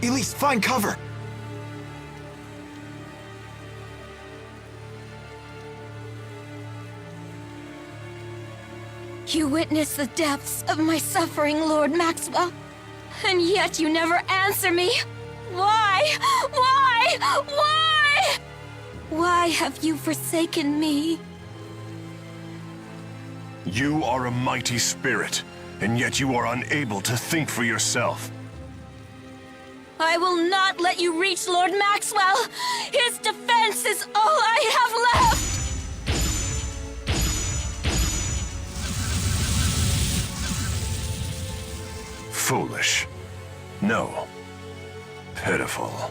Elise, find cover! You witnessed the depths of my suffering, Lord Maxwell. And yet you never answer me. Why? Why? Why? Why have you forsaken me? You are a mighty spirit, and yet you are unable to think for yourself. I will not let you reach Lord Maxwell. His defense is all I have left. Foolish. No. Pitiful.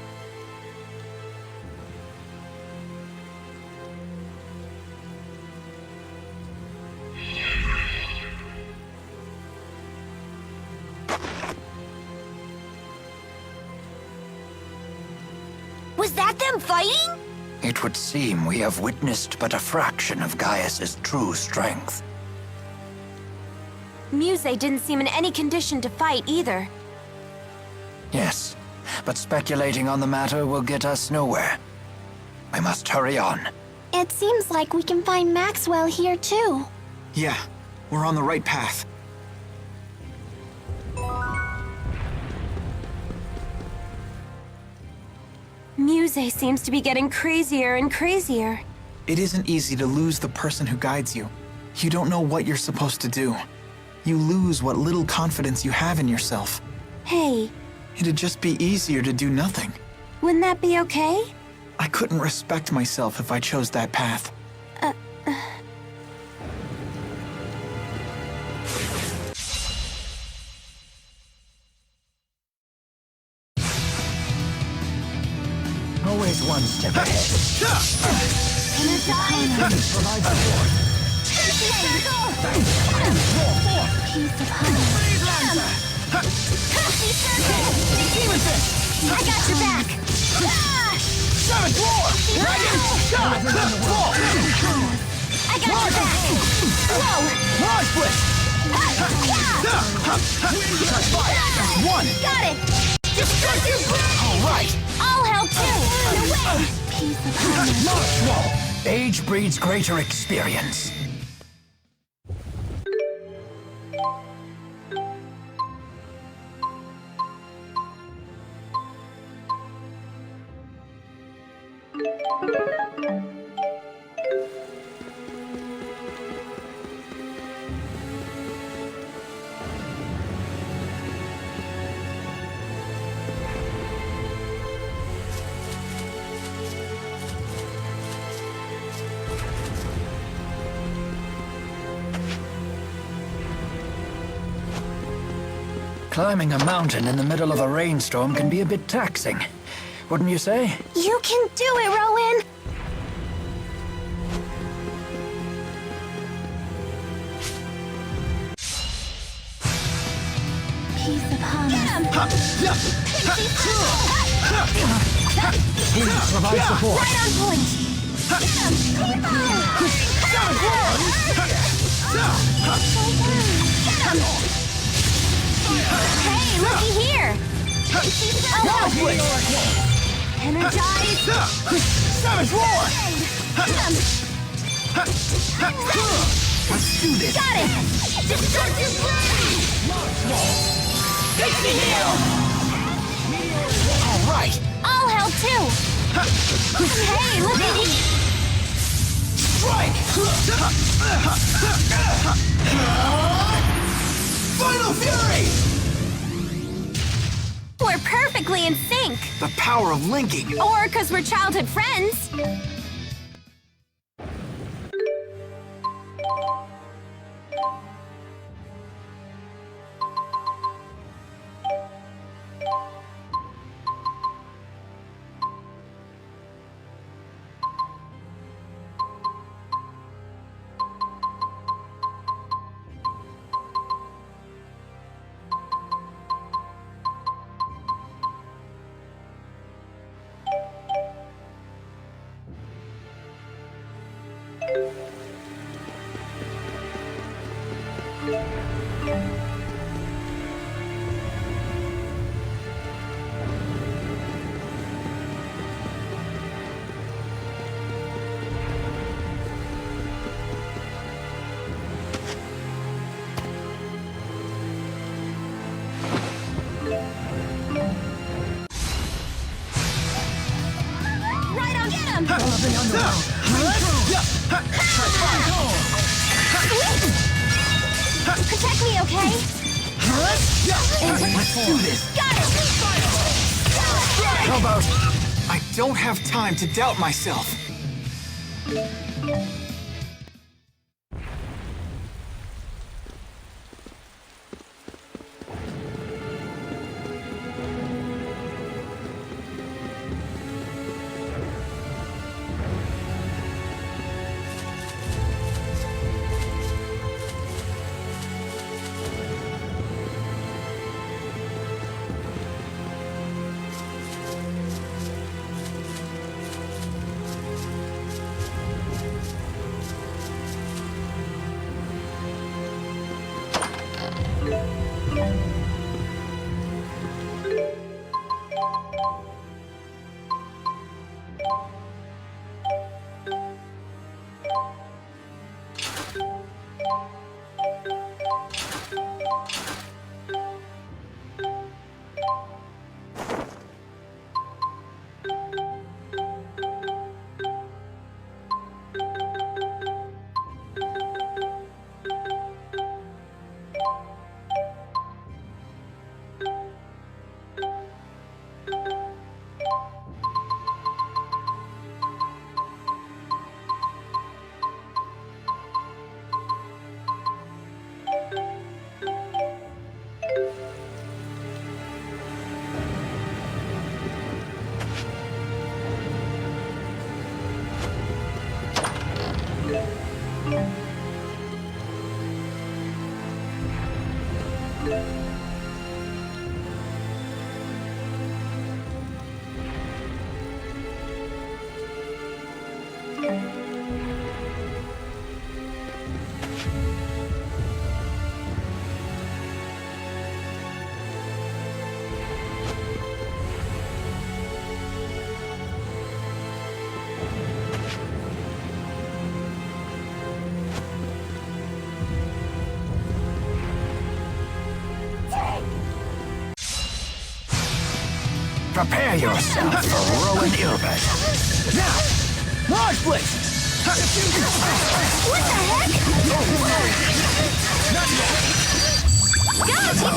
Was that them fighting? It would seem we have witnessed but a fraction of Gaius's true strength. Muse didn't seem in any condition to fight either. Yes, but speculating on the matter will get us nowhere. We must hurry on. It seems like we can find Maxwell here too. Yeah, we're on the right path. Muse seems to be getting crazier and crazier. It isn't easy to lose the person who guides you. You don't know what you're supposed to do. You lose what little confidence you have in yourself. Hey. It'd just be easier to do nothing. Wouldn't that be okay? I couldn't respect myself if I chose that path. Always one step ahead. Provide support. Piece of honey. I got your back. Savage War! Dragon! Shot! Fall! I got your back. Whoa! Mirage Blitz! Touch fire! One! Got it! Just All right. I'll help too! No way! Piece of armor. Age breeds greater experience. Climbing a mountain in the middle of a rainstorm can be a bit taxing, wouldn't you say? You can do it, Rowan! Piece of armor. Please provide support. Right on point! Hey, looky here! Energize! Savage Roar! Let's do this. Got it! Destructive Fix me heal! All right. I'll help too! Hey, look at me! Strike! Final Fury! We're perfectly in sync! The power of linking. Or because we're childhood friends! Right on, get him! Protect me, okay? Let's do this. Got it! How about... I don't have time to doubt myself. Prepare yourself for Rowan Ilbert. Now! Mirage Blitz! What the heck? Go,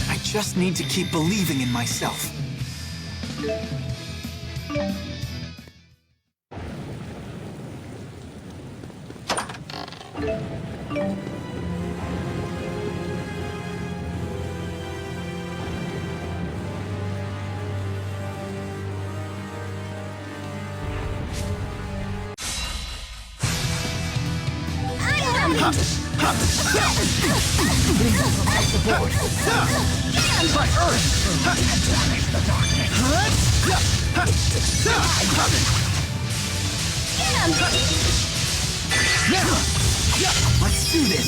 I just need to keep believing in myself. Let's do this.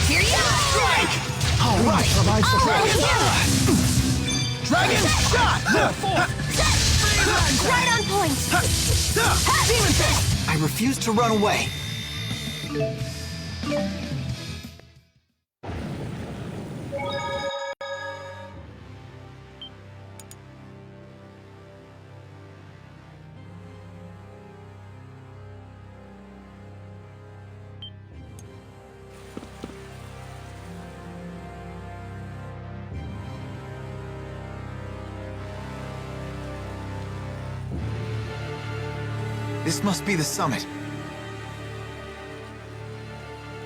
Here you go! All right! Provide support. Dragon shot! Right on point! Demon Fist! I refuse to run away. This must be the summit.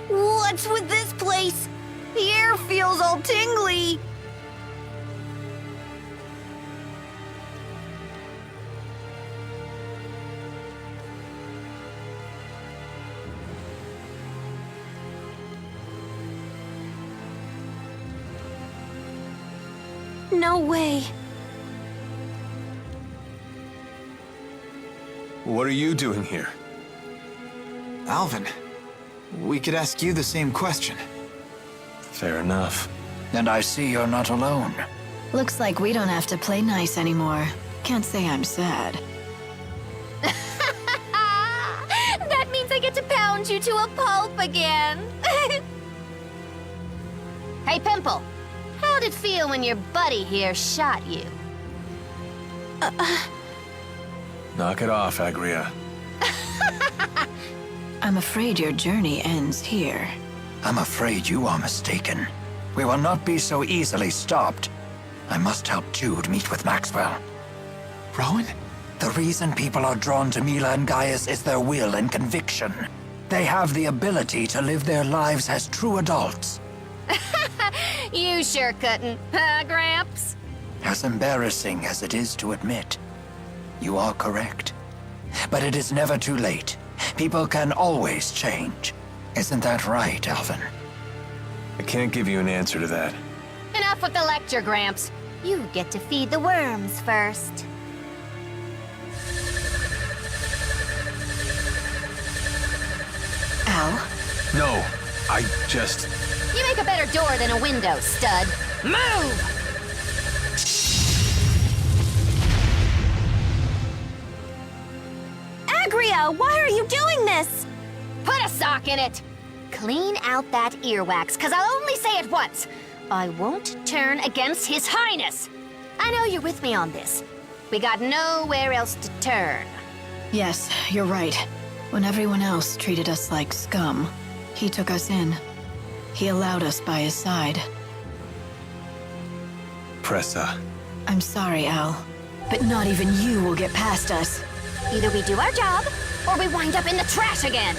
What's with this place? The air feels all tingly. No way. What are you doing here? Alvin, we could ask you the same question. Fair enough. And I see you're not alone. Looks like we don't have to play nice anymore. Can't say I'm sad. That means I get to pound you to a pulp again. Hey, Pimple. How'd it feel when your buddy here shot you? Knock it off, Agria. I'm afraid your journey ends here. I'm afraid you are mistaken. We will not be so easily stopped. I must help Jude meet with Maxwell. Rowan? The reason people are drawn to Mila and Gaius is their will and conviction. They have the ability to live their lives as true adults. You sure couldn't, huh, Gramps? As embarrassing as it is to admit, you are correct. But it is never too late. People can always change. Isn't that right, Alvin? I can't give you an answer to that. Enough with the lecture, Gramps. You get to feed the worms first. Al? No, I just... You make a better door than a window, stud. Move! Agria, why are you doing this? Put a sock in it! Clean out that earwax, cause I'll only say it once. I won't turn against His Highness. I know you're with me on this. We got nowhere else to turn. Yes, you're right. When everyone else treated us like scum, he took us in. He allowed us by his side. Pressa. I'm sorry, Al, but not even you will get past us. Either we do our job, or we wind up in the trash again.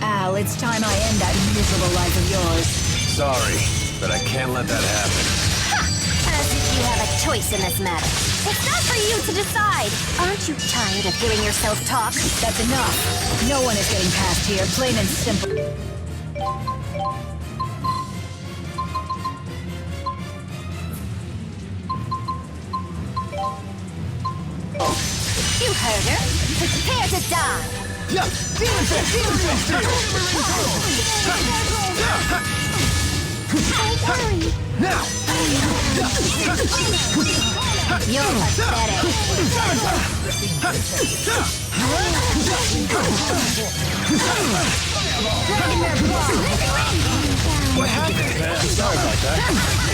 Al, it's time I end that miserable life of yours. Sorry, but I can't let that happen. As if you have a choice in this matter. It's not for you to decide. Aren't you tired of hearing yourself talk? That's enough. No one is getting past here, plain and simple. You heard her. Prepare to die. Yeah! Demon Fist! Demon Fist! Don't worry. Now! You're pathetic. What happened? Sorry about that.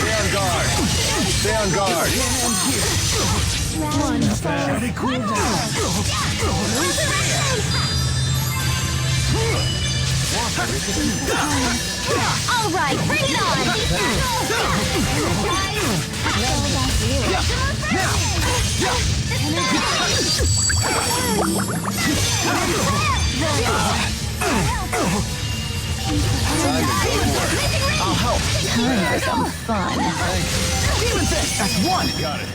Stay on guard. Stay on guard. Ready, cool down. All right, bring it on. I'll help. Time for some fun. Demon Fist! That's one! Got it.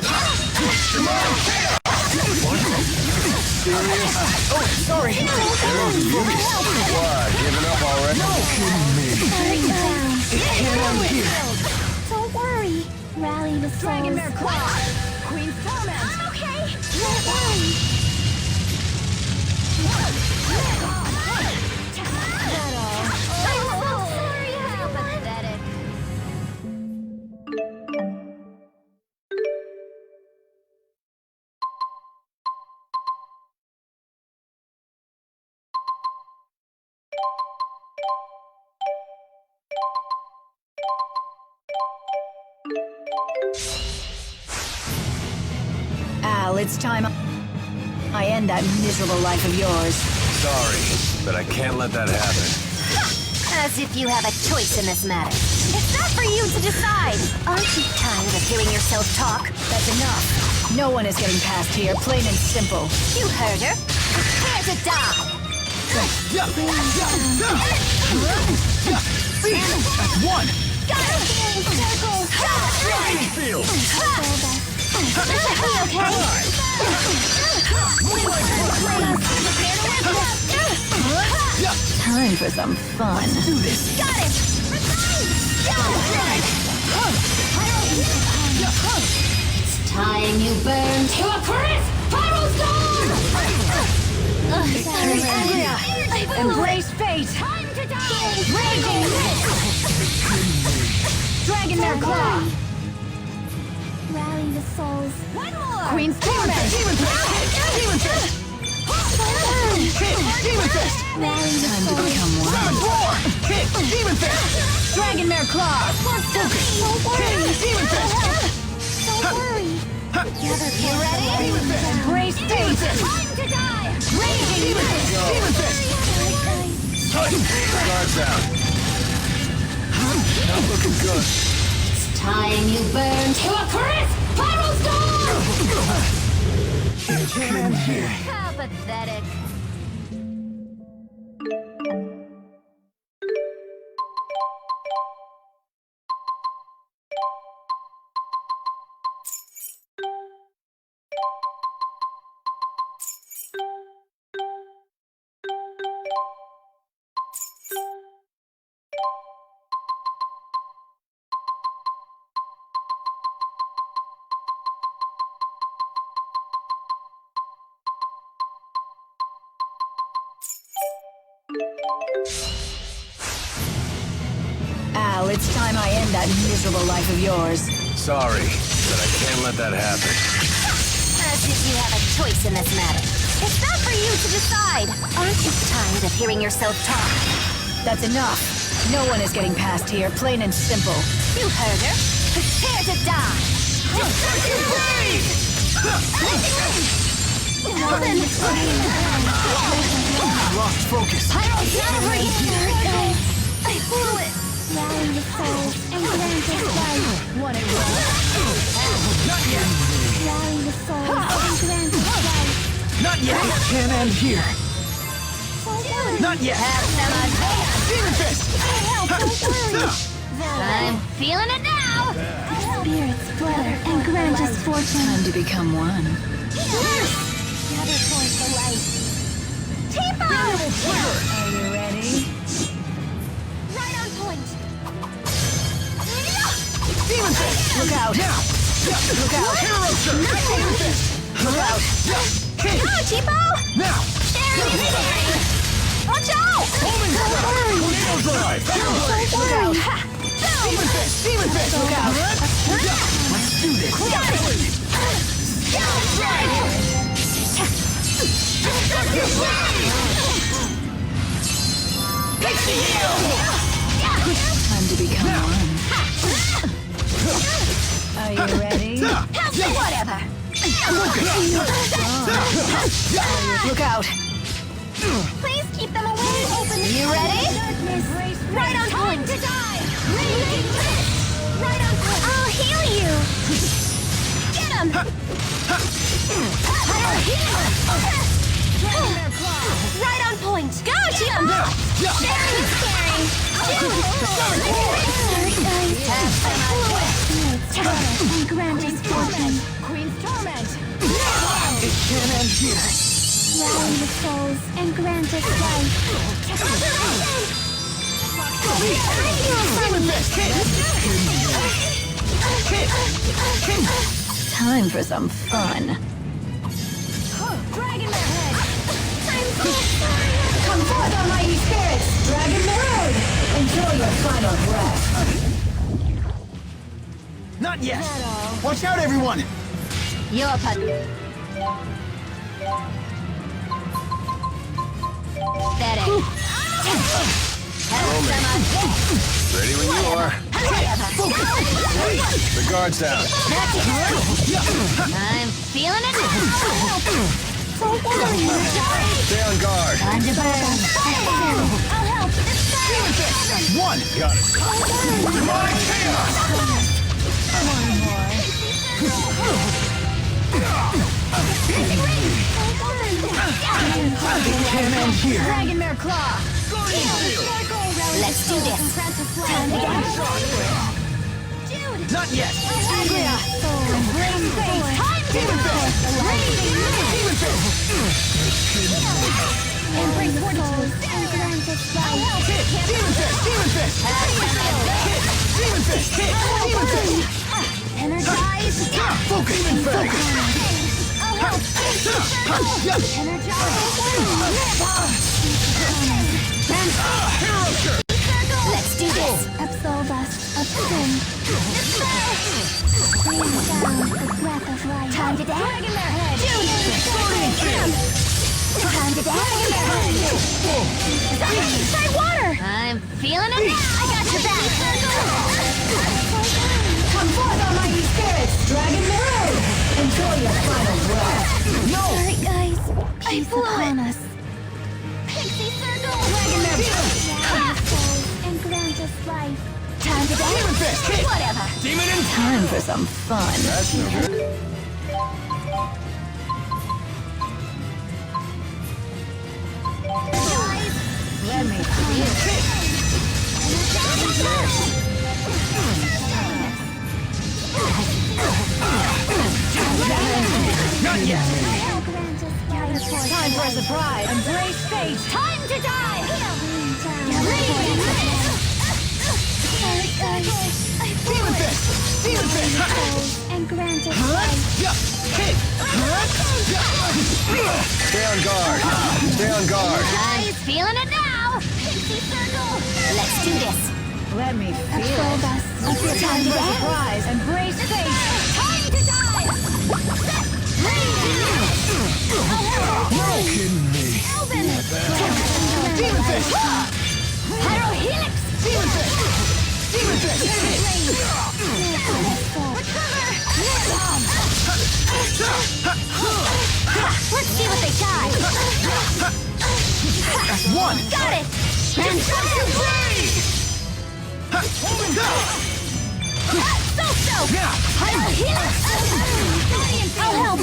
Oh, sorry! There's beauty. What? Giving up already? No kidding me! Can't end here! Don't worry. Rally the Dragon Mare souls. Claw! Queen's Torment! I'm okay. Don't worry. I'm so sorry, everyone. Pathetic. Al, it's time I end that miserable life of yours. Sorry, but I can't let that happen. As if you have a choice in this matter. It's not for you to decide. Aren't you tired of hearing yourself talk? That's enough. No one is getting past here, plain and simple. You heard her. Prepare to die. That's one! Got it. Circle. Field. Time for some fun. Do this! Got it. It's time you burn to a crisp. Pyro's gone. Xillia, embrace fate. Time to die. Raging Mist. Dragon Mare Claw. Rally the souls. One more. Queen's Torment. Demon Fist! Demon Fist! Hit! Demon Fist! Rally the Time to souls. become one. Roar! Hit! Demon Fist! Dragon Mare Claw. Hit! Demon Fist! Don't worry. You ready? Demon Fist! Embrace fate. Time to die. Raging Mist. Demon Fist! Guard down. Not looking good. Time you burn to a crisp. Pyro's gone. Can't end here. How pathetic. Al, it's time I end that miserable life of yours. Sorry, but I can't let that happen. As if you have a choice in this matter. It's not for you to decide. Aren't you tired of hearing yourself talk? That's enough. No one is getting past here, plain and simple. You heard her. Prepare to die. Lost focus. I don't never guys. I blew it. Rally the souls and grant us life. One and one. Not yet. Rally the souls and grant us life. Not yet. It can't end here. Not yet. Demon fist. I'm feeling it now. Spirits flutter and grant us fortune. Time to become one. Gather towards the light. Tipo! Are you ready? Right on point. Demon fist. Look out! Now. Look out! Hero surge. Demon fist. Look out! Kick. Go, Tipo! Now. Sharing is caring! Watch out! Tornado drive! Look out! Demon fist. Demon fist. Look out! Let's do this. Time to become one. Are you ready? Whatever! Look out! Please keep them away. Open the You ready? right on point. To die. Right on point. I'll heal you. Get him. Right on point. Go, Chico. Sharing is caring. And grant us fortune. Queen's torment! It can't end here. Rally the souls and grant us life. Demon fist. Kick. Time for some fun. Dragon head. Come forth, almighty spirits! Dragon Road! Enjoy your final breath. Not yet. Watch out, everyone. Your puppy. That ain't. Ready when you are. The guard's down. I'm feeling it now. Stay on guard. Time to burn. I'll help. One. Got it. Demonic chaos. It can't end here. Dragon Mare Claw! Let's do this. Time to get Not yet. Xillia! Embrace faith. Time to Demon fist. Demon fist. Embrace fortitude and grant us life. Demon fist. Demon fist. Demon fist. Demon fist. Energize. Focus. Focus. I'll help. Let's do this. Absolve us of sin. Bring down the breath of life. Time to dance. Dragon their head. Time to dance. Try water. I'm feeling it now. I got your back. Come forth, almighty spirits! Dragon Road! Enjoy your final breath. Sorry, guys. Peace upon us. Pixie circle. Dragon Mare! And grant us life. Time to Demon dance. fist. Whatever. Demon in. Time for some fun. That's no good. Let me see it. Not yet. Grant us gather forth. Time for a surprise. Embrace fate. Time to die. Demon fist. Demon fist. And grant us life. Kick. Stay on guard. Stay on guard. I'm feeling it now. Let's do this. Let me feel it. It's your time to dance. Surprise, embrace fate. Time to die! No kidding me. Elven! Demon Fish! Pyro Helix! Demon Fish! Demon Fish! Let's see what they got. That's one! Got it! So! Pyro Helix! I'll help!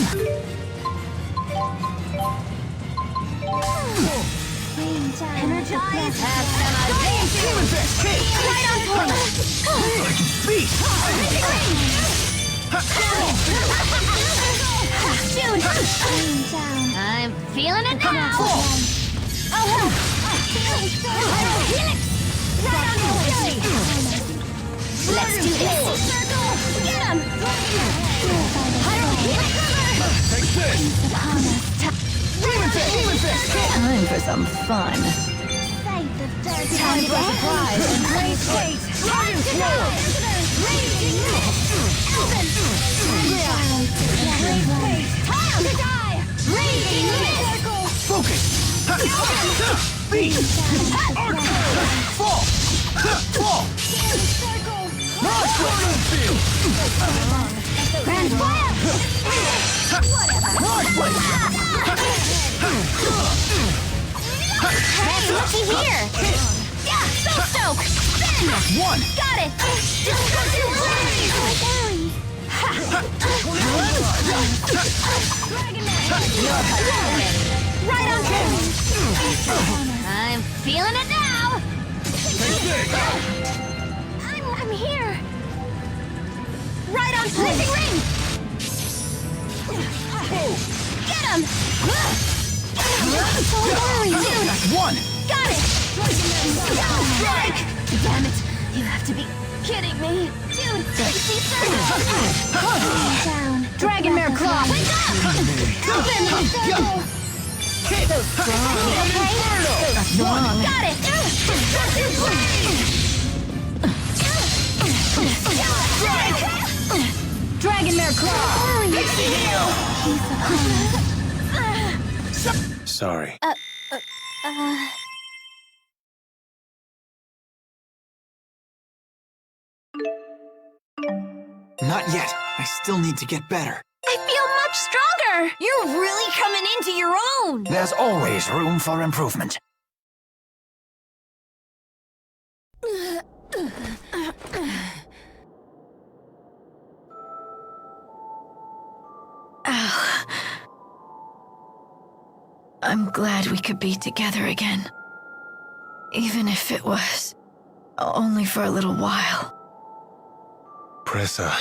Energize! Have some Demon Fish! right on point! I can speak! Shoot! I'm feeling it now! I'll help! Pyro Helix! Right on point! Let's do this! Get him! Pyro Helix! Take this! Demon Fish! Demon Fish! Time for some fun. Time for a surprise, embrace fate. Time to die! Raging Elven! Time to die! Raging Focus! Beat! Fall! Fall! Grand Fire! Hey, looky here! Yeah, Soul Stoke! Spin! One! Got it! Destructive Blaze! Right on cue! I'm feeling it now! I'm here! Right on Blazing Ring! Get him! That's one! Got it! Strike! Damn it! You have to be kidding me! Dude, Tracy Circle! Down. Dragon Mare Claw! Wake up! Open! That's one! Got it! Destructive Blaze! Strike! Dragon Mare Claw! Pixie Heal! Sorry. Not yet. I still need to get better. I feel much stronger! You're really coming into your own! There's always room for improvement. Al. I'm glad we could be together again. Even if it was only for a little while. Pressa,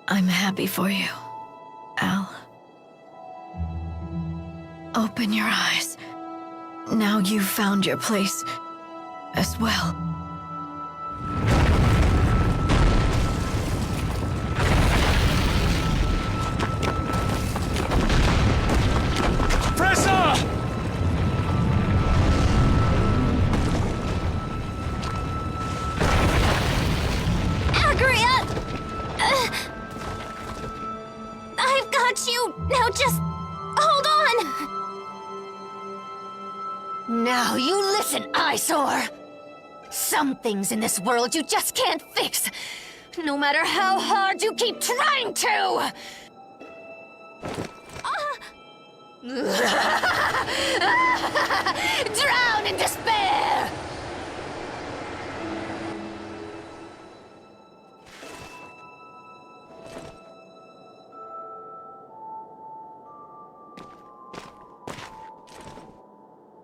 I'm happy for you, Al. Open your eyes. Now you've found your place as well. Pressa! Agria! I've got you! Now just hold on! Now you listen, eyesore! Some things in this world you just can't fix, no matter how hard you keep trying to! Drown in despair!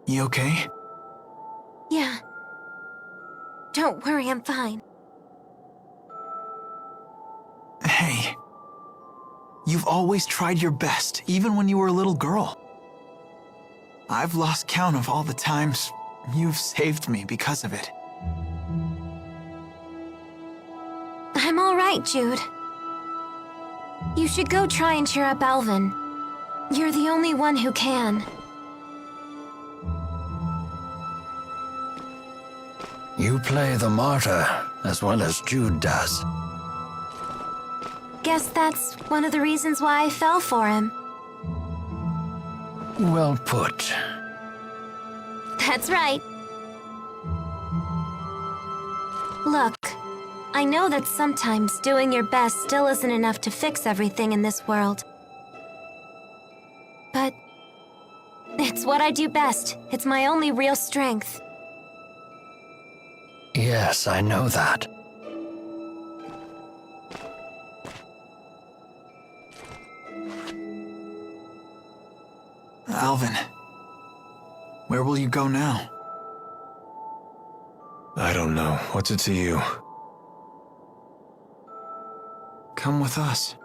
You okay? Yeah. Don't worry, I'm fine. Hey. You've always tried your best, even when you were a little girl. I've lost count of all the times you've saved me because of it. I'm all right, Jude. You should go try and cheer up Alvin. You're the only one who can. You play the martyr as well as Jude does. Guess that's one of the reasons why I fell for him. Well put. That's right. Look, I know that sometimes doing your best still isn't enough to fix everything in this world. But it's what I do best. It's my only real strength. Yes, I know that. Alvin, where will you go now? I don't know. What's it to you? Come with us.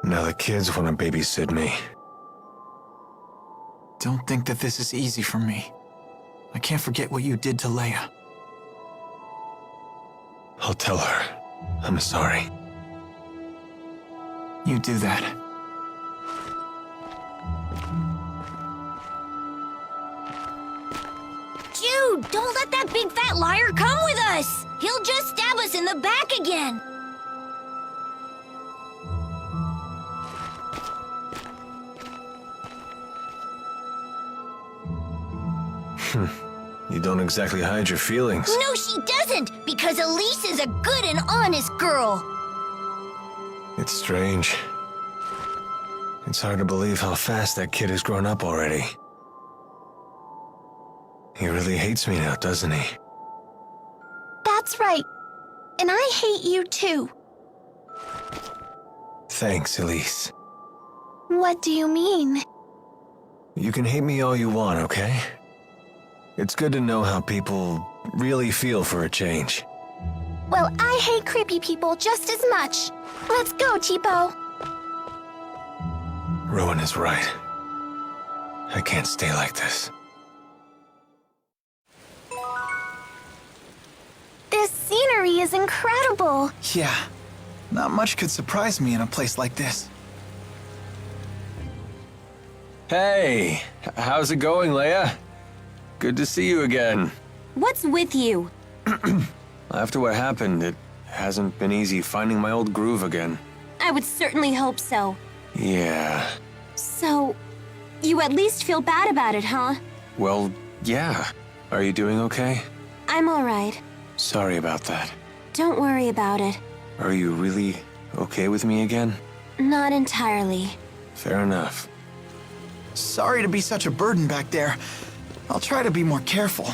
Now the kids want to babysit me. Don't think that this is easy for me. I can't forget what you did to Leia. I'll tell her. I'm sorry. You do that. Jude, don't let that big fat liar come with us! He'll just stab us in the back again! You don't exactly hide your feelings. No, she doesn't! Because Elise is a good and honest girl! It's strange. It's hard to believe how fast that kid has grown up already. He really hates me now, doesn't he? That's right. And I hate you too. Thanks, Elise. What do you mean? You can hate me all you want, okay? It's good to know how people really feel for a change. Well, I hate creepy people just as much. Let's go, Tipo. Rowan is right. I can't stay like this. This scenery is incredible. Yeah, not much could surprise me in a place like this. Hey, how's it going, Leia? Good to see you again. What's with you? After what happened, it hasn't been easy finding my old groove again. I would certainly hope so. Yeah. So, you at least feel bad about it, huh? Well, yeah. Are you doing okay? I'm alright. Sorry about that. Don't worry about it. Are you really okay with me again? Not entirely. Fair enough. Sorry to be such a burden back there. I'll try to be more careful.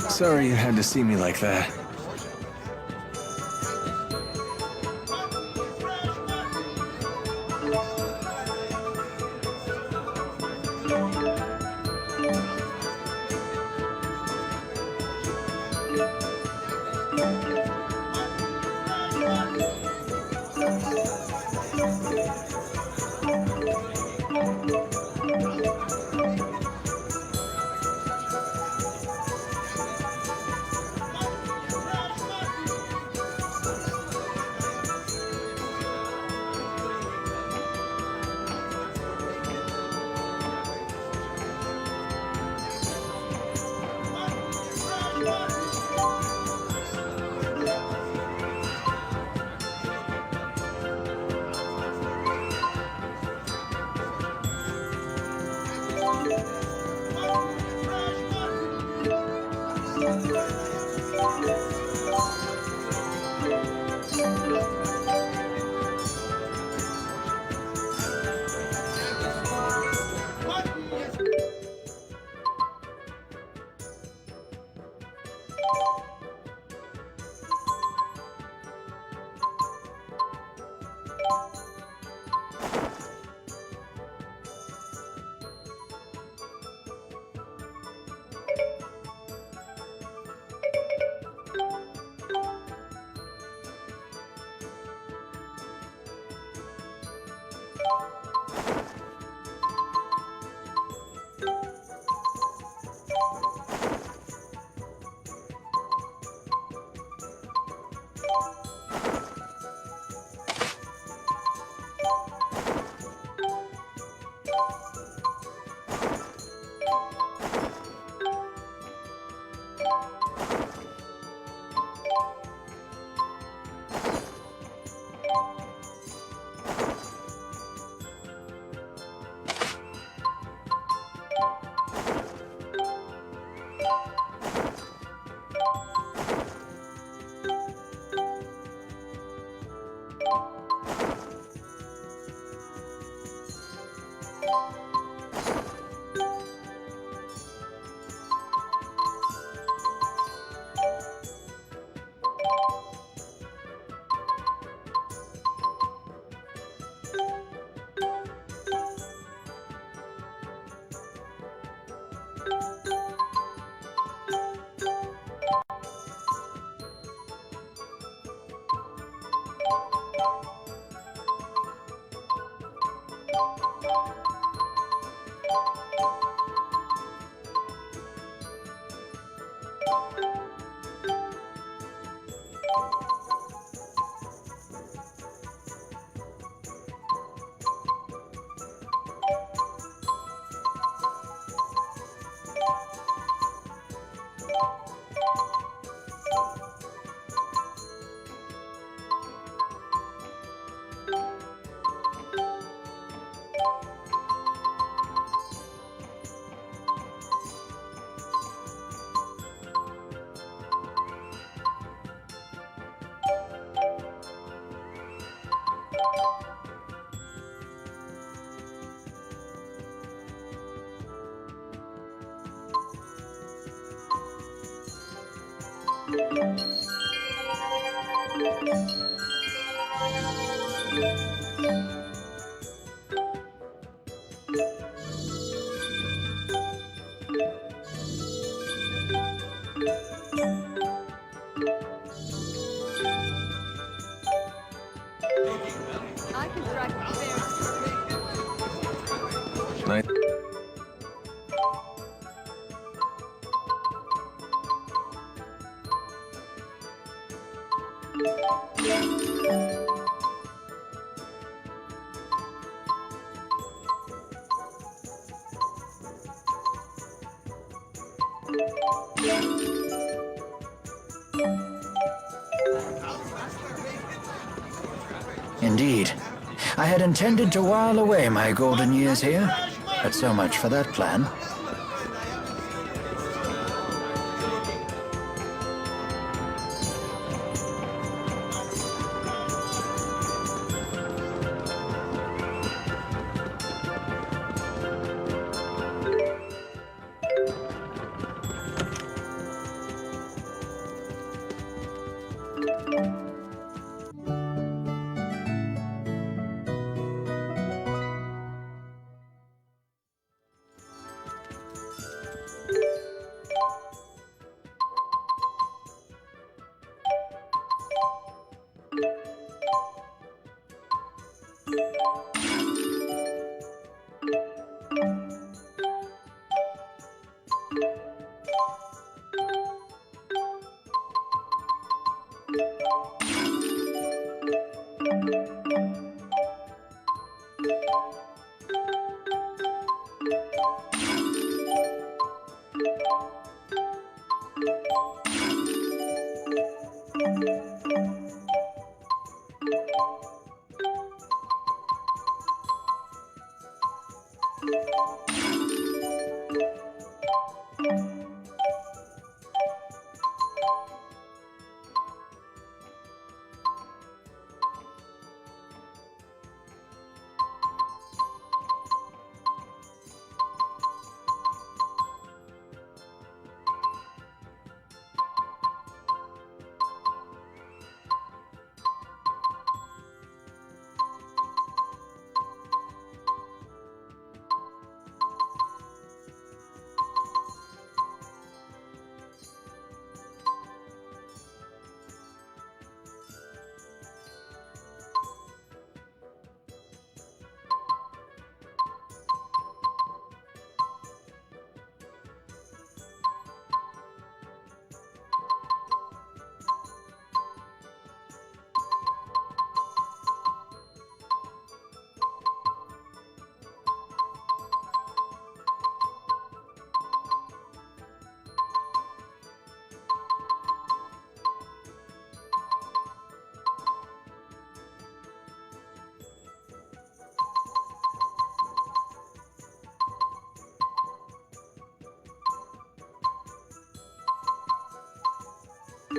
Sorry you had to see me like that. Nice. Indeed. I had intended to while away my golden years here, but so much for that plan. You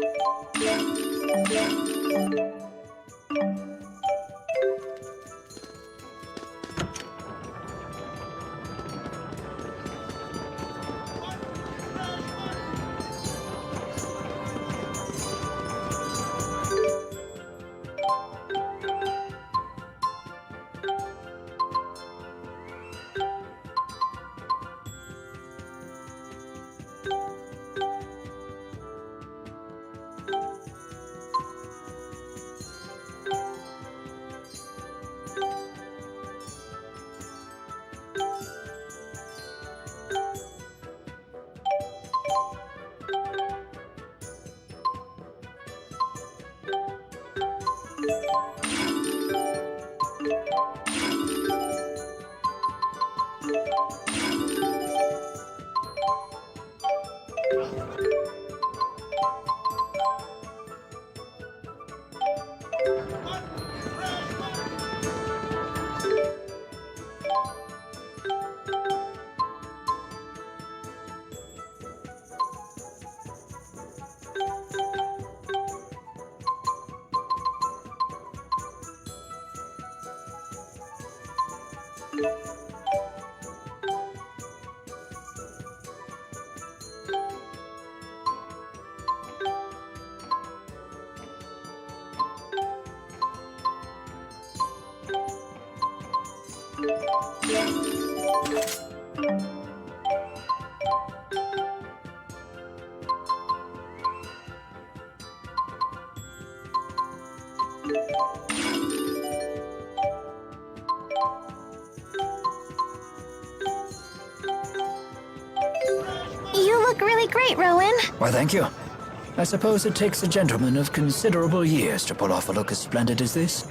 look really great, Rowan. Why, thank you. I suppose it takes a gentleman of considerable years to pull off a look as splendid as this.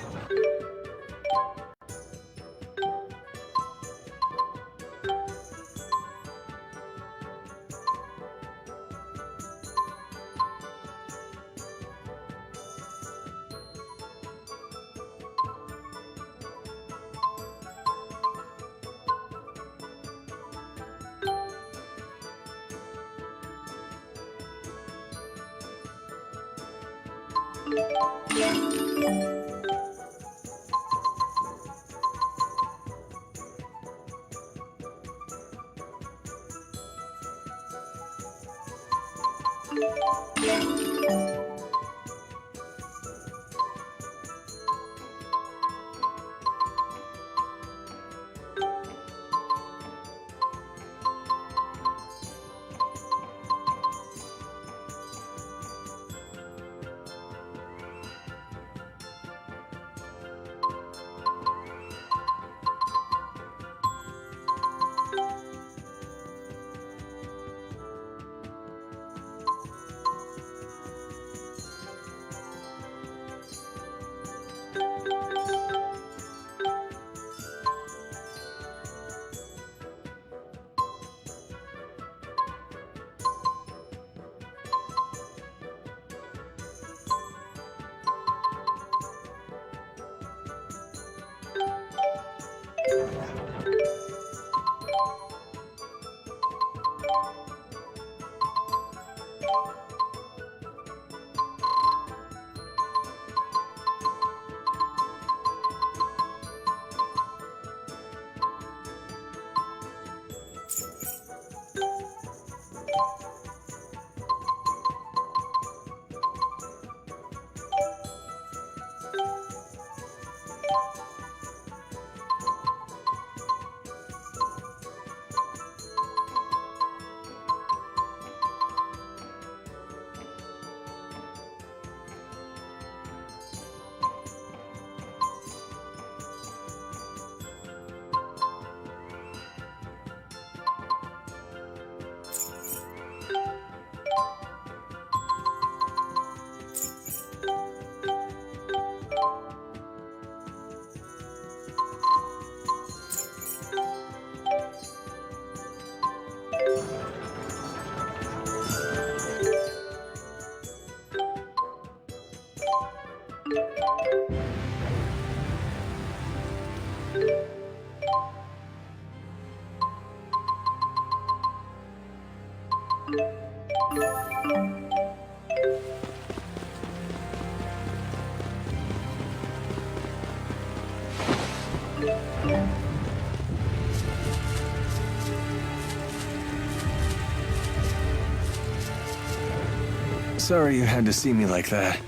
Sorry you had to see me like that.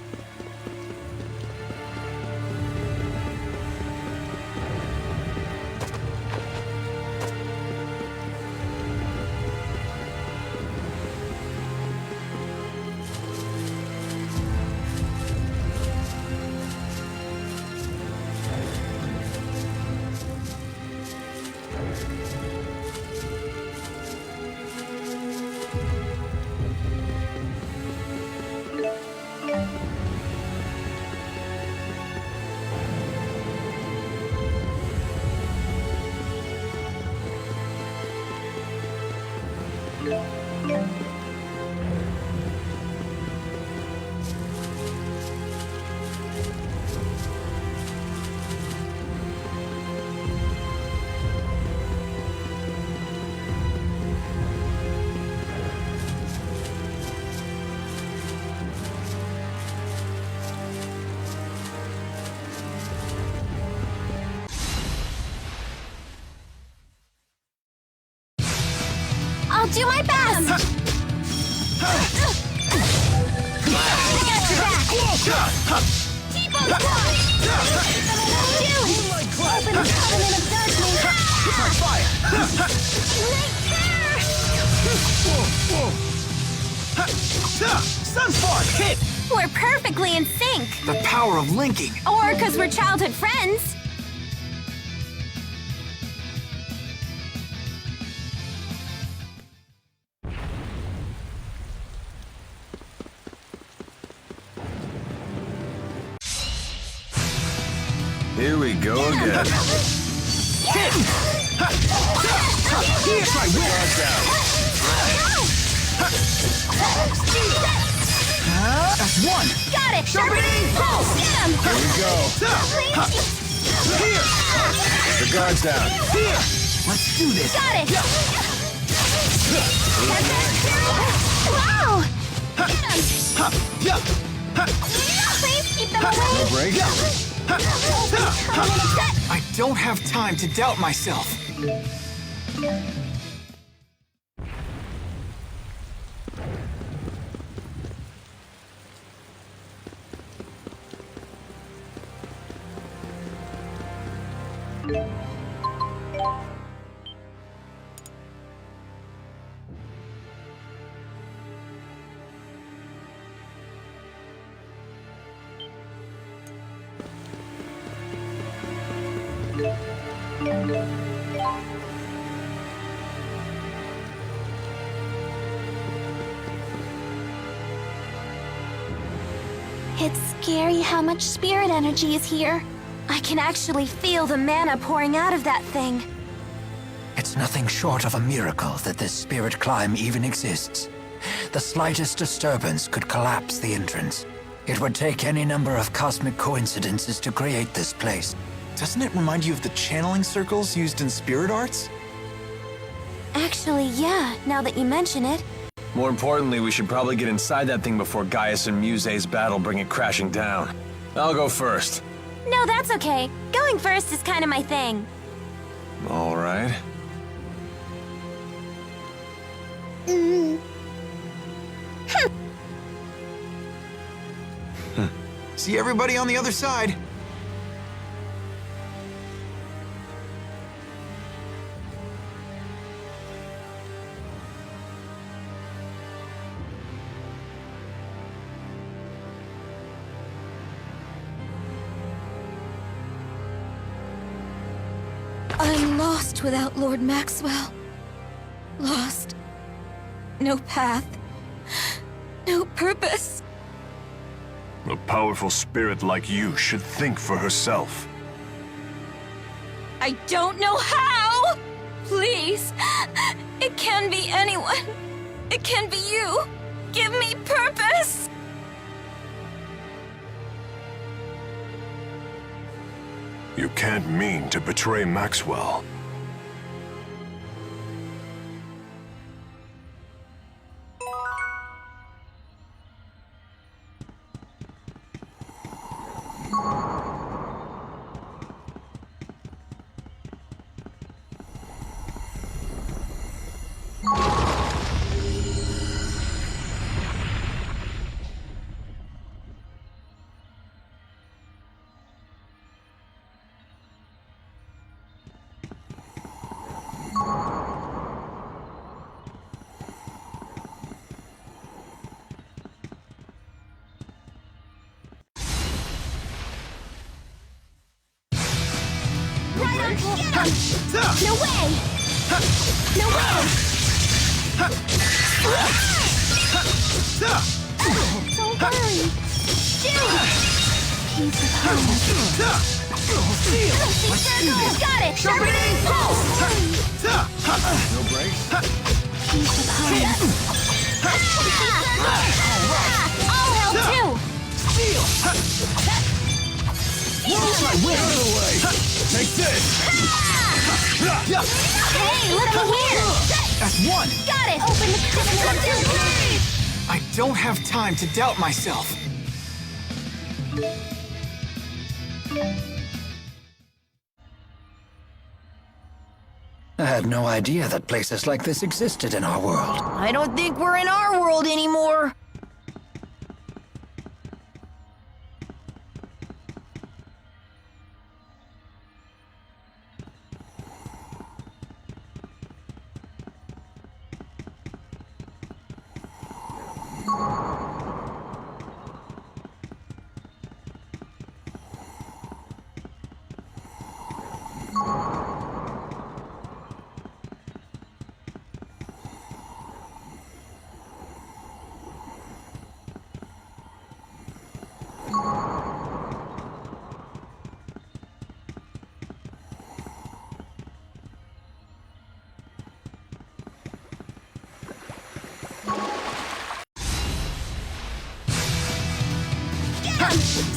I'll do my best! I got your back! T-bone squad! Open the covenant of darkness! Sunspark, hit! We're perfectly in sync! The power of linking. Or because we're childhood friends! Here we go again. Hit! Here's my whip! That's one! Got it! Sharpening pulse! Get him! Here we go. Here! The guard's down. Here! Let's do this! Got it! Wow! Get him! Please keep them away! No break? I don't have time to doubt myself. It's scary how much spirit energy is here. I can actually feel the mana pouring out of that thing. It's nothing short of a miracle that this spirit climb even exists. The slightest disturbance could collapse the entrance. It would take any number of cosmic coincidences to create this place. Doesn't it remind you of the channeling circles used in spirit arts? Actually, yeah, now that you mention it. More importantly, we should probably get inside that thing before Gaius and Muse's battle bring it crashing down. I'll go first. No, that's okay. Going first is kind of my thing. All right. See everybody on the other side. I'm lost without Lord Maxwell. Lost. No path. No purpose. A powerful spirit like you should think for herself. I don't know how! Please. It can be anyone. It can be you. Give me purpose! You can't mean to betray Maxwell. No way! No way! Don't worry. Shoot! Let's do this. Got it! Sharpening pulse! No brakes? All hell too! Take this! Hey, look over here! That's one. Got it! Open the crystal! I don't have time to doubt myself. I had no idea that places like this existed in our world. I don't think we're in our world anymore.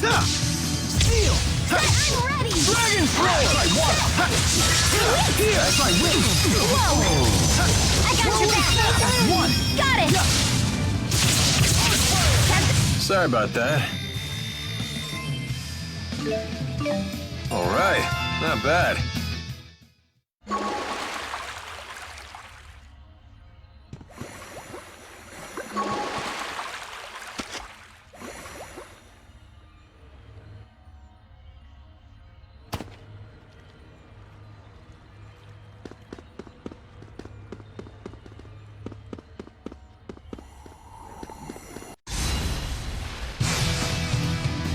Steel! I'm ready! Dragon Thrower! I want it! Here, as I win! Whoa! I got your back! That's one! Got it! Sorry about that. All right, not bad.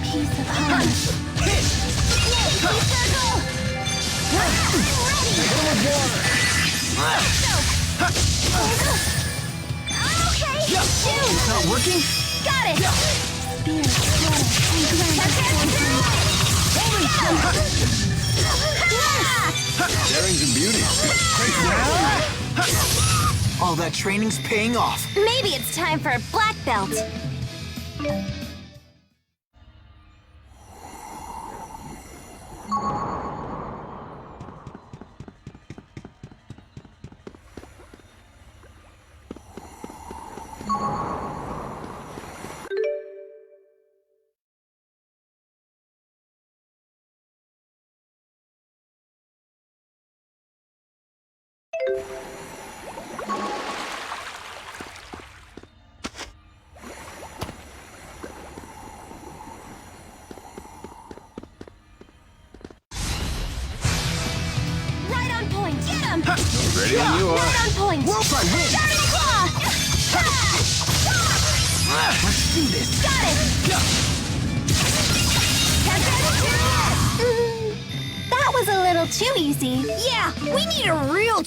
Piece of home. Hit! Circle! Okay! Shoot! It's not working? Got it! Daring's a beauty. All that training's paying off. Maybe it's time for a black belt. Right on point. Get him! Ready when you are. Right on point. Rope, I win! Shining claw! Let's do this. Got it! That was a little too easy. Yeah, we need a real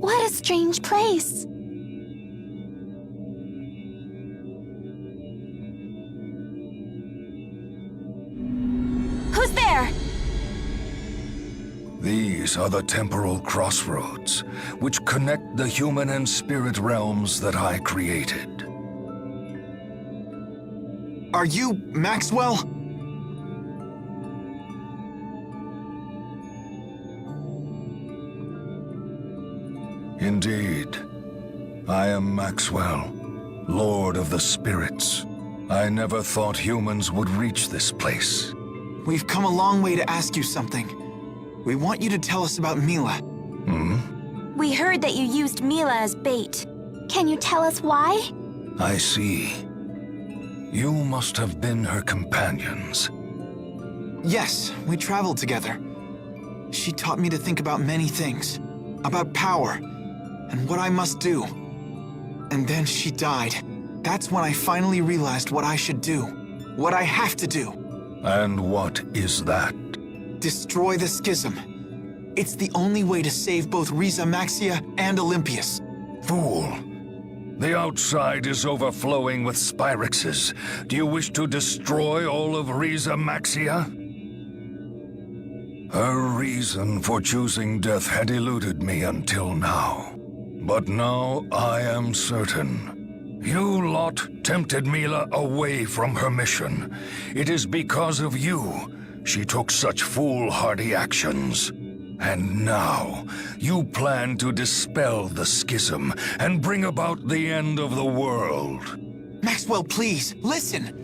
What a strange place. Who's there? These are the temporal crossroads, which connect the human and spirit realms that I created. Are you Maxwell? Indeed. I am Maxwell, Lord of the Spirits. I never thought humans would reach this place. We've come a long way to ask you something. We want you to tell us about Mila. We heard that you used Mila as bait. Can you tell us why? I see. You must have been her companions. Yes, we traveled together. She taught me to think about many things. About power, and what I must do. And then she died. That's when I finally realized what I should do. What I have to do. And what is that? Destroy the schism. It's the only way to save both Riza Maxia and Olympius. Fool. The outside is overflowing with Spyrexes. Do you wish to destroy all of Riza Maxia? Her reason for choosing death had eluded me until now. But now I am certain. You lot tempted Mila away from her mission. It is because of you she took such foolhardy actions. And now, you plan to dispel the schism and bring about the end of the world. Maxwell, please, listen!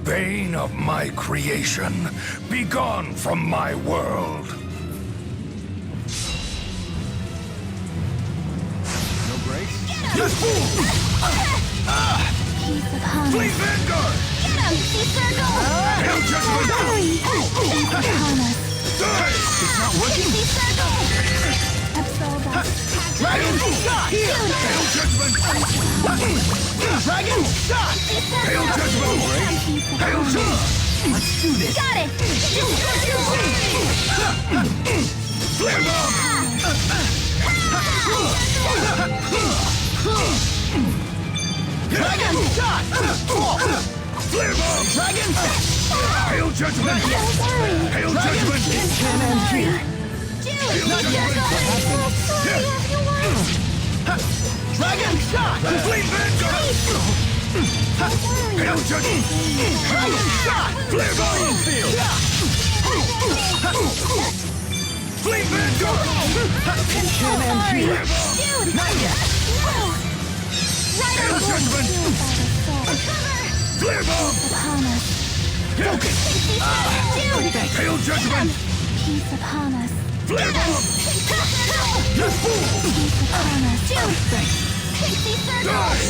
Bane of my creation, begone from my world! No brakes? This fool! He's upon Flee us. Vanguard! Get him! He's circle! Hail Judgment! He's upon us. Die! It's not working! He's circle! Absolve us. Dragon shot! Hail Judgment! Dragon shot! Hail Judgment! Hail Judgment! Let's do this! Got it! Flare bomb! Dragon shot! Flare bomb! Dragon Hail Judgment! Hail Judgment! can end here. Dragon shot! Flee Vanguard! Hail Judgment! Dragon shot! Flare bomb! Flee Vanguard! Can end here. Flare bomb! Hail Judgment! Flare bomb! Focus! Hail Judgment! He's upon us. Flare bomb! You fool! He's upon us. Pixie circle! Die!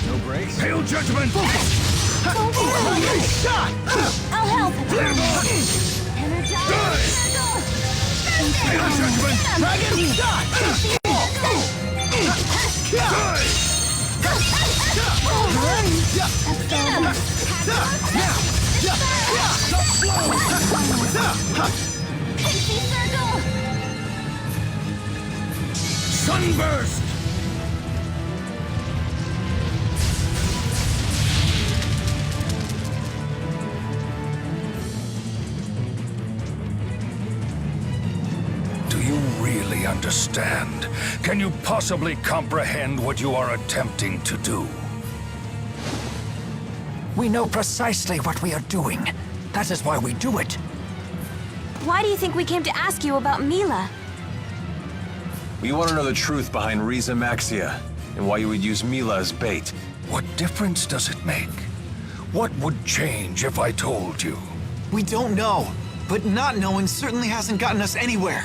No brakes? Hail Judgment! Dragon shot! I'll help. Flare bomb! Energize Die! circle! Hail Judgment! Dragon shot! Die! Pixie circle! Sunburst! Do you really understand? Can you possibly comprehend what you are attempting to do? We know precisely what we are doing. That is why we do it. Why do you think we came to ask you about Mila? We want to know the truth behind Riza Maxia, and why you would use Mila as bait. What difference does it make? What would change if I told you? We don't know, but not knowing certainly hasn't gotten us anywhere.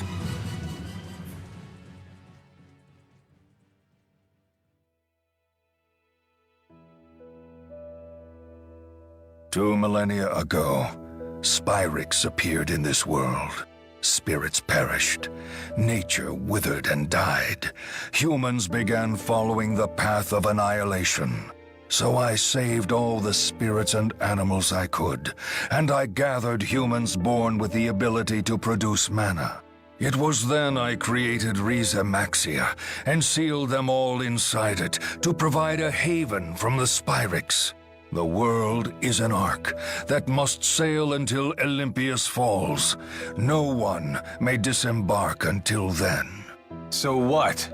Two millennia ago, Spyrix appeared in this world. Spirits perished. Nature withered and died. Humans began following the path of annihilation. So I saved all the spirits and animals I could, and I gathered humans born with the ability to produce mana. It was then I created Riza Maxia and sealed them all inside it to provide a haven from the Spyrix. The world is an ark that must sail until Olympius falls. No one may disembark until then. So what?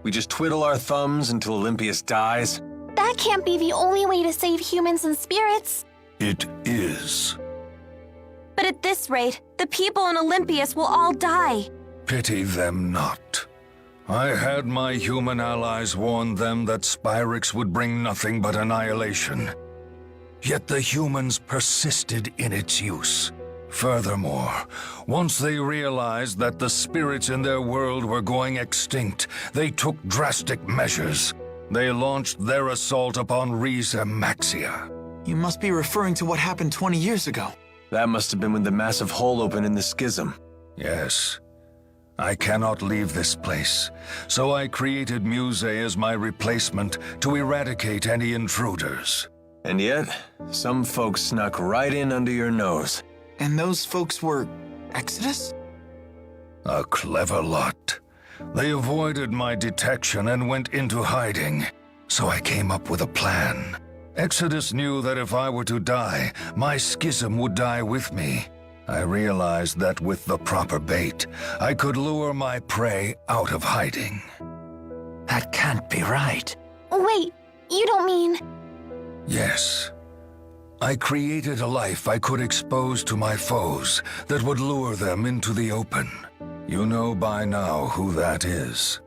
We just twiddle our thumbs until Olympius dies? That can't be the only way to save humans and spirits. It is. But at this rate, the people in Olympius will all die. Pity them not. I had my human allies warn them that Spyrix would bring nothing but annihilation. Yet the humans persisted in its use. Furthermore, once they realized that the spirits in their world were going extinct, they took drastic measures. They launched their assault upon Riza Maxia. You must be referring to what happened 20 years ago. That must have been when the massive hole opened in the schism. Yes. I cannot leave this place, so I created Muse as my replacement to eradicate any intruders. And yet, some folks snuck right in under your nose. And those folks were Exodus? A clever lot. They avoided my detection and went into hiding, so I came up with a plan. Exodus knew that if I were to die, my schism would die with me. I realized that with the proper bait, I could lure my prey out of hiding. That can't be right. Wait, you don't mean... Yes. I created a life I could expose to my foes that would lure them into the open. You know by now who that is.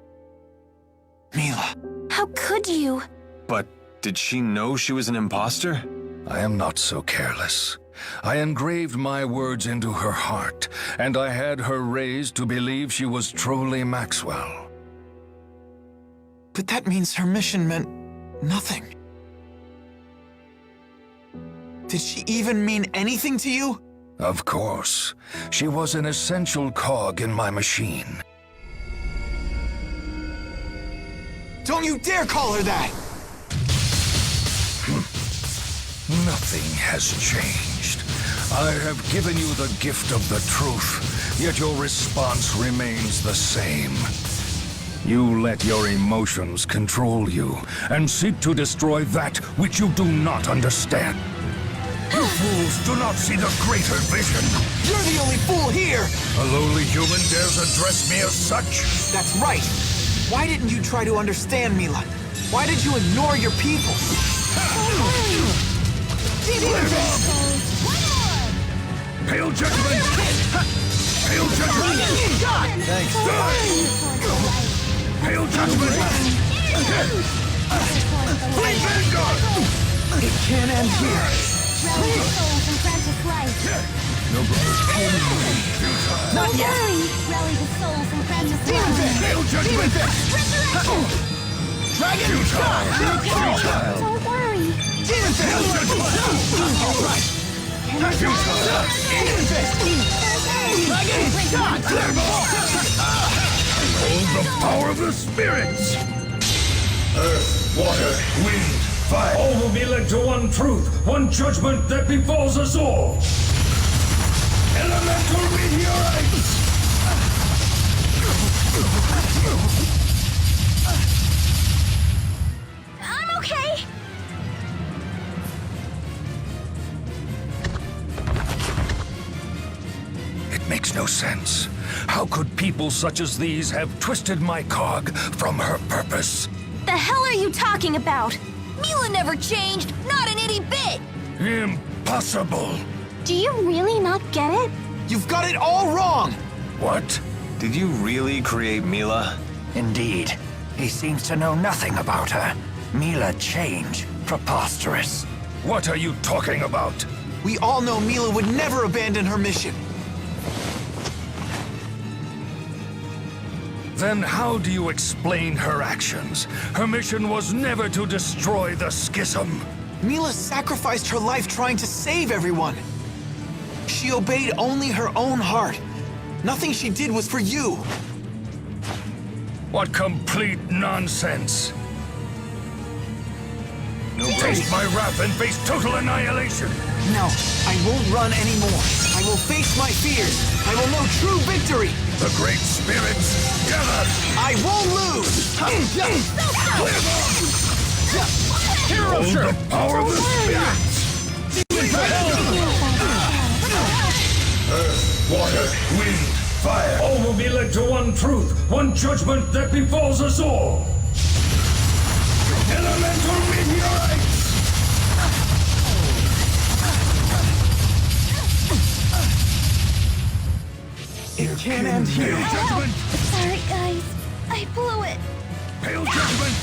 Mila. How could you? But did she know she was an imposter? I am not so careless. I engraved my words into her heart, and I had her raised to believe she was truly Maxwell. But that means her mission meant nothing. Did she even mean anything to you? Of course. She was an essential cog in my machine. Don't you dare call her that! Nothing has changed. I have given you the gift of the truth, yet your response remains the same. You let your emotions control you, and seek to destroy that which you do not understand. You fools do not see the greater vision. You're the only fool here! A lowly human dares address me as such? That's right. Why didn't you try to understand, Mila? Why did you ignore your people? Hail Judgment! Hail Judgment! Thanks. Hail Judgment! Flee Vanguard! It can't end here. Rally the souls and grant us life. Not yet. Rally the souls and grant us life. Hail Judgment! Resurrection! Dragon! Futile! Don't worry. Demon Fist! All right. Demon Fist! Dragon! Shot! Hold the power of the spirits! Earth, water, wind, fire. All will be led to one truth, one judgment that befalls us all. Elemental meteorites! I'm okay. It makes no sense. How could people such as these have twisted my cog from her purpose? The hell are you talking about? Mila never changed, not an itty bit. Impossible! Do you really not get it? You've got it all wrong! What? Did you really create Mila? Indeed. He seems to know nothing about her. Mila change. Preposterous. What are you talking about? We all know Mila would never abandon her mission. Then how do you explain her actions? Her mission was never to destroy the schism. Mila sacrificed her life trying to save everyone. She obeyed only her own heart. Nothing she did was for you. What complete nonsense. Taste my wrath and face total annihilation. No, I won't run anymore. I will face my fears. I will know true victory. The great spirits gather. I won't lose. Hold the power of the spirits. Earth, water, wind, fire. All will be led to one truth, one judgment that befalls us all. Elemental meteorites. It can't end here. Pale judgment. Sorry, guys. I blew it. Pale judgment.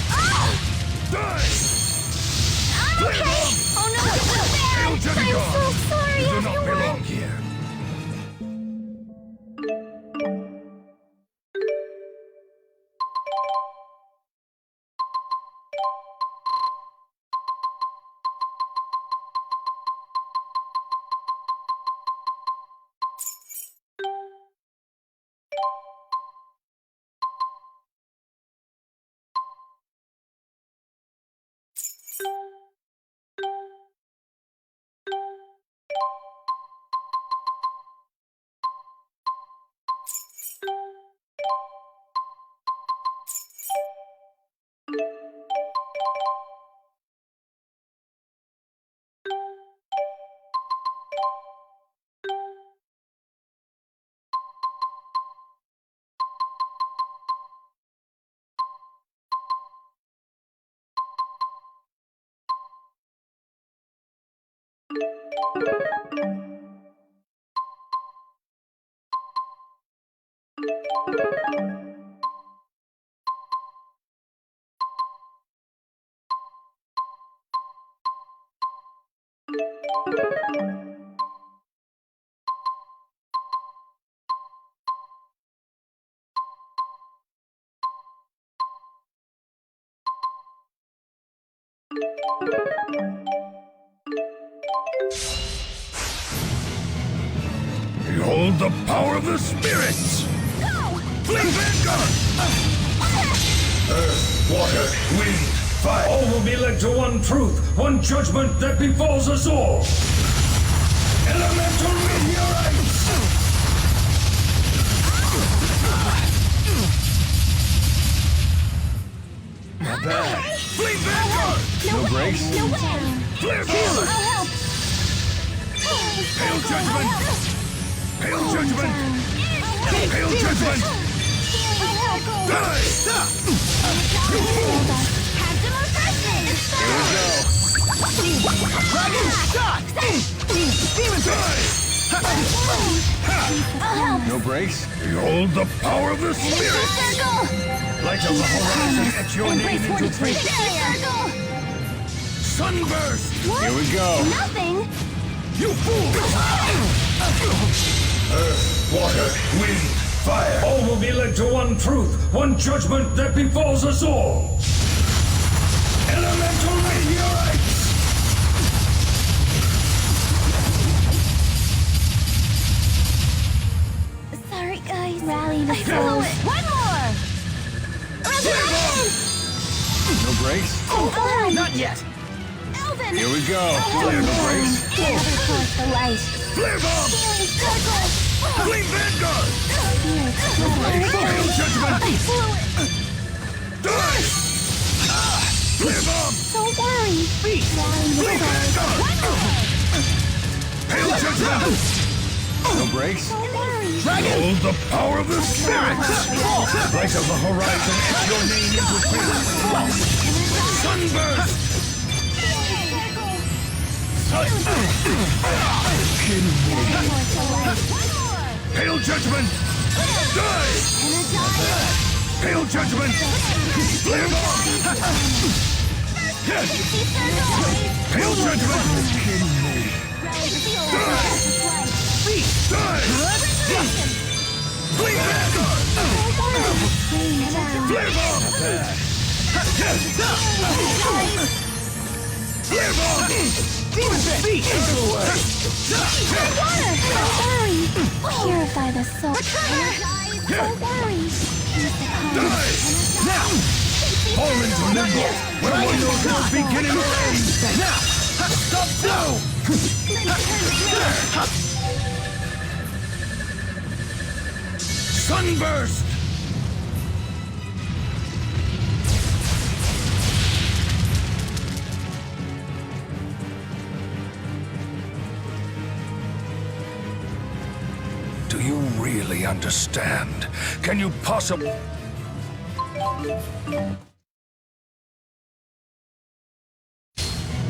Die. I'm okay. Oh no, this is bad. Pale I'm judgment. so sorry, You do not everyone. belong here. Behold the power of the spirits! Go! Flee Vanguard! Earth, water, wind, fire! All will be led to one truth, one judgment that befalls us all. Elemental meteorites! Not bad. Flee Vanguard! No brakes? No way! Flare I'll forward! help! Pale judgment! Pale judgment! Pale judgment! Die! Have some refreshment! Dragon shot! Demon Die! I'll help! No brakes? Behold the power of the spirits! Circle! Light of the horizon, etch your name into fate! Circle! Sunburst! Here we go. Nothing! You fool! Earth, water, wind, fire! All will be led to one truth, one judgment that befalls us all. Elemental meteorites! Sorry, guys. Rally the souls. One more! No brakes? Not yet. Elvin! Here we go. Flare No bomb! brakes? The light. Flare bomb! Healing circle! Flame Vanguard! Pale judgment! I blew it! Die! Flare bomb! Don't worry. Rally the Flame souls. Vanguard! Pale judgment! No brakes? Don't worry. Behold the power of the spirits! Light of the horizon, etch your name into fate! Sunburst! Healing circle. One more. Judgment! Die! Hail Judgment! Flare bomb! Hail Judgment! Die! Die! Flare Vanguard! Flare bomb! Flare bomb! Demon feet into the way! Purify the soul. Don't worry. Die! Now! Fall into limbo, where one knows no beginning or end! Now! Stop now! Sunburst! Do you really understand? Can you possibly...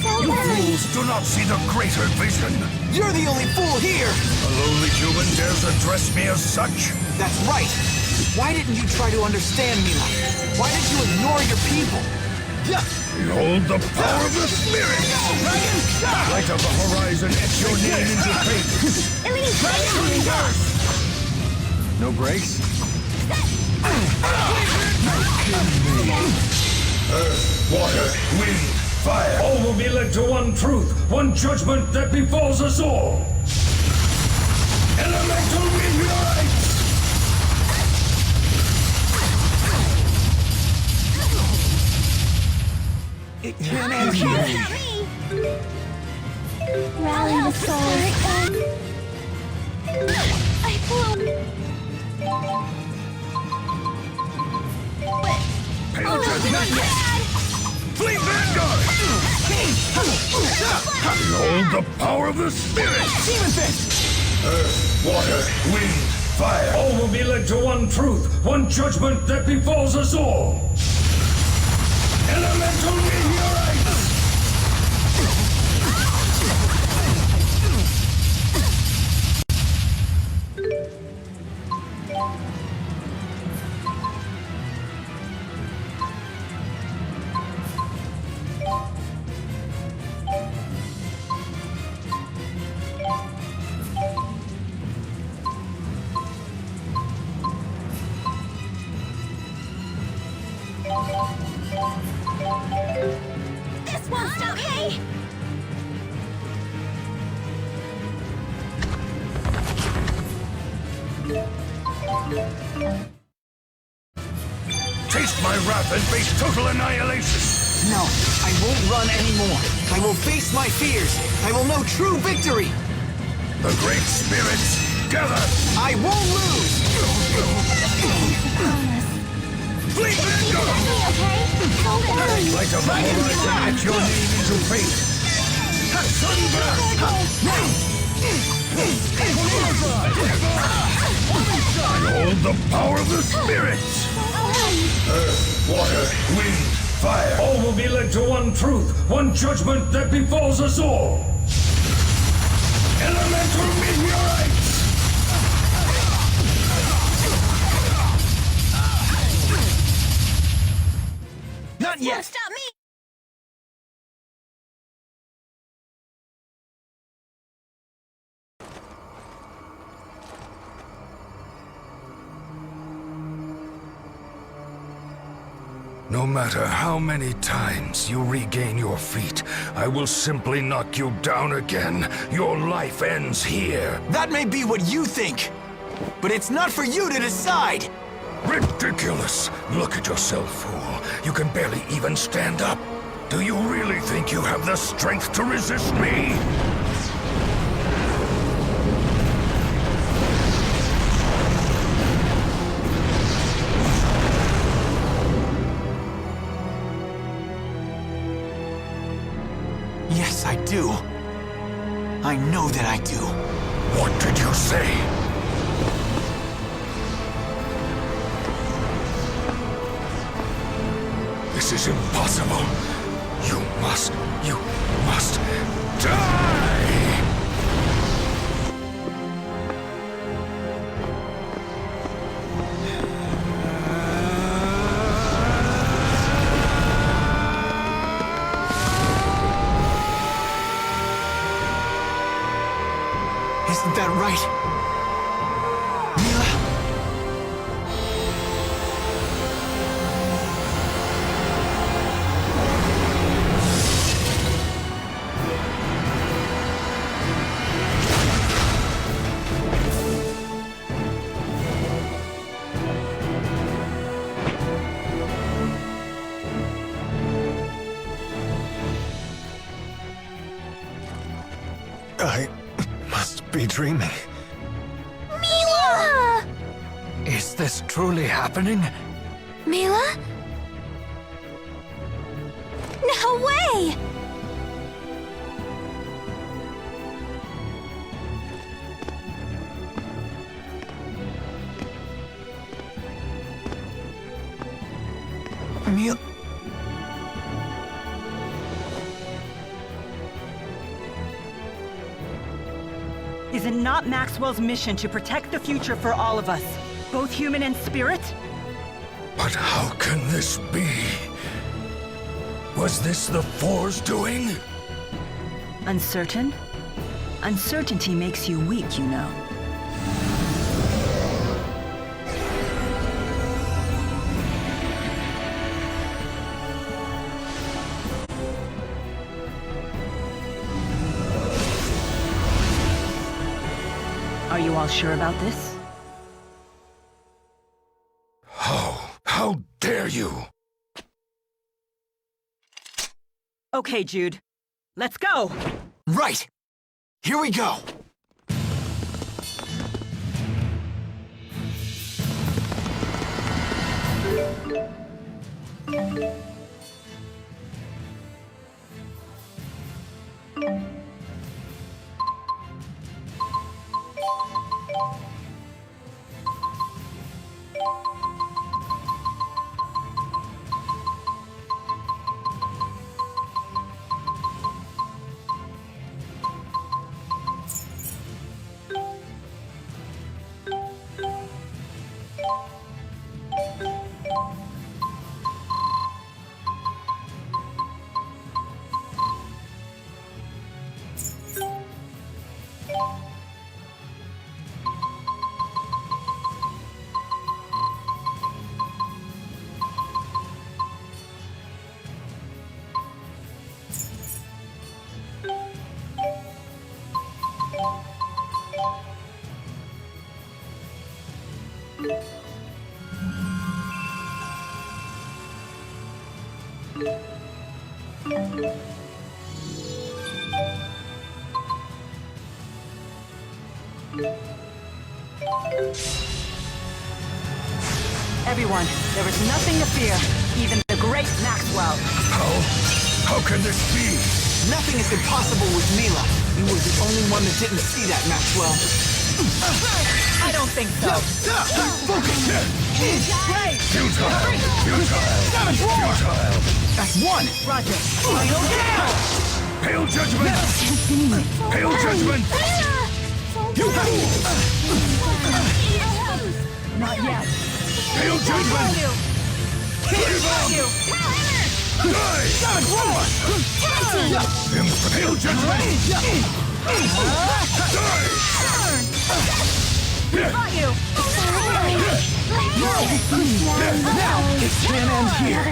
You fools do not see the greater vision! You're the only fool here! A lowly human dares address me as such? That's right! Why didn't you try to understand me? Why did you ignore your people? Behold the power of the spirit! Light of the horizon, etch your name into fate! No breaks? Earth, water, wind, fire! All will be led to one truth, one judgment that befalls us all. Elemental meteorites! It can't end here. Rally the souls. I flew. Hail Judgment! Fleet Vanguard! Behold the power of the spirit! Demon fist! Earth, water, wind, fire! All will be led to one truth, one judgment that befalls us all. Elemental meteorites! This won't stop me. Taste my wrath and face total annihilation! No, I won't run anymore. I will face my fears. I will know true victory. The great spirits, gather! I won't lose. Fleet Vanguard! Light of the horizon, etch your name into fate! Sunburst! Behold the power of the spirits! Earth, water, wind, fire! All will be led to one truth, one judgment that befalls us all. Elemental meteorites! Not yet! Stop me. No matter how many times you regain your feet, I will simply knock you down again. Your life ends here. That may be what you think, but it's not for you to decide. Ridiculous! Look at yourself, fool. You can barely even stand up. Do you really think you have the strength to resist me? Yes, I do. I know that I do. What did you say? This is impossible. You must die! that right? Mila? I must be dreaming. Mila! Is this truly happening? Mila? No way! Mila... Is it not Maxwell's mission to protect the future for all of us, both human and spirit? But how can this be? Was this the Four's doing? Uncertain? Uncertainty makes you weak, you know. Are you all sure about this? How dare you? Okay, Jude. Let's go! Right! Here we go! Everyone, there is nothing to fear, even the great Maxwell. How can this be? Nothing is impossible with Mila. You were the only one that didn't see that, Maxwell. I don't think so. Focus! Right! Futile! Futile! That's one! Roger. Final down! Hail judgment! Hail judgment! You Not yet. Hail judgment! Clear you! Die! Hail judgment! Die! Got you! Now, it can't end here.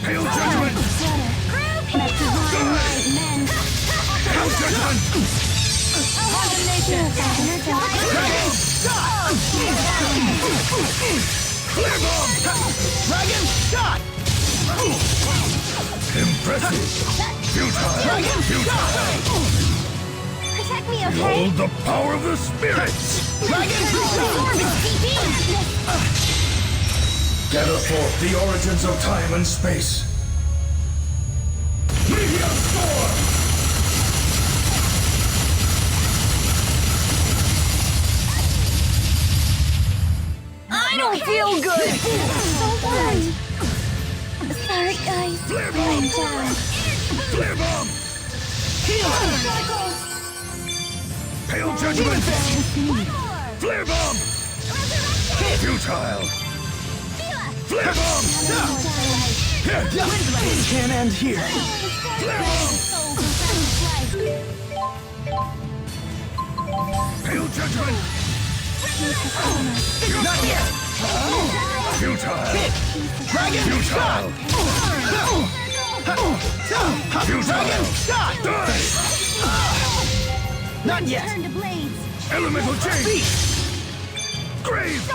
Hail judgment! Hail judgment! Clear bomb! Dragon shot! Impressive! Futile! Protect me, Behold the power of the spirits! Dragon shot! Gather forth the origins of time and space. Meteor storm! I don't feel good! Sorry, guys. Flare bomb! Flare bomb! Hail judgment! Flare bomb! Futile! Flare bomb! It can't end here. Flare bomb! Hail judgment! Not yet! Futile! Dragon Futile! Dragon shot! Die! Not yet! Turn to blades. Elemental change! Grave!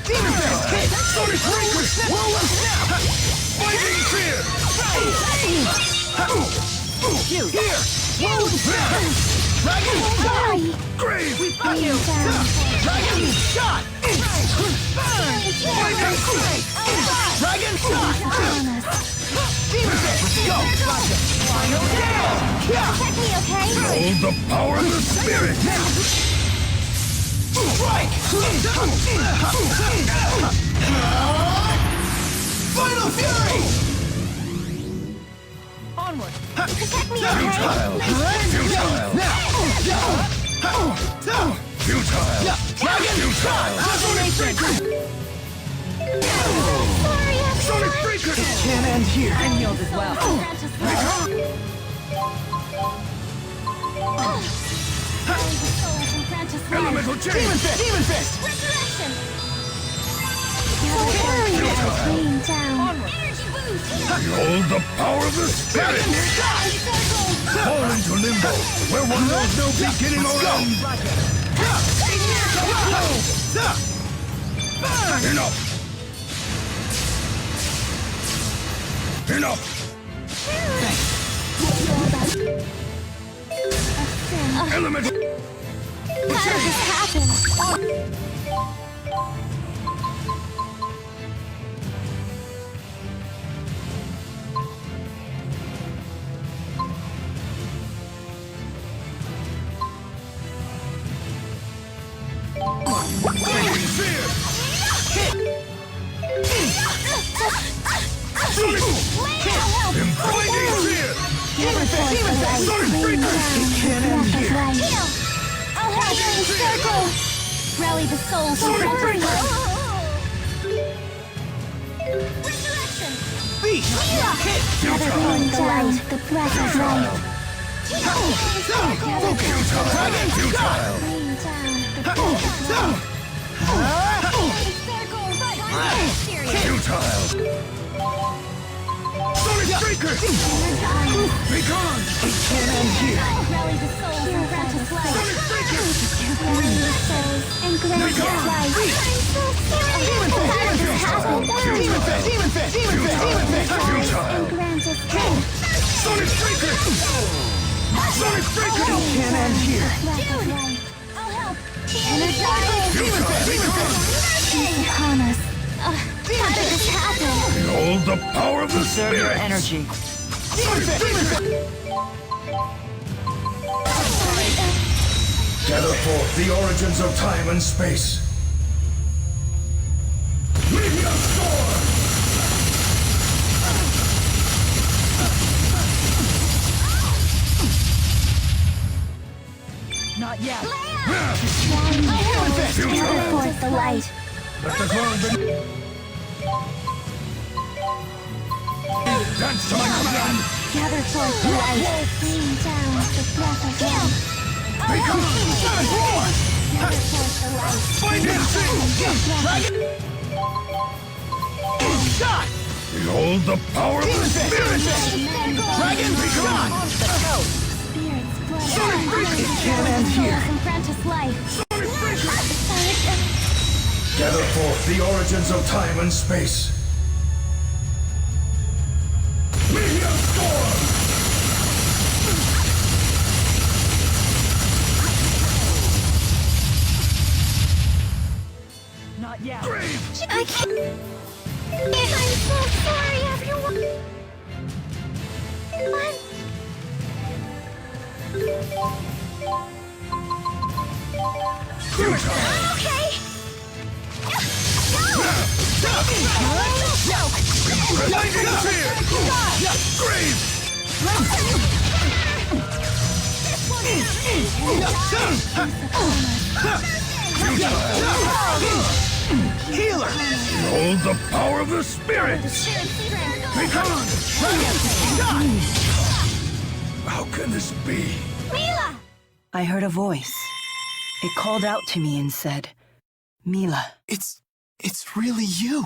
Demon Fist hit! Sonic Breaker! Whirlwind snap! Fighting fear! Here! Whirlwind snap! Dragon shot! Grave! Dragon shot! Dragon shot! Demon Fist! Go! Final down! Protect me, okay? Hold the power of the spirit! Strike! Final Fury! Onward! Protect me, okay? Futile! Futile! Dragon shot! Sonic Breaker! Can't end here. I'm healed as well. Elemental change! Demon Fist! Demon Fist! Resurrection! Futile! Down. Energy boost! Behold the power of the spirit! Fall into limbo, where one knows no beginning or end! Enough! Enough! Elemental... How did this happen? Fighting fear! Fighting fear! Sonic Breaker! I'll have you in circle! Rally the souls from Sonic Breaker! Beast! Hit! Gathering the light, the breath of life. Dragon shot! Rain down, the Futile! Sonic Breaker! Be gone! Can't end here. Rally the souls and grant us life. Sonic Breaker! Rally the souls and grant us life. Demon Fist! How did this happen? Demon Fist! Demon Fist! Demon Fist! Demon Fist! Futile! Grant us strength. Sonic Breaker! Sonic Breaker! Can't end here. Breath of life. I'll help. Energize. Demon Fist! Demon Fist! Peace upon us. How did this happen? Behold the power of the Conserve your spirit! energy. Demon Fist! Demon Fist! Gather forth the origins of time and space. Meteor Storm! Not yet. Gather forth the light. Let the ground be... Dance to my command! Gather forth the light. Rain down the breath of life. Become Gather forth the light. Find and sing! Shot! Behold the power of the Demon Fist! Demon spirit! Fist! Dragon shot! Spirit's blood. Sonic Breaker! Can't end here. And grant us life. Sonic Breaker! Gather forth the origins of time and space. Meteor Storm! Not yet. Grave! I can't. I'm so sorry, everyone. Okay. Healer! Behold the power of the spirits! Be gone! How can this be? Mila! I heard a voice. It called out to me and said, Mila. It's really you.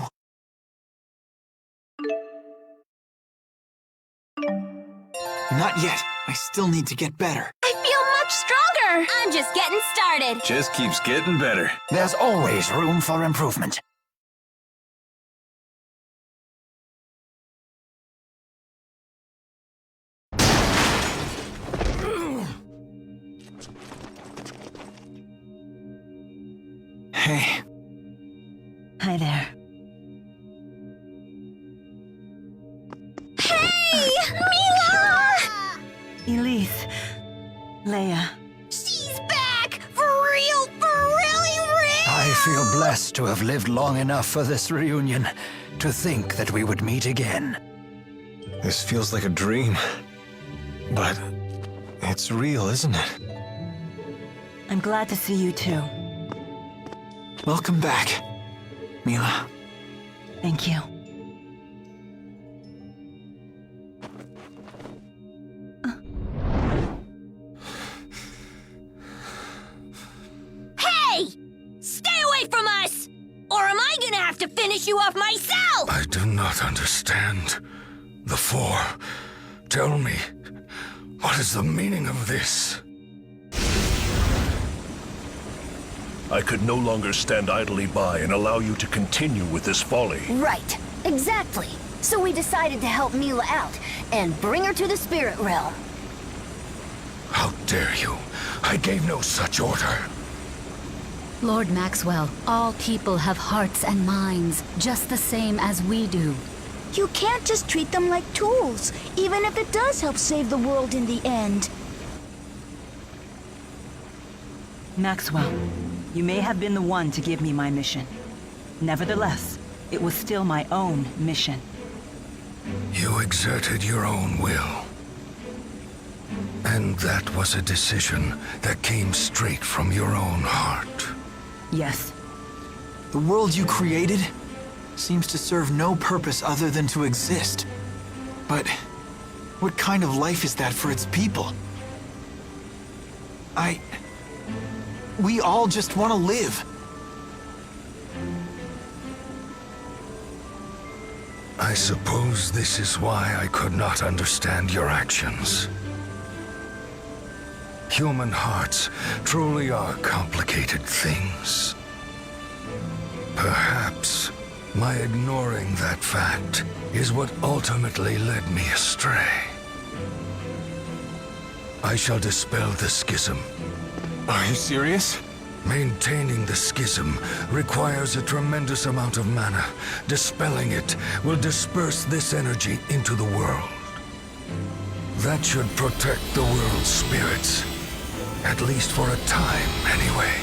Not yet. I still need to get better. I feel much stronger! I'm just getting started. Just keeps getting better. There's always room for improvement. Hey, Hi there. Hey! Mila! Elise. Leia. She's back! For real, for really real! I feel blessed to have lived long enough for this reunion, to think that we would meet again. This feels like a dream. But it's real, isn't it? I'm glad to see you too. welcome back, Mila. Thank you. Hey! Stay away from us! Or am I gonna have to finish you off myself? I do not understand. The Four. Tell me, what is the meaning of this? I could no longer stand idly by and allow you to continue with this folly. Right, exactly. So we decided to help Mila out and bring her to the spirit realm. How dare you? I gave no such order. Lord Maxwell, all people have hearts and minds, just the same as we do. You can't just treat them like tools, even if it does help save the world in the end. Maxwell, you may have been the one to give me my mission. Nevertheless, it was still my own mission. You exerted your own will. And that was a decision that came straight from your own heart. Yes. The world you created seems to serve no purpose other than to exist. But what kind of life is that for its people? We all just want to live. I suppose this is why I could not understand your actions. Human hearts truly are complicated things. Perhaps my ignoring that fact is what ultimately led me astray. I shall dispel the schism. Are you serious? Maintaining the schism requires a tremendous amount of mana. Dispelling it will disperse this energy into the world. That should protect the world's spirits. At least for a time, anyway.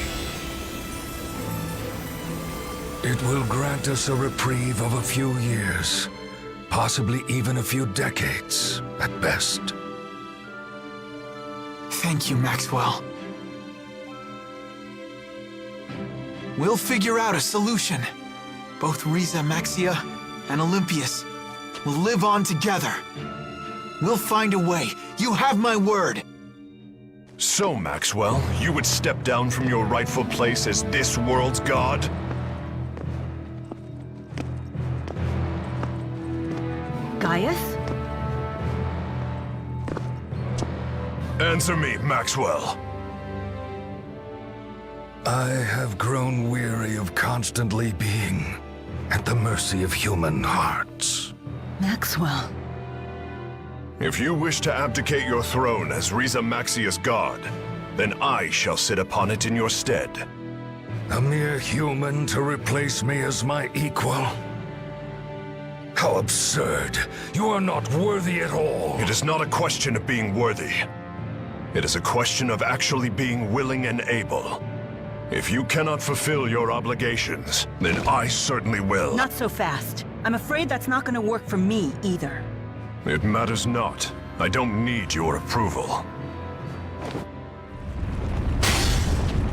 It will grant us a reprieve of a few years. Possibly even a few decades, at best. Thank you, Maxwell. We'll figure out a solution. Both Riza Maxia and Olympius will live on together. We'll find a way. You have my word. So, Maxwell, you would step down from your rightful place as this world's god? Gaius? Answer me, Maxwell. I have grown weary of constantly being at the mercy of human hearts. Maxwell. If you wish to abdicate your throne as Riza Maxia's god, then I shall sit upon it in your stead. A mere human to replace me as my equal? How absurd. You are not worthy at all. It is not a question of being worthy. It is a question of actually being willing and able. If you cannot fulfill your obligations, then I certainly will. Not so fast. I'm afraid that's not gonna work for me, either. It matters not. I don't need your approval.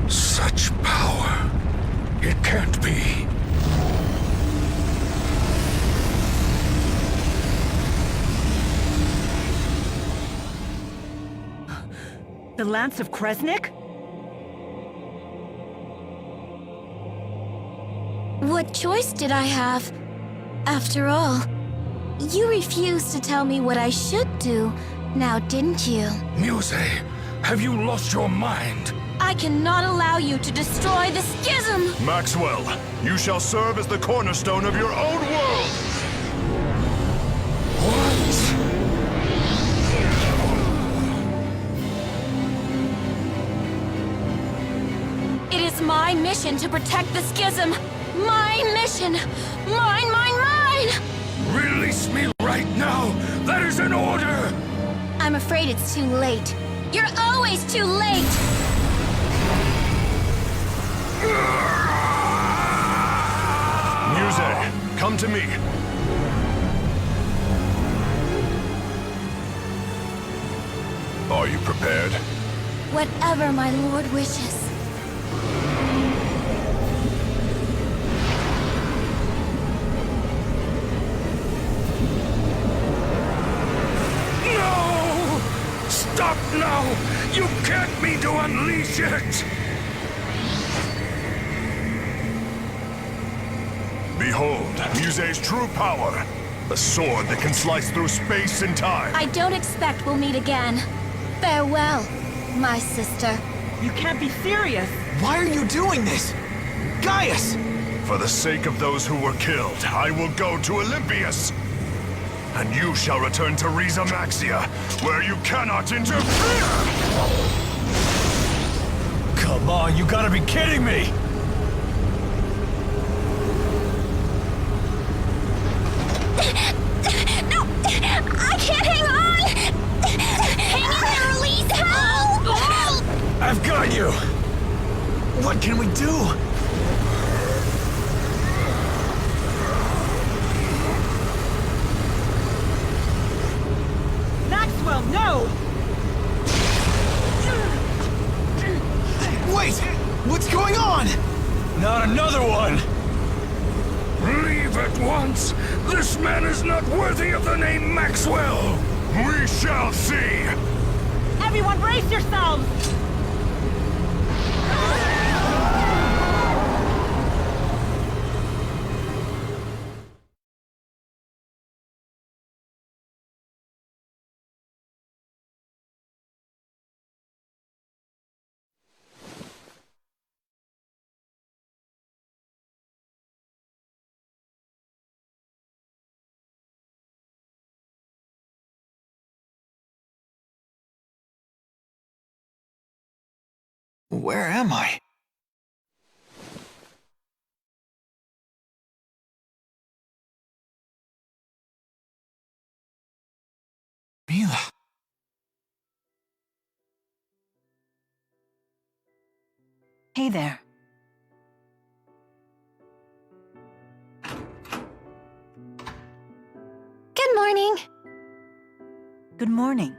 Such power. It can't be. The Lance of Kresnik? What choice did I have? After all, you refused to tell me what I should do, now didn't you? Muse, have you lost your mind? I cannot allow you to destroy the schism! Maxwell, you shall serve as the cornerstone of your own world! It is my mission to protect the schism! My mission! Mine, mine, mine! Release me right now! That is an order! I'm afraid it's too late. You're always too late! Muse, come to me. Are you prepared? Whatever my lord wishes. No! Stop now! You can't mean to unleash it! Behold, Muse's true power. A sword that can slice through space and time. I don't expect we'll meet again. Farewell, my sister. You can't be serious! Why are you doing this? Gaius! For the sake of those who were killed, I will go to Olympius. And you shall return to Riza Maxia, where you cannot interfere! Come on, you gotta be kidding me! No! I can't hang on! Hang in there, Elise! Help! I've got you! What can we do? Maxwell, no! Wait! What's going on? Not another one! Leave at once! This man is not worthy of the name Maxwell! We shall see! Everyone brace yourselves! Where am I? Mila. Hey there. Good morning. Good morning.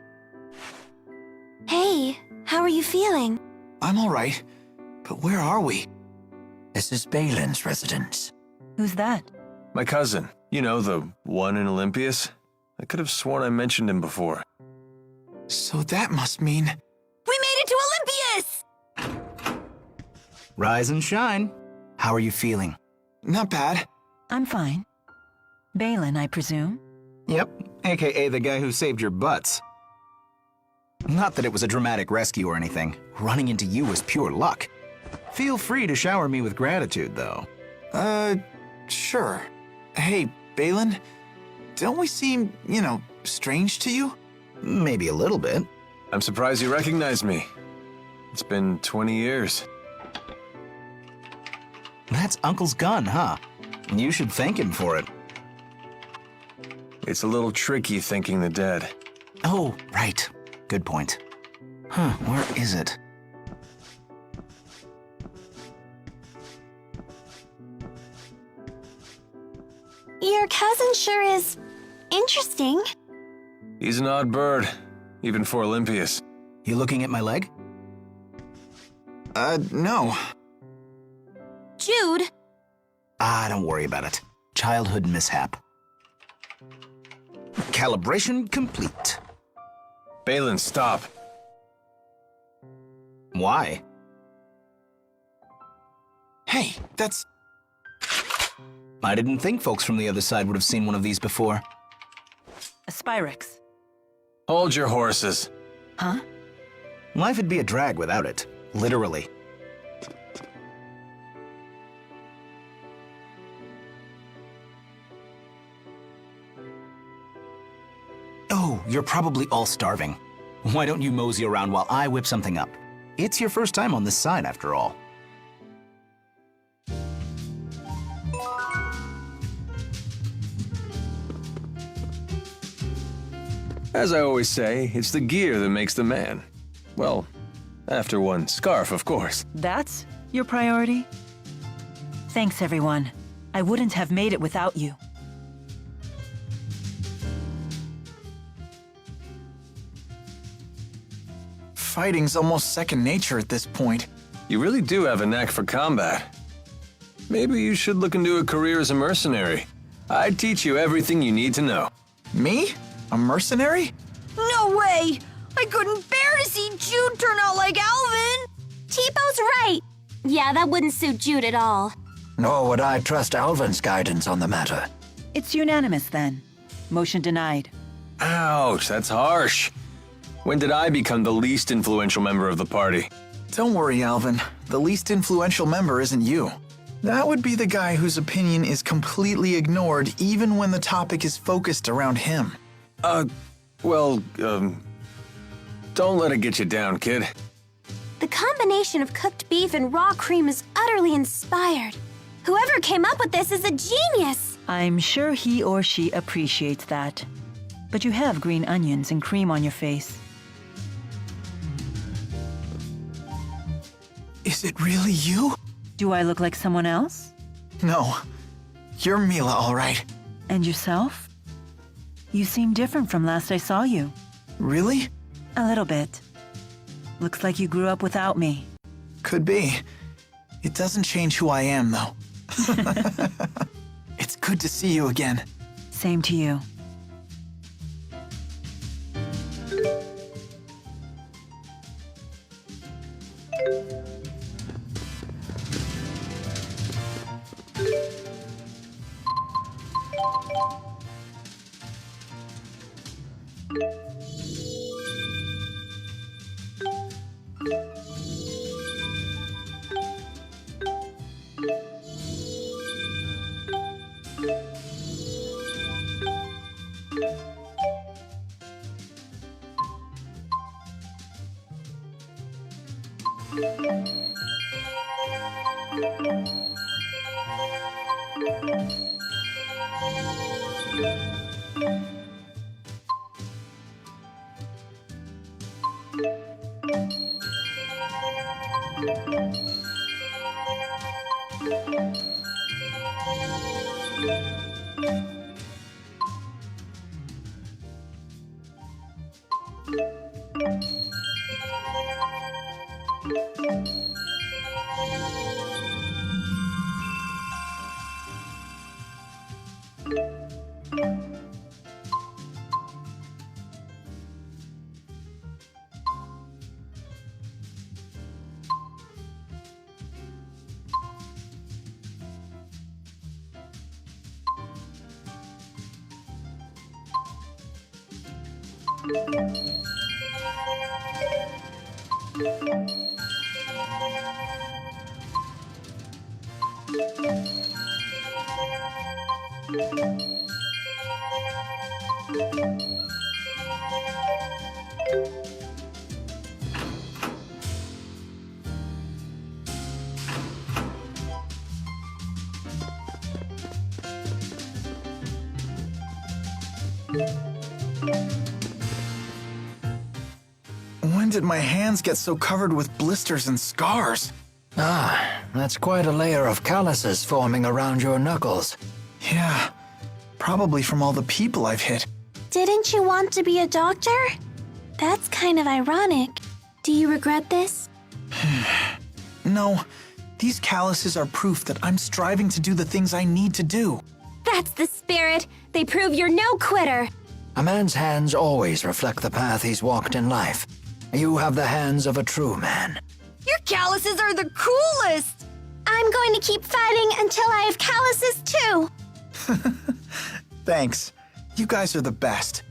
Hey, how are you feeling? I'm all right, but where are we? This is Balin's residence. Who's that? My cousin. You know, the one in Olympius? I could have sworn I mentioned him before. So that must mean... We made it to Olympius! Rise and shine. How are you feeling? Not bad. I'm fine. Balin, I presume? Yep, aka the guy who saved your butts. Not that it was a dramatic rescue or anything. Running into you was pure luck. Feel free to shower me with gratitude, though. Sure. Hey, Balin, don't we seem, strange to you? Maybe a little bit. I'm surprised you recognized me. It's been 20 years. That's Uncle's gun, huh? You should thank him for it. It's a little tricky thinking the dead. Oh, right. Good point. Huh, where is it? Your cousin sure is interesting. He's an odd bird, even for Olympius. You looking at my leg? No. Jude! Don't worry about it. Childhood mishap. Calibration complete. Balin, stop. Why? Hey, that's... I didn't think folks from the other side would have seen one of these before. A Spyrex. Hold your horses. Huh? Life would be a drag without it. Literally. Oh, you're probably all starving. Why don't you mosey around while I whip something up? It's your first time on this side, after all. As I always say, it's the gear that makes the man. Well, after one scarf, of course. That's your priority? Thanks, everyone. I wouldn't have made it without you. Fighting's almost second nature at this point. You really do have a knack for combat. Maybe you should look into a career as a mercenary. I'd teach you everything you need to know. Me? A mercenary? No way! I couldn't bear to see Jude turn out like Alvin! T-Bow's right. Yeah, that wouldn't suit Jude at all. Nor would I trust Alvin's guidance on the matter. It's unanimous, then. Motion denied. Ouch, that's harsh. When did I become the least influential member of the party? Don't worry, Alvin. The least influential member isn't you. That would be the guy whose opinion is completely ignored even when the topic is focused around him. Don't let it get you down, kid. The combination of cooked beef and raw cream is utterly inspired. Whoever came up with this is a genius. I'm sure he or she appreciates that. But you have green onions and cream on your face. Is it really you? Do I look like someone else? No. You're Mila, all right. And yourself? You seem different from last I saw you. Really? A little bit. Looks like you grew up without me. Could be. It doesn't change who I am, though. It's good to see you again. Same to you. When did my hands get so covered with blisters and scars? Ah, that's quite a layer of calluses forming around your knuckles. Yeah, probably from all the people I've hit. Didn't you want to be a doctor? That's kind of ironic. Do you regret this? No, these calluses are proof that I'm striving to do the things I need to do. That's the spirit. They prove you're no quitter. A man's hands always reflect the path he's walked in life. You have the hands of a true man. Your calluses are the coolest! I'm going to keep fighting until I have calluses too. Thanks. You guys are the best.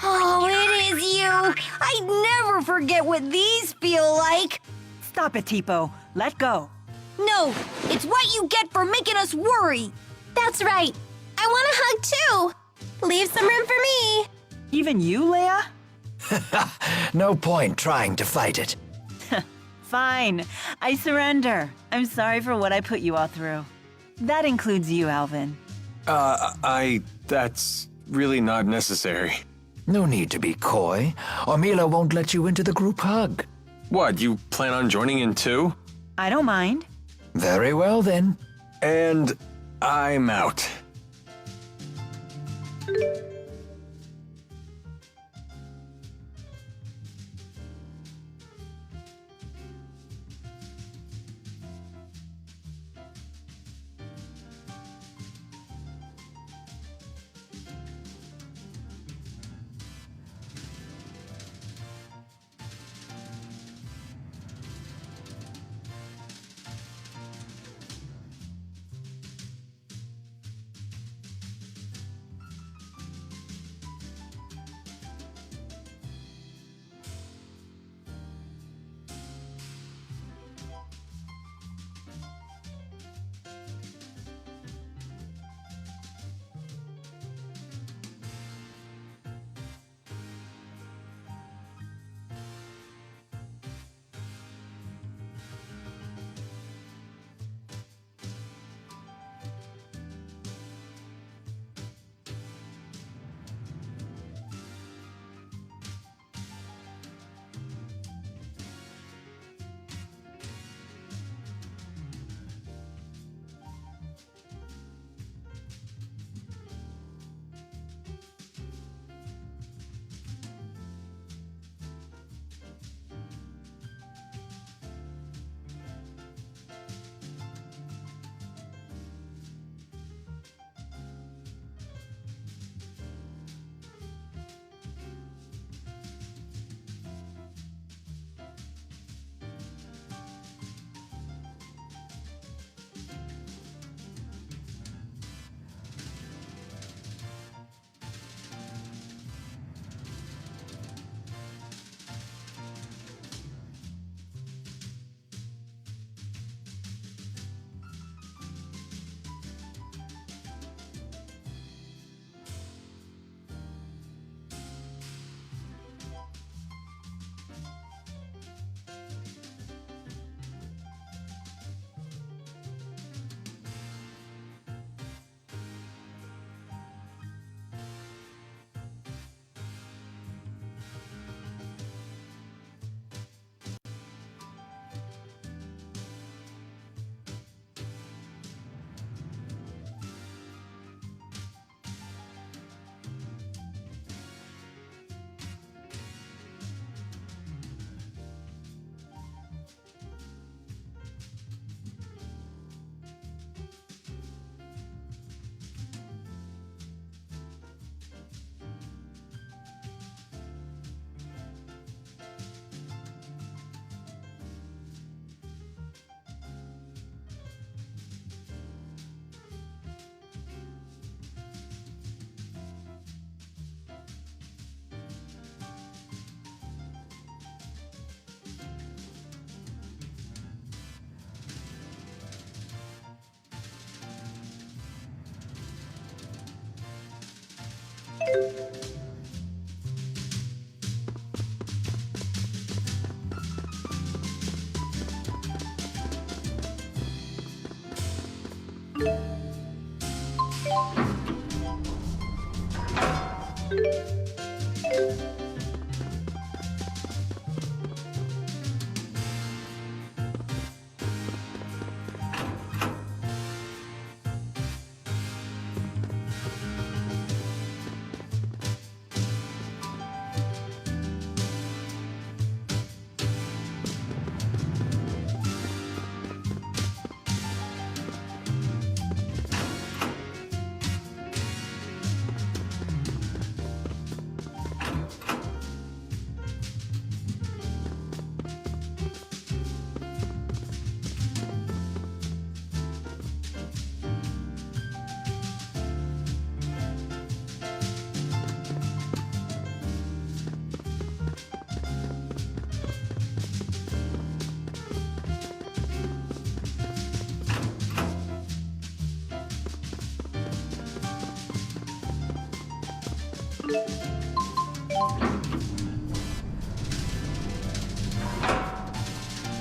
Oh, it is you! I never forget what these feel like! Stop it, Tipo. Let go. No, it's what you get for making us worry! That's right. I want a hug too. Leave some room for me. Even you, Leia? No point trying to fight it. Fine. I surrender. I'm sorry for what I put you all through. That includes you, Alvin. That's really not necessary. No need to be coy, or Mila won't let you into the group hug. What, you plan on joining in too? I don't mind. Very well then. And I'm out.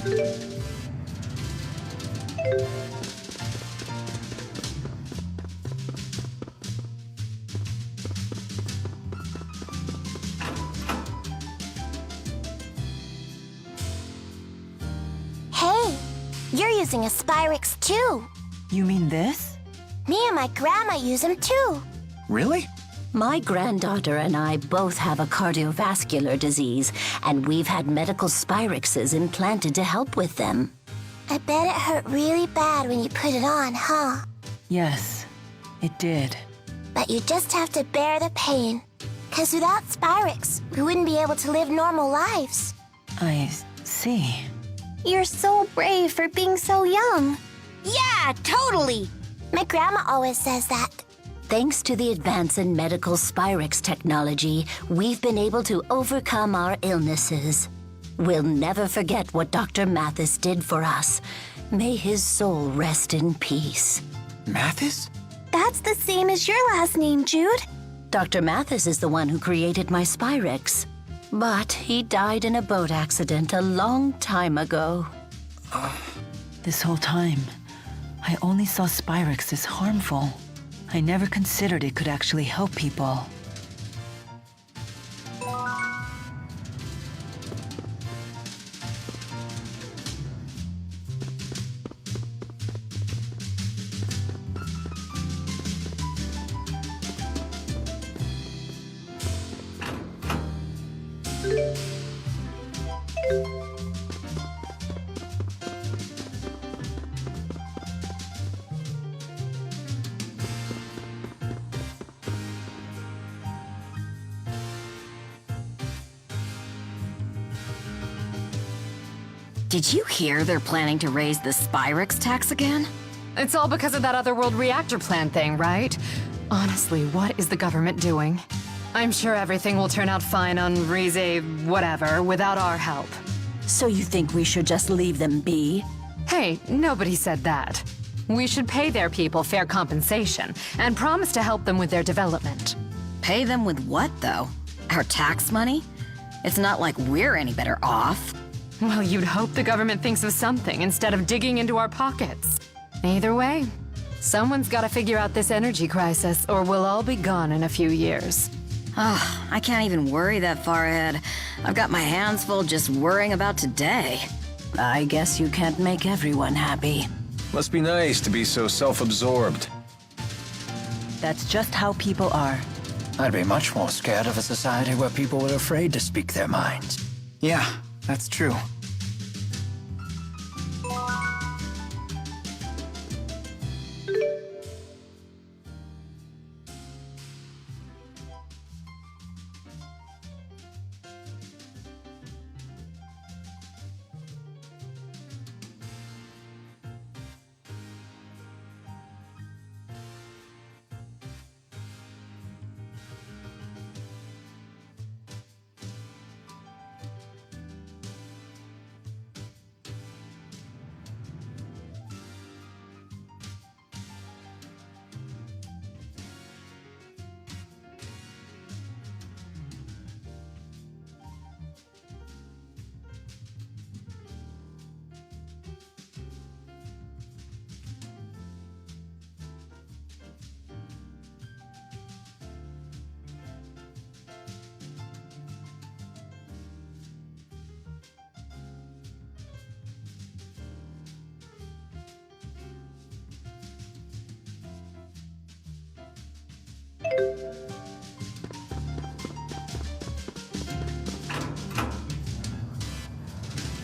Hey, you're using a Spyrix too. You mean this? Me and my grandma use them too. Really? My granddaughter and I both have a cardiovascular disease, and we've had medical Spyrixes implanted to help with them. I bet it hurt really bad when you put it on, huh? Yes, it did. But you just have to bear the pain. 'Cause without Spyrix, we wouldn't be able to live normal lives. I see. You're so brave for being so young. Yeah, totally! My grandma always says that. Thanks to the advance in medical Spyrix technology, we've been able to overcome our illnesses. We'll never forget what Dr. Mathis did for us. May his soul rest in peace. Mathis? That's the same as your last name, Jude. Dr. Mathis is the one who created my Spyrix. But he died in a boat accident a long time ago. This whole time, I only saw Spyrix as harmful. I never considered it could actually help people. Did you hear they're planning to raise the Spyrix tax again? It's all because of that Otherworld reactor plan thing, right? Honestly, what is the government doing? I'm sure everything will turn out fine on Rize whatever without our help. So you think we should just leave them be? Hey, nobody said that. We should pay their people fair compensation and promise to help them with their development. Pay them with what, though? Our tax money? It's not like we're any better off. Well, you'd hope the government thinks of something instead of digging into our pockets. Either way, someone's got to figure out this energy crisis, or we'll all be gone in a few years. I can't even worry that far ahead. I've got my hands full just worrying about today. I guess you can't make everyone happy. Must be nice to be so self-absorbed. That's just how people are. I'd be much more scared of a society where people were afraid to speak their minds. Yeah, that's true.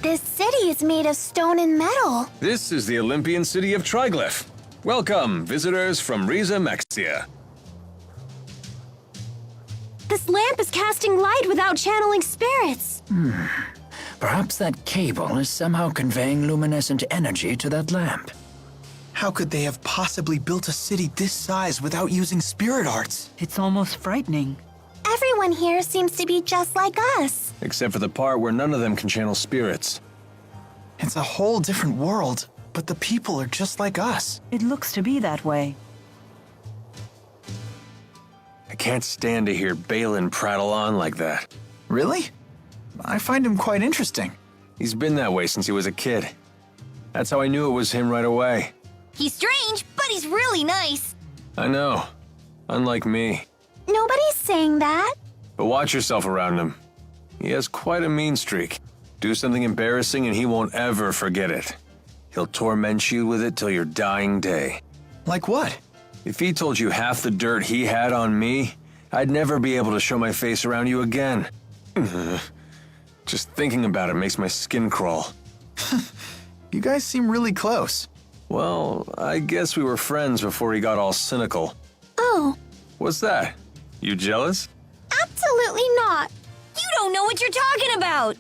This city is made of stone and metal. This is the Olympian city of Triglyph. Welcome, visitors from Riza Mexia. This lamp is casting light without channeling spirits. Perhaps that cable is somehow conveying luminescent energy to that lamp. How could they have possibly built a city this size without using spirit arts? It's almost frightening. Everyone here seems to be just like us. Except for the part where none of them can channel spirits. It's a whole different world, but the people are just like us. It looks to be that way. I can't stand to hear Balin prattle on like that. Really? I find him quite interesting. He's been that way since he was a kid. That's how I knew it was him right away. He's strange, but he's really nice. I know. Unlike me. Nobody's saying that. But watch yourself around him. He has quite a mean streak. Do something embarrassing and he won't ever forget it. He'll torment you with it till your dying day. Like what? If he told you half the dirt he had on me, I'd never be able to show my face around you again. Just thinking about it makes my skin crawl. You guys seem really close. Well, I guess we were friends before he got all cynical. Oh. What's that? You jealous? Absolutely not. You don't know what you're talking about!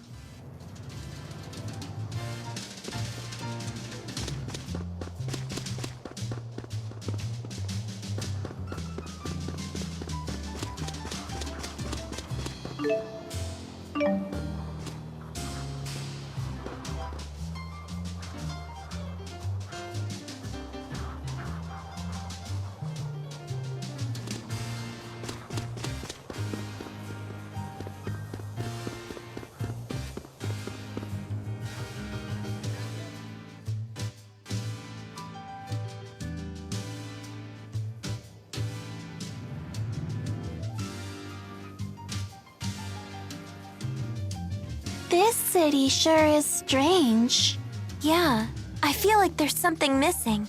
This city sure is strange. Yeah, I feel like there's something missing.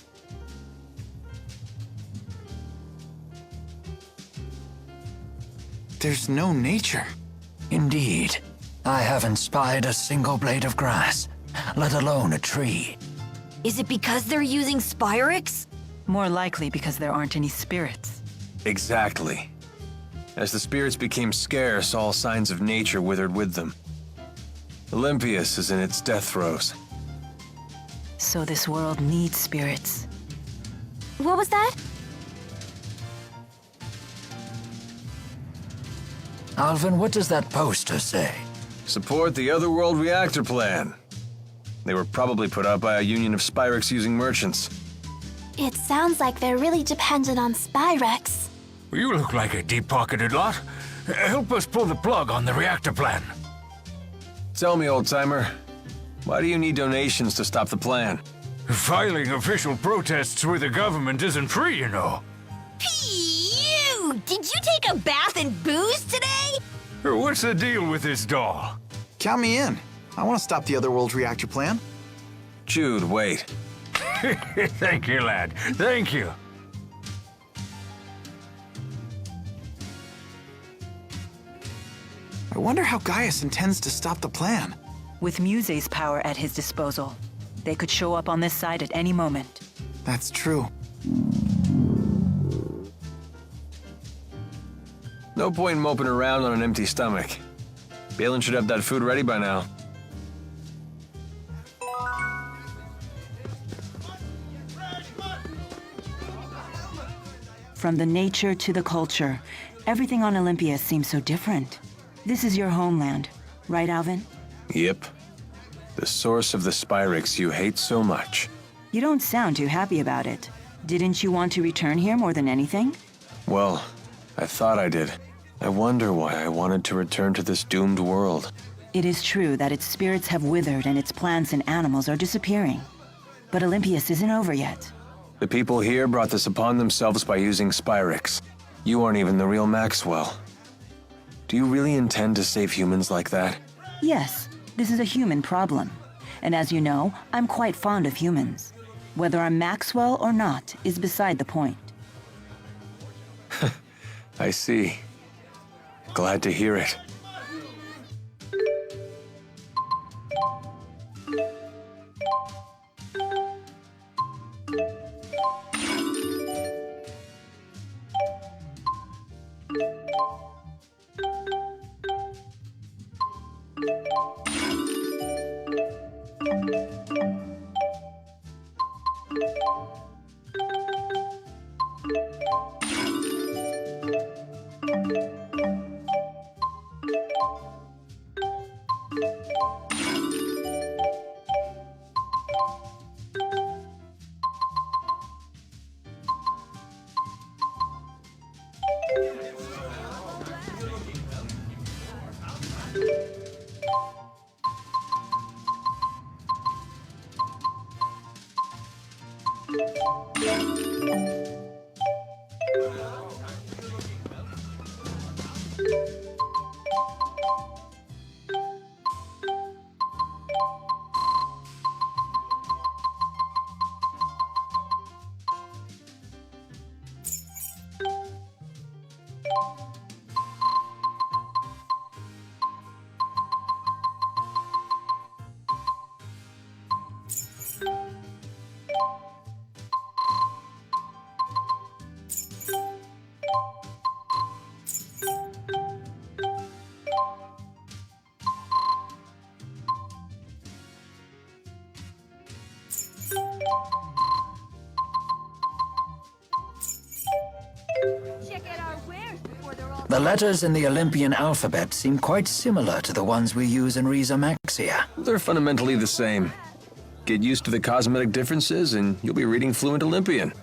There's no nature. Indeed. I haven't spied a single blade of grass, let alone a tree. Is it because they're using Spyrex? More likely because there aren't any spirits. Exactly. As the spirits became scarce, all signs of nature withered with them. Olympias is in its death throes. So this world needs spirits. What was that? Alvin, what does that poster say? Support the Otherworld reactor plan. They were probably put out by a union of Spyrex-using merchants. It sounds like they're really dependent on Spyrex. You look like a deep-pocketed lot. Help us pull the plug on the reactor plan. Tell me, old-timer, why do you need donations to stop the plan? Filing official protests with the government isn't free, you know. Phew! Did you take a bath in booze today? What's the deal with this doll? Count me in. I want to stop the Otherworld reactor plan. Jude, wait. Thank you, lad. Thank you. I wonder how Gaius intends to stop the plan. With Muse's power at his disposal, they could show up on this side at any moment. That's true. No point moping around on an empty stomach. Balin should have that food ready by now. From the nature to the culture, everything on Olympia seems so different. This is your homeland, right, Alvin? Yep. The source of the Spyrex you hate so much. You don't sound too happy about it. Didn't you want to return here more than anything? Well, I thought I did. I wonder why I wanted to return to this doomed world. It is true that its spirits have withered and its plants and animals are disappearing. But Olympias isn't over yet. The people here brought this upon themselves by using Spyrex. You aren't even the real Maxwell. Do you really intend to save humans like that? Yes, this is a human problem. And as you know, I'm quite fond of humans. Whether I'm Maxwell or not is beside the point. I see. Glad to hear it. The letters in the Olympian alphabet seem quite similar to the ones we use in Maxia. They're fundamentally the same. Get used to the cosmetic differences and you'll be reading fluent Olympian.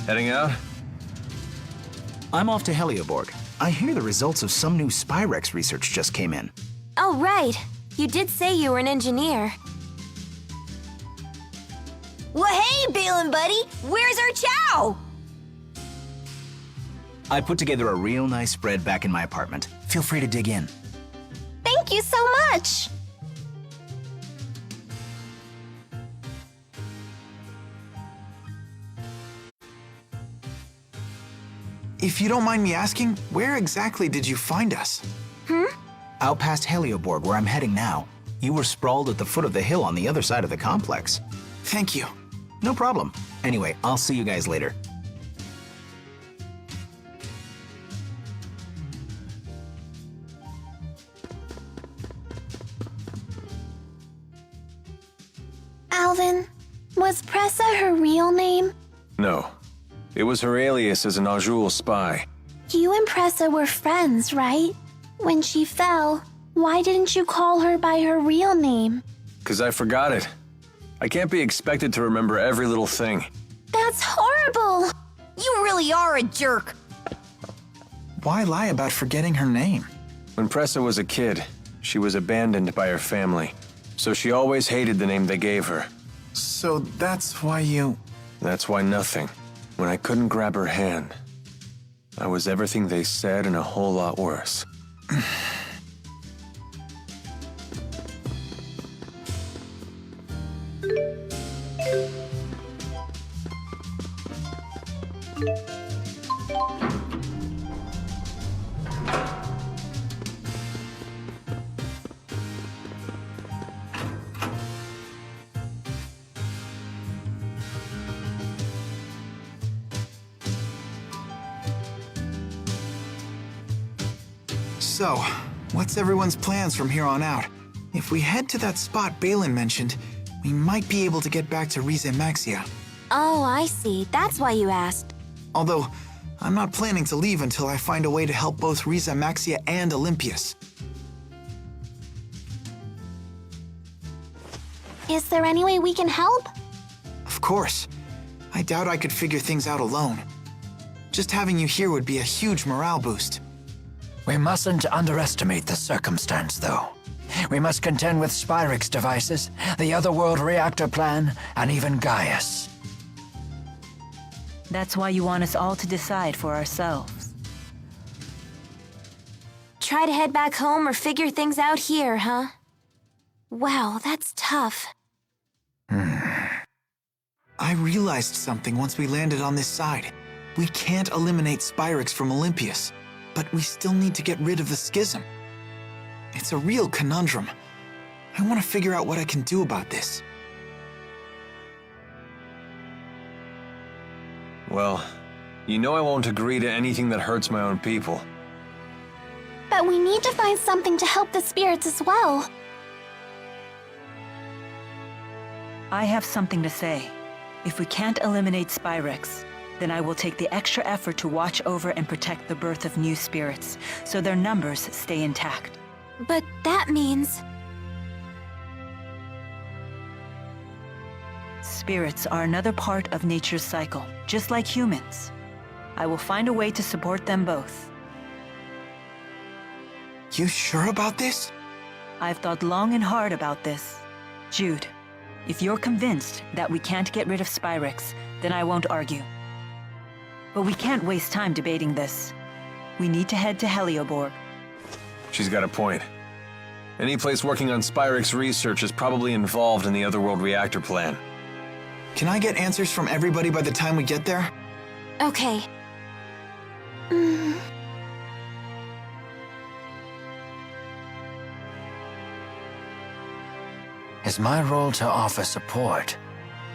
Heading out? I'm off to Helioborg. I hear the results of some new Spyrex research just came in. Oh, right. You did say you were an engineer. Well, hey, Balin buddy! Where's our chow? I put together a real nice spread back in my apartment. Feel free to dig in. Thank you so much! If you don't mind me asking, where exactly did you find us? Out past Helioborg, where I'm heading now. You were sprawled at the foot of the hill on the other side of the complex. Thank you. No problem. Anyway, I'll see you guys later. Alvin, was Pressa her real name? No. It was her alias as an Azul spy. You and Pressa were friends, right? When she fell, why didn't you call her by her real name? 'Cause I forgot it. I can't be expected to remember every little thing. That's horrible! You really are a jerk! Why lie about forgetting her name? When Pressa was a kid, she was abandoned by her family. So she always hated the name they gave her. So that's why you... That's why nothing. When I couldn't grab her hand, I was everything they said and a whole lot worse. So, what's everyone's plans from here on out? If we head to that spot Balin mentioned, we might be able to get back to Rize Maxia. Oh, I see. That's why you asked. Although, I'm not planning to leave until I find a way to help both Rize Maxia and Olympias. Is there any way we can help? Of course. I doubt I could figure things out alone. Just having you here would be a huge morale boost. We mustn't underestimate the circumstance, though. We must contend with Spyrex devices, the Otherworld reactor plan, and even Gaius. That's why you want us all to decide for ourselves. Try to head back home or figure things out here, huh? Wow, that's tough. I realized something once we landed on this side. We can't eliminate Spyrex from Olympias, but we still need to get rid of the schism. It's a real conundrum. I want to figure out what I can do about this. Well, you know I won't agree to anything that hurts my own people. But we need to find something to help the spirits as well. I have something to say. If we can't eliminate Spyrex, then I will take the extra effort to watch over and protect the birth of new spirits, so their numbers stay intact. But that means... Spirits are another part of nature's cycle, just like humans. I will find a way to support them both. You sure about this? I've thought long and hard about this. Jude, if you're convinced that we can't get rid of Spyrex, then I won't argue. But we can't waste time debating this. We need to head to Helioborg. She's got a point. Any place working on Spyrex research is probably involved in the Otherworld reactor plan. Can I get answers from everybody by the time we get there? Okay. Is my role to offer support,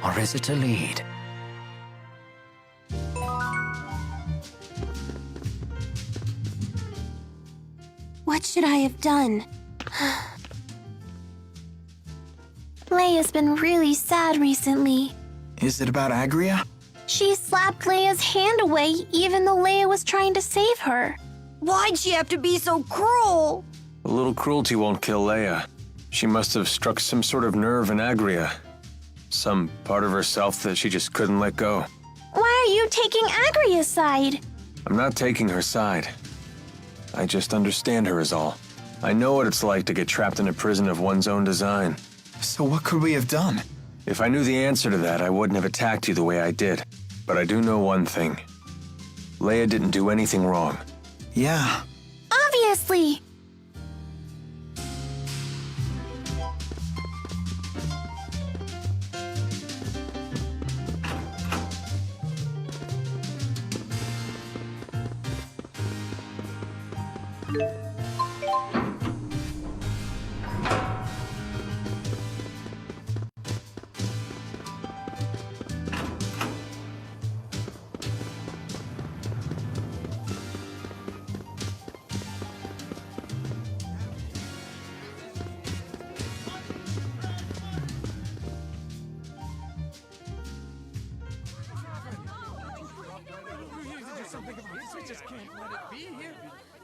or is it to lead? What should I have done? Leia's been really sad recently. Is it about Agria? She slapped Leia's hand away even though Leia was trying to save her. Why'd she have to be so cruel? A little cruelty won't kill Leia. She must have struck some sort of nerve in Agria. Some part of herself that she just couldn't let go. Why are you taking Agria's side? I'm not taking her side. I just understand her is all. I know what it's like to get trapped in a prison of one's own design. So what could we have done? If I knew the answer to that, I wouldn't have attacked you the way I did. But I do know one thing. Leia didn't do anything wrong. Yeah. Obviously.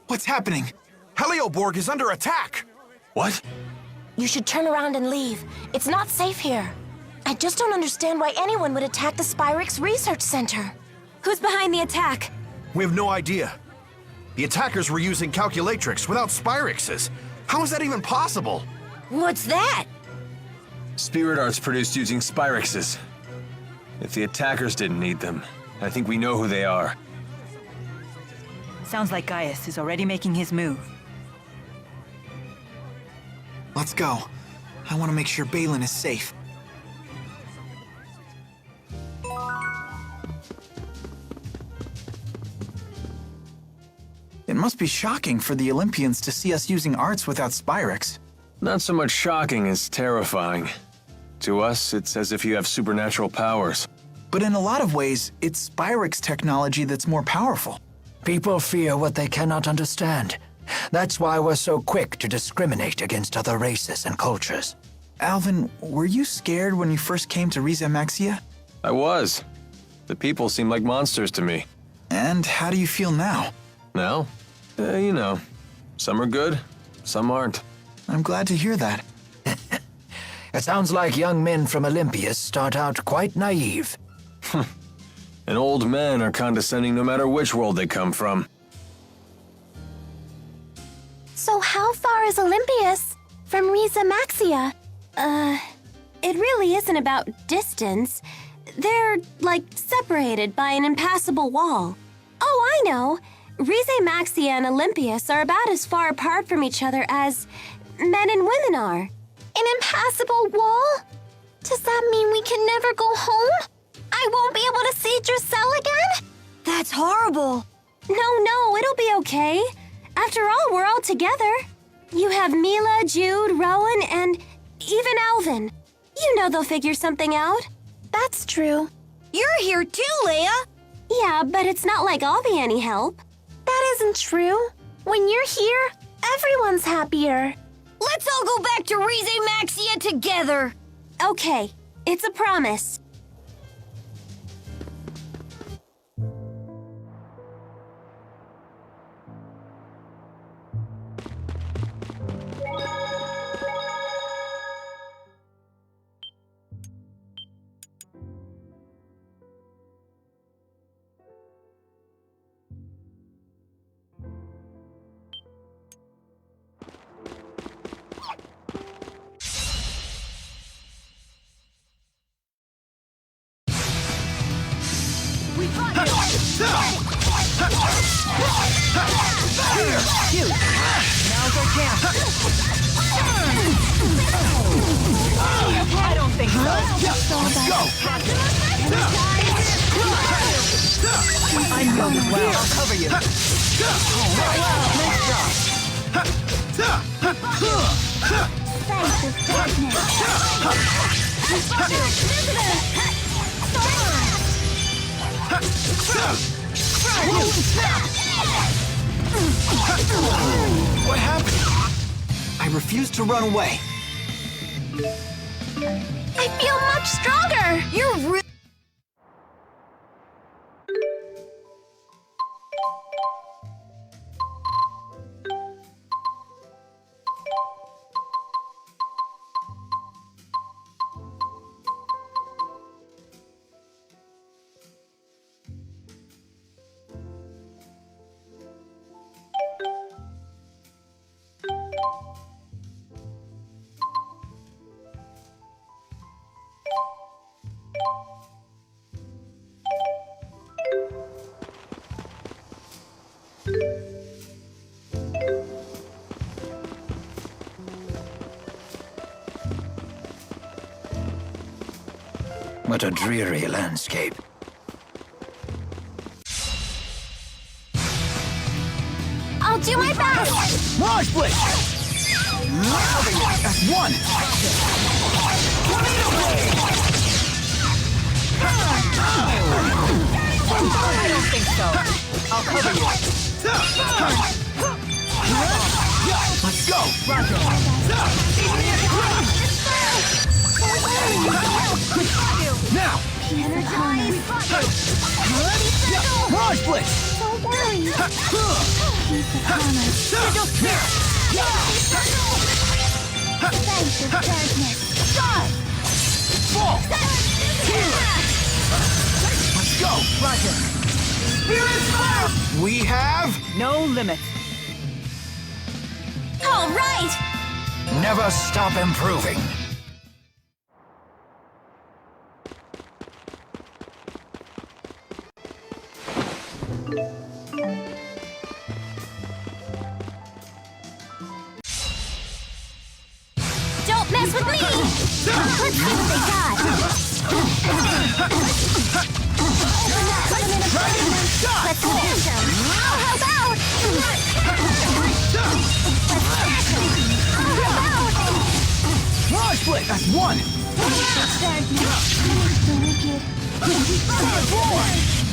What's happening? Helioborg is under attack! What? You should turn around and leave. It's not safe here. I just don't understand why anyone would attack the Spyrex Research Center. Who's behind the attack? We have no idea. The attackers were using calculatrix without Spyrexes. How is that even possible? What's that? Spirit arts produced using Spyrexes. If the attackers didn't need them, I think we know who they are. Sounds like Gaius is already making his move. Let's go. I want to make sure Balin is safe. It must be shocking for the Olympians to see us using arts without Spyrex. Not so much shocking as terrifying. To us, it's as if you have supernatural powers. But in a lot of ways, it's Spyrex technology that's more powerful. People fear what they cannot understand. That's why we're so quick to discriminate against other races and cultures. Alvin, were you scared when you first came to Riza Maxia? I was. The people seem like monsters to me. And how do you feel now? Now? You know. Some are good, some aren't. I'm glad to hear that. It sounds like young men from Olympias start out quite naive. And old men are condescending no matter which world they come from. So how far is Olympias from Riza Maxia? It really isn't about distance. They're, like, separated by an impassable wall. Oh, I know. Rize Maxia and Olympias are about as far apart from each other as men and women are. An impassable wall? Does that mean we can never go home? I won't be able to see Drusilla again? That's horrible. No, it'll be okay. After all, we're all together. You have Mila, Jude, Rowan, and even Alvin. You know they'll figure something out. That's true. You're here too, Leia. Yeah, but it's not like I'll be any help. That isn't true. When you're here, everyone's happier. Let's all go back to Rize Maxia together! Okay, it's a promise. Now's our chance. I don't think so. Let's go! I'm building well. I'll cover you. What happened? I refuse to run away. I feel much stronger. You're really... What a dreary landscape. I'll do my best. Mirage Blade! That's one! I don't think so. I'll cover you. Let's go! Now! Mirage Blade! Don't worry. He's upon us. Thanks of darkness. Fall! Let's go! Roger. Spirit Fire! We have... No limit. All right! Never stop improving. Don't mess with me. Let's see what they got. Let's finish them. I'll help out. Mirage Blade! That's one!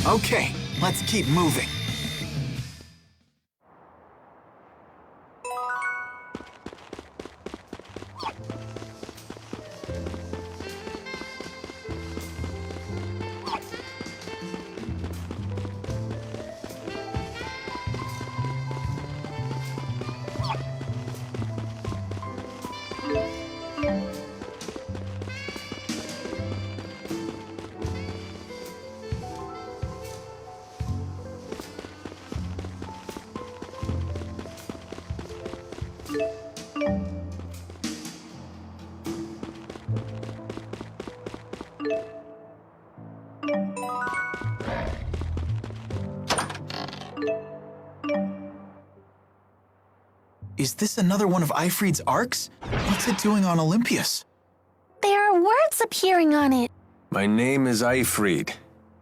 Okay, let's keep moving. Is this another one of Ifrid's arcs? What's it doing on Olympias? There are words appearing on it. My name is Ifrid.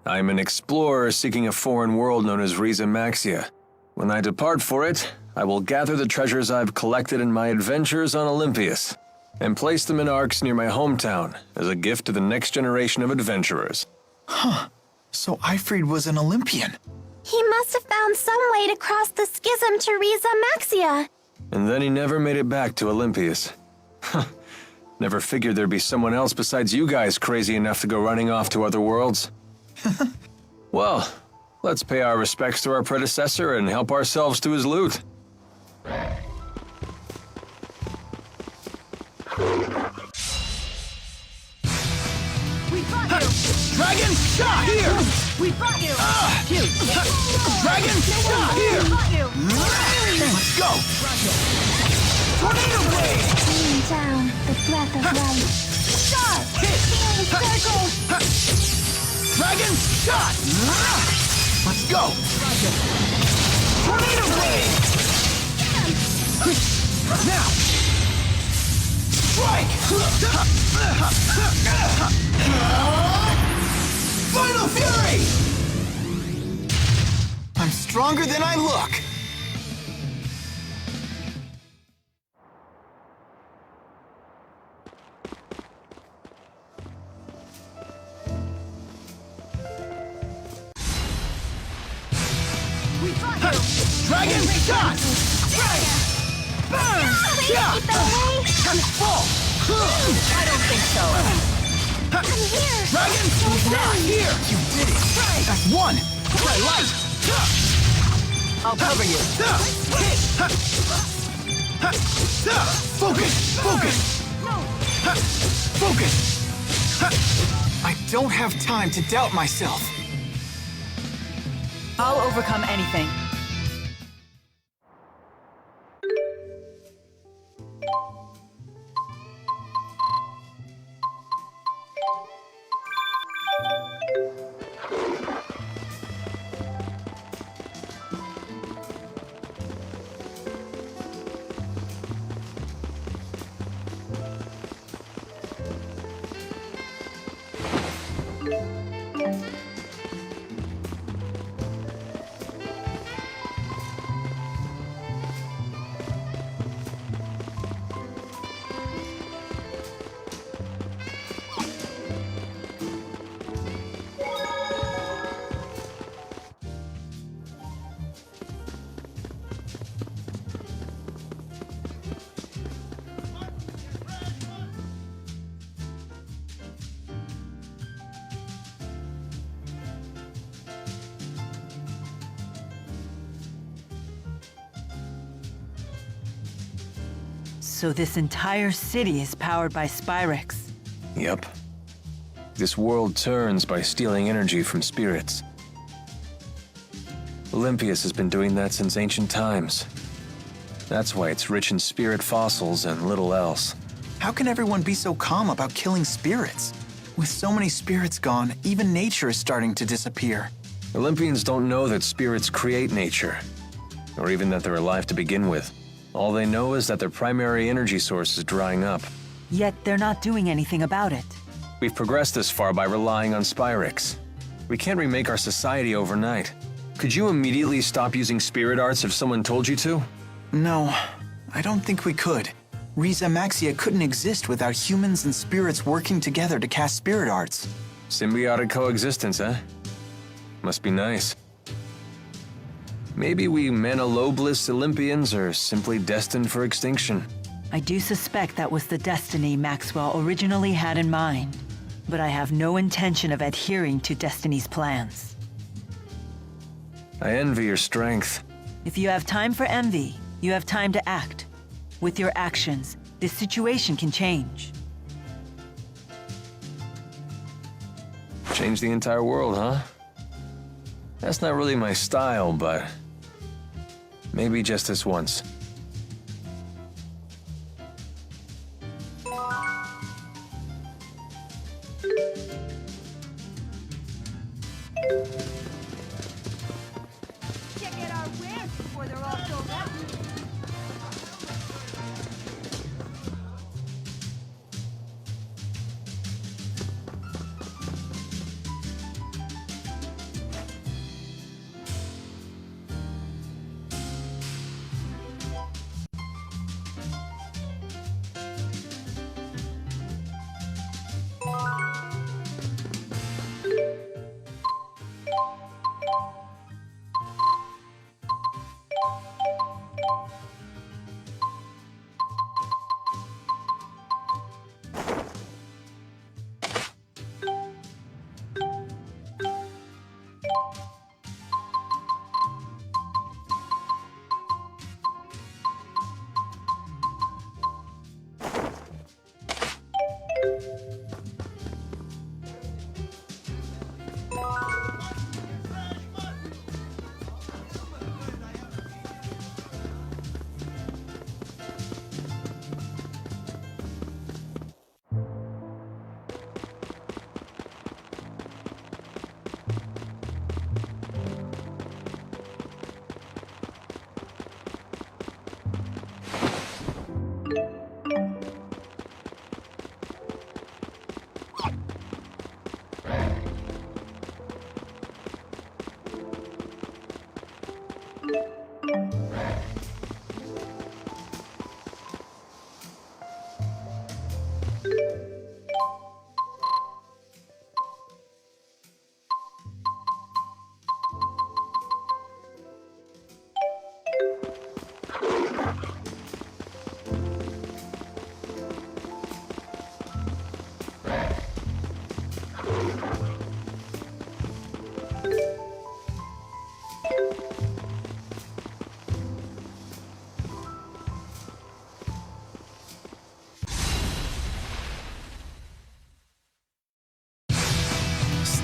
I'm an explorer seeking a foreign world known as Rize Maxia. When I depart for it, I will gather the treasures I've collected in my adventures on Olympias and place them in arcs near my hometown as a gift to the next generation of adventurers. Huh. So Ifrid was an Olympian. He must have found some way to cross the schism to Rize Maxia. And then he never made it back to Olympias. Never figured there'd be someone else besides you guys crazy enough to go running off to other worlds. Well, let's pay our respects to our predecessor and help ourselves to his loot. Dragon shot here! We brought you! Dragon shot here! Let's go! Tornado blade! Bring down the breath of life. Shot! Hit! Dragon shot! Let's go! Tornado blade! Now! Strike! Final Fury! I'm stronger than I look! Dragon shot! Right! Burn! Yeah! Fall! I don't think so. I'm here! Dragon shot here! You did it! That's one! My light! I'll cover you. Hit! Focus! Focus! Focus! I don't have time to doubt myself. I'll overcome anything. So this entire city is powered by Spyrex. Yep. This world turns by stealing energy from spirits. Olympias has been doing that since ancient times. That's why it's rich in spirit fossils and little else. How can everyone be so calm about killing spirits? With so many spirits gone, even nature is starting to disappear. Olympians don't know that spirits create nature, or even that they're alive to begin with. All they know is that their primary energy source is drying up. Yet they're not doing anything about it. We've progressed this far by relying on Spyrex. We can't remake our society overnight. Could you immediately stop using spirit arts if someone told you to? No, I don't think we could. Riza Maxia couldn't exist without humans and spirits working together to cast spirit arts. Symbiotic coexistence, eh? Must be nice. Maybe we Manalobless Olympians are simply destined for extinction. I do suspect that was the destiny Maxwell originally had in mind, but I have no intention of adhering to Destiny's plans. I envy your strength. If you have time for envy, you have time to act. With your actions, this situation can change. Change the entire world, huh? That's not really my style, but maybe just this once. Check out our wares before they're all sold out.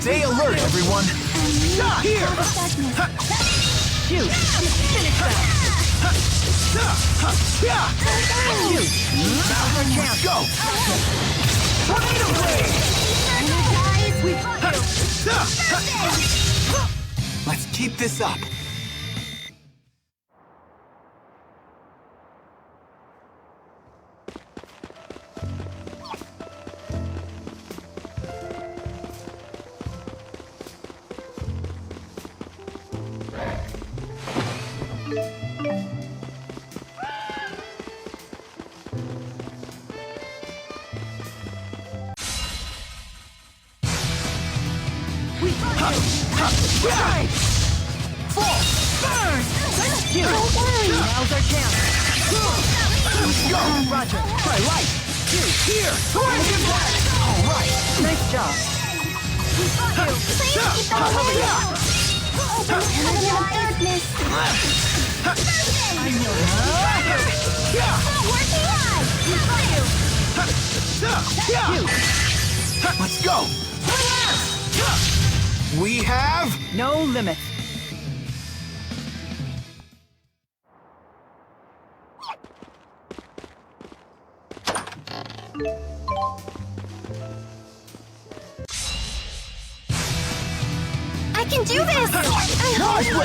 Stay alert, everyone! Here! Shoot! Finish that! Let's go! Tornado blade! Let's keep this up. Fall! Burn! Execute! Now's our chance! Let's go! Roger! Try light! Here! Alright! Nice job! Please keep them away! Open heaven of darkness! I know Let's go! We have... no limit. I can do this! I hope you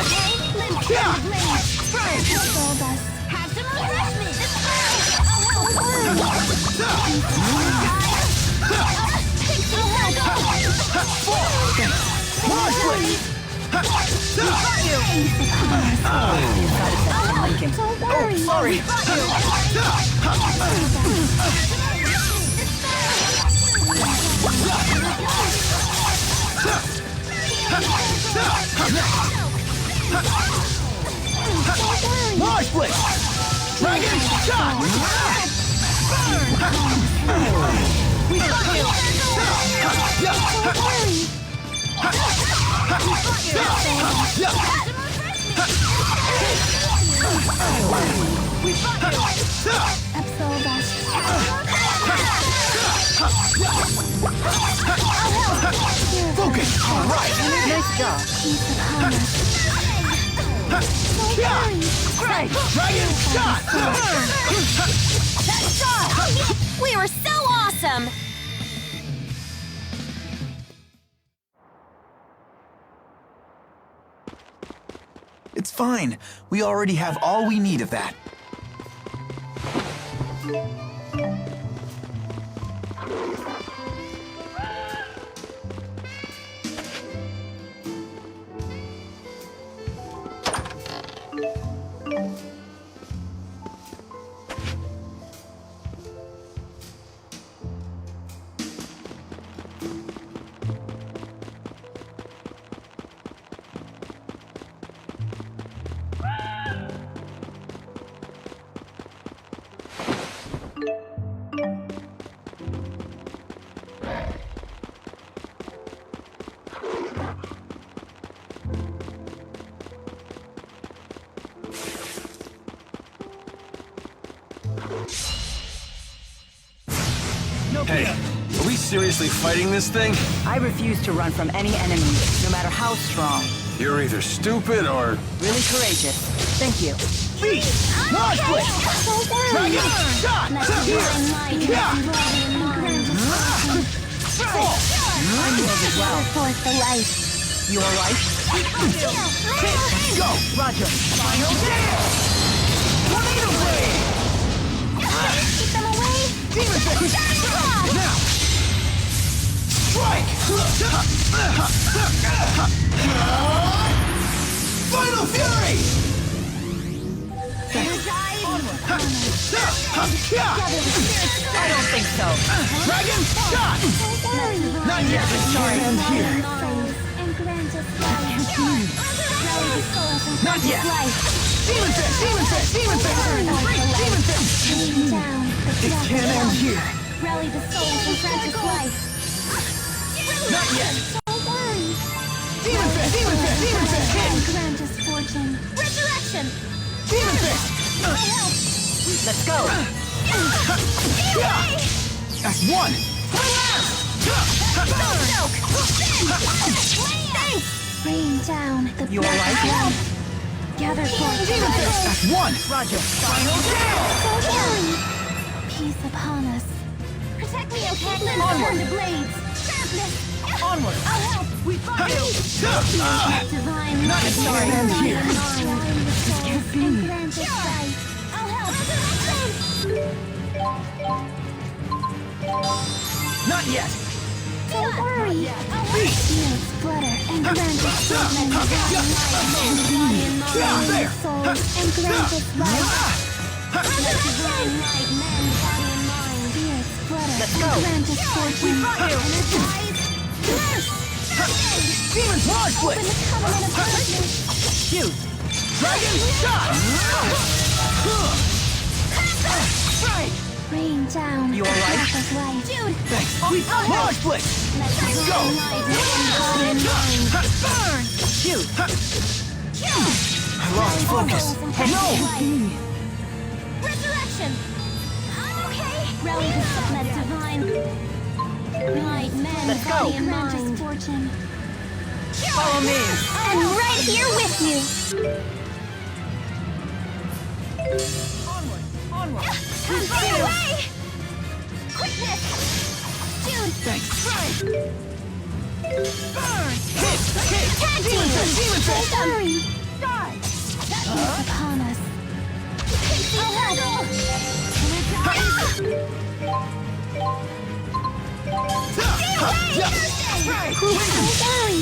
have some refreshment! Don't worry! Oh, sorry! Mars Blitz! Dragon Shot! We got you! Absolve us. Focus! Alright! Nice job. Great! Dragon Shot! That's all! We were so awesome! It's fine. We already have all we need of that. Hey, are we seriously fighting this thing? I refuse to run from any enemy, no matter how strong. You're either stupid or... Really courageous. Thank you. Launch blitz! Dragon shot! I move as well. Force the light. You alright? Go! Roger. Final dance! Tornado blade! Keep them away! Demon Fist! Now! Strike! Final Fury! I don't think so. Dragon shot! Not yet. Sorry. And here. Not yet. Demon Fist! Demon Fist! Demon Fist! Demon Fist! It can't end here. Rally the souls and grant us life. Not yet. Don't worry. Demon Fist! Demon Fist! Demon Fist! Hit! Grant us fortune. Resurrection. Demon Fist! Let's go. That's one. Thanks. Rain down the You alright? Gather forth. That's one. Roger. Final Don't worry. Peace upon us. Protect me, okay? Onward. The blades. Sharpness. Onward. I'll help. We got you. Divine Not light. sorry. Mind. Here. And grant us life. I'll help. Not yet. Don't worry. I'll help. Heal, flutter, and grant us divine light. There. Souls, and grant us life. Divine light, man, body, and mind. Spirits flutter, Let's and go. grant us fortune. Energize. Nurse. Demon's Launch Open Blitz! the covenant of darkness. Shoot. Dragon shot! Rain down. You alright? Path of light. Dude. Thanks. Launch Blitz! Let's go. light and body and mind. Burn. Shoot. I lost focus. No! Resurrection. I'm okay. Rally the let divine light, men, Let's body go. and mind. Fortune. Follow me. I'm right here with you. Onward. Get away! Quickness! Dude! Thanks. Burn. Hit! Tag team! Demon Fist! Demon Fist! Don't worry! Die. Peace upon us. I'll help! Don't worry!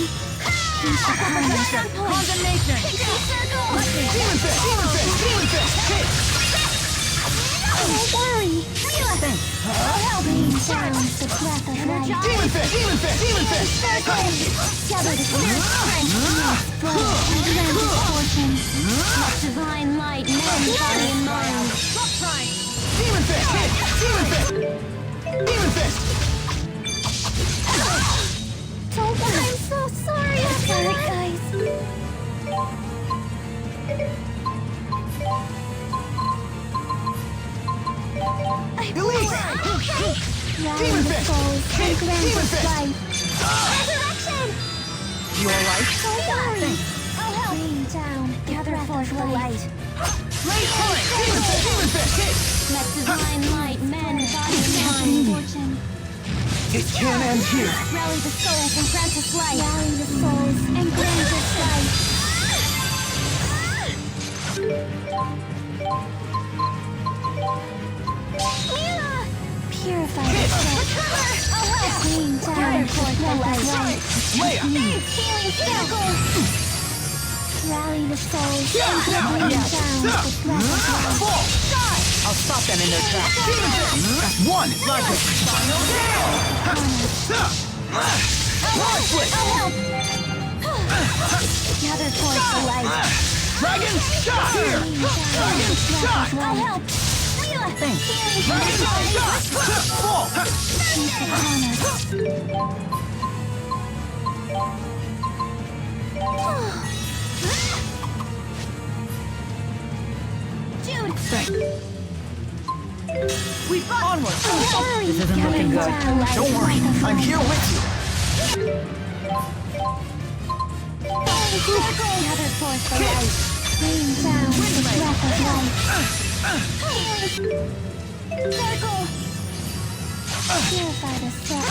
Peace upon us. Condemnation. Demon Fist! Demon Fist! Demon Fist! Hit! Don't worry! Thanks. I'll help you down the breath of life. Demon Fist! Demon Fist! Demon Fist! Gather the spirit strength, flow, and grant us fortune. Let divine light, men, body, and mind. Stop trying. Demon Fist! Hit! Demon Fist! Demon Fist! Don't worry. I'm so sorry. I'm sorry, guys. Elise! Okay. Rally Demon the Fist! souls and grant Demon us Fist! life. Resurrection! You alright? Don't worry. I'll help. Rain down. Gather forth the light. Demon Fist! Demon Fist! Hit! Let divine light, men, body, and mind. Fortune. It can't end here. Rally the souls and grant us life. Rally the souls and grant us life. Mila! Purify the soul. I'll help. Rain down forth the light. Leia! Healing circle. Rally the souls and rain down the breath of life. I'll stop them in their tracks. That's one! Roger. Launch Blitz! I'll help. Gather forth the light. Dragon shot! Here! Dragon shot! I'll help. Thanks. Dragon shot! Fall! Peace upon us. Jude! Thank We've got onward! This isn't looking good. Don't worry, I'm here with you. Gather forth the light. Rain down the breath of life. Circle. Purify the soul.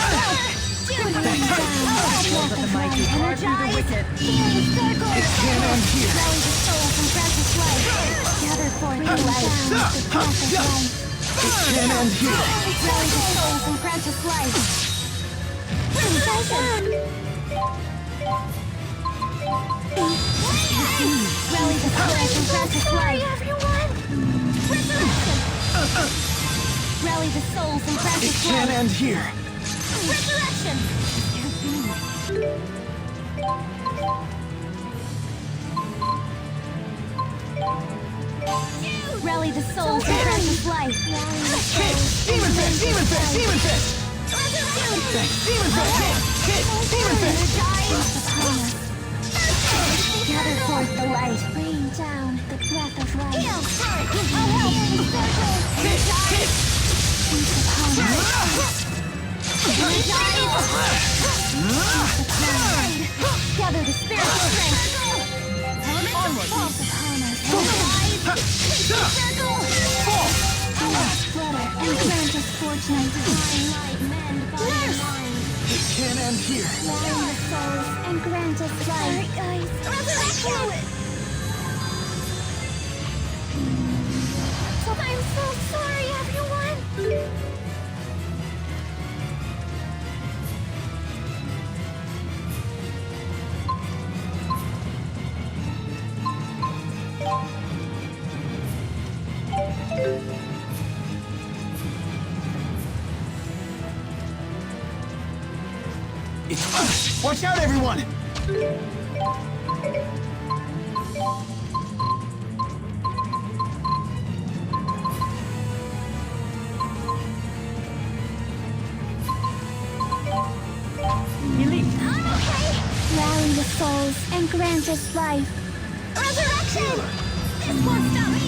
Rain down the breath of life. Energize. Healing circle. It can't end here. Rally the soul from precious life. Gather forth the light. The breath of life. It can't end here. Rally the soul from precious life. Possession. Rally the soul from precious life. Everyone. Resurrection. Rally the souls from It precious can't life. end here. Resurrection. Rally the souls from precious life. Demon fist! Demon fist! Demon fist! Demon fist! Hit! Demon fist! Gather forth the light. Rain down the breath of life. Heal! I'll help in the circle. Energize! Feast upon us. Energize! Gather the spirit's strength. Onward! Feast upon us. Circle! Flutter and grant us fortune divine light, mend body and mind. It can't end here. Rally the souls and grant us life. Sorry, guys. Resurrection! I'm so sorry, everyone. Watch out, everyone! Rally the souls and grant us life. Resurrection! This won't stop me!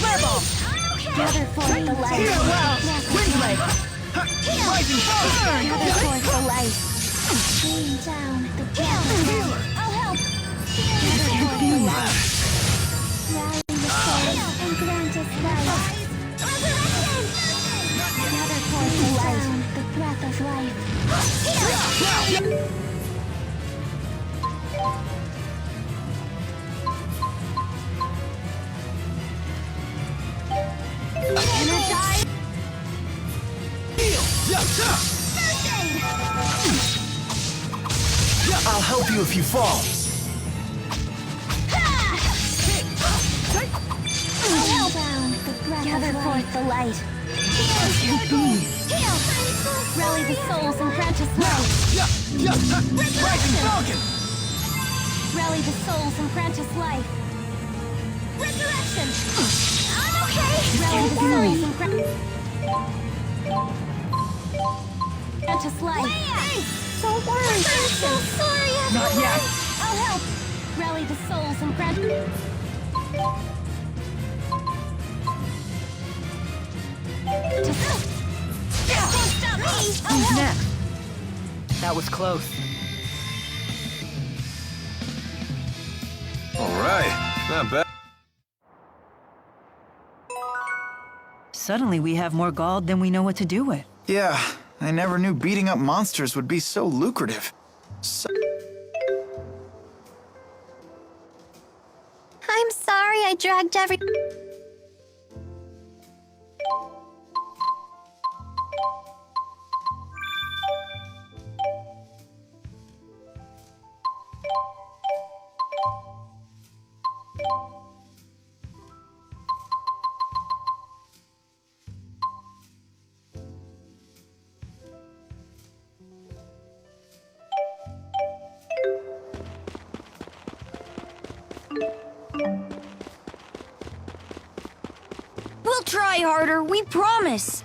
Fireball! Gather forth the light. Here, well! Windblade! Rising sun! Gather forth the light. Rain down the breath. I'll help! Gather forth the light. Rally the souls and grant us life. Resurrection! Gather forth the light. The breath of life. Energize! I'll help you if you fall. Gather forth the light. Heal! Rally the souls and grant us light. Rising Falcon! Rally the souls and grant us life. Resurrection! I'm okay! Rally the souls and grant us life. Thanks! Don't worry! I'm so sorry, everyone! Not yet! I'll help! Rally the souls and grant... Who's next? That was close. All right, not bad. Suddenly we have more gold than we know what to do with. Yeah, I never knew beating up monsters would be so lucrative. I'm sorry I dragged every... We'll try harder, we promise.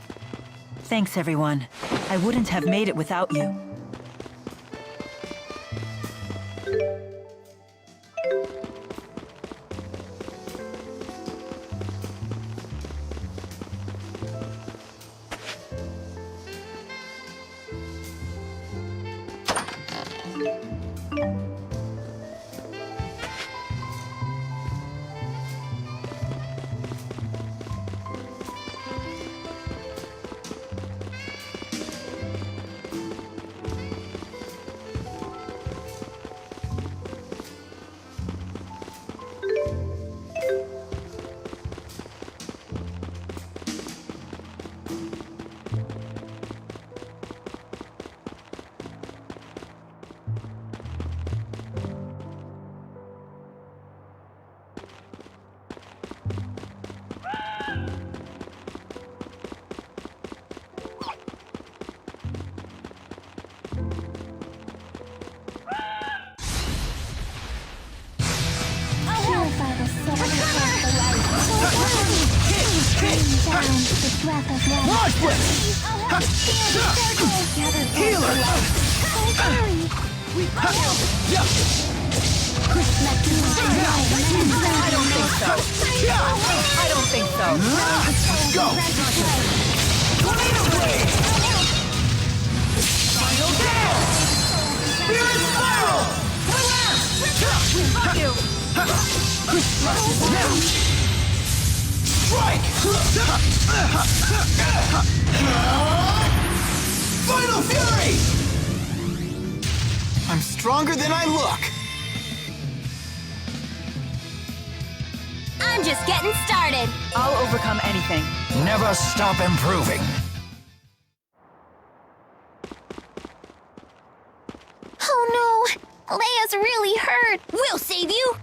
Thanks, everyone. I wouldn't have made it without you. the breath of life. Launch blitz! I'll help steal the circle. Gather Healer! Don't worry. I'll help. Let me I don't think so. I don't think so. Go! Tornado blade. Final dance! Spirit spiral! Got you. Strike! Final fury! I'm stronger than I look. I'm just getting started. I'll overcome anything. Never stop improving. Oh no! Leia's really hurt. We'll save you.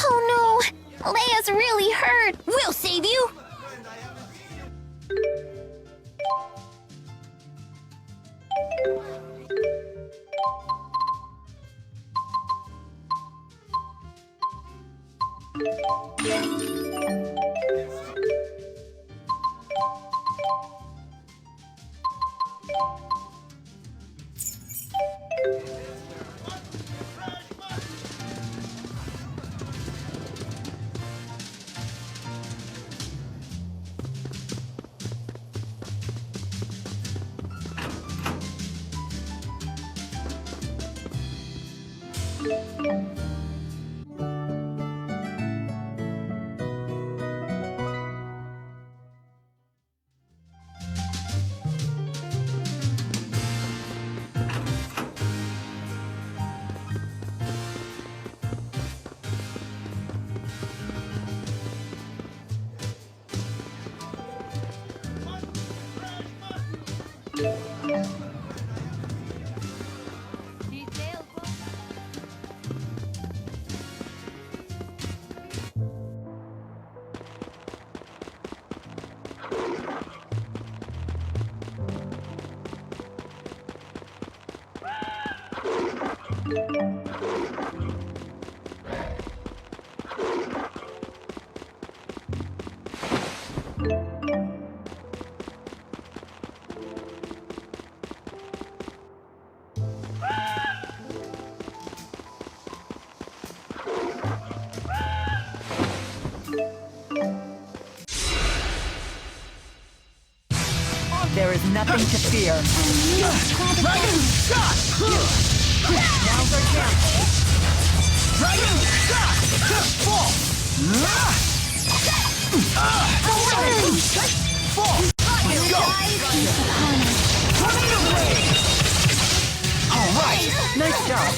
Oh no! Leia's really hurt. We'll save you. There is nothing to fear. Dragon shot! Now's our chance. Dragon shot! Fall! Fall! Go! Tornado blade! All right! Nice job.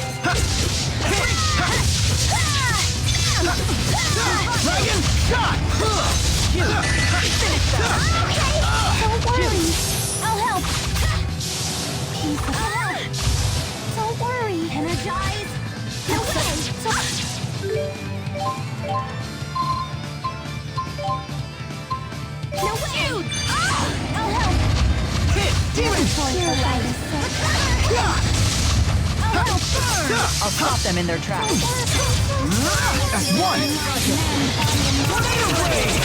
Dragon shot! Finish that. Don't worry. I'll help. I'll help. Don't worry. Energize. No way. No way. I'll help. Hit! Demon! I'll help. I'll stop them in their tracks. That's one! Tornado blade!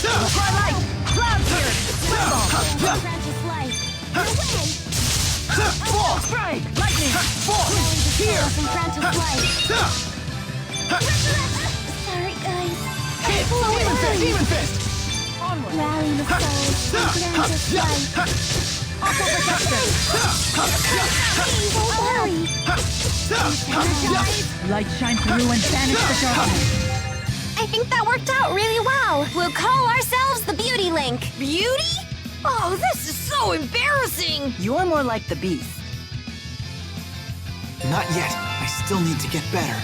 Twilight! Cloud here! Fall! Strike! Lightning! Fall! Here! Sorry, guys. Hit! Demon fist! Demon fist! Onward! Rally the souls and grant us life. Aqua protection! Don't worry. Energize. Light shine through and banish the darkness. I think that worked out really well. We'll call ourselves the Beauty Link. Beauty? Oh, this is so embarrassing. You're more like the beast. Not yet. I still need to get better.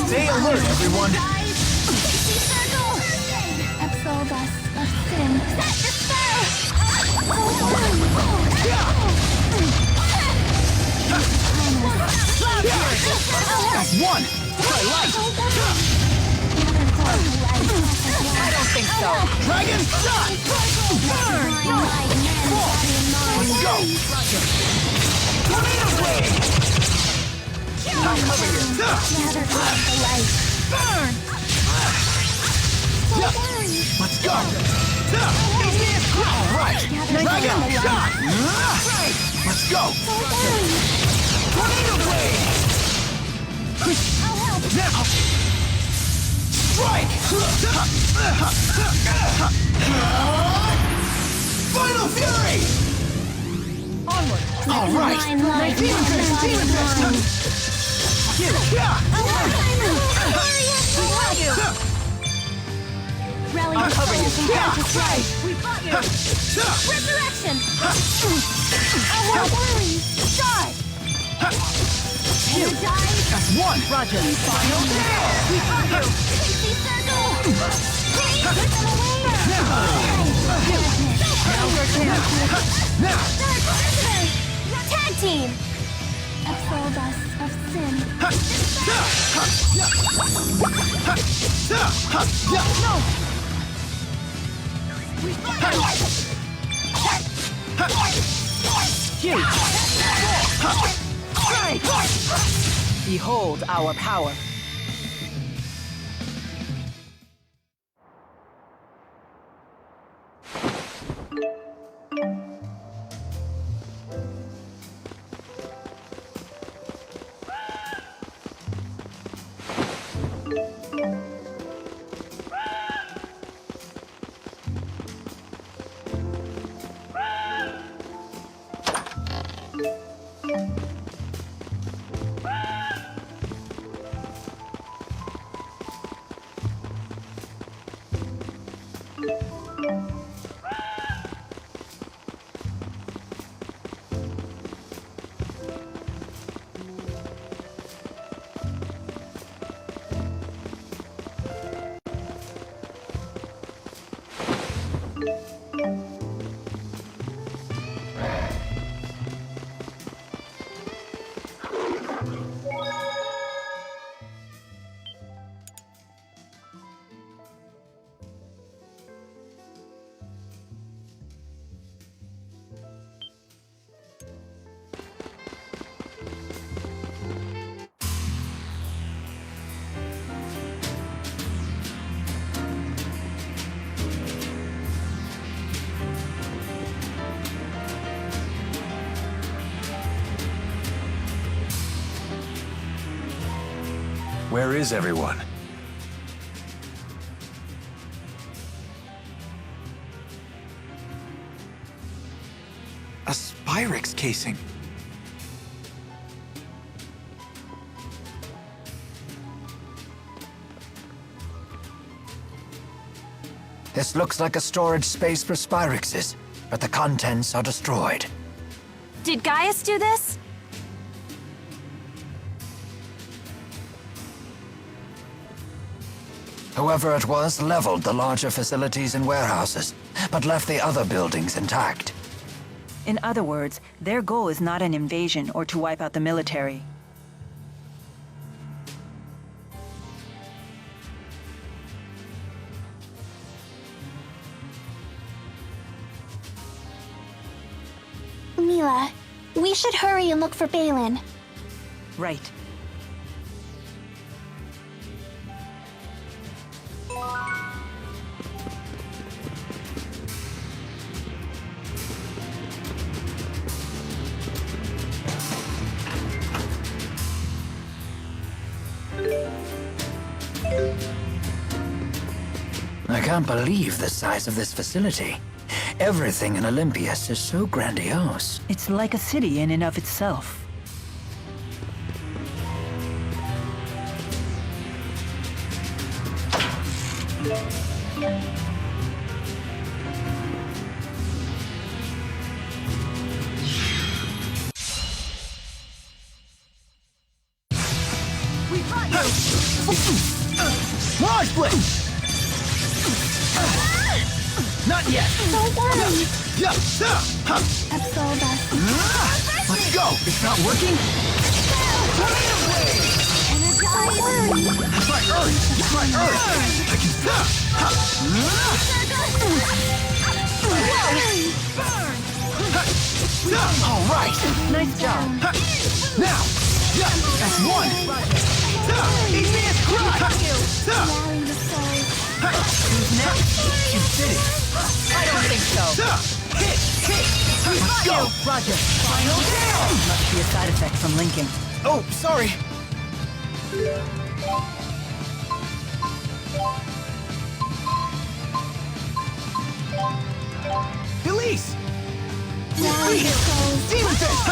Stay alert, everyone! Absolve us of sin. Set the spell! That's one! Try light! I don't think so. Dragon shot! Let's go! Tornado blade! I'm over here! Burn! Let's go! Alright! Dragon shot! Let's go! Tornado blade! Now! Strike! Final fury! Onward! Alright! Rally I'll the cover you. souls and grant us life. We fought you. Resurrection. Die. Energize. That's one! Roger. Final nail. We fought you. Casey circle. Please put them away. Now! Tag team. Absolve us of sin. No! Behold our power. Where is everyone? A Spyrex casing. This looks like a storage space for Spyrexes, but the contents are destroyed. Did Gaius do this? Whoever it was leveled the larger facilities and warehouses, but left the other buildings intact. In other words, their goal is not an invasion or to wipe out the military. Mila, we should hurry and look for Balin. Right. I can't believe the size of this facility. Everything in Olympias is so grandiose. It's like a city in and of itself. Mirage Blade! Not yet! Don't worry! Absolve us. Let's go! It's not working? Don't worry! It's my Earth! It's my Earth! I can... All right! Nice job. Now! That's one! Easiest cry! Rally the souls. Who's next? You did it! I don't think so. Let's go! Roger. Final down! Must be a side effect from linking. Oh, sorry! Elise! Rally the souls. Demon Fist!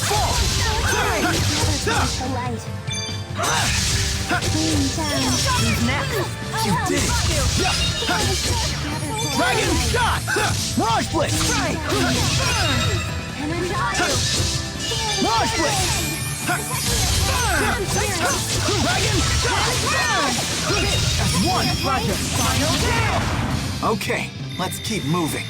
Fall! The light. Clean down. Who's next? You did it! Dragon Shot! Mirage Blade! Mirage Blade! Dragon Shot! That's one! Roger. Final down! Okay, let's keep moving.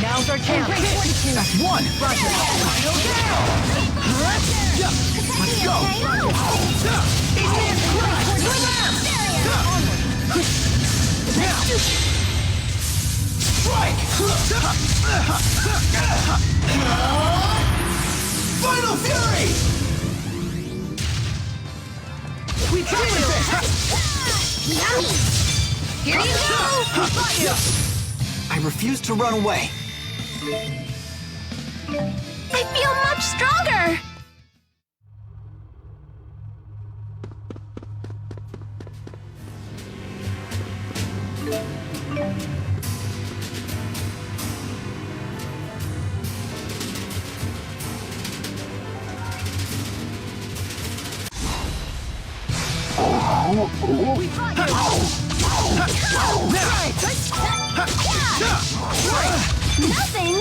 Now's our chance. That's one. Roger. Let's go. Strike. Final Fury. We tried this. Yummy. Here you go. I refuse to run away. I feel much stronger. Nothing!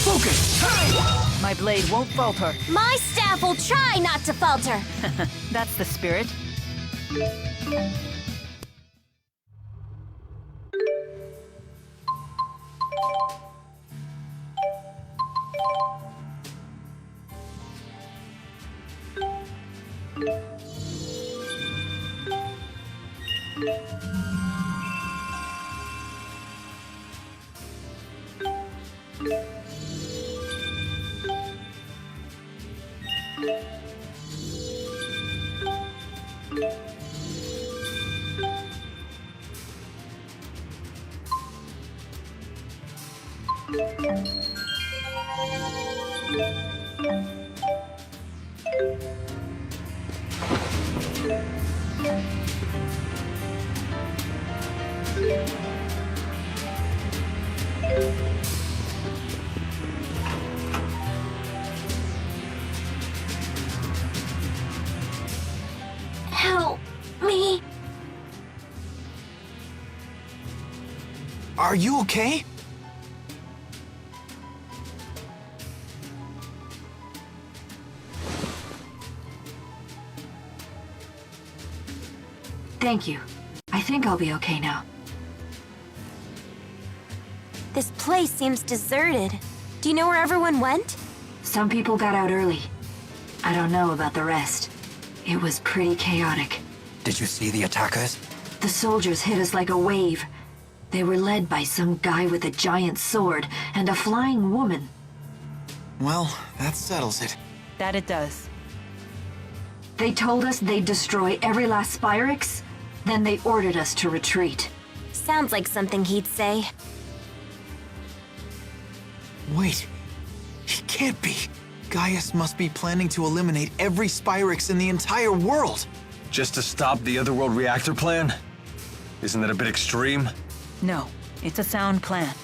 Focus! My blade won't falter. My staff will try not to falter. That's the spirit. Help me. Are you okay? Thank you. I think I'll be okay now. This place seems deserted. Do you know where everyone went? Some people got out early. I don't know about the rest. It was pretty chaotic. Did you see the attackers? The soldiers hit us like a wave. They were led by some guy with a giant sword and a flying woman. Well, that settles it. That it does. They told us they'd destroy every last Spyrix, then they ordered us to retreat. Sounds like something he'd say. Wait. He can't be. Gaius must be planning to eliminate every Spyrix in the entire world. Just to stop the Otherworld reactor plan? Isn't that a bit extreme? No, it's a sound plan.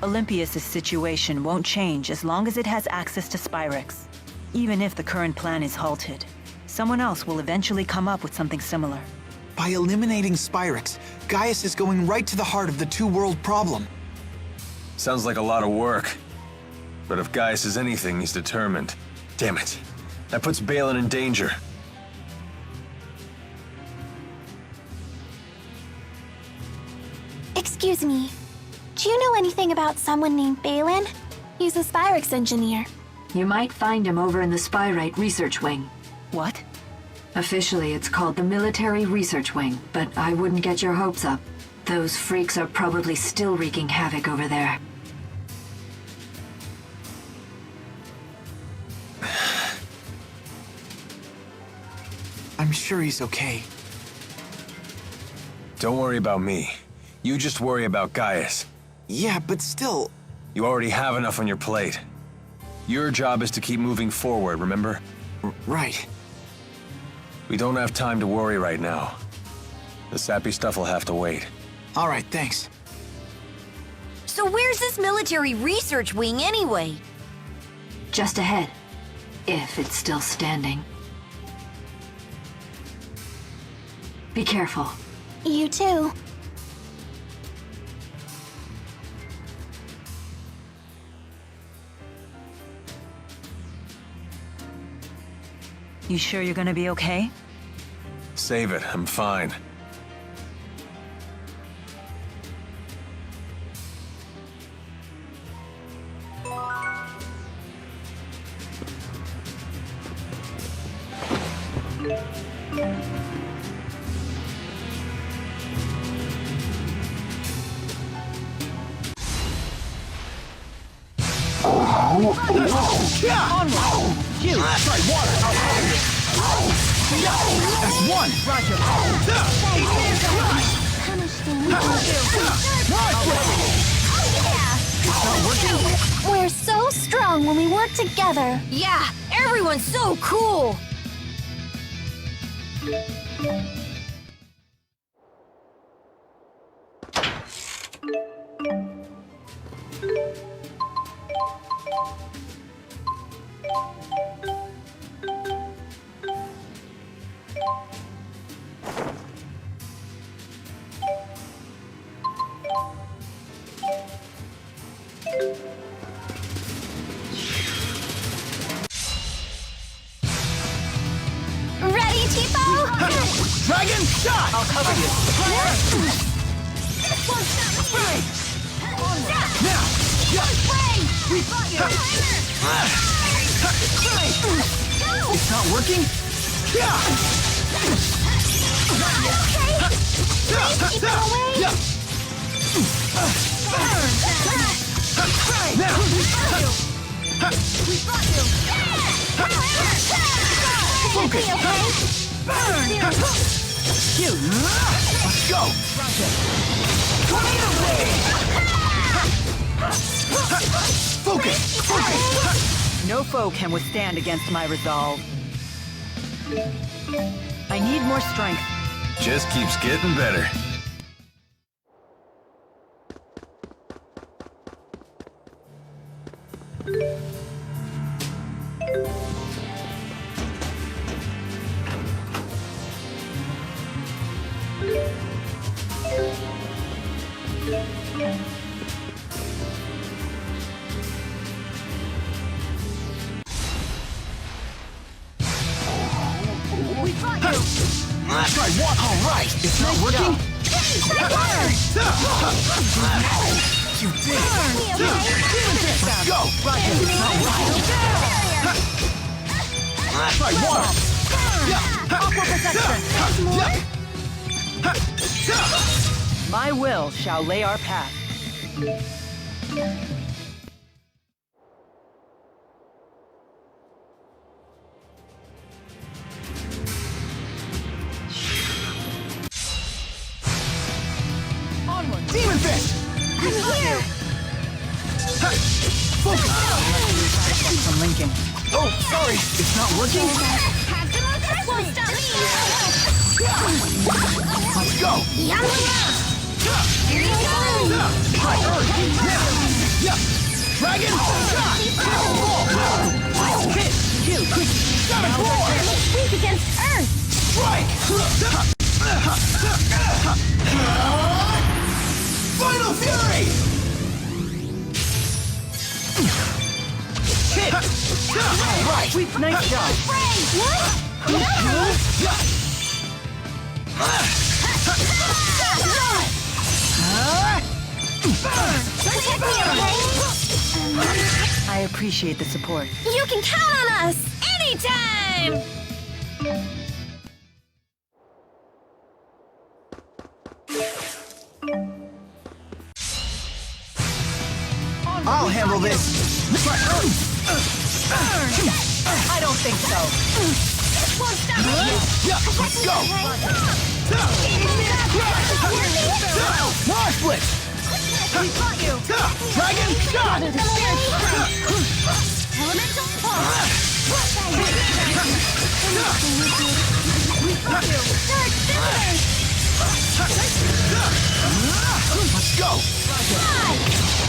Olympias' situation won't change as long as it has access to Spyrix. Even if the current plan is halted, someone else will eventually come up with something similar. By eliminating Spyrix, Gaius is going right to the heart of the two-world problem. Sounds like a lot of work. But if Gaius is anything, he's determined. Damn it. That puts Balin in danger. Excuse me. Do you know anything about someone named Balin? He's a Spyrix engineer. You might find him over in the Spyrite Research Wing. What? Officially, it's called the Military Research Wing, but I wouldn't get your hopes up. Those freaks are probably still wreaking havoc over there. I'm sure he's okay. Don't worry about me. You just worry about Gaius. Yeah, but still... You already have enough on your plate. Your job is to keep moving forward, remember? Right. We don't have time to worry right now. The sappy stuff will have to wait. All right, thanks. So where's this military research wing anyway? Just ahead. If it's still standing. Be careful. You too. You sure you're gonna be okay? Save it, I'm fine. That's one! We're so strong when we work together. Yeah, everyone's so cool! shot! I'll cover you. Now! We fought you! It's not working? Focus! Let's go! Focus! No foe can withstand against my resolve. I need more strength. Just keeps getting better. We fought you! Try one! Alright! It's not working? You did it! Let's go! It's not working! Try one! My will shall lay our path. Onward! Demon Fist! I'm here! Focus! From Lincoln. Oh, sorry! It's not working? This won't stop me! Let's go! Here you go! Try Earth! Now! Dragon! Shot! Hit! You! Shadow Roar! It's weak against Earth! Strike! Final Fury! Hit! Alright! Nice job. What? Protect me, okay? I appreciate the support. You can count on us! Anytime! I'll handle this! I don't think so. This won't stop me! Let's go! Launch Blitz! We fought you! Dragon Shot! Elemental Pulse! We fought you! Dark Fingers! Let's go!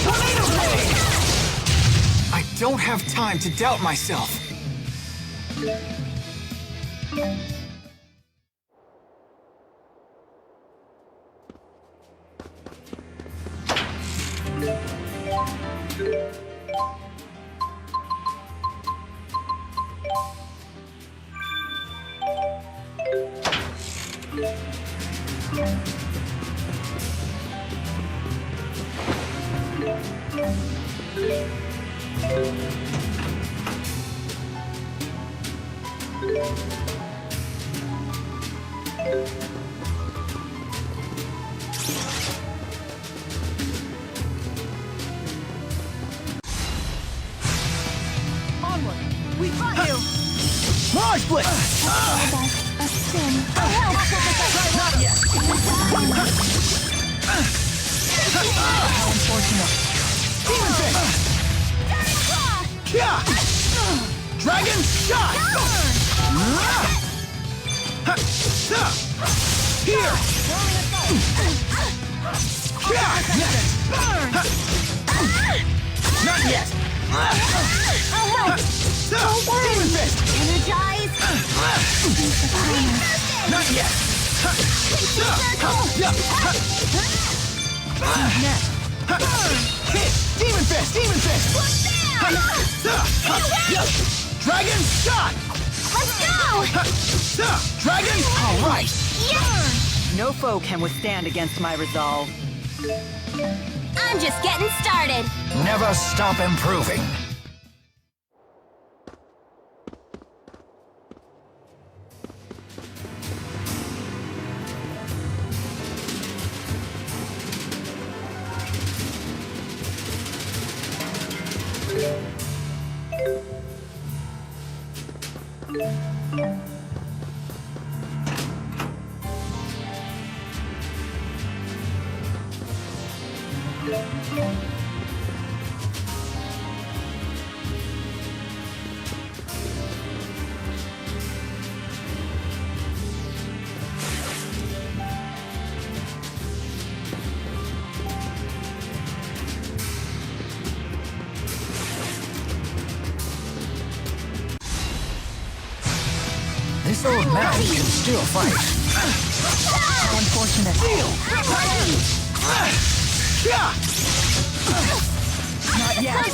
Tornado Blade! I don't have time to doubt myself. Onward! We fought you! Launch Blitz! A sin. Not yet! How unfortunate. Demon Fist! Yeah! Dragon Shot! Here! Not yet! I'll help! Don't worry! Demon Fist! Energize! Not yet! Hit! Demon Fist! Demon Fist! Dragon Shot! Let's go! Dragon! Alright! Yes! No foe can withstand against my resolve. I'm just getting started. Never stop improving. This old man can still fight. How unfortunate. Not yet.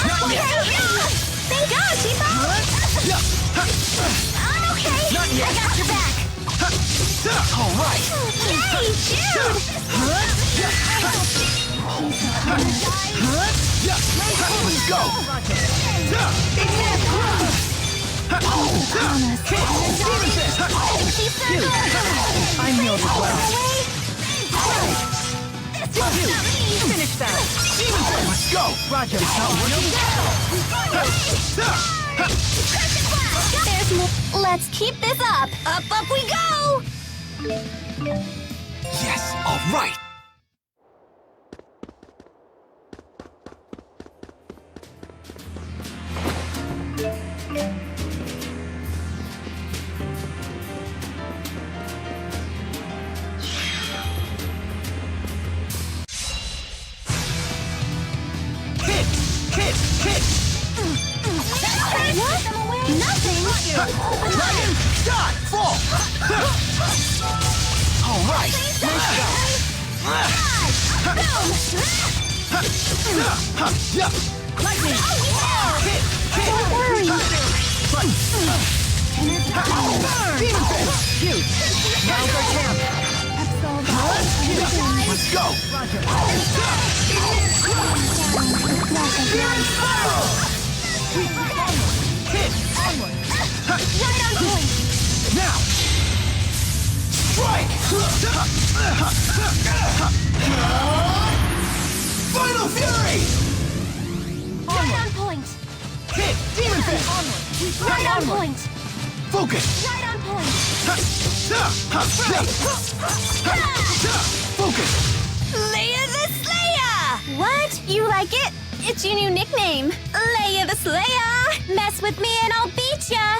Not yet. Thank God, Chico. I'm okay. Not yet. I got your back. All right. Yay, shoot. Let's go. I kneeled as well. Finish that. Let's go. Roger. There's more. Let's keep this up. Up we go. Yes, all right. What? Nothing. Dragon, start, fall. All right. Lightning. Don't worry. Now's our chance. Let's go. Right on point. Now. Strike. Final Fury. Right on point. Hit. Demon Fist. Right on point. Focus. Right on point. Focus. Leia the Slayer! What? You like it? It's your new nickname. Leia the Slayer! Mess with me and I'll beat ya!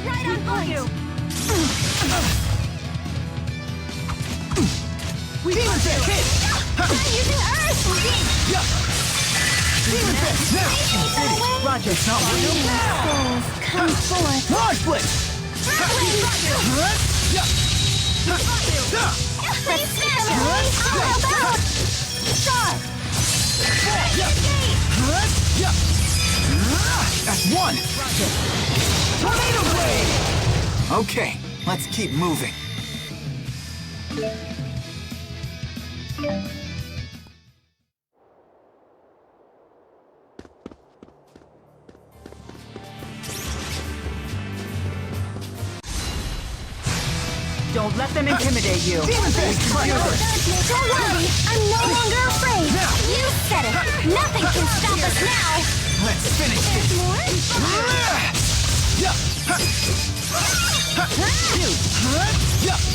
Right on point! Demon Fist. Hit. I'm using Earth! Demon Fist. Now. Roger. It's not working. Souls, come forth! Large Blitz. Let's smash it! I'll help out! Star! That's one. Tornado Blade. Okay, let's keep moving. Don't let them intimidate you. Demon Fist. Don't worry, I'm no longer afraid. You said it. Nothing can stop us now. Let's finish There's this. more?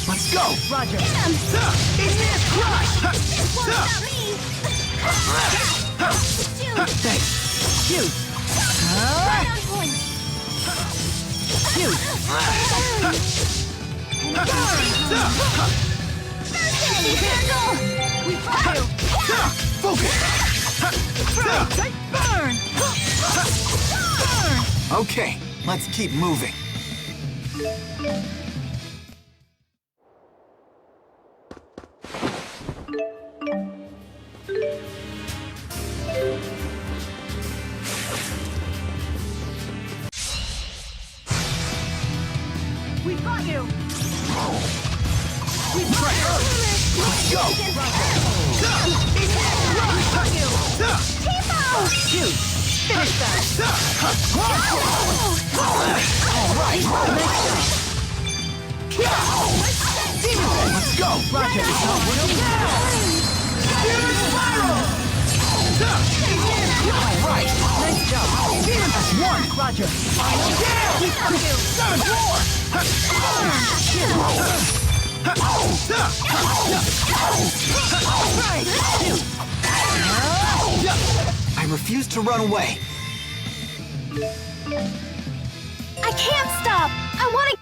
Let's go! Roger. Igneous crush! This one's not me! Thanks. Shoot. Right on point! Shoot. We fought you! Focus! Burn. Okay, let's keep moving. We fought you. Let's go! Shoot. Finish that. Let's go! Roger. Right! Nice job. That's one! Roger. I refuse to run away. I can't stop! I want to...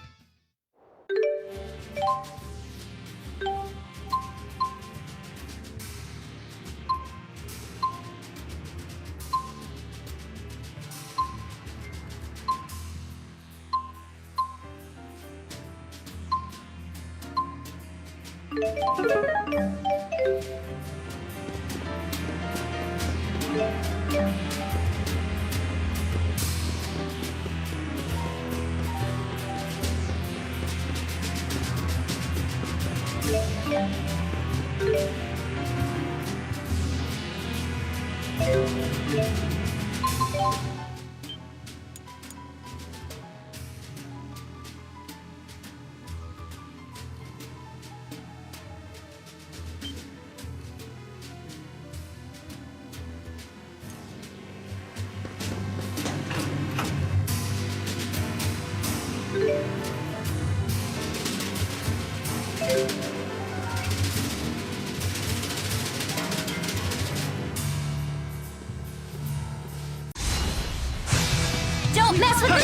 Don't mess with me!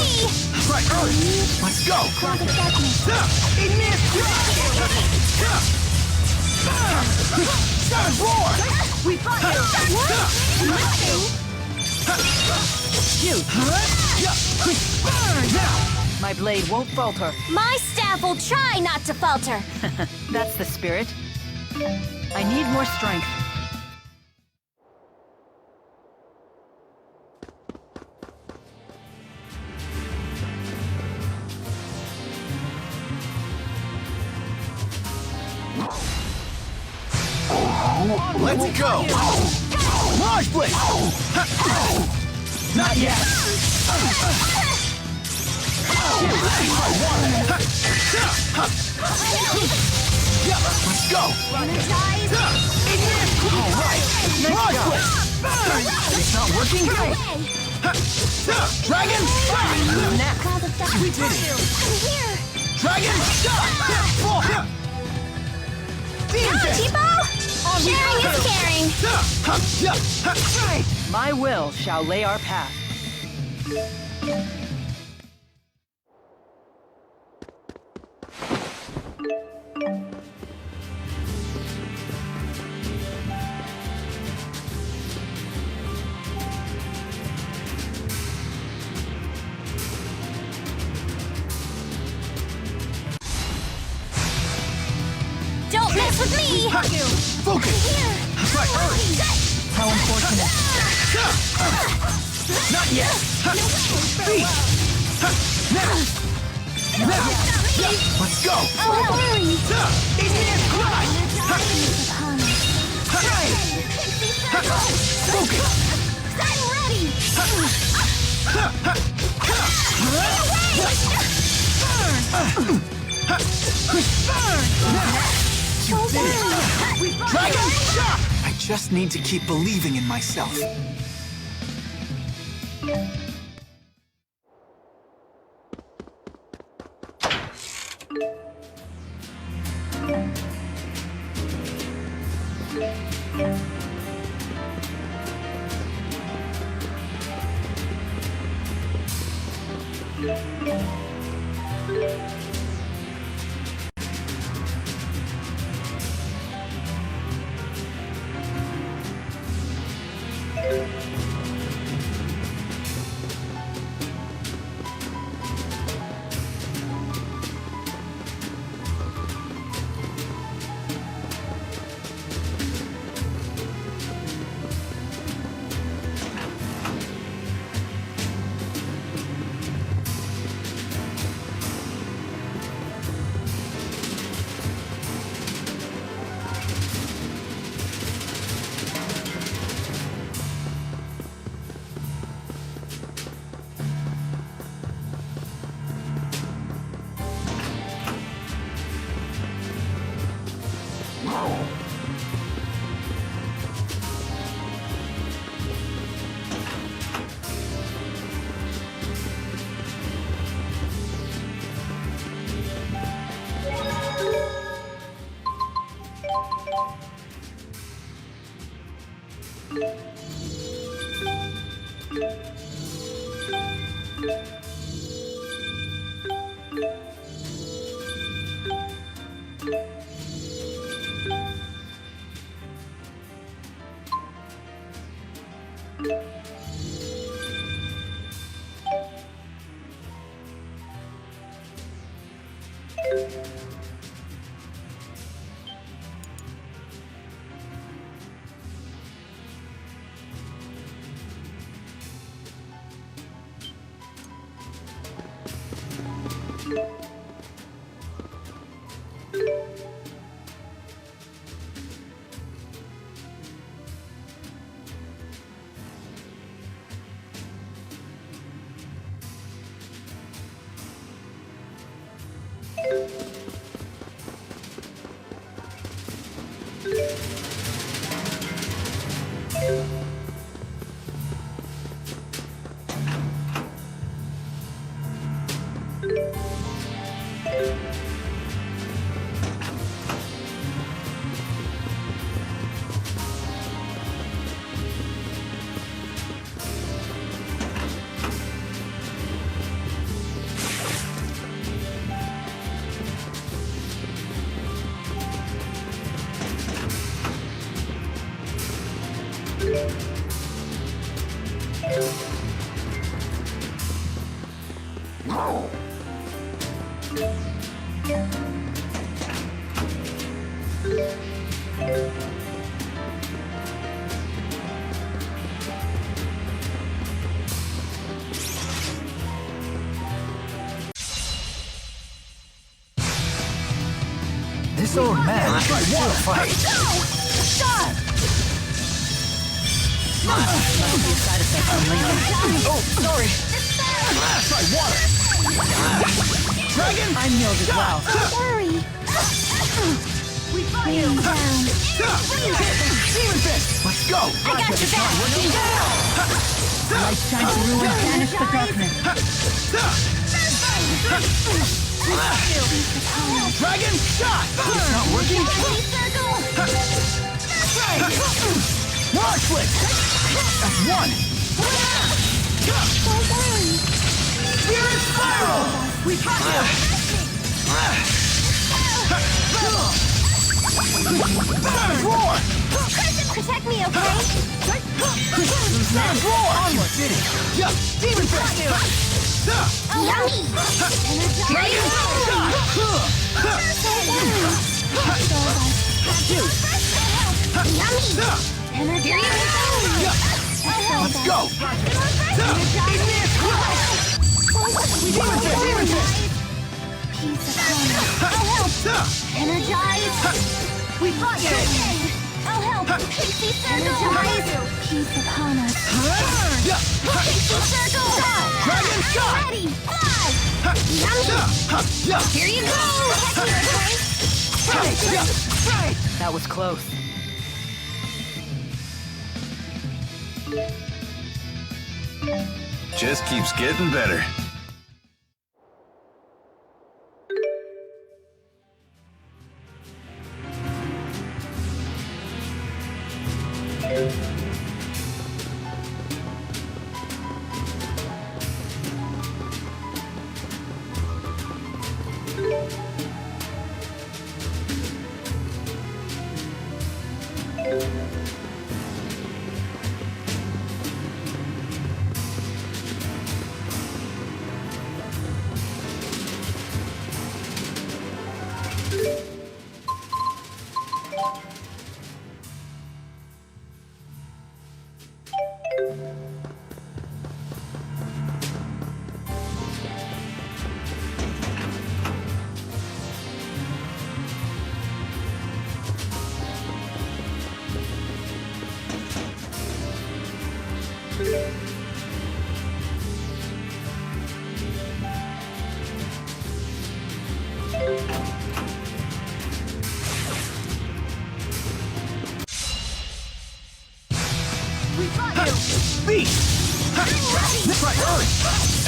Right, Earth! Let's go! Igneous Savage roar! We fought you. Shoot. My blade won't falter. My staff will try not to falter. That's the spirit. I need more strength. Let's go! Large blade! Not yet! Let's go! Alright! Large blade! It's not working? Dragon! We did it! Dragon! Tipo! Sharing is caring! My will shall lay our path. Don't mess with me! Focus! Right, Earth! How unfortunate. Not yet! Feet! Now! Let's go! Igneous crush! Focus! I'm ready! Dragon Shock! I just need to keep believing in myself. This old man will fight. Stop! Must be a side effect from Lincoln. Oh, sorry. Try water. Dragon! I'm healed as well. Don't worry. We fought you! Demon Fist! Let's go! I got your back. Light shine through and banish the darkness. Dragon shot! It's not working! March Flick! That's one! Don't worry. Spirit Spiral! We fought you! Savage Roar! Protect me, okay? Savage Roar! Onward! Did it! Yeah! Demon Fist! Yummy! Dragon shot! Yummy! Here you go! Let's go! Demon Fist! Piece of honor. I'll help! Energize! We fought you! I'll help! Pixie Circle! Energize! Piece of honor. Pixie Circle! Dragon shot! Ready! Fly! Yummy! Here you go! That was close. Just keeps getting better.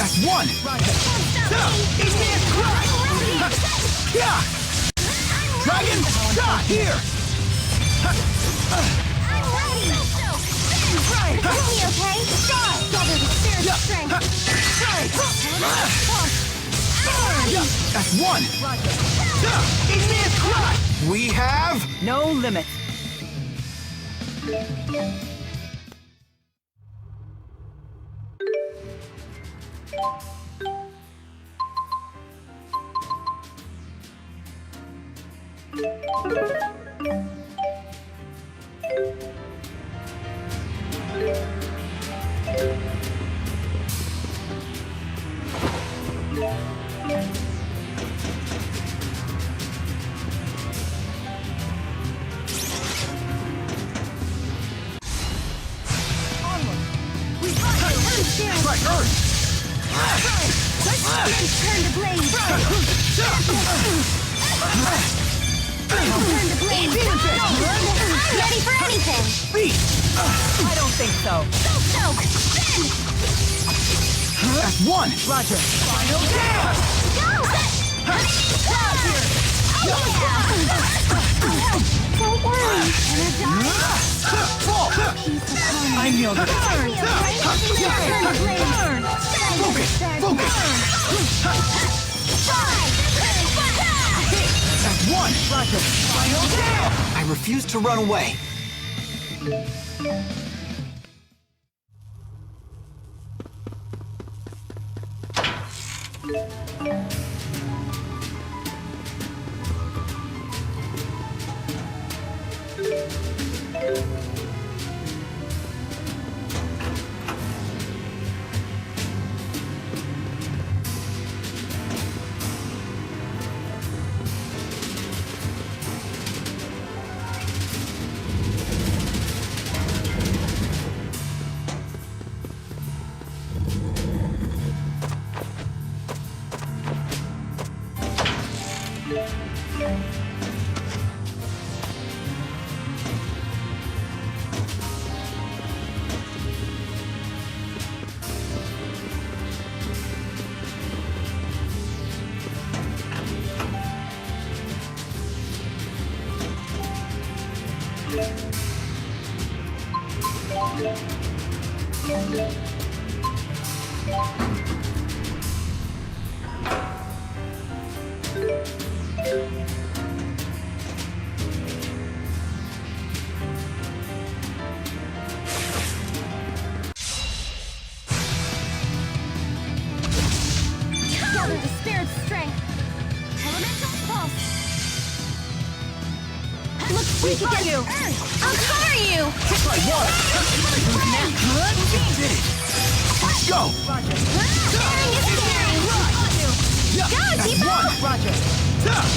That's one! Dragon shot here! I'm ready! Right! Kill me, okay? Gather the spirit strength! That's one! We have... No limit. Turn the blade! Turn the blade! I'm ready for anything! I don't think so. Soak! Spin! That's one! Roger. Final dance! Go! Don't worry, energize! I'm yielding. Turn the blade! Focus! That's one! Roger. I refuse to run away. Gather the spirit's strength! Elemental pulse! Look, we can get you! I'll cover you! Hit by water! Let's go! Sharing is caring! Go, Tipo! Roger.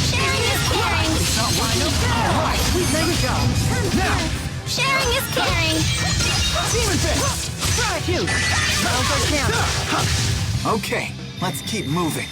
Sharing is caring! Alright, we've made it go! Now! Sharing is caring! Demon Fist! Shoot. Now's our chance. Okay, let's keep moving.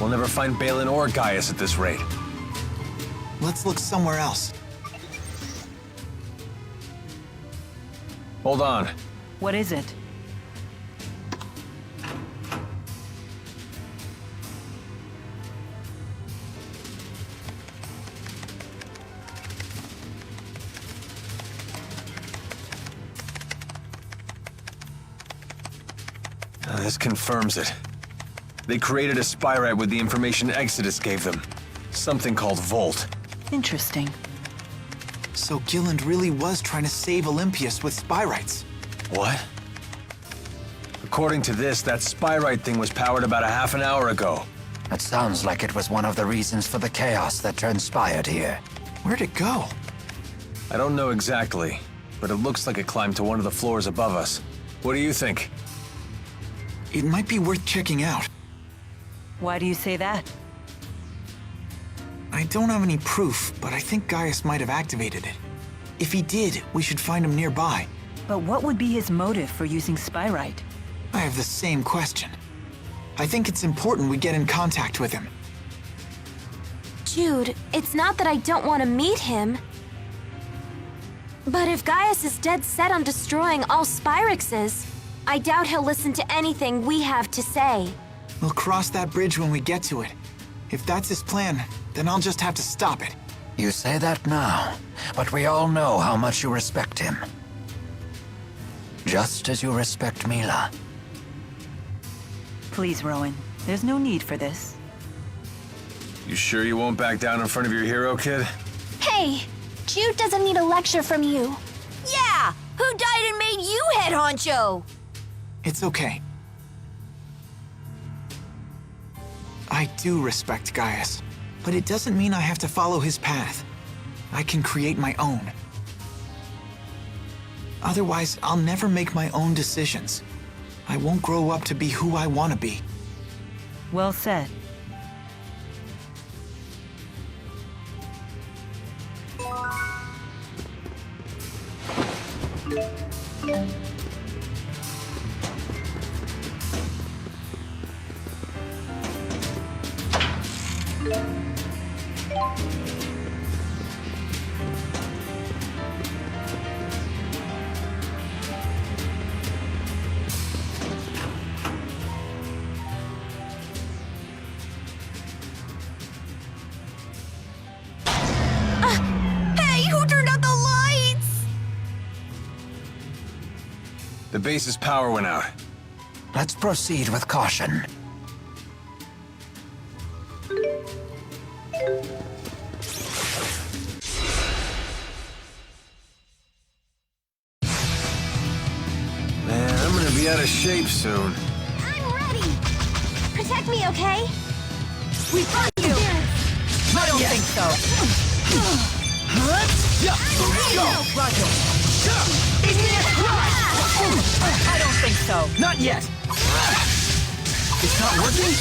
We'll never find Balin or Gaius at this rate. Let's look somewhere else. Hold on. What is it? This confirms it. They created a spyrite with the information Exodus gave them. Something called Volt. Interesting. So Gilland really was trying to save Olympias with spyrites. What? According to this, that spyrite thing was powered about a half an hour ago. That sounds like it was one of the reasons for the chaos that transpired here. Where'd it go? I don't know exactly, but it looks like it climbed to one of the floors above us. What do you think? It might be worth checking out. Why do you say that? I don't have any proof, but I think Gaius might have activated it. If he did, we should find him nearby. But what would be his motive for using spyrite? I have the same question. I think it's important we get in contact with him. Jude, it's not that I don't want to meet him. But if Gaius is dead set on destroying all Spyrexes, I doubt he'll listen to anything we have to say. We'll cross that bridge when we get to it. If that's his plan, then I'll just have to stop it. You say that now, but we all know how much you respect him. Just as you respect Mila. Please, Rowan. There's no need for this. You sure you won't back down in front of your hero, kid? Hey, Jude doesn't need a lecture from you. Yeah! Who died and made you head honcho? It's okay. I do respect Gaius, but it doesn't mean I have to follow his path. I can create my own. Otherwise, I'll never make my own decisions. I won't grow up to be who I want to be. Well said. Hey, who turned out the lights? The base's power went out. Let's proceed with caution. Man, I'm gonna be out of shape soon. I'm ready. Protect me, okay? We found you! I don't think so. Go! Roger. I don't think so. Not yet! It's not working?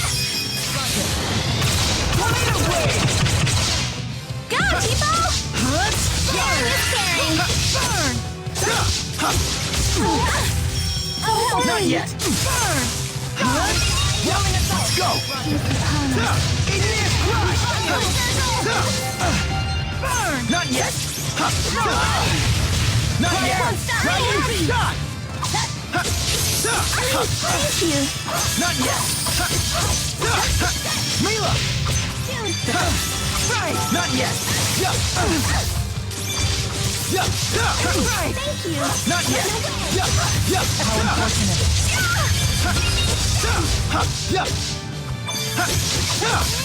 Tornado Wave! Go, Tipo! Burn! Not yet! Burn! Let's go! Igneous Crush! Burn! Not yet! Not yet! Dragon Shot! Thank you! Not yet! Mila! Right! Not yet! Right! Thank you! Not yet! How unfortunate.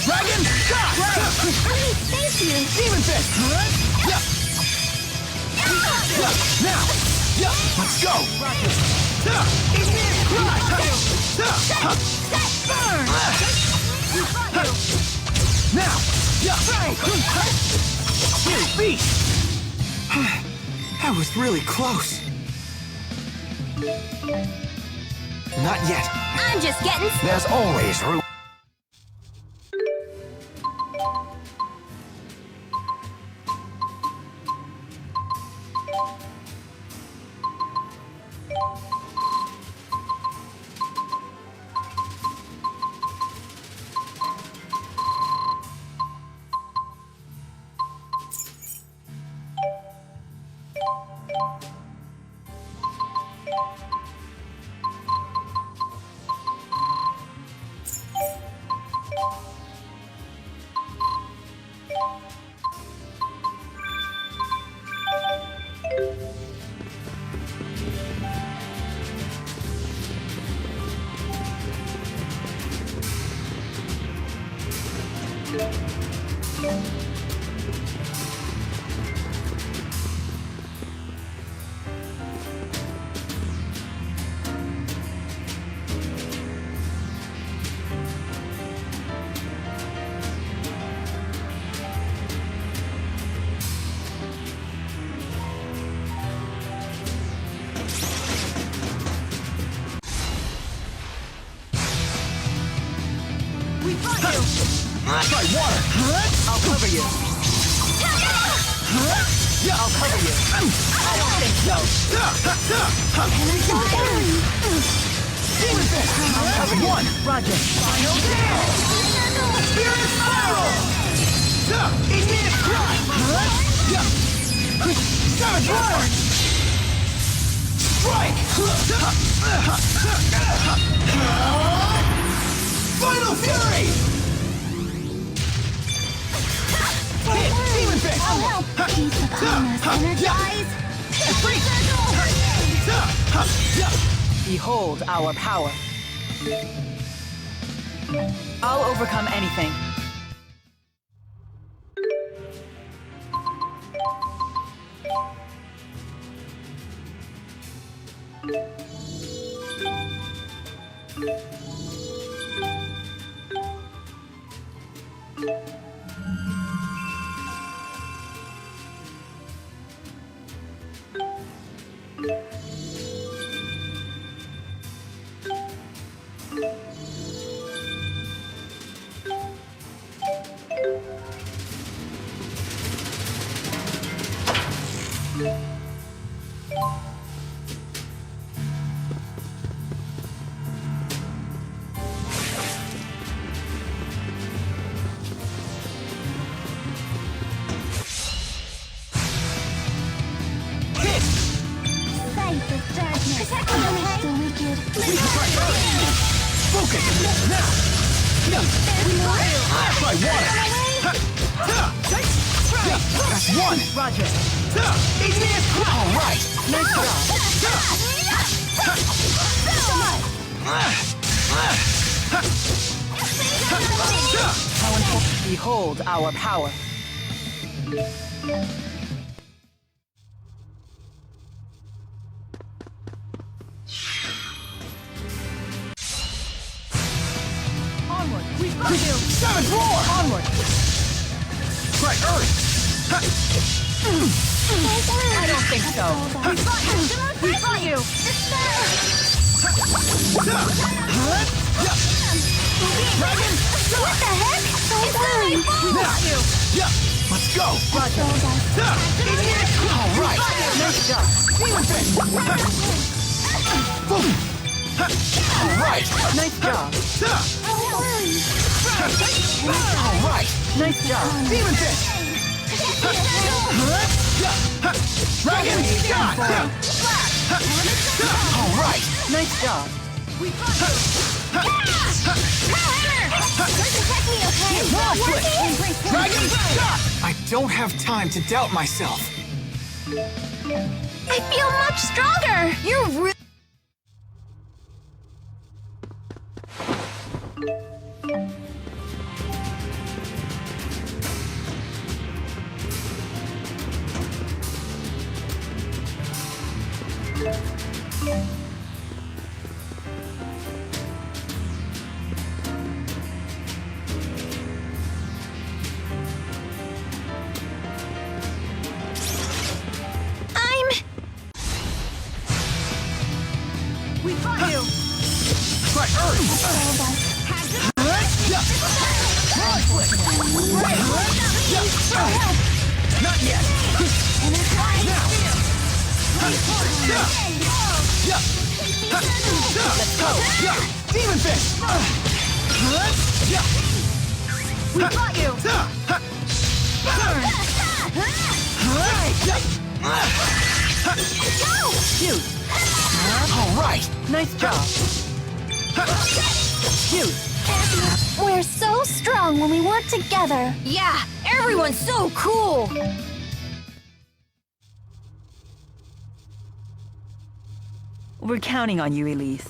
Dragon Shot! Thank you! Demon Fist! Now! Let's go! Igneous Crush! Burn! That was really close. Not yet. I'm just getting... There's always room. Try water! I'll cover you! I'll cover you! I don't think so! Demon Fist! I'll cover you! Roger! Final Nail! Spirit Spiral! Igneous Cry! Savage Water! Strike! Final Fury! Hit! Demon Fist! I'll help! Piece of Honest energize! Behold our power. I'll overcome anything. Focus! Now! Try water! That's one! Roger. Igneous Cry! All right! Nice job. Behold our power. Onward! We've got you! Savage Roar! Onward! Try Earth! I don't think so. We've got you! Dragon! What the heck? Now! Let's go! Roger. All right! Nice job. Demon Fist! Boom! All right! Nice job. All right! Nice job. Demon Fist! Dragon Shot! All right! Nice job. Dragon Shot! I don't have time to doubt myself. I feel much stronger! You're really... I'm Not yet! Let's go! Demon Fist! We got you! Burn! Shoot! All right! Nice job. Shoot! We're so strong when we work together. Yeah, everyone's so cool! We're counting on you, Elise.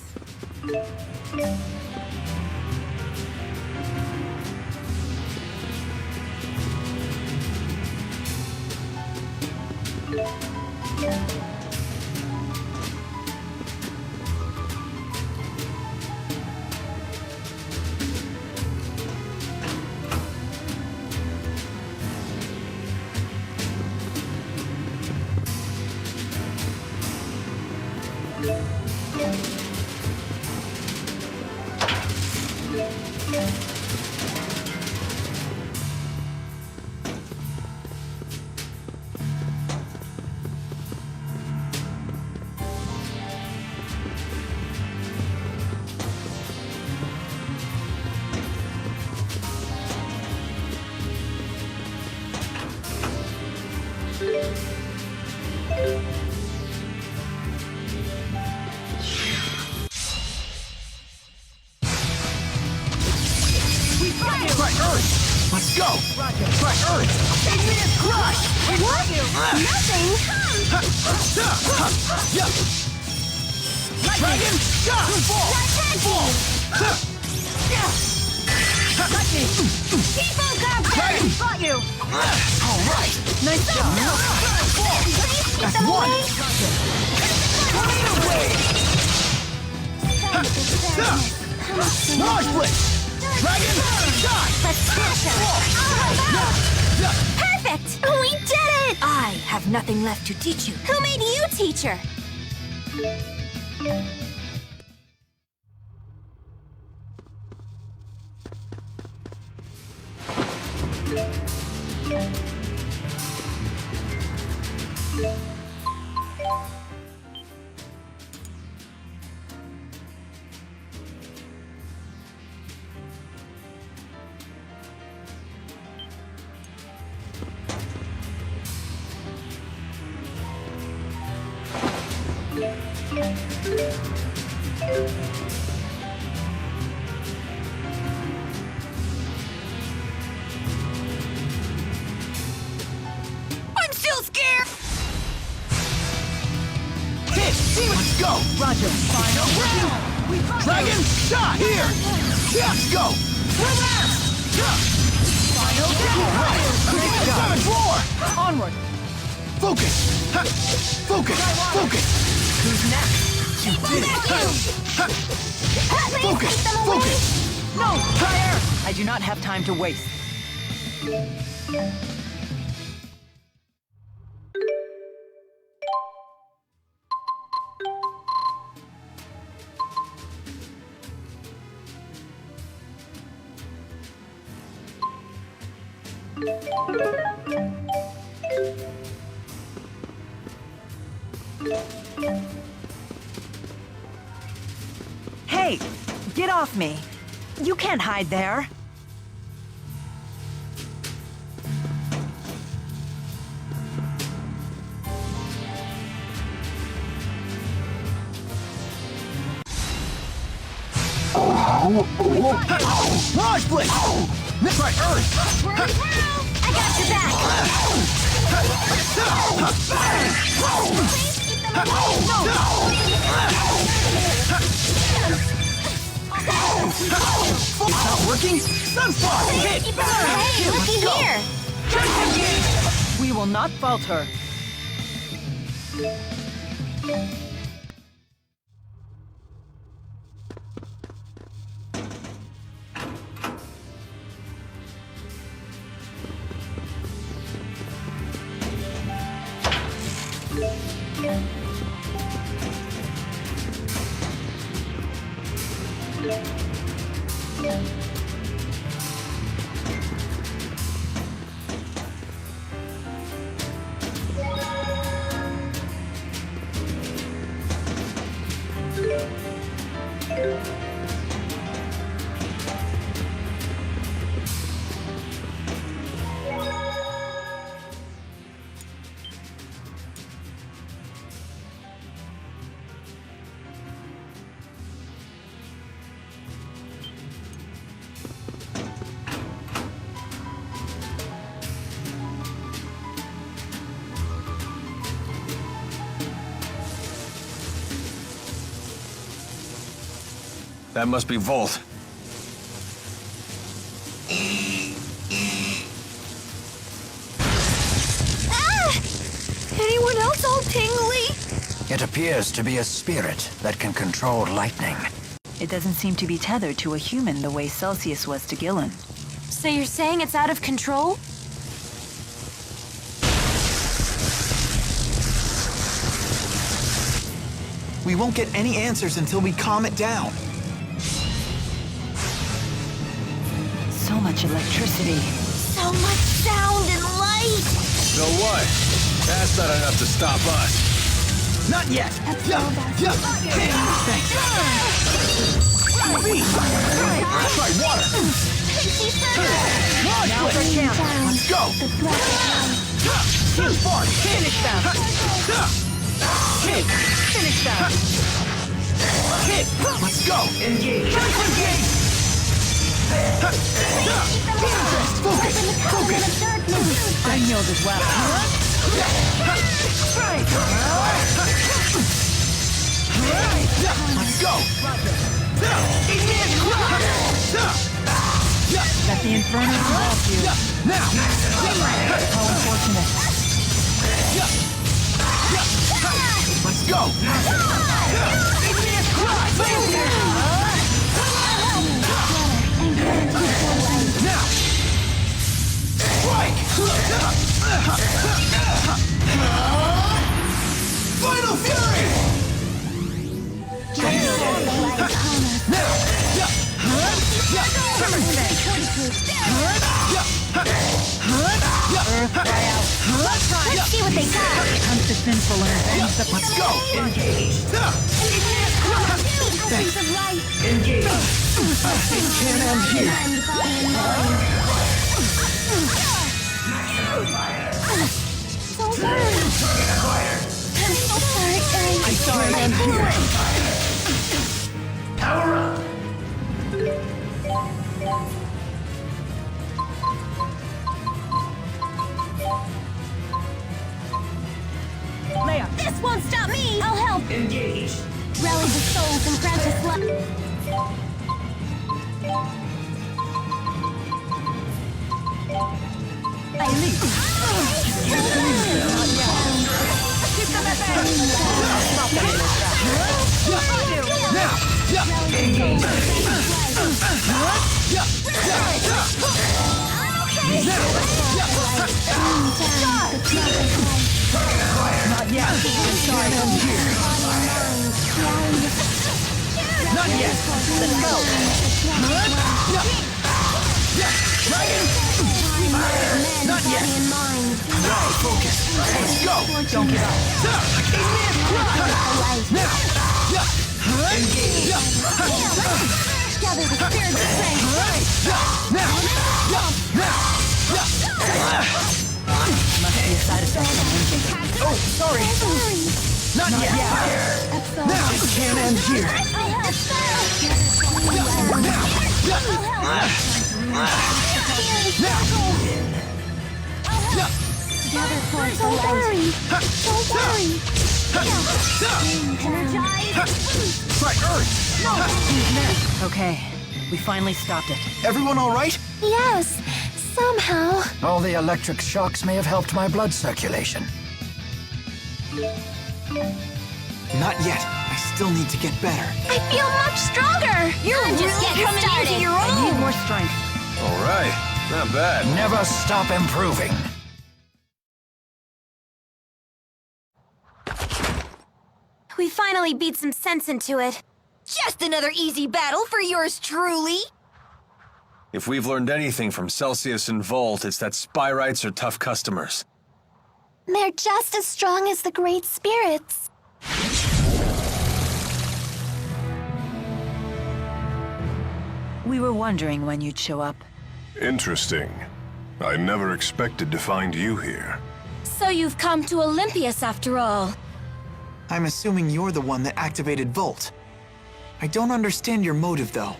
Try Earth! Let's go! Try Earth! Igneous Crush! What? Nothing? Dragon Shot! Fall! People got Dragon! Got you! All right! Nice job! That's one! Tornado Wave! Mirage Blitz! Dragon Shot! Let's smash her! Perfect! We did it! I have nothing left to teach you. Who made you teacher? I'm still scared! Hit! Let's go! Roger. Final round! Dragon Shot! Here! Let's go! Final round! Savage Roar! Onward! Focus! Focus! Focus! Who's next? You did it! Focus! Focus! No! Fire! I do not have time to waste. Hey! Get off me! You can't hide there! Mirage Blitz! Try Earth! I got your back! It's not working! Sunspot! Hit! Hey, looky here! We will not falter. That must be Volt. Anyone else all tingly? It appears to be a spirit that can control lightning. It doesn't seem to be tethered to a human the way Celsius was to Gillen. So you're saying it's out of control? We won't get any answers until we calm it down. So much electricity. So much sound and light! So what? That's not enough to stop us. Not yet! Thanks. Try water! Now for camp. Let's go! Too far. Finish them. Hit. Finish them. Hit! Let's go! Engage. Focus! Focus! I know this well. Let's go! Let the Inferno engulf you. Now! How unfortunate. Let's go! Now! Strike! Final Fury! Now! Earth, fly out. Let's see what they got! Hunt the sinful and avenge the... Let's go! Engage. Essence of life. Engage. Can't end here. So sorry. I'm so sorry, guys. I can't end here. Power up! Leia. This won't stop me! I'll help! Engage! Rally the souls and grant us luck. I leap. Keep them at bay. Stop them in their tracks. Now! Engage. Not yet. Sorry. Not yet. Let's go. Dragon! Not yet! Focus! Let's go! Don't give up. Now! Engage! Gather the spirit of strength. Now! Must be a side effect from lynching. Oh, sorry! Not yet! Now! Can't end here! Gather forth the light. Don't worry. Energize. Right, Earth! Okay, we finally stopped it. Everyone all right? Yes, somehow. All the electric shocks may have helped my blood circulation. Not yet. I still need to get better. I feel much stronger! You're just getting coming into your I need own! more strength. All right, not bad. Never stop improving. We finally beat some sense into it. Just another easy battle for yours truly. If we've learned anything from Celsius and Volt, it's that Spyrites are tough customers. They're just as strong as the Great Spirits. We were wondering when you'd show up. Interesting. I never expected to find you here. So you've come to Olympias after all. I'm assuming you're the one that activated Volt. I don't understand your motive, though.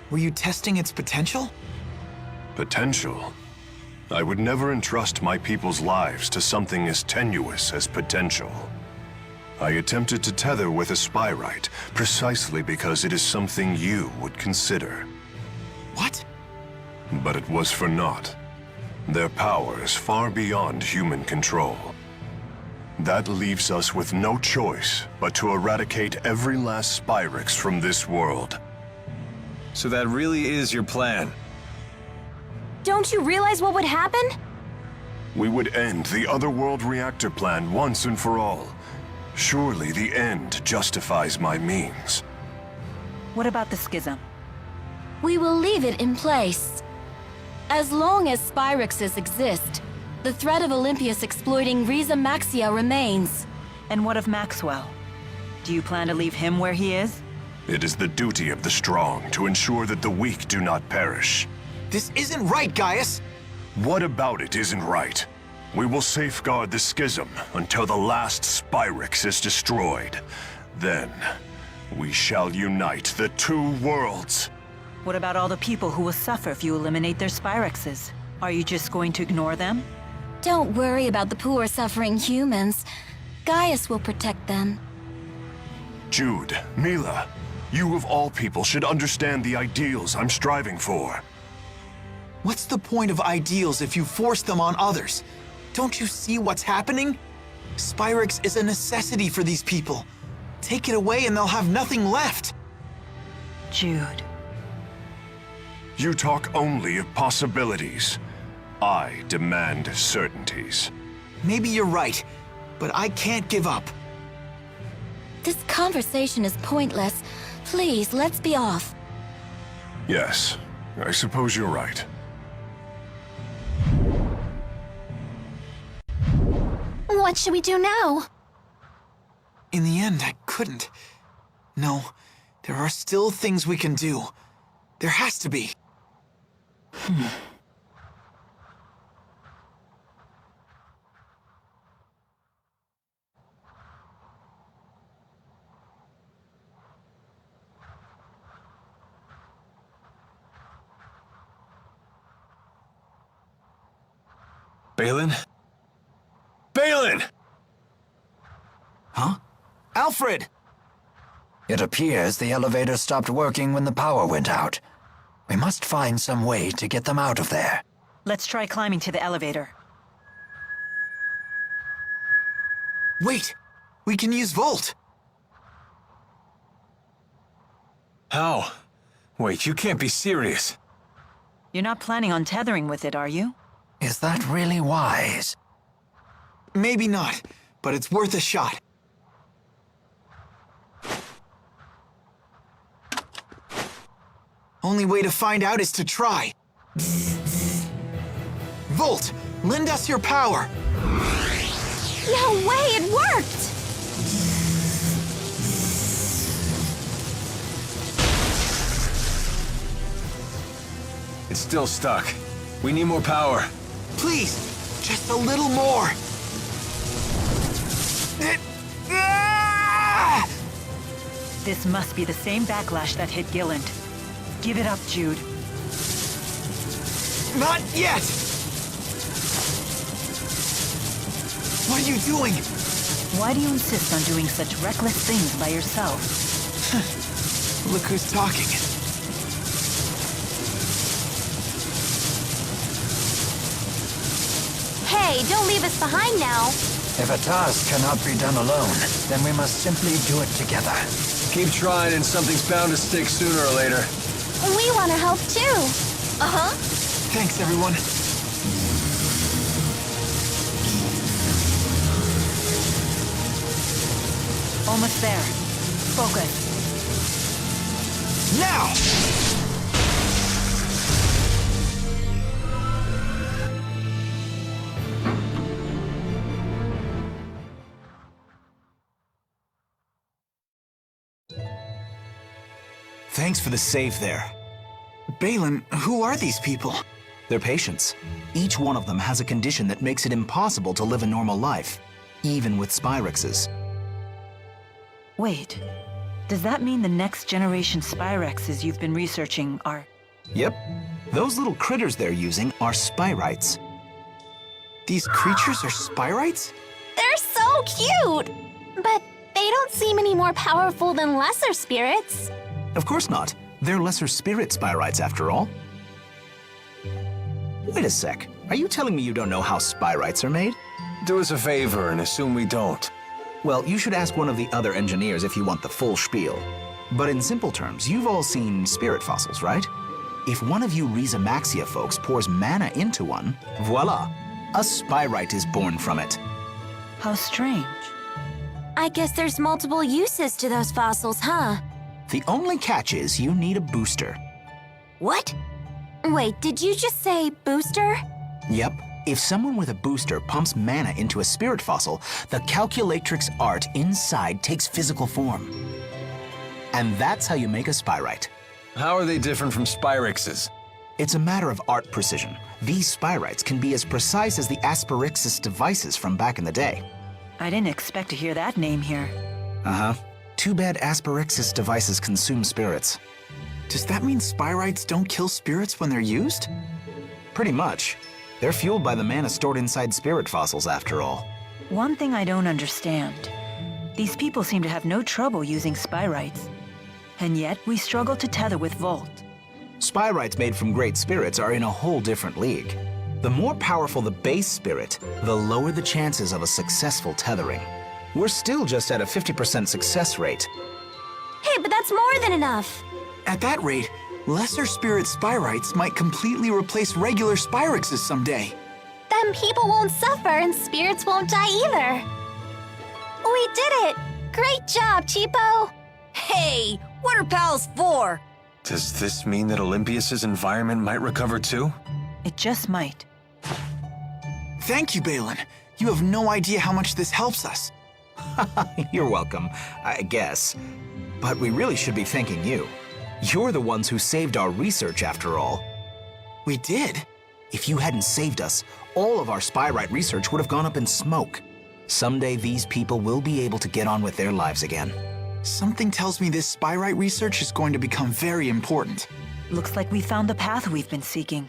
Were you testing its potential? Potential? I would never entrust my people's lives to something as tenuous as potential. I attempted to tether with a Spyrite precisely because it is something you would consider. What? But it was for naught. Their power is far beyond human control. That leaves us with no choice but to eradicate every last Spyrix from this world. So that really is your plan? Don't you realize what would happen? We would end the Otherworld reactor plan once and for all. Surely the end justifies my means. What about the schism? We will leave it in place. As long as Spyrixes exist, the threat of Olympias exploiting Riza Maxia remains. And what of Maxwell? Do you plan to leave him where he is? It is the duty of the strong to ensure that the weak do not perish. This isn't right, Gaius! What about it isn't right? We will safeguard the schism until the last Spyrix is destroyed. Then, we shall unite the two worlds. What about all the people who will suffer if you eliminate their Spyrixes? Are you just going to ignore them? Don't worry about the poor suffering humans. Gaius will protect them. Jude, Mila, you of all people should understand the ideals I'm striving for. What's the point of ideals if you force them on others? Don't you see what's happening? Spyrix is a necessity for these people. Take it away and they'll have nothing left. Jude. You talk only of possibilities. I demand certainties. Maybe you're right, but I can't give up. This conversation is pointless. Please, let's be off. Yes, I suppose you're right. What should we do now? In the end, I couldn't. No, there are still things we can do. There has to be. Balin? Balin! Huh? Alfred! It appears the elevator stopped working when the power went out. We must find some way to get them out of there. Let's try climbing to the elevator. Wait! We can use Volt! How? Wait, you can't be serious. You're not planning on tethering with it, are you? Is that really wise? Maybe not, but it's worth a shot. Only way to find out is to try. Volt, lend us your power. No way, it worked! It's still stuck. We need more power. Please, just a little more. This must be the same backlash that hit Gilland. Give it up, Jude. Not yet! What are you doing? Why do you insist on doing such reckless things by yourself? Look who's talking. Hey, don't leave us behind now. If a task cannot be done alone, then we must simply do it together. Keep trying and something's bound to stick sooner or later. We want to help too. Uh-huh. Thanks, everyone. Almost there. Focus. Now! Thanks for the save there. Balin, who are these people? They're patients. Each one of them has a condition that makes it impossible to live a normal life, even with Spyrexes. Wait, does that mean the next generation Spyrexes you've been researching are... Yep. Those little critters they're using are Spyrites. These creatures are Spyrites? They're so cute! But they don't seem any more powerful than lesser spirits. Of course not. They're lesser spirit Spyrites after all. Wait a sec. Are you telling me you don't know how Spyrites are made? Do us a favor and assume we don't. Well, you should ask one of the other engineers if you want the full spiel. But in simple terms, you've all seen spirit fossils, right? If one of you Riza Maxia folks pours mana into one, voila! A Spyrite is born from it. How strange. I guess there's multiple uses to those fossils, huh? The only catch is you need a booster. What? Wait, did you just say booster? Yep. If someone with a booster pumps mana into a spirit fossil, the calculatrix art inside takes physical form. And that's how you make a Spyrite. How are they different from Spyrexes? It's a matter of art precision. These Spyrites can be as precise as the Asperixis devices from back in the day. I didn't expect to hear that name here. Uh-huh. Too bad Asperixis devices consume spirits. Does that mean Spyrites don't kill spirits when they're used? Pretty much. They're fueled by the mana stored inside spirit fossils, after all. One thing I don't understand. These people seem to have no trouble using Spyrites. And yet, we struggle to tether with Volt. Spyrites made from great spirits are in a whole different league. The more powerful the base spirit, the lower the chances of a successful tethering. We're still just at a 50% success rate. Hey, but that's more than enough. At that rate, lesser spirit Spyrites might completely replace regular Spyrexes someday. Then people won't suffer and spirits won't die either. We did it! Great job, Cheapo! Hey, what are pals for? Does this mean that Olympias's environment might recover too? It just might. Thank you, Balin. You have no idea how much this helps us. You're welcome, I guess. But we really should be thanking you. You're the ones who saved our research, after all. We did? If you hadn't saved us, all of our Spyrite research would have gone up in smoke. Someday these people will be able to get on with their lives again. Something tells me this Spyrite research is going to become very important. Looks like we found the path we've been seeking.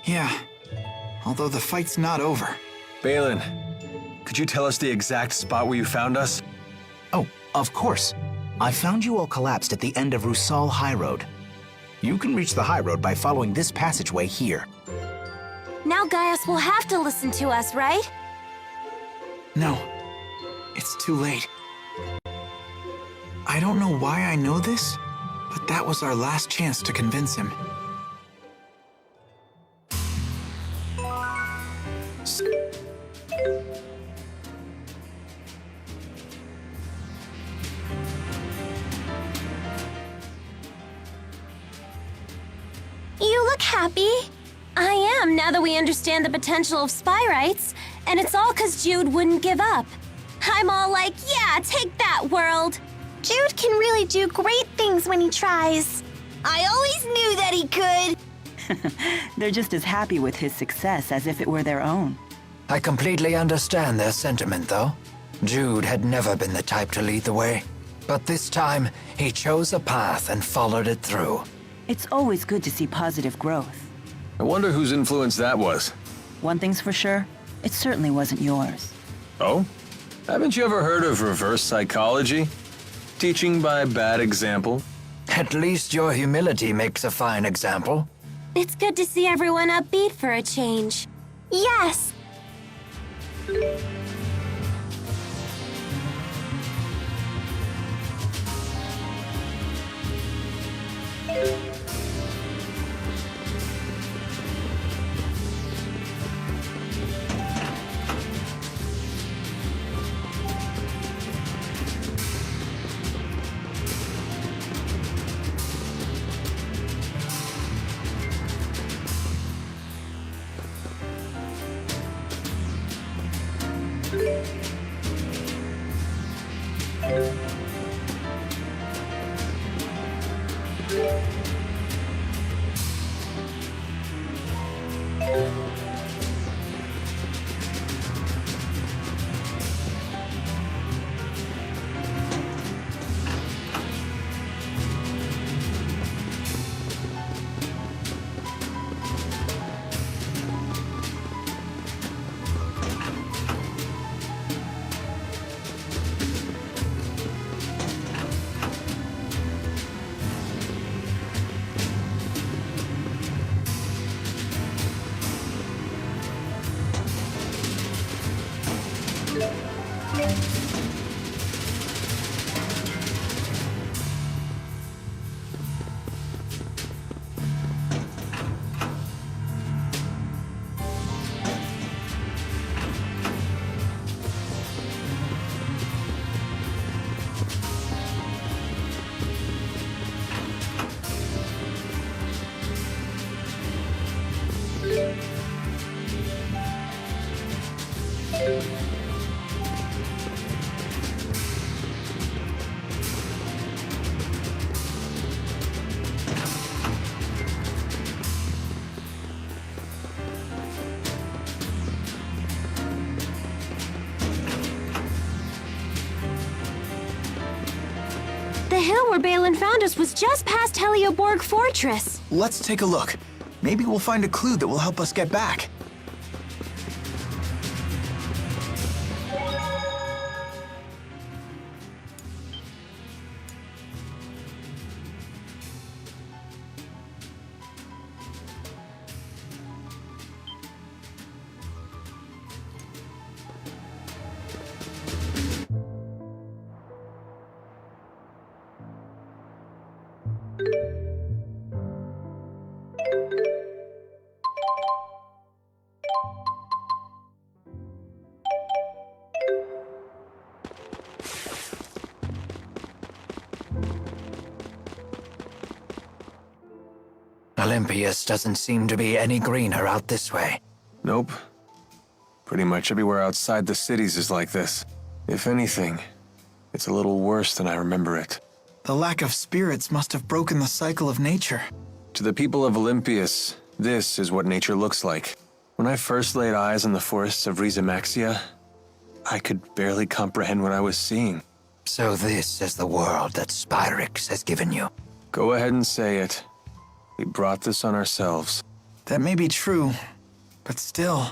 Yeah, although the fight's not over. Balin, could you tell us the exact spot where you found us? Oh, of course. I found you all collapsed at the end of Rusal High Road. You can reach the High Road by following this passageway here. Now Gaius will have to listen to us, right? No, it's too late. I don't know why I know this, but that was our last chance to convince him. You look happy. I am, now that we understand the potential of Spyrites, and it's all 'cause Jude wouldn't give up. I'm all like, yeah, take that, world. Jude can really do great things when he tries. I always knew that he could. They're just as happy with his success as if it were their own. I completely understand their sentiment, though. Jude had never been the type to lead the way. But this time, he chose a path and followed it through. It's always good to see positive growth. I wonder whose influence that was. One thing's for sure, it certainly wasn't yours. Oh? Haven't you ever heard of reverse psychology? Teaching by bad example? At least your humility makes a fine example. It's good to see everyone upbeat for a change. Yes! hill where Balin found us was just past Helioborg Fortress. Let's take a look. Maybe we'll find a clue that will help us get back. Olympias doesn't seem to be any greener out this way. Nope. Pretty much everywhere outside the cities is like this. If anything, it's a little worse than I remember it. The lack of spirits must have broken the cycle of nature. To the people of Olympias, this is what nature looks like. When I first laid eyes on the forests of Maxia, I could barely comprehend what I was seeing. So this is the world that Spyrix has given you. Go ahead and say it. We brought this on ourselves. That may be true, but still.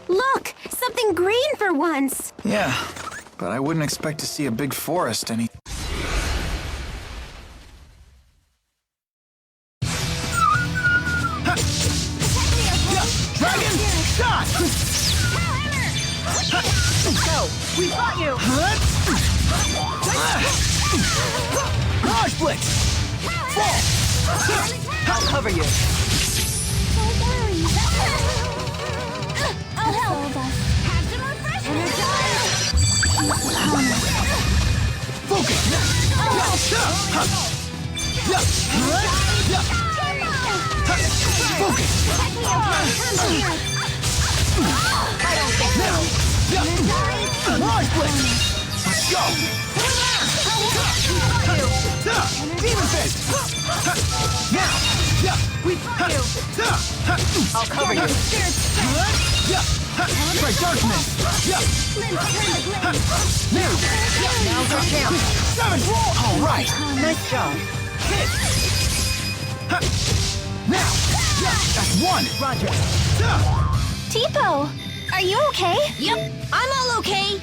Look! Something green for once! Yeah, but I wouldn't expect to see a big forest any... Dragon shot! Go! We got you! Mirage Blitz! Fall! I'll cover you. Don't worry. I'll help. Have some refreshment. Focus! Focus! I don't think so. Mirage Blitz! Let's go! Demon Fist! Now! We got you! I'll cover you. Try darkness! Now's our chance. Savage roll! All right! Nice job. Hit! Now! That's one! Roger. Tipo, are you okay? Yep, I'm all okay.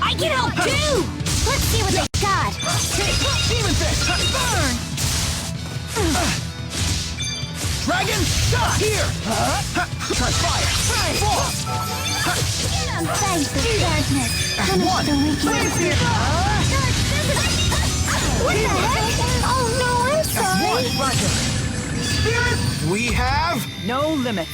I can help too! Let's see what they got! Demon Fist! Burn! Dragon shot! Here! Try fire! Fall! Get on sight of darkness. That's one! What the heck? Oh no, I'm sorry! That's one! Roger! Spirit, we have... No limit.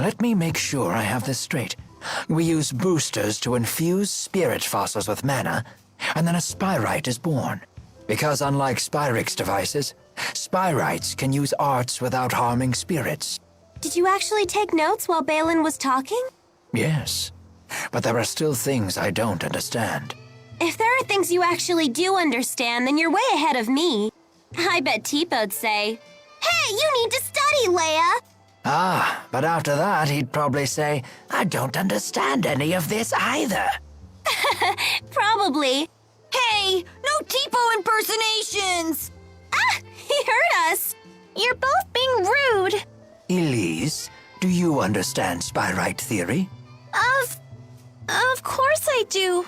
Let me make sure I have this straight. We use boosters to infuse spirit fossils with mana, and then a spyrite is born. Because unlike Spyrix devices, spyrites can use arts without harming spirits. Did you actually take notes while Balin was talking? Yes, but there are still things I don't understand. If there are things you actually do understand, then you're way ahead of me. I bet Teepo'd say, "Hey, you need to study, Leia!" Ah, but after that he'd probably say, "I don't understand any of this either." Probably. Hey, no Teepo impersonations! Ah, he heard us! You're both being rude. Elise, do you understand spyrite theory? Of course I do.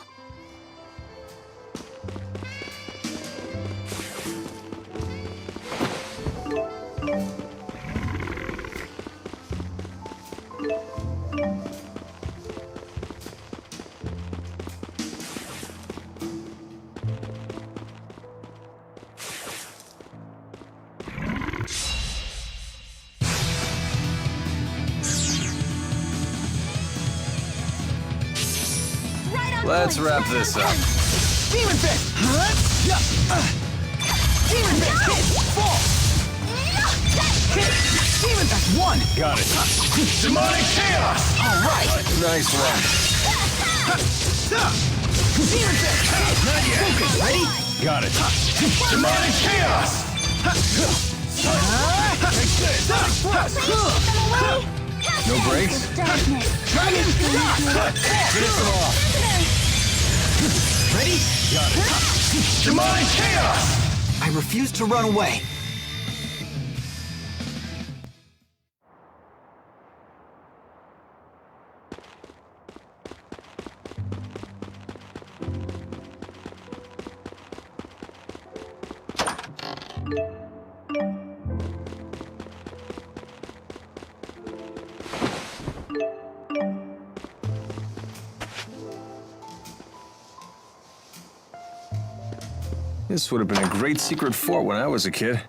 Let's wrap this up. Demon Fist! Demon Fist! Hit! Fall! Hit! Demon Fist! 1! Got it. Demonic chaos! Alright! Nice one. Demon Fist! Not yet! Focus! Ready? Got it. Demonic chaos! No breaks? Dragon Shot! Finish them off. Ready? Got it. Demonic chaos! I refuse to run away. This would have been a great secret fort when I was a kid.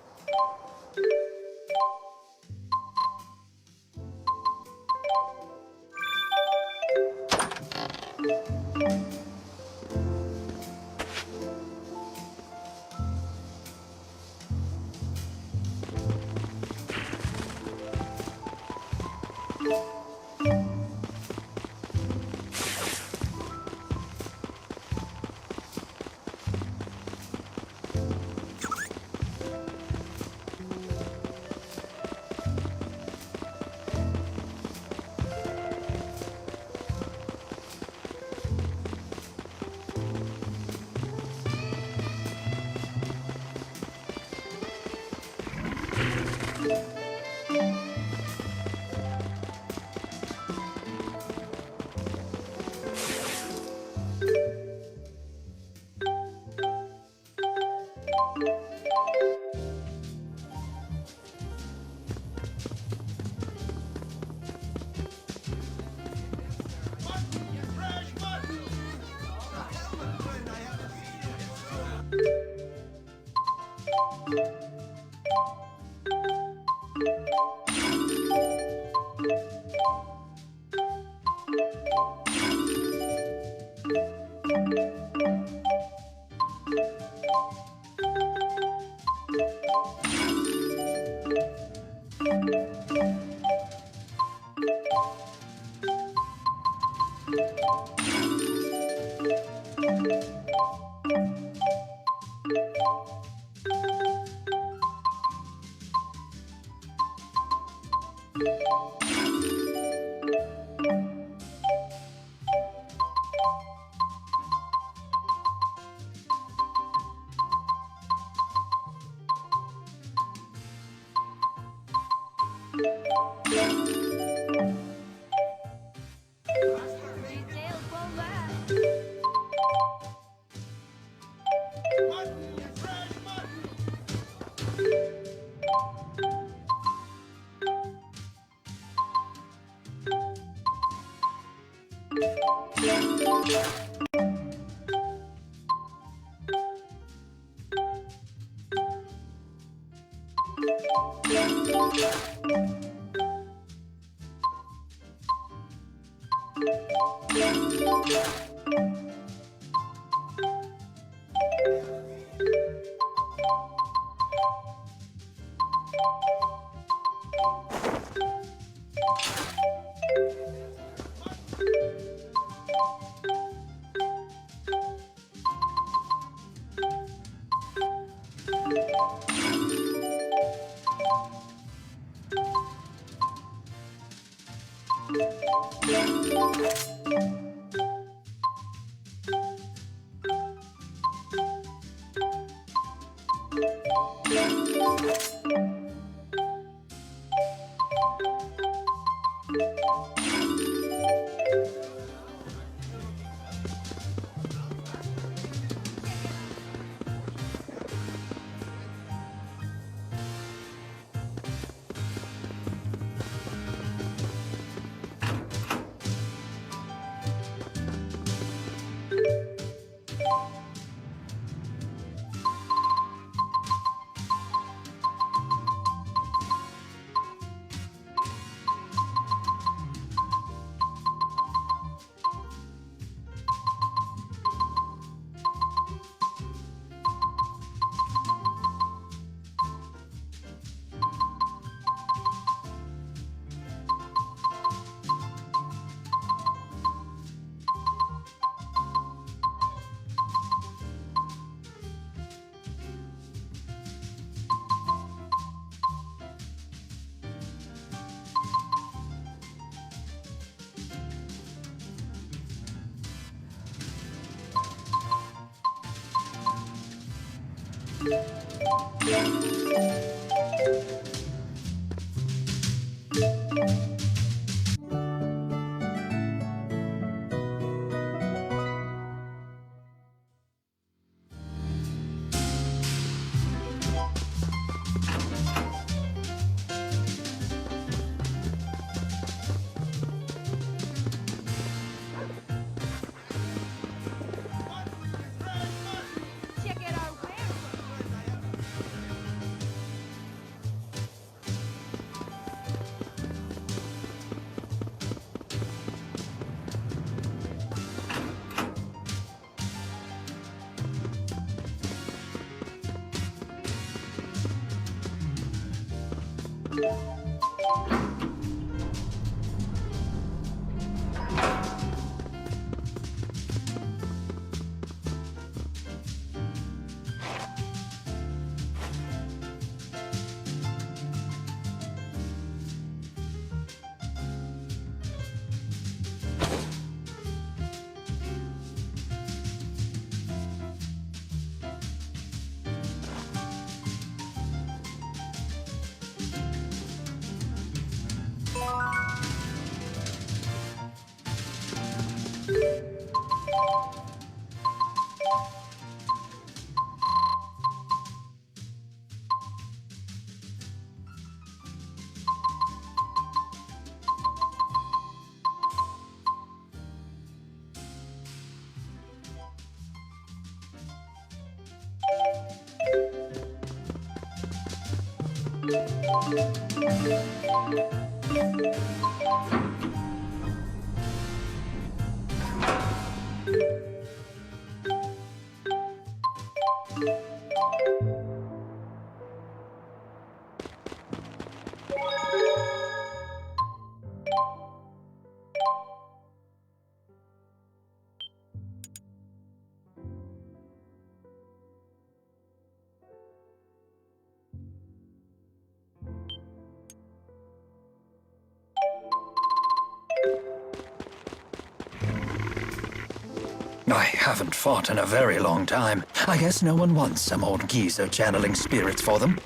I haven't fought in a very long time. I guess no one wants some old geezer channeling spirits for them.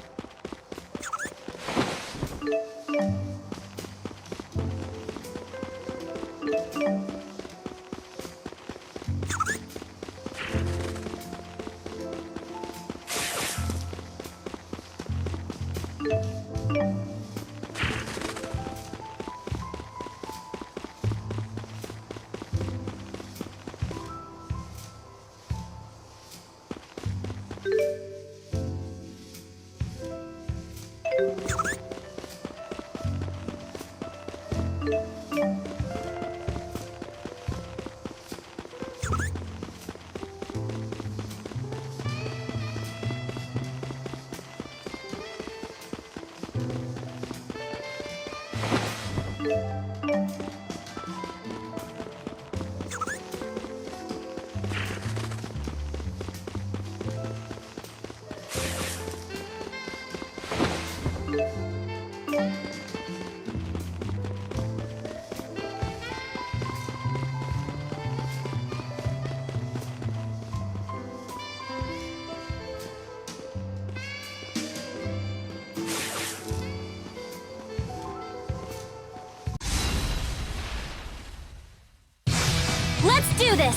Let's do this!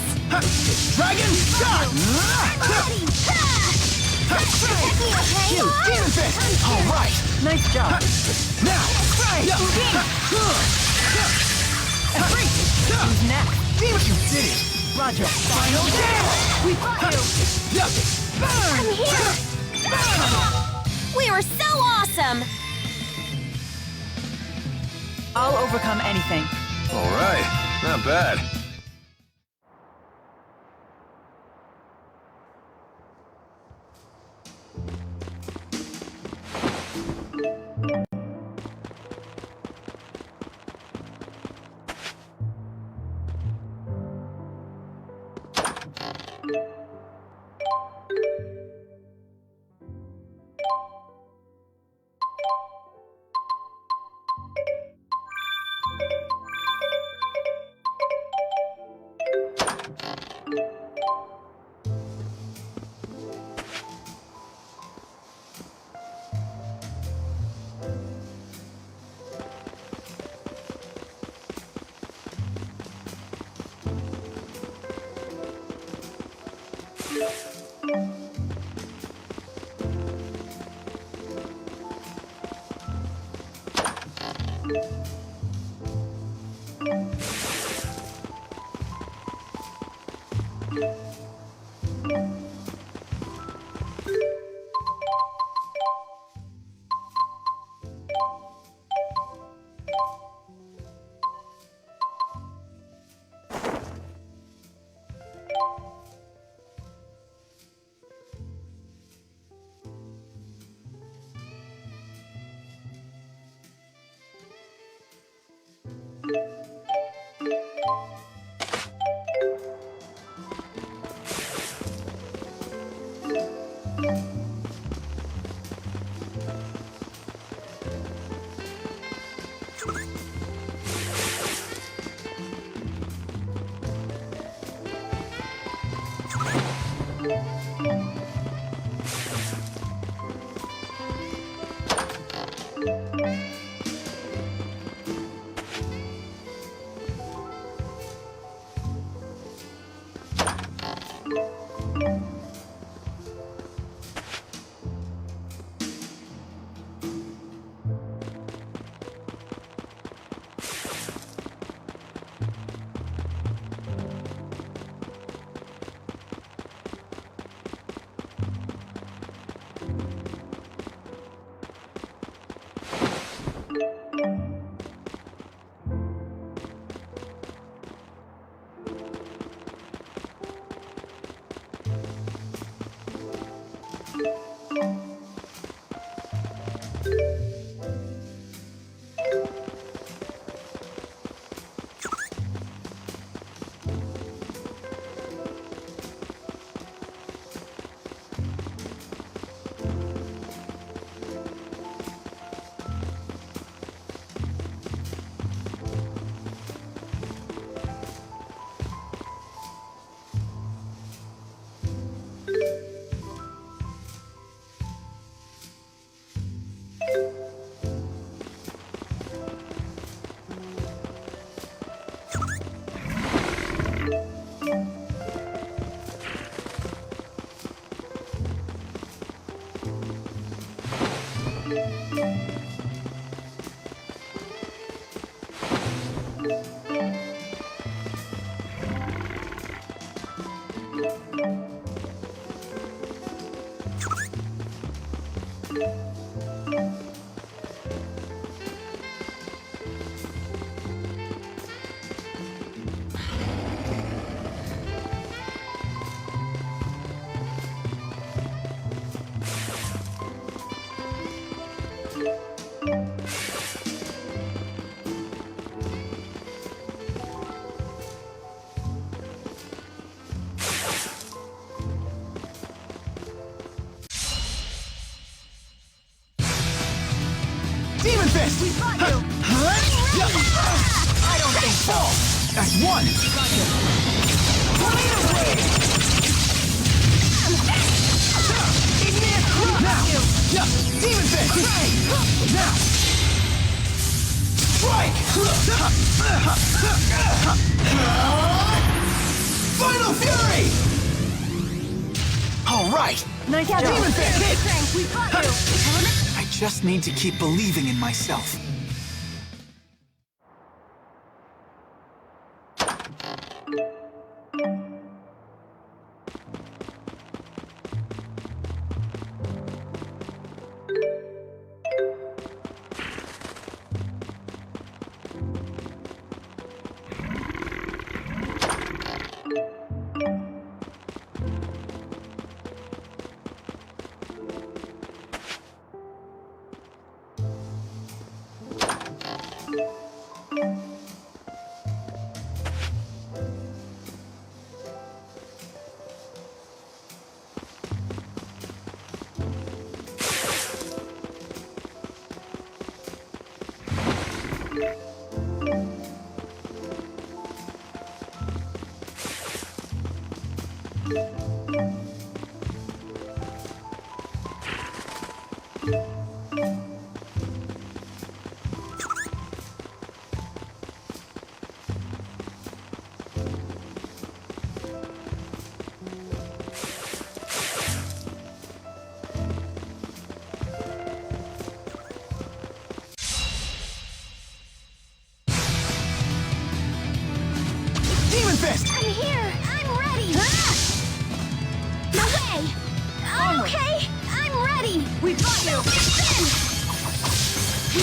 Dragon shot! Demon fist! All right! Nice job. Now! Who's next? Demon, you did it! Roger. Final dance! We I'm here! We were so awesome! I'll overcome anything. All right, not bad. Demon Fist! We got you! I don't think so! That's one! Tornado Blade! Now! Demon Fist! Now! Strike! Final Fury! All right! Nice job! Demon Fist! Hit! We got you! I just need to keep believing in myself. Demon Fist! I'm here! I'm ready! No way! Okay! I'm ready! We got you! We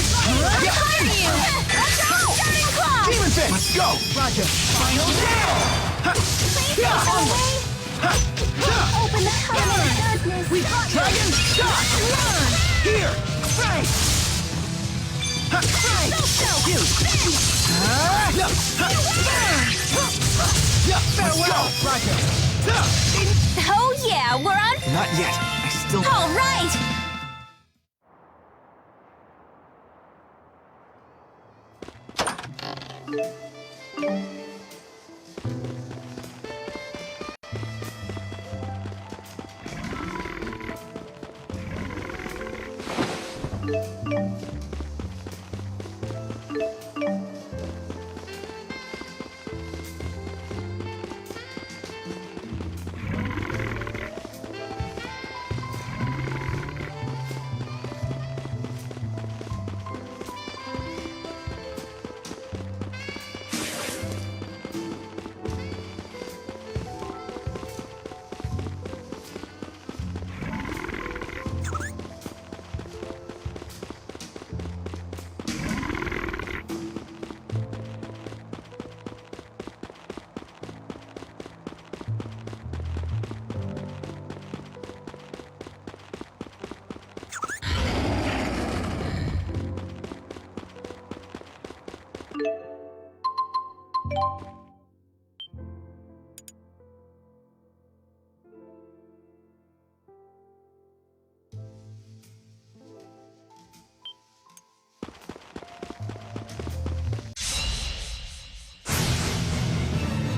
got you! I'm firing you! Let's go! Shining Claw! Demon Fist! Let's go! Roger! Final nail! Please go away! Open the tunnel of darkness! We got Dragon Shot! Learn! Here! Strike! Strike! You! Farewell! Roger! Oh yeah, we're on. Not yet. I still... All right.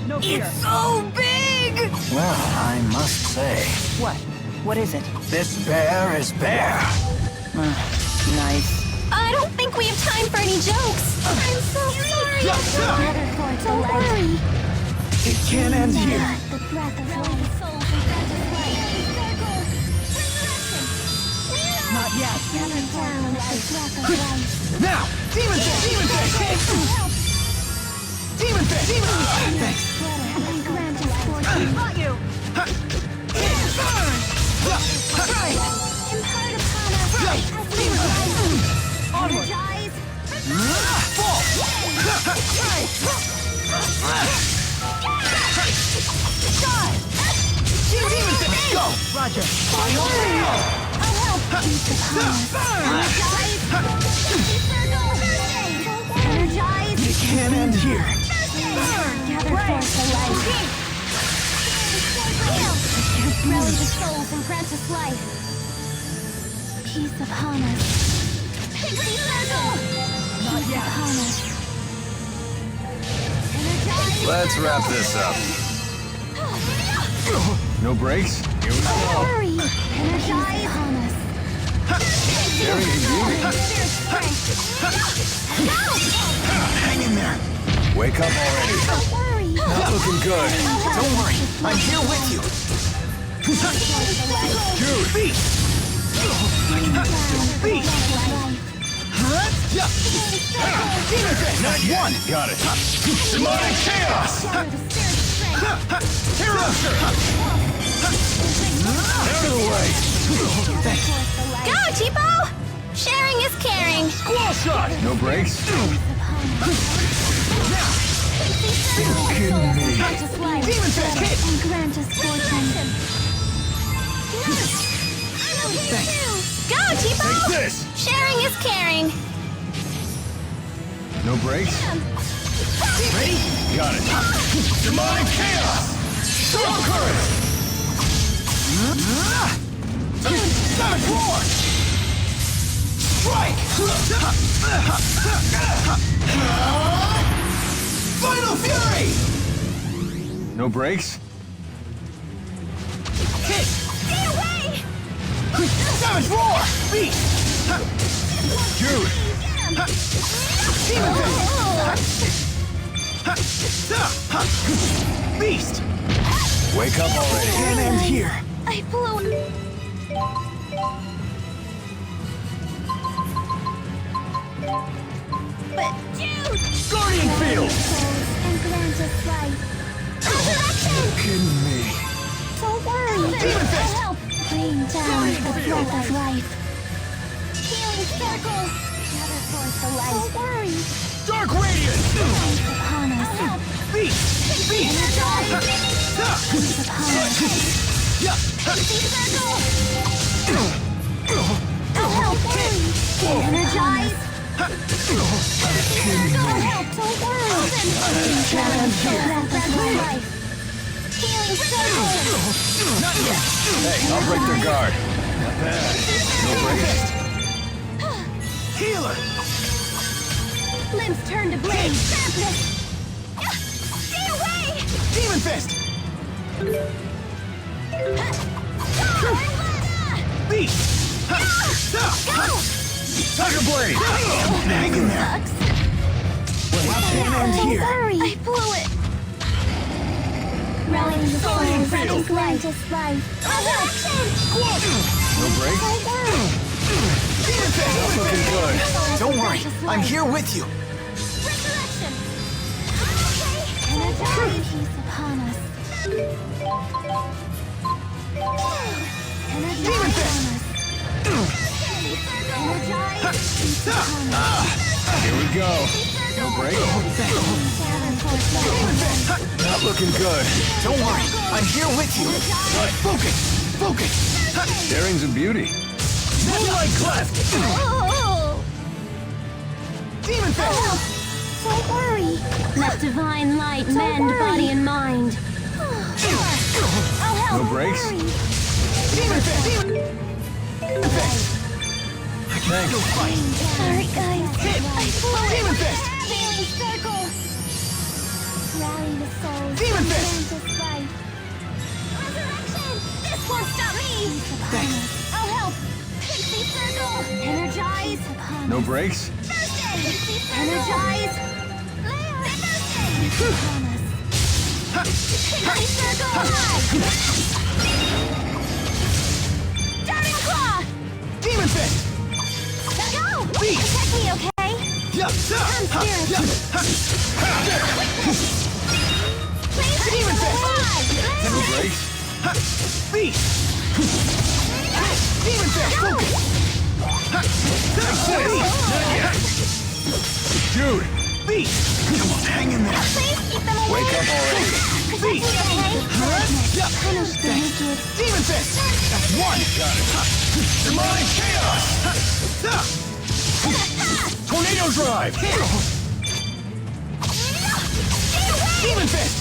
No fear. It's so big! Well, I must say, What? What is it? this bear is bare. Nice. I don't think we have time for any jokes. I'm so sorry! Gather for Don't worry. It can't end here. The breath of life. Not yet. Gather down the breath of life. Now! Demon Fist! Demon Fist! Demon Fist! Demon Fist! Thanks. And grant us fortune. Got you. Impart upon us as we rise. Energize. Fall! Demon Fist! Go! Roger. Final nail! I'll help. Peace upon us. Energize. Energize. It can't end here. Gather forth the light. Rally the souls and grant us life. Peace upon us. Pixie circle! Let's wrap this up. No breaks? Here we go. Hurry! Energize upon us. Very beauty. Hang in there. Wake up already. Don't worry. Not looking good. Don't worry. I'm here with you. Dude! Beast! Not one! Got it. Demonic chaos! Out of the way! Go, Tipo! Sharing is caring. Squall shot! No breaks? You're kidding me. Demon Fist, hit! And grant us fortune. Go, Tipo! Take this! Sharing is caring. No breaks? Ready? Got it. Demonic chaos! Storm current! Savage roar! Strike! Final fury! No breaks? Hit! Stay away! Savage roar! Beast! Dude! Demon Fist! Beast! Wake up already. Can't end here. I blew. But, dude! Guardian field! And grant us life. You're kidding me. Don't worry. Demon Fist! I'll help. Rain down the breath of life. Healing circle. Gather forth the light. Don't worry. Dark Radiance! Upon us. Help. Beast! Beast! Upon us. I'll help. Energize. I'll help. Don't worry. Down the breath of life. Healing circle. Hey, I'll break their guard. Not bad. No breaks? Healer! Limbs turn to blade. Sharpness. Stay away! Demon Fist! Beast! Tiger Blade! Hang in there. Can't end here. Hurry. I blew it. Rally the Guardian souls field. and grant us life. Resurrection. No breaks? Demon Fist! Not looking good. Don't worry. I'm here with you. Resurrection. Energize. Peace upon us. Energize Demon Fist. upon us. Energize. Peace upon us. Here we go. No breaks? Not looking good. Don't worry. I'm here with you. Focus. Focus. Daring's a beauty. Moonlight Cleft. Oh. Demon Fist. Don't worry. Let divine light mend body and mind. I'll help. No breaks? Demon Fist. Demon Fist. Thanks. Sorry, guys. Demon Fist. Healing circle. Rally the souls. Demon and Fist. grant us life. Resurrection. This won't stop me. Thanks. I'll help. Pixie circle. Energize. No breaks? Energize. Pixie circle. Darting claw. Demon Fist. Go. Beast. Protect me, okay? Demon Fist. No breaks? Beast. Demon Fist. Focus. Dude! Beast. Come on, hang in there. Please keep them away. Wake up already. Beast. Punish the wicked. Demon Fist. That's one. Got it. Demonic chaos. Tornado drive! Demon Fist.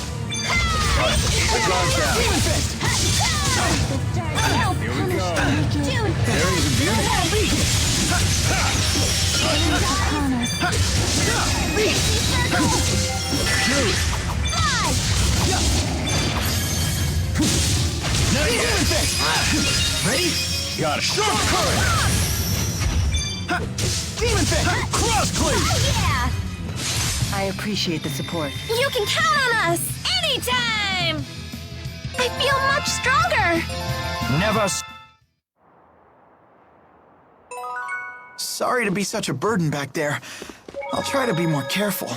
The guard's down. Demon Fist. Here we go. Dude, Daring's a beauty. Beast. upon us. Ready? Got it. Storm current! Demon Fist! Cross cleave! Yeah! I appreciate the support. You can count on us! Anytime! I feel much stronger! Never. Sorry to be such a burden back there. I'll try to be more careful.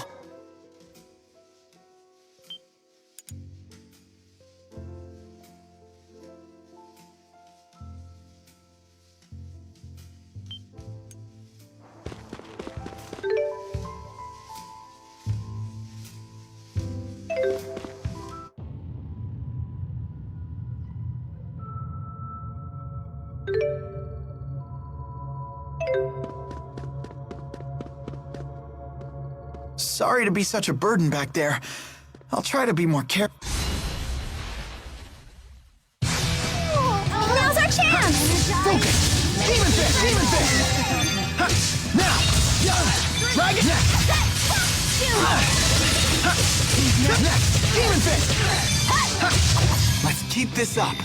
Sorry to be such a burden back there. I'll try to be more careful. Now's our chance! Focus! Demon Fist! Demon Fist! Now! Dragon! Next! Demon Fist! Let's keep this up.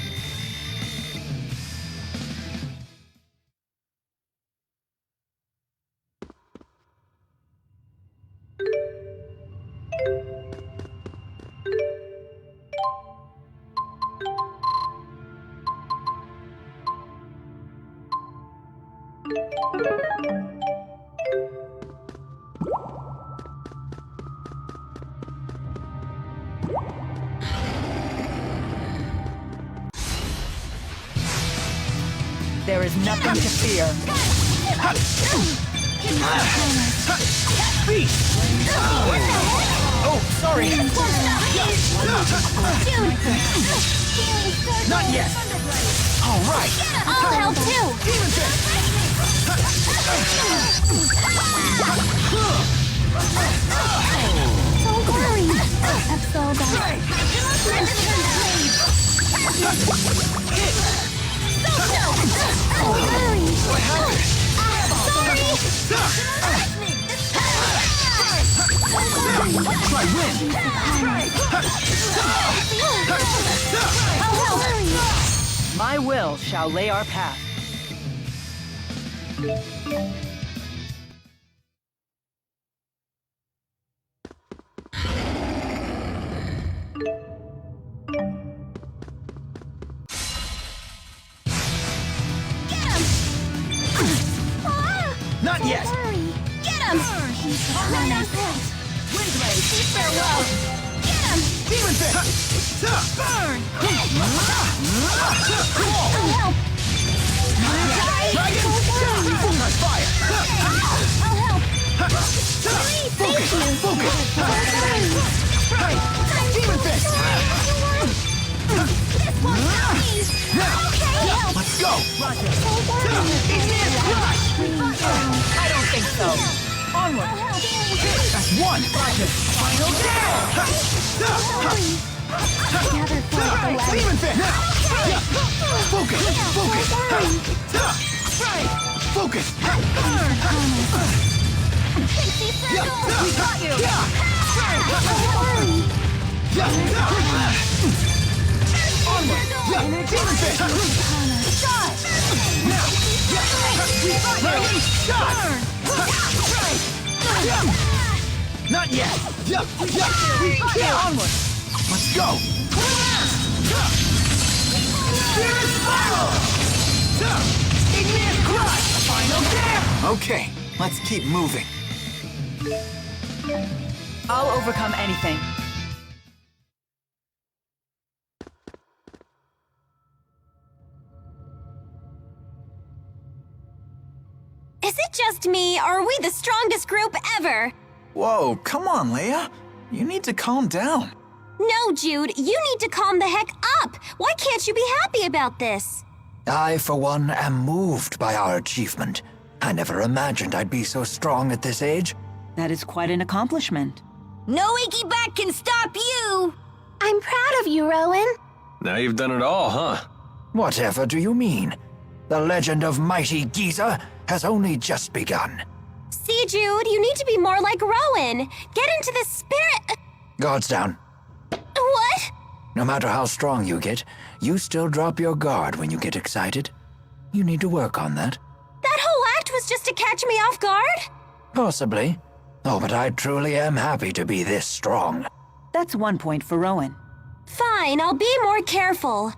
There is nothing to fear. Oh, sorry! Not yet! All right! I'll help too! Demon Fist! Don't worry. Absolve What happened? Try win! My will shall lay our path. Not yet! Get him! Right on point! Windblade, farewell! Get him! Demon Fist! Burn! I'll help! Dragon! Focus fire! I'll help! Focus! Focus! Demon Fist! This won't help me! Now! Okay! Let's go! I don't think so. Onward. That's one! Final Demon Fist! Focus! Focus! Focus! We got you! Onward! Demon Fist! Shot! Now! Shot! Not yet! Onward. Let's go! Spirit Spiral! Igneous Crush! Final dam! Okay, let's keep moving. I'll overcome anything. Is it just me, or are we the strongest group ever? Whoa, come on, Leia. You need to calm down. No, Jude, you need to calm the heck up. Why can't you be happy about this? I, for one, am moved by our achievement. I never imagined I'd be so strong at this age. That is quite an accomplishment. No Icky Back can stop you! I'm proud of you, Rowan. Now you've done it all, huh? Whatever do you mean? The legend of mighty Giza has only just begun. See, Jude, you need to be more like Rowan. Get into the spirit... Guards down. What? No matter how strong you get, you still drop your guard when you get excited. You need to work on that. That whole act was just to catch me off guard? Possibly. Oh, but I truly am happy to be this strong. That's 1 point for Rowan. Fine, I'll be more careful.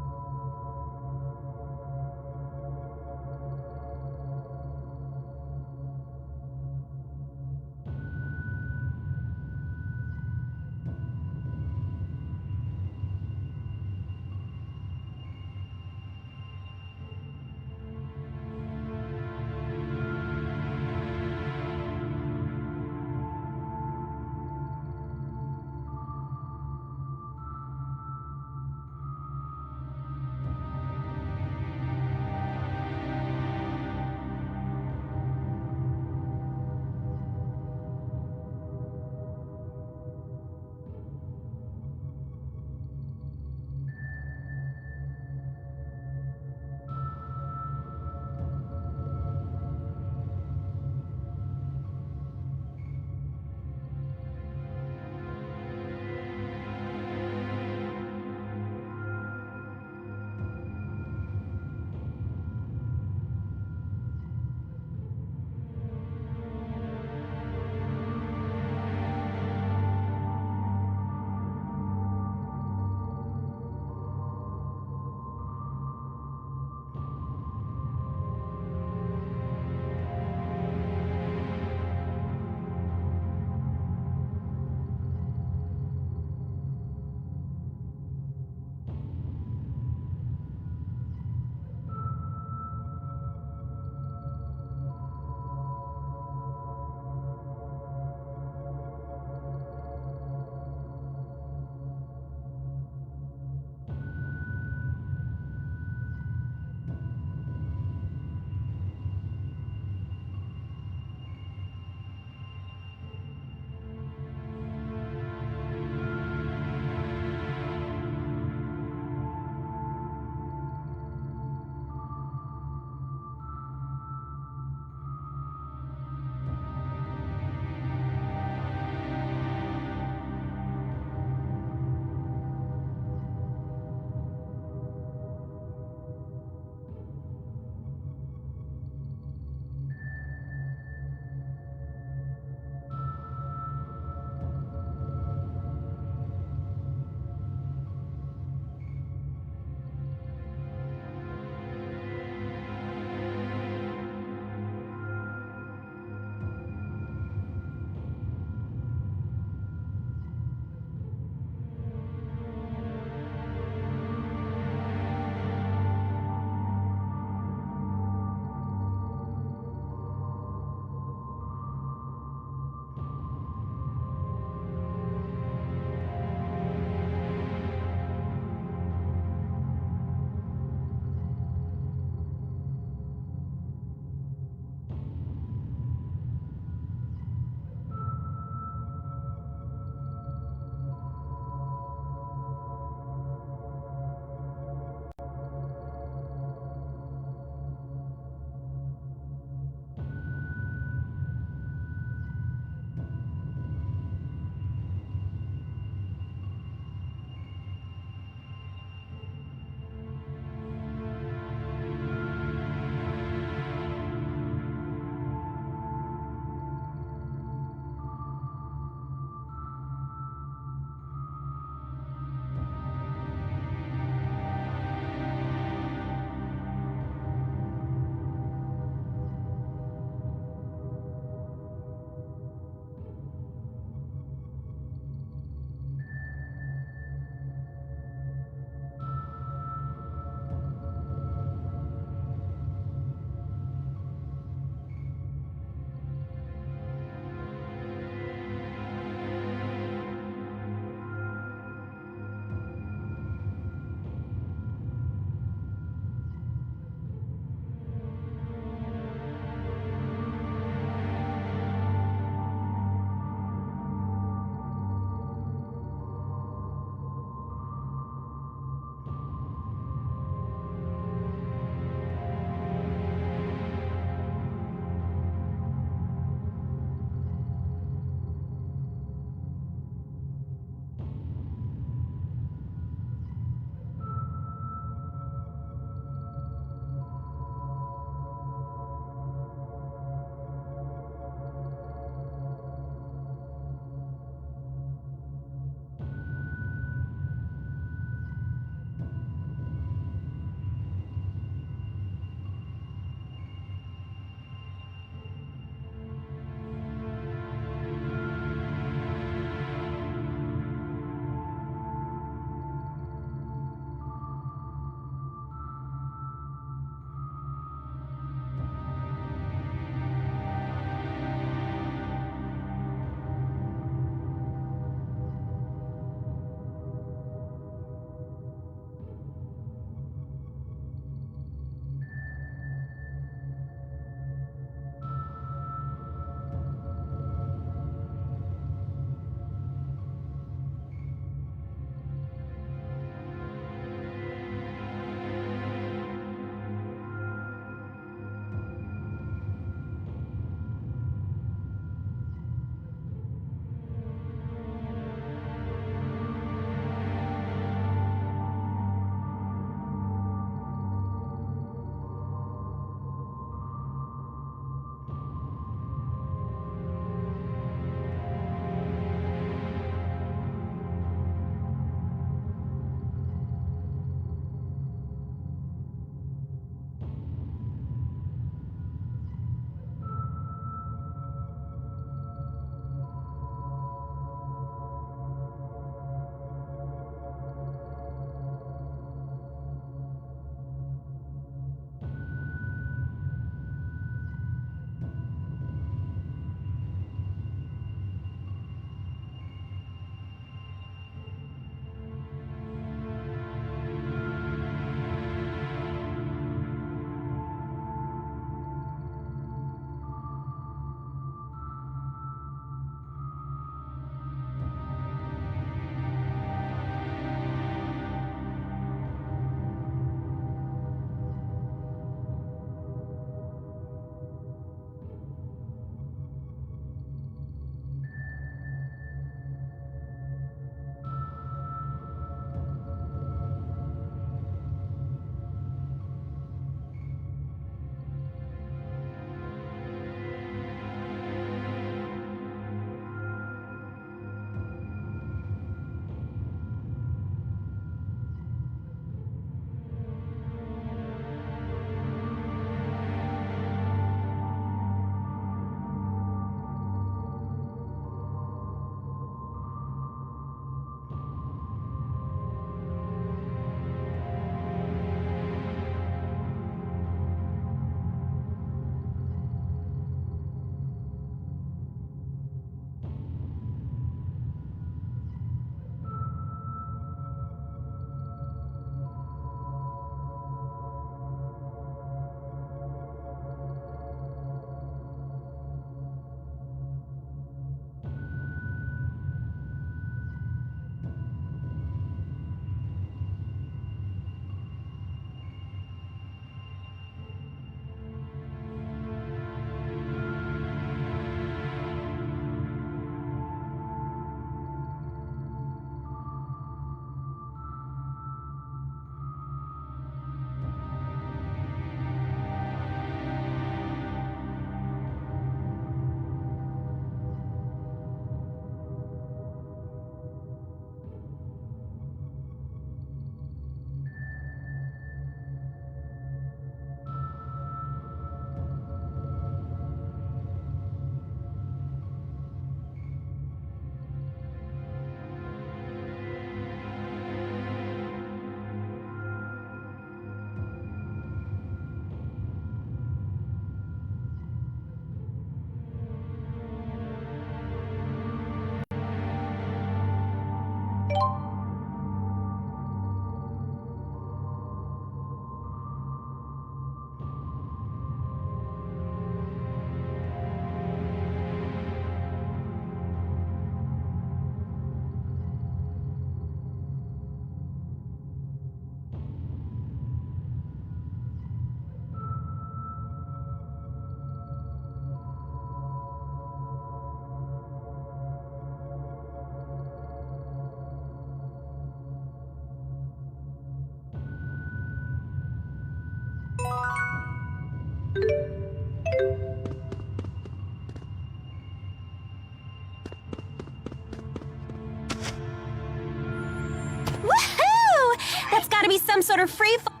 sort of free fall.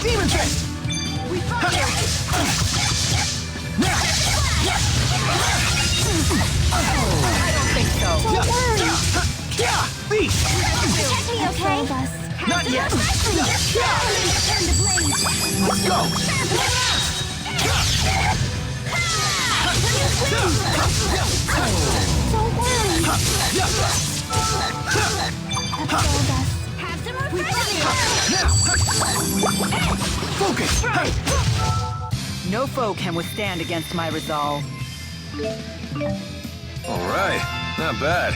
Demon Fist! We found you! I don't think so. Don't worry. Protect me, okay? Save us. Not yet! Turn the blade. Let's go! Don't worry. Uphold us. Have some more pressure! Focus! No foe can withstand against my resolve. All right, not bad.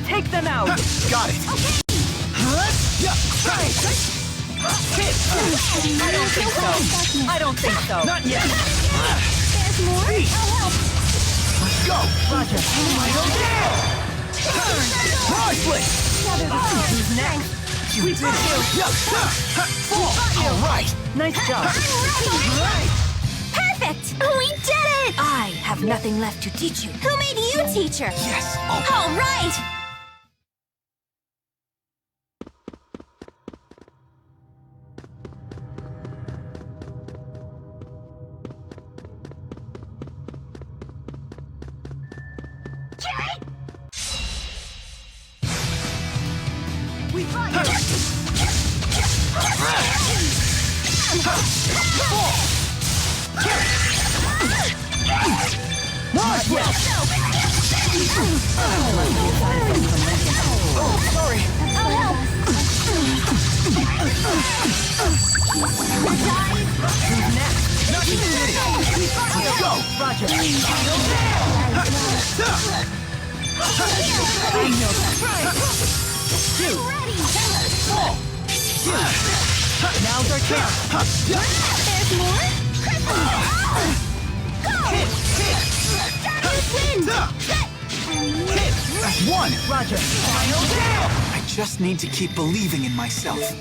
Take them out! Got it! I don't think so. I don't think so. Not yet! There's more? I'll help. Let's go! Roger. Priceless! Who's next? You did it! All right! Nice job. Perfect! We did it! I have nothing left to teach you. Who made you teacher? Yes! All right! We brought you! Not yet! Oh, sorry! I'll help. Who's next? Nothing city! Let's go! Roger. Now's our chance. There's more? That's one! Roger. I just need to keep believing in myself.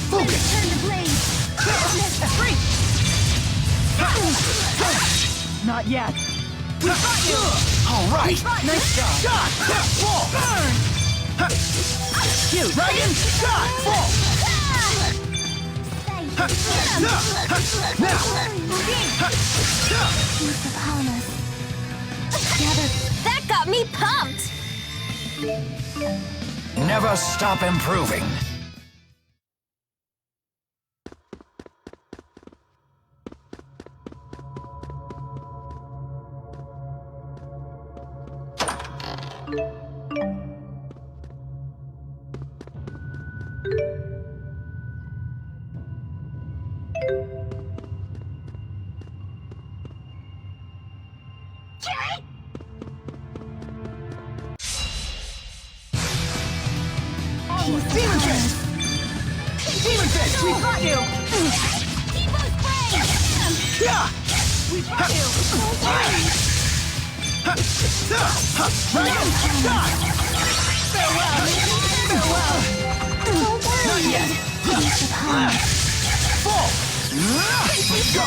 Focus! Turn the blade. Not yet. All right! Nice job. Shot! Fall! Burn! Shoot. Dragon! Shot! Fall! Peace upon us. Together. That got me pumped! Never stop improving. Demon Fist! Demon Fist! We got you. Yeah! We got you. Dragon! Shot! Farewell! Farewell! Not yet! Fall! Let's go!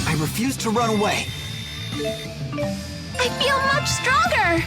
I refuse to run away. I feel much stronger!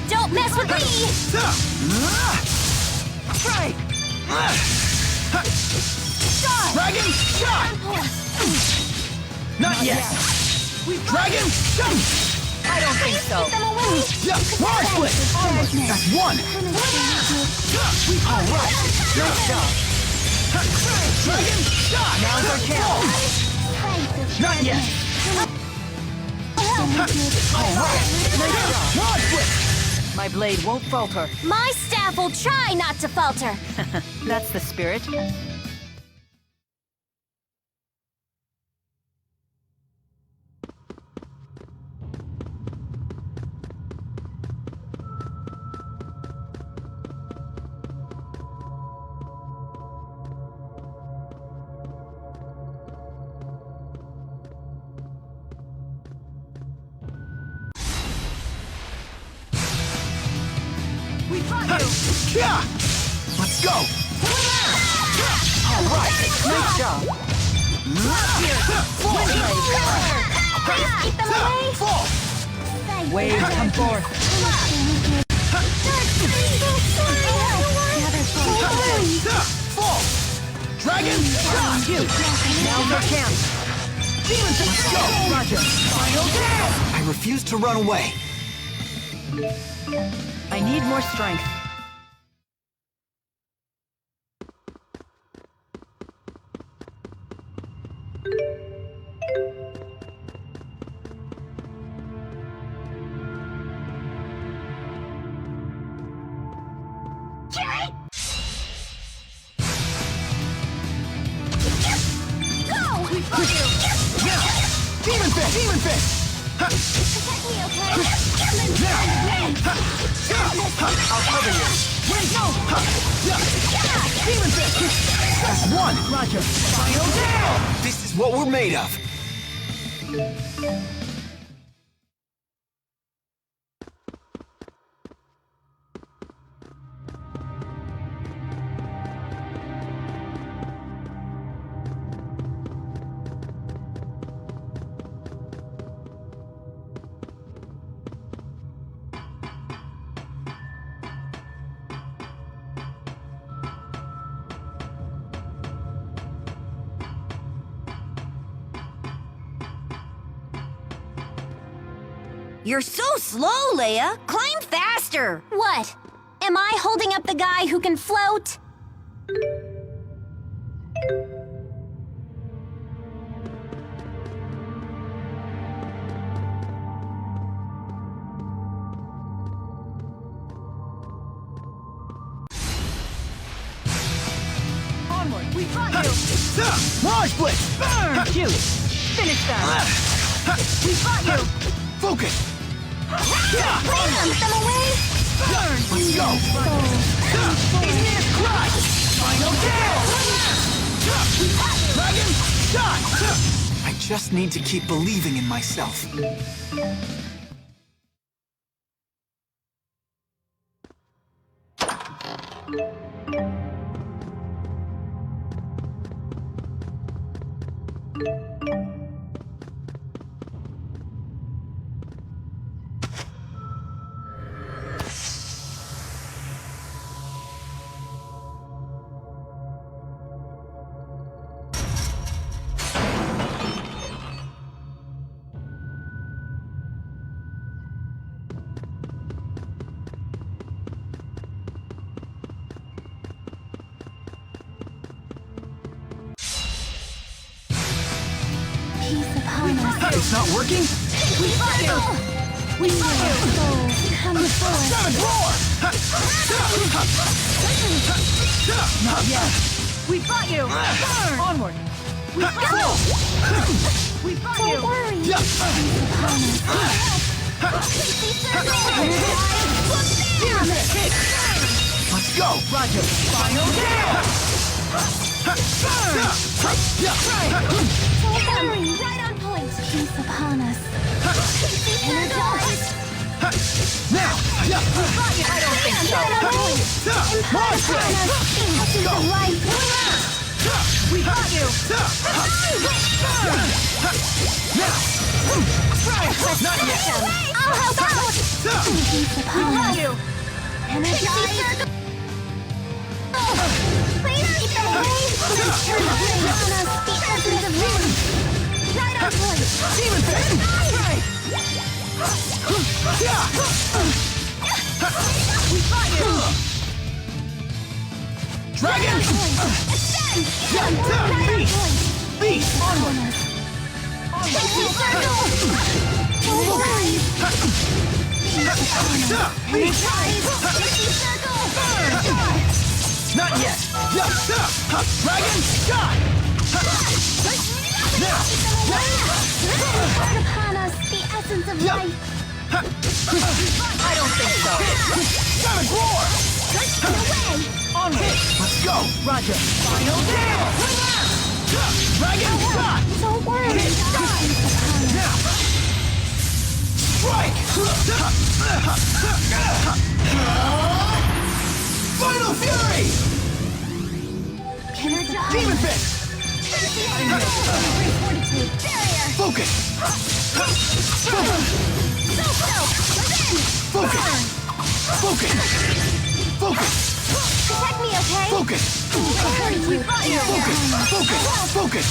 Don't mess with me! Right! Dragon shot! Not yet! Dragon shot! I don't think so. Yeah, Mars split! That's one! Alright! Nice job. Dragon shot! Now's our chance. Not yet! Alright! Nice job. Mars split! My blade won't falter. My staff will try not to falter. That's the spirit. We got you! Yeah! Let's go! Alright! Nice job. Keep them away! Fall! Waves come forth. Fall! Dragon shot! Now's our chance. Demons, let's go! Roger. Final down! I refuse to run away. I need more strength. Demon fist! Demon fist! I'll cover you. Wait, no! Demon fist! That's one! Roger. Final down! This is what we're made of. You're so slow, Leia. Climb faster. What? Am I holding up the guy who can float? Onward. We got you. Mars blitz! Burn. Shoot. Finish that. We got you. Focus! Bam! Them away! Burn. Let's go! Igneous crush! Final kill! Dragon shot! I just need to keep believing in myself. It's not working? We got you. We got you. Come forth. Seven roar! Not yet. We got you. Burn. Onward. We got you. We got you. Don't worry. Let's go! Roger. Final down. Don't worry. Right on point. Peace upon us. Now! We got you. Launch upon us the essence of life. We got you! Now! Not yet! I'll help out! Peace upon us. Energize! Please keep it away! Turn the flame on us the essence of life. Right on point! Demon Fist! We fought you! Dragon! Beast! Onward! Pixie circle! Energize! Pixie circle! Not yet! Dragon! Shot! Now! Burn upon us the essence of life. I don't think so. Savage roar! Away! Onward! Let's go! Roger. Final dance! Dragon shot! Don't worry! Now! Strike! Final fury! Demon Fist! Focus! Focus! Focus! Focus! Protect me, okay? Focus! Focus! Focus!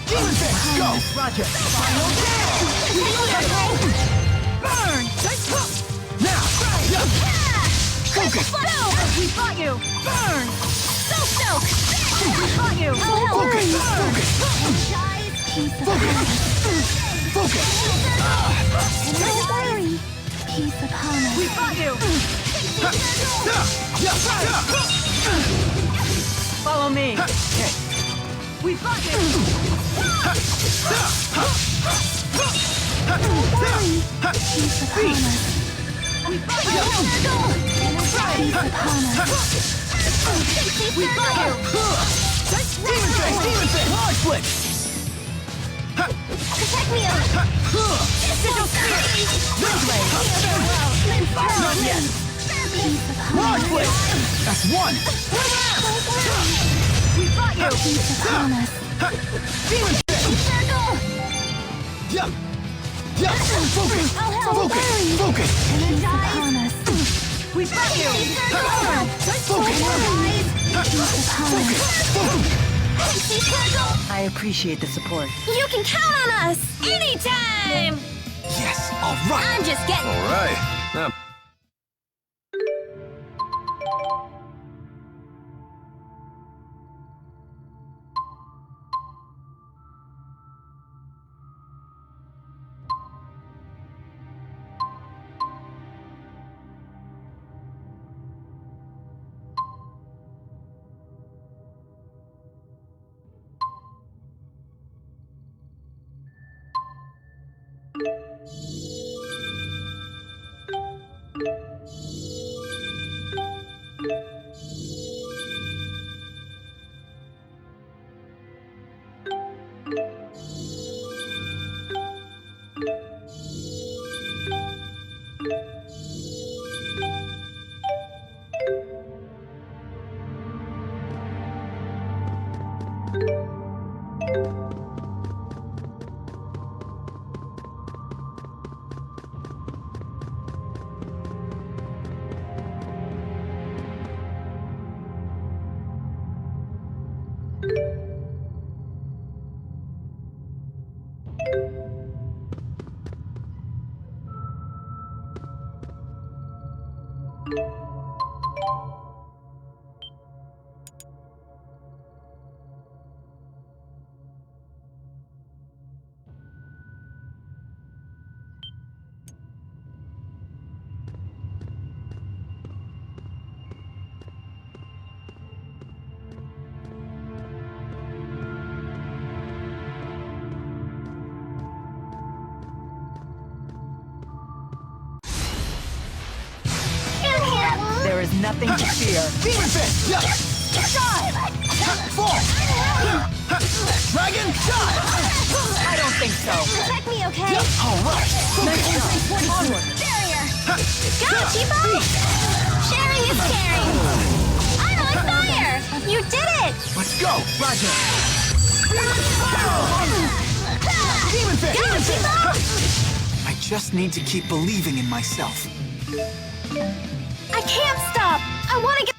Demon Fist! Go! Roger. Burn! Now! Focus! We fought you. Burn! We fought you. Focus! Focus! Focus! Don't worry. Peace upon us. We fought you. Follow me. We fought you. Don't worry. Peace upon us. We fought you. Peace upon us. We fought you. Demon Fist! Demon Fist! Large Blitz! Protect me, Digital Spear. Not yet! Large Blitz! That's one! We fought you. Peace upon us. Demon Fist! Focus! Focus! Focus! Peace upon us. We fought you. Focus! Peace upon us. I appreciate the support. You can count on us anytime! Yes, all right! I'm just getting... All right. Now, There is nothing to fear. Demon Fist! Fall! Dragon shot! I don't think so. Protect me, okay? All right! Onward. Barrier! Go, Chipo! Sharing is caring! I'm on fire! You did it! Let's go! Roger! Go, Chipo! I just need to keep believing in myself. I can't stop! I want to get...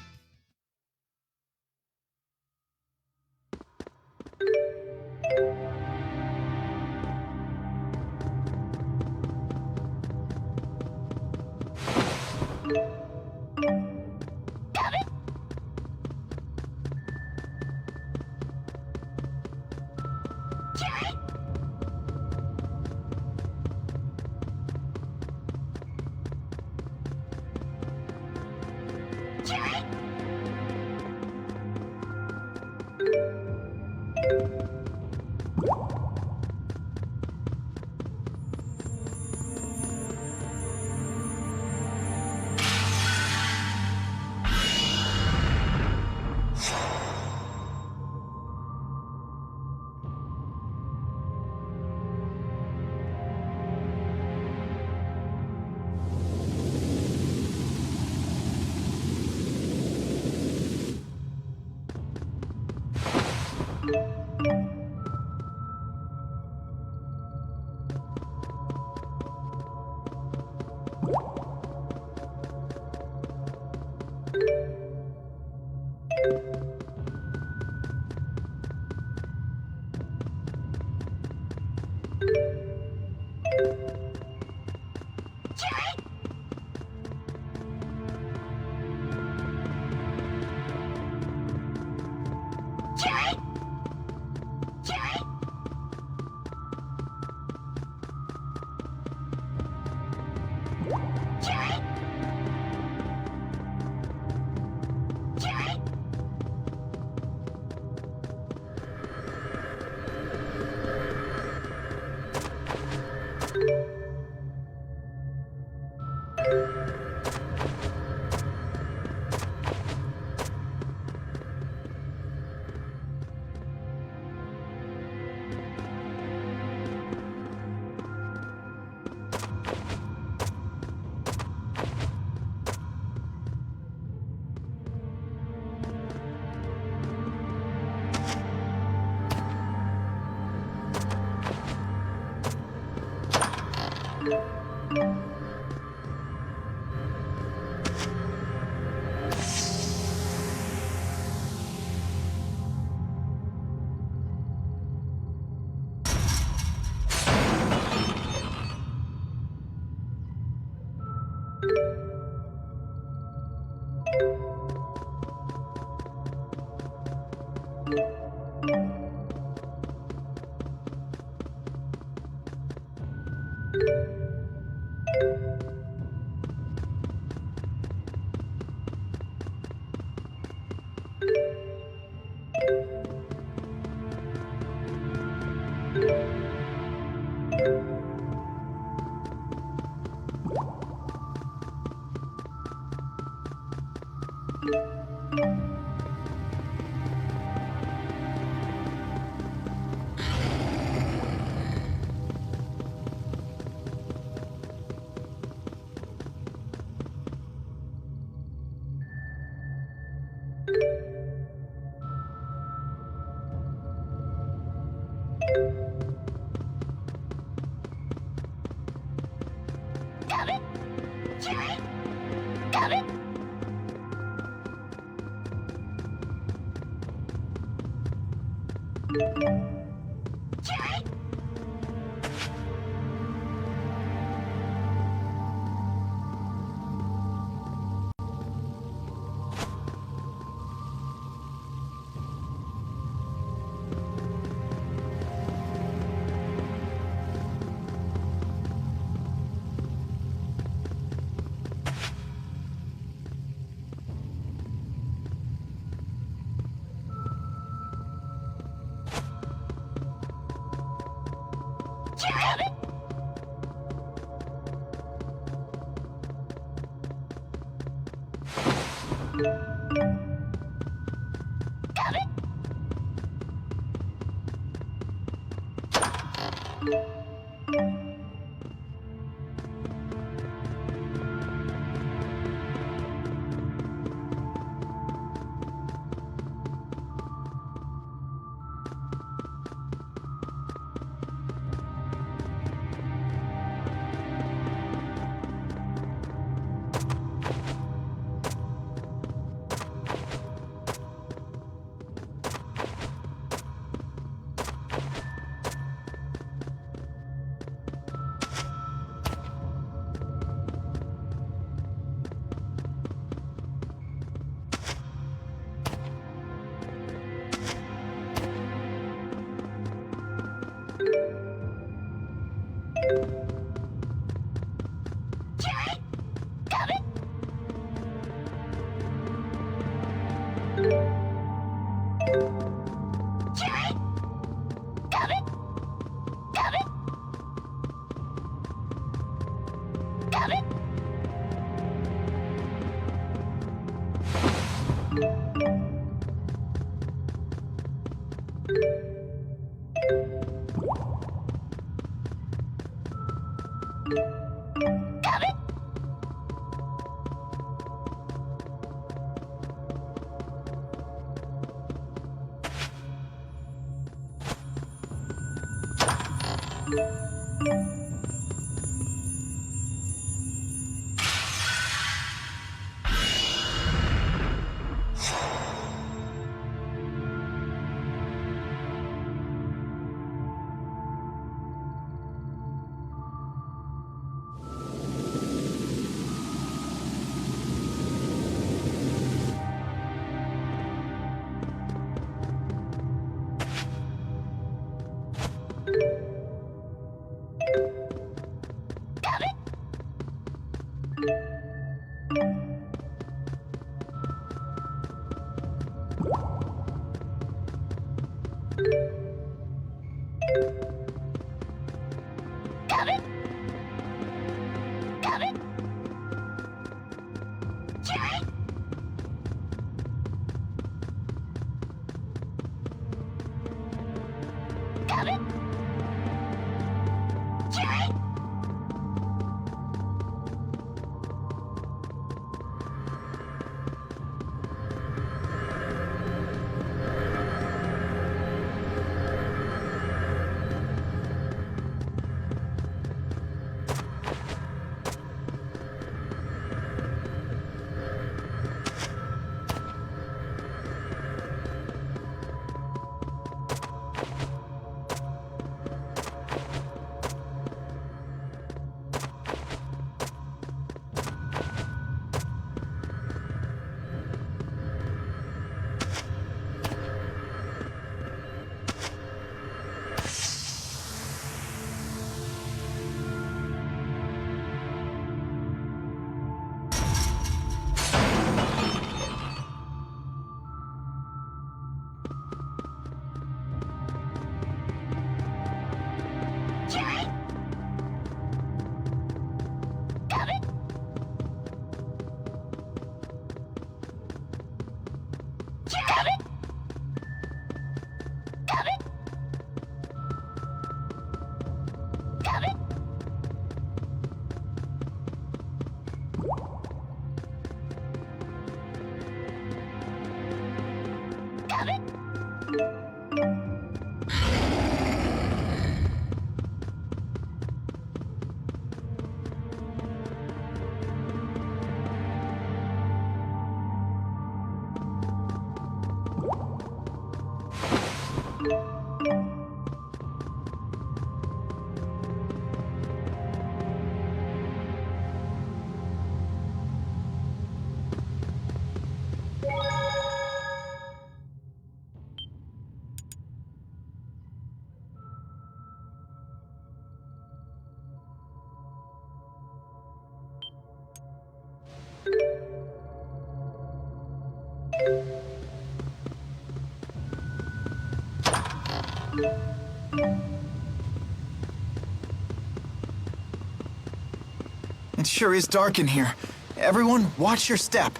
It sure is dark in here. Everyone, watch your step.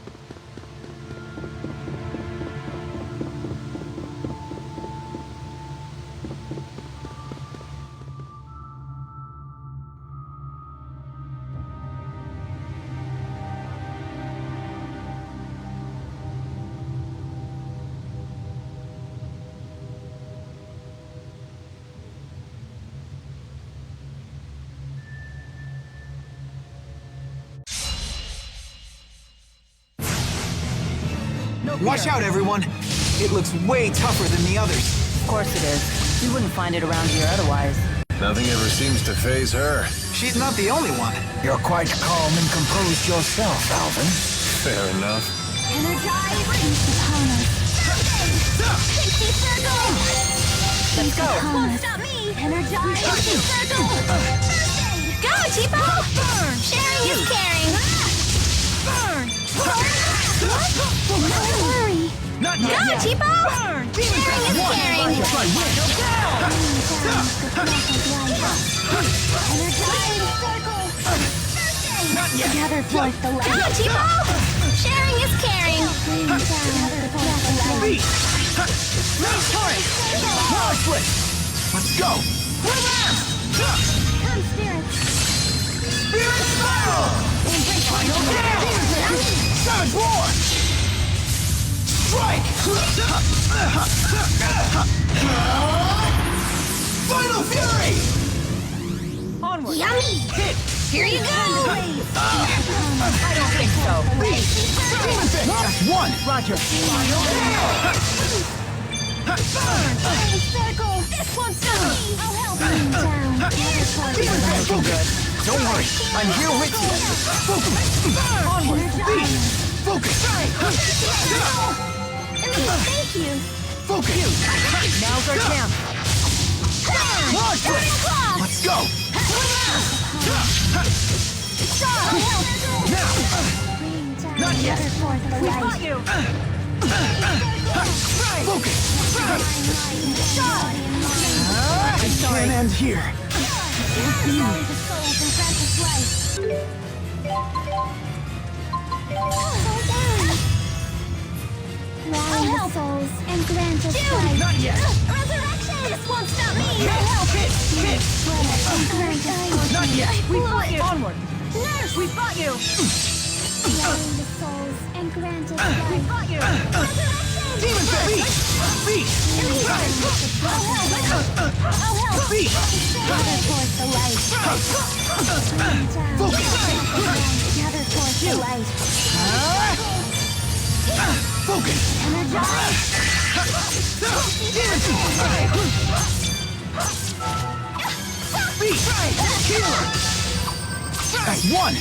Watch out, everyone! It looks way tougher than the others. Of course it is. You wouldn't find it around here otherwise. Nothing ever seems to faze her. She's not the only one. You're quite calm and composed yourself, Alvin. Fair enough. Energize! Feast upon us. Pixie Circle! Let's go! Won't stop me! Energize! Pixie Circle! Go, Tipo! Burn! Sharing is caring! Burn! Don't worry! Not Go, yet! Tipo! Burn! Sharing is caring! Energize! Circle! Not yet! Gather forth the light! Go, Tipo! Sharing is caring! Bring down the breath of light! Beast! Raise torrent! Power switch! Let's go! Come, spirits! Savage Roar! Strike! Final Fury! Onward! Yummy! Hit! Here you go! I don't think so. Demon Fist! That's one! Roger. Flying circle! This one's for me! I'll help you down. Demon Fist! Focus! Don't worry, I'm here with you! Focus! Onward! Beat! Focus! Thank you! Focus! Now's our chance. Launch Blitz! Let's go! Now! Rain down. Not yet! Another forth of We light. got you. Focus! Shine light. I can't end here. Rally the souls and grant us life. Rally the souls and grant us life. Not yet! Resurrection! This won't stop me! Hit! I'll help. Hit! Hit! And grant us fortune. Not yet! We've got you. Onward. Nurse! We've got you. Rally the souls and grant us life. We've got you. Resurrection! Demon Fist! Beat! I'll help. Beat! Gather forth the light. Rain down. Focus! Gather forth the light. Focus! Energize. Demon Beat! Healer! That's one!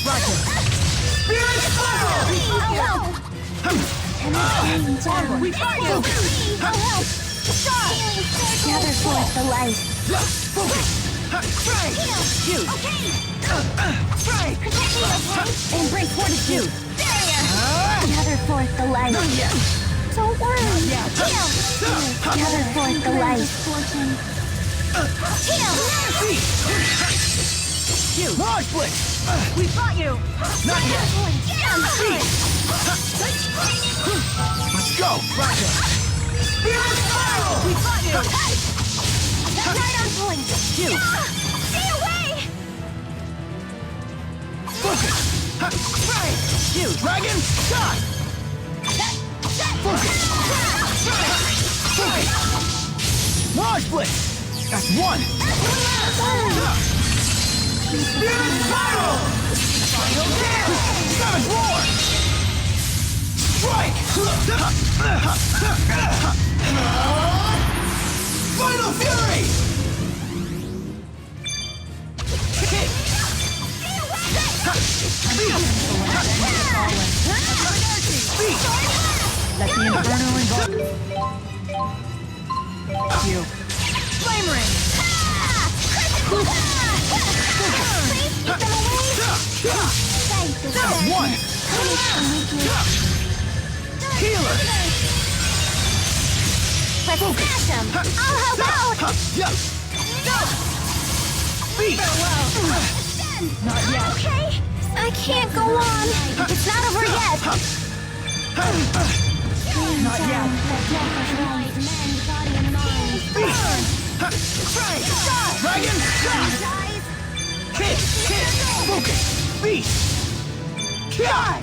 Spirit Spiral! I'll help. Rain down. We've got you. Focus! I'll help. Gather forth the light. Focus! You. Protect me, okay? Embrace fortitude. Gather forth the light. Not yet! Don't worry. yet. Gather forth the light. Fortune. Beat! You. Launch Blitz! We've got you. Not yet! Beat! Let's go! Spirit Spiral! We've got you. Right on point. You. Stay away. Focus! You. Dragon Shot! Focus! Focus! Launch Blitz! That's one! Spirit Spiral! Savage Roar! Strike! Final Fury! Hit! Beat! Let the inferno involve you. Flame ring. Please keep them away. Fight this That's dead. one! Punish the weakness. Healer! Let's smash them. I'll help out. Beat! Not yet. Okay. I can't go on. It's not over yet. Not yet. Mind, body, and mind. Dragon Shot! Hit! Hit! Focus! Beat! God!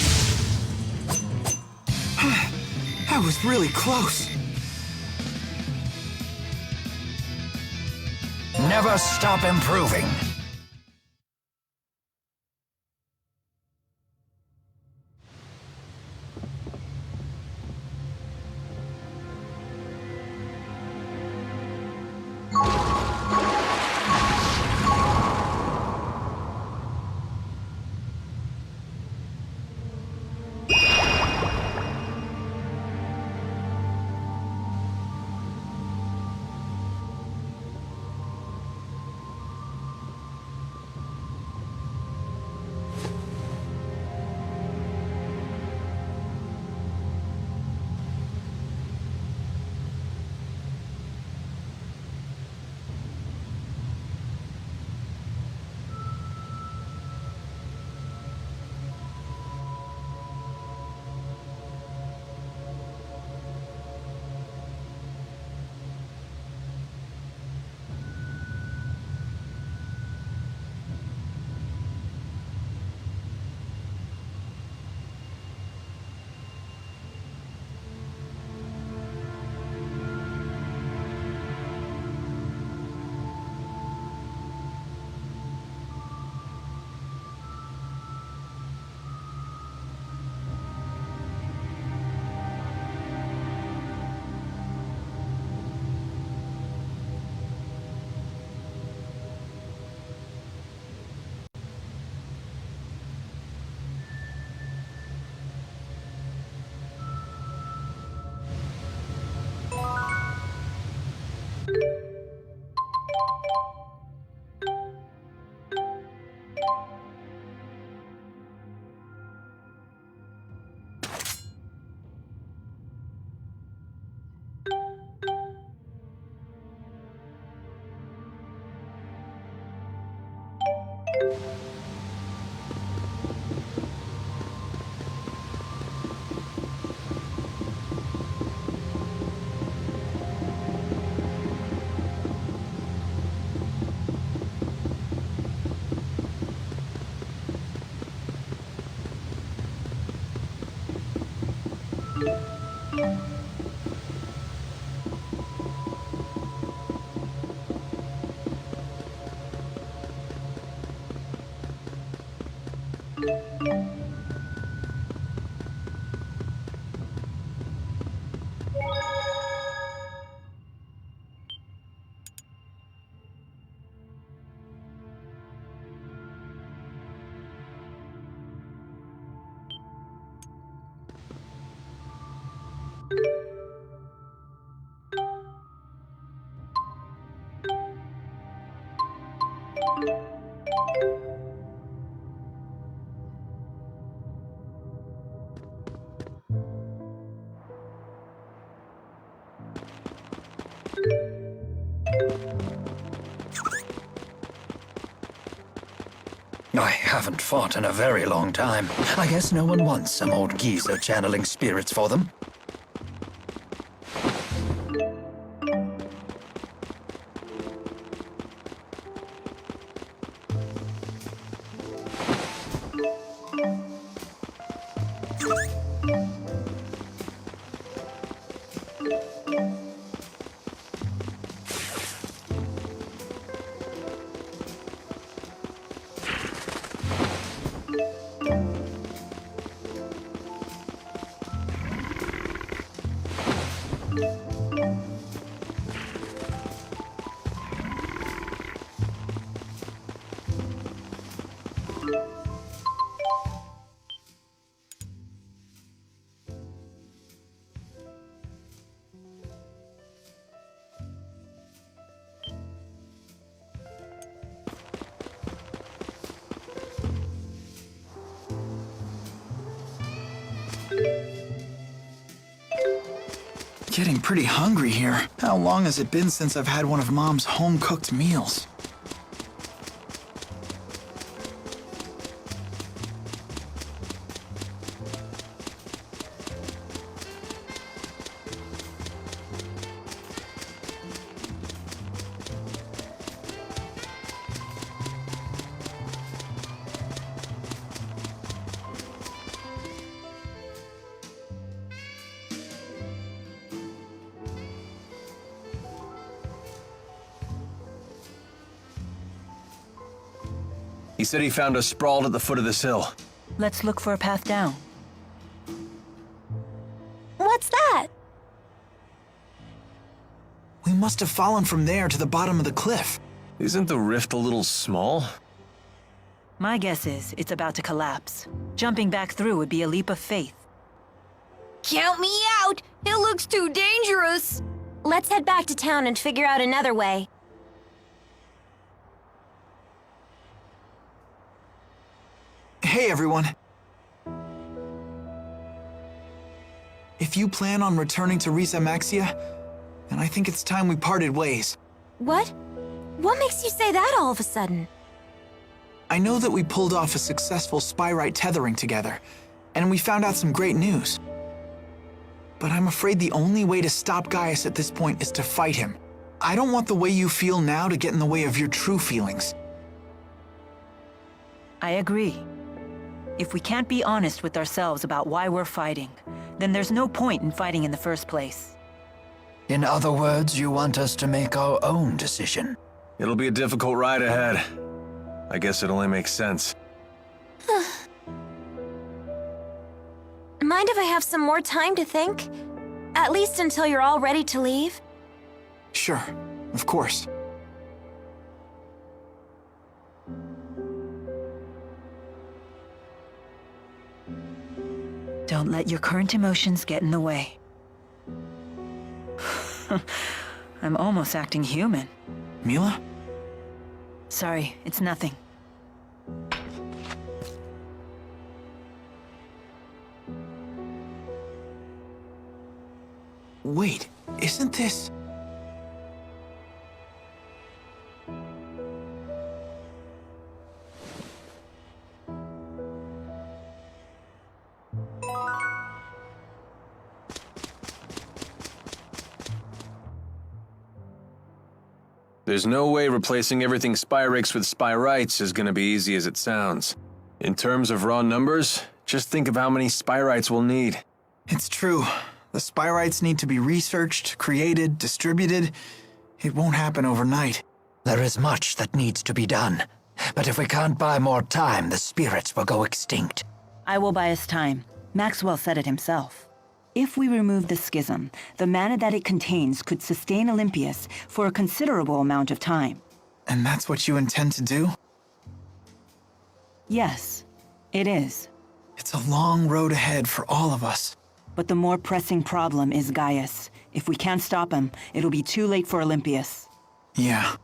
That was really close. Never stop improving. I haven't fought in a very long time. I guess no one wants some old geezer channeling spirits for them. Getting pretty hungry here. How long has it been since I've had one of Mom's home-cooked meals? He said he found us sprawled at the foot of this hill. Let's look for a path down. What's that? We must have fallen from there to the bottom of the cliff. Isn't the rift a little small? My guess is it's about to collapse. Jumping back through would be a leap of faith. Count me out! It looks too dangerous! Let's head back to town and figure out another way. Hey, everyone. If you plan on returning to Riza Maxia, then I think it's time we parted ways. What? What makes you say that all of a sudden? I know that we pulled off a successful Spyrite tethering together, and we found out some great news. But I'm afraid the only way to stop Gaius at this point is to fight him. I don't want the way you feel now to get in the way of your true feelings. I agree. If we can't be honest with ourselves about why we're fighting, then there's no point in fighting in the first place. In other words, you want us to make our own decision. It'll be a difficult ride ahead. I guess it only makes sense. Mind if I have some more time to think? At least until you're all ready to leave? Sure, of course. Don't let your current emotions get in the way. I'm almost acting human. Mila? Sorry, it's nothing. Wait, isn't this... There's no way replacing everything Spyrix with Spyrites is gonna be easy as it sounds. In terms of raw numbers, just think of how many Spyrites we'll need. It's true. The Spyrites need to be researched, created, distributed. It won't happen overnight. There is much that needs to be done. But if we can't buy more time, the spirits will go extinct. I will buy us time. Maxwell said it himself. If we remove the schism, the mana that it contains could sustain Olympius for a considerable amount of time. And that's what you intend to do? Yes, it is. It's a long road ahead for all of us. But the more pressing problem is Gaius. If we can't stop him, it'll be too late for Olympius. Yeah.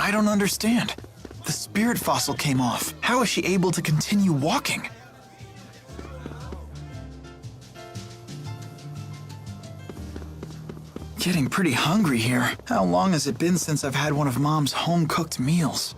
I don't understand. The spirit fossil came off. How is she able to continue walking? Getting pretty hungry here. How long has it been since I've had one of Mom's home-cooked meals?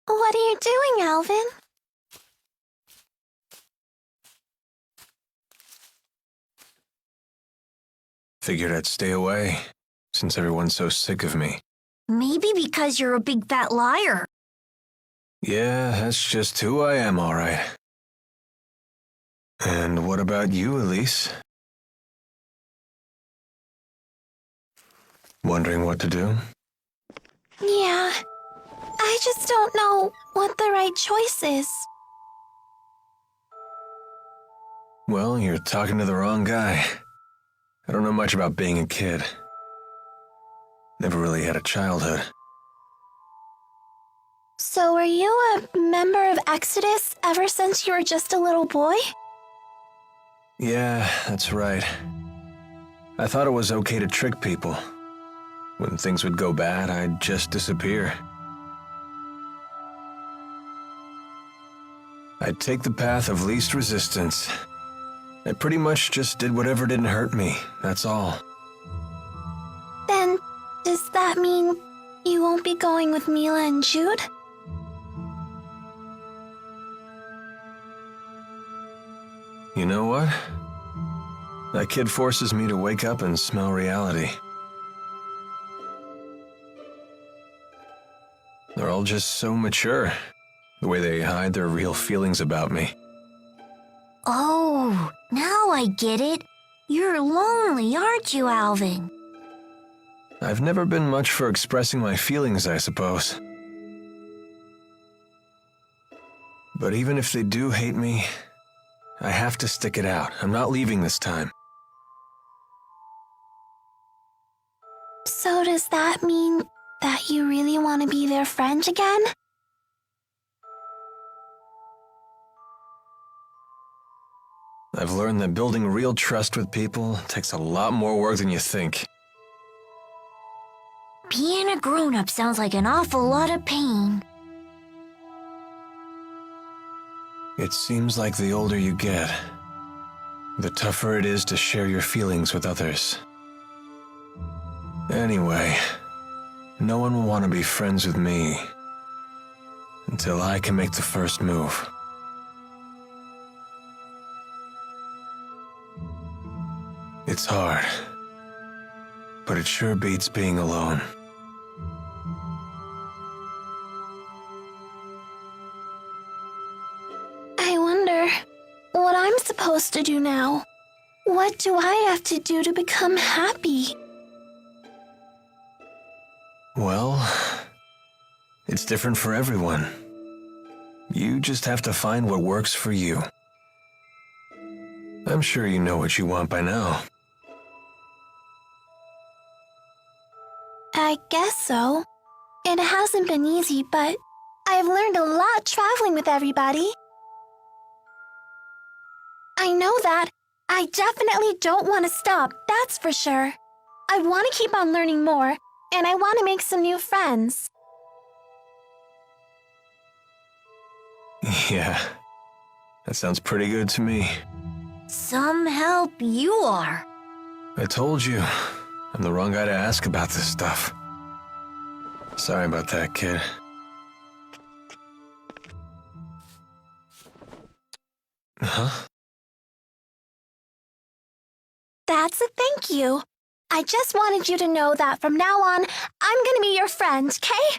What are you doing, Alvin? Figured I'd stay away, since everyone's so sick of me. Maybe because you're a big fat liar. Yeah, that's just who I am, all right. And what about you, Elise? Wondering what to do? Yeah. I just don't know what the right choice is. Well, you're talking to the wrong guy. I don't know much about being a kid. Never really had a childhood. So were you a member of Exodus ever since you were just a little boy? Yeah, that's right. I thought it was okay to trick people. When things would go bad, I'd just disappear. I'd take the path of least resistance. I pretty much just did whatever didn't hurt me, that's all. Then, does that mean you won't be going with Mila and Jude? You know what? That kid forces me to wake up and smell reality. They're all just so mature, the way they hide their real feelings about me. Oh, now I get it. You're lonely, aren't you, Alvin? I've never been much for expressing my feelings, I suppose. But even if they do hate me, I have to stick it out. I'm not leaving this time. So does that mean that you really want to be their friend again? I've learned that building real trust with people takes a lot more work than you think. Being a grown-up sounds like an awful lot of pain. It seems like the older you get, the tougher it is to share your feelings with others. Anyway, no one will want to be friends with me until I can make the first move. It's hard, but it sure beats being alone. I wonder what I'm supposed to do now. What do I have to do to become happy? Well, it's different for everyone. You just have to find what works for you. I'm sure you know what you want by now. I guess so. It hasn't been easy, but I've learned a lot traveling with everybody. I know that. I definitely don't want to stop, that's for sure. I want to keep on learning more, and I want to make some new friends. Yeah, that sounds pretty good to me. Some help you are. I told you, I'm the wrong guy to ask about this stuff. Sorry about that, kid. Huh? That's a thank you. I just wanted you to know that from now on, I'm gonna be your friend, okay?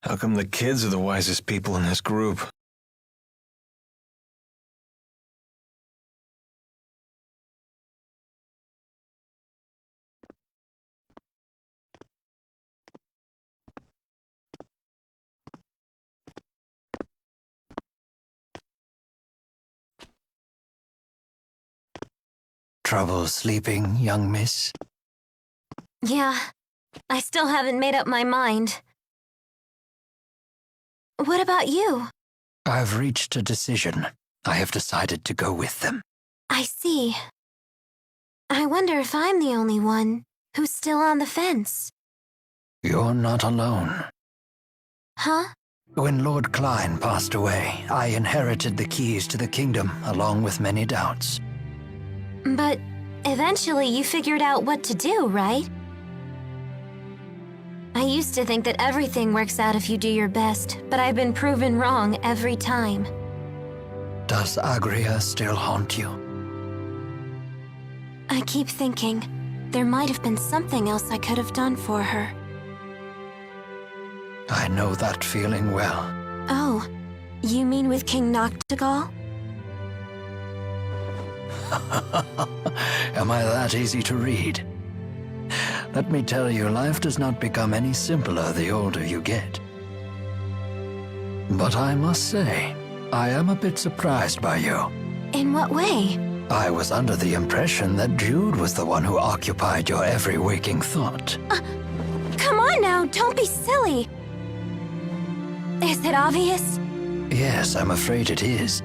How come the kids are the wisest people in this group? Trouble sleeping, young miss? Yeah, I still haven't made up my mind. What about you? I've reached a decision. I have decided to go with them. I see. I wonder if I'm the only one who's still on the fence. You're not alone. Huh? When Lord Klein passed away, I inherited the keys to the kingdom, along with many doubts. But eventually you figured out what to do, right? I used to think that everything works out if you do your best, but I've been proven wrong every time. Does Agria still haunt you? I keep thinking there might have been something else I could have done for her. I know that feeling well. Oh, you mean with King Noctigal? Am I that easy to read? Let me tell you, life does not become any simpler the older you get. But I must say, I am a bit surprised by you. In what way? I was under the impression that Jude was the one who occupied your every waking thought. Come on now, don't be silly. Is it obvious? Yes, I'm afraid it is.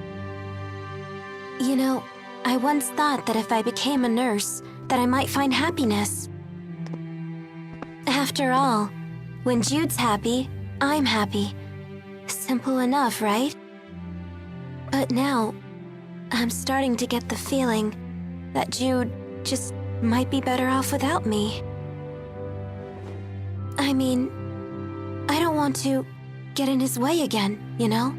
You know, I once thought that if I became a nurse, that I might find happiness. After all, when Jude's happy, I'm happy. Simple enough, right? But now, I'm starting to get the feeling that Jude just might be better off without me. I mean, I don't want to get in his way again, you know?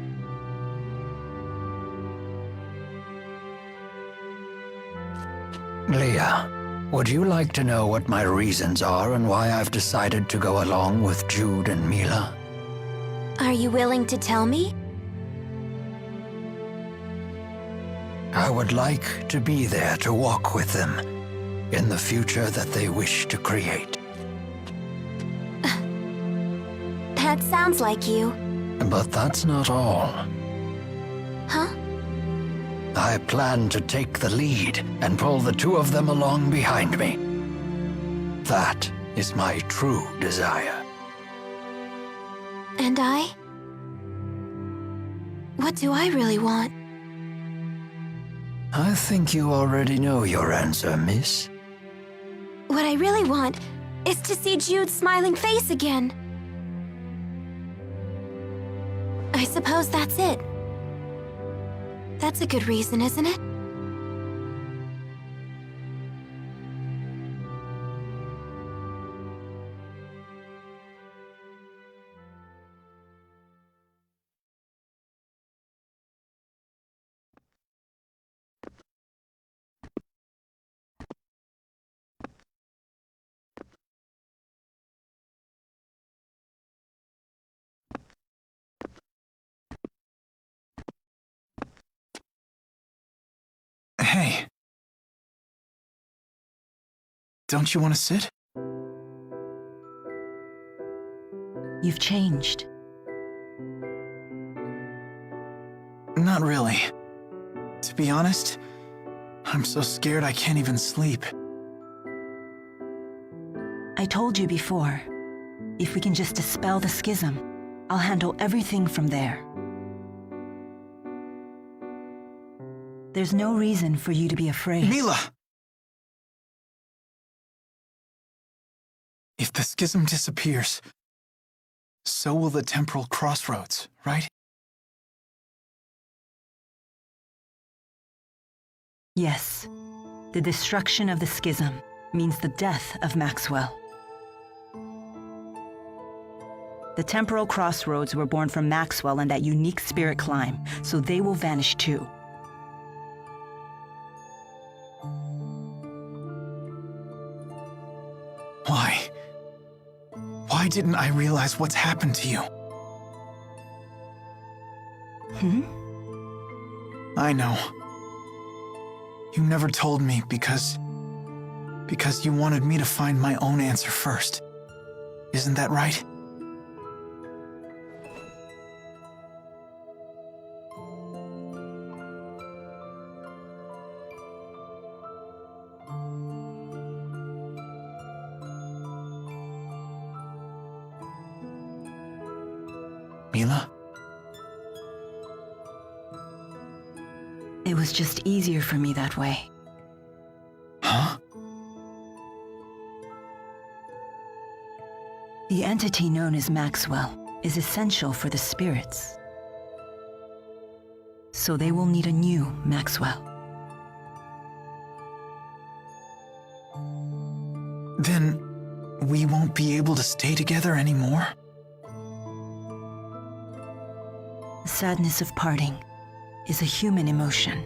Leah, Would you like to know what my reasons are and why I've decided to go along with Jude and Mila? Are you willing to tell me? I would like to be there to walk with them in the future that they wish to create. That sounds like you. But that's not all. Huh? I plan to take the lead and pull the two of them along behind me. That is my true desire. And I? What do I really want? I think you already know your answer, miss. What I really want is to see Jude's smiling face again. I suppose that's it. That's a good reason, isn't it? Hey. Don't you want to sit? You've changed. Not really. To be honest, I'm so scared I can't even sleep. I told you before, if we can just dispel the schism, I'll handle everything from there. There's no reason for you to be afraid. Mila! If the schism disappears, so will the temporal crossroads, right? Yes. The destruction of the schism means the death of Maxwell. The temporal crossroads were born from Maxwell and that unique spirit climb, so they will vanish too. Why? Why didn't I realize what's happened to you? I know. You never told me because you wanted me to find my own answer first. Isn't that right? Mila? It was just easier for me that way. Huh? The entity known as Maxwell is essential for the spirits. So they will need a new Maxwell. Then we won't be able to stay together anymore? The sadness of parting is a human emotion.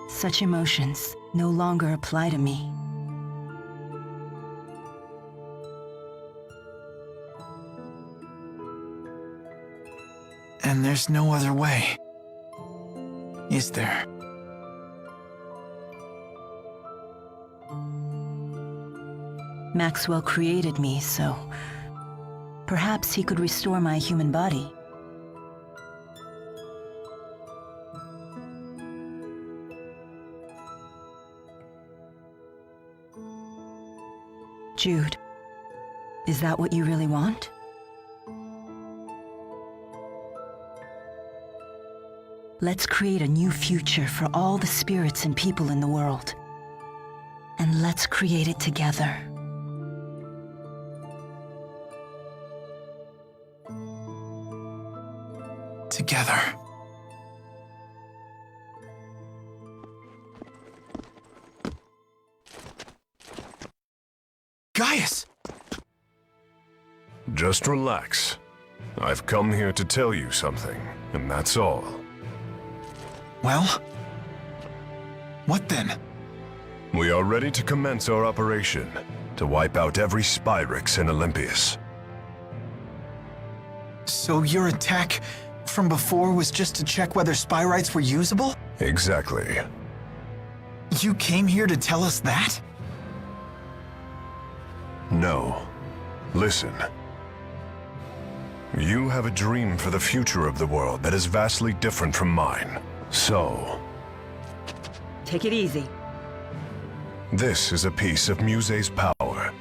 Such emotions no longer apply to me. And there's no other way, is there? Maxwell created me, so perhaps he could restore my human body. Jude, is that what you really want? Let's create a new future for all the spirits and people in the world. And let's create it together. Together. Gaius! Just relax. I've come here to tell you something, and that's all. Well? What then? We are ready to commence our operation to wipe out every Spyrix in Olympias. So your attack from before was just to check whether Spyrites were usable? Exactly. You came here to tell us that? No. Listen. You have a dream for the future of the world that is vastly different from mine. So... Take it easy. This is a piece of Muse's power.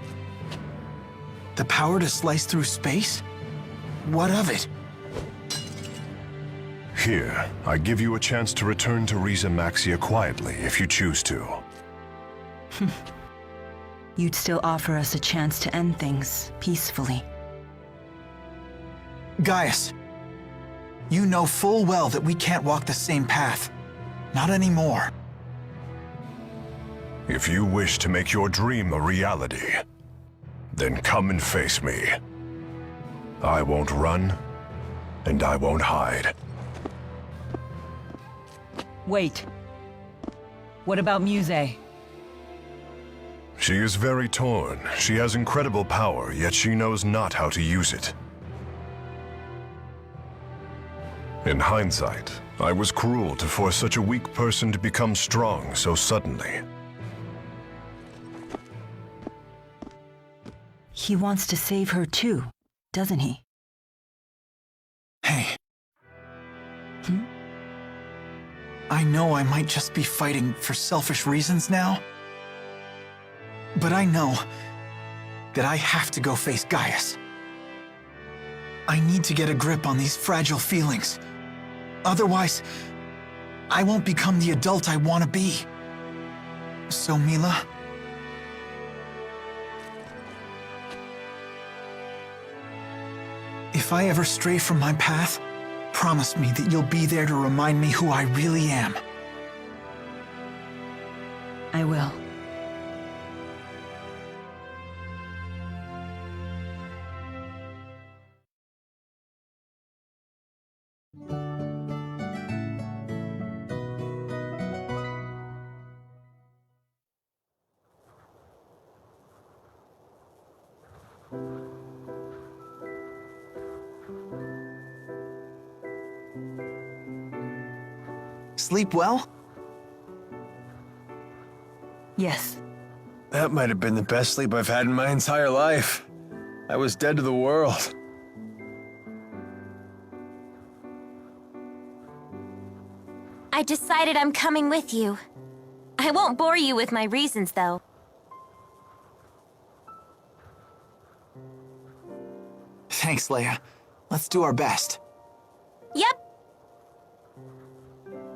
The power to slice through space? What of it? Here, I give you a chance to return to Riza Maxia quietly if you choose to. You'd still offer us a chance to end things peacefully. Gaius, you know full well that we can't walk the same path. Not anymore. If you wish to make your dream a reality, then come and face me. I won't run, and I won't hide. Wait. What about Muse? She is very torn. She has incredible power, yet she knows not how to use it. In hindsight, I was cruel to force such a weak person to become strong so suddenly. He wants to save her too, doesn't he? Hey. I know I might just be fighting for selfish reasons now, but I know that I have to go face Gaius. I need to get a grip on these fragile feelings. Otherwise, I won't become the adult I want to be. So, Mila, if I ever stray from my path, promise me that you'll be there to remind me who I really am. I will. Sleep well? Yes. That might have been the best sleep I've had in my entire life. I was dead to the world. I decided I'm coming with you. I won't bore you with my reasons, though. Thanks, Leia. Let's do our best. Yep.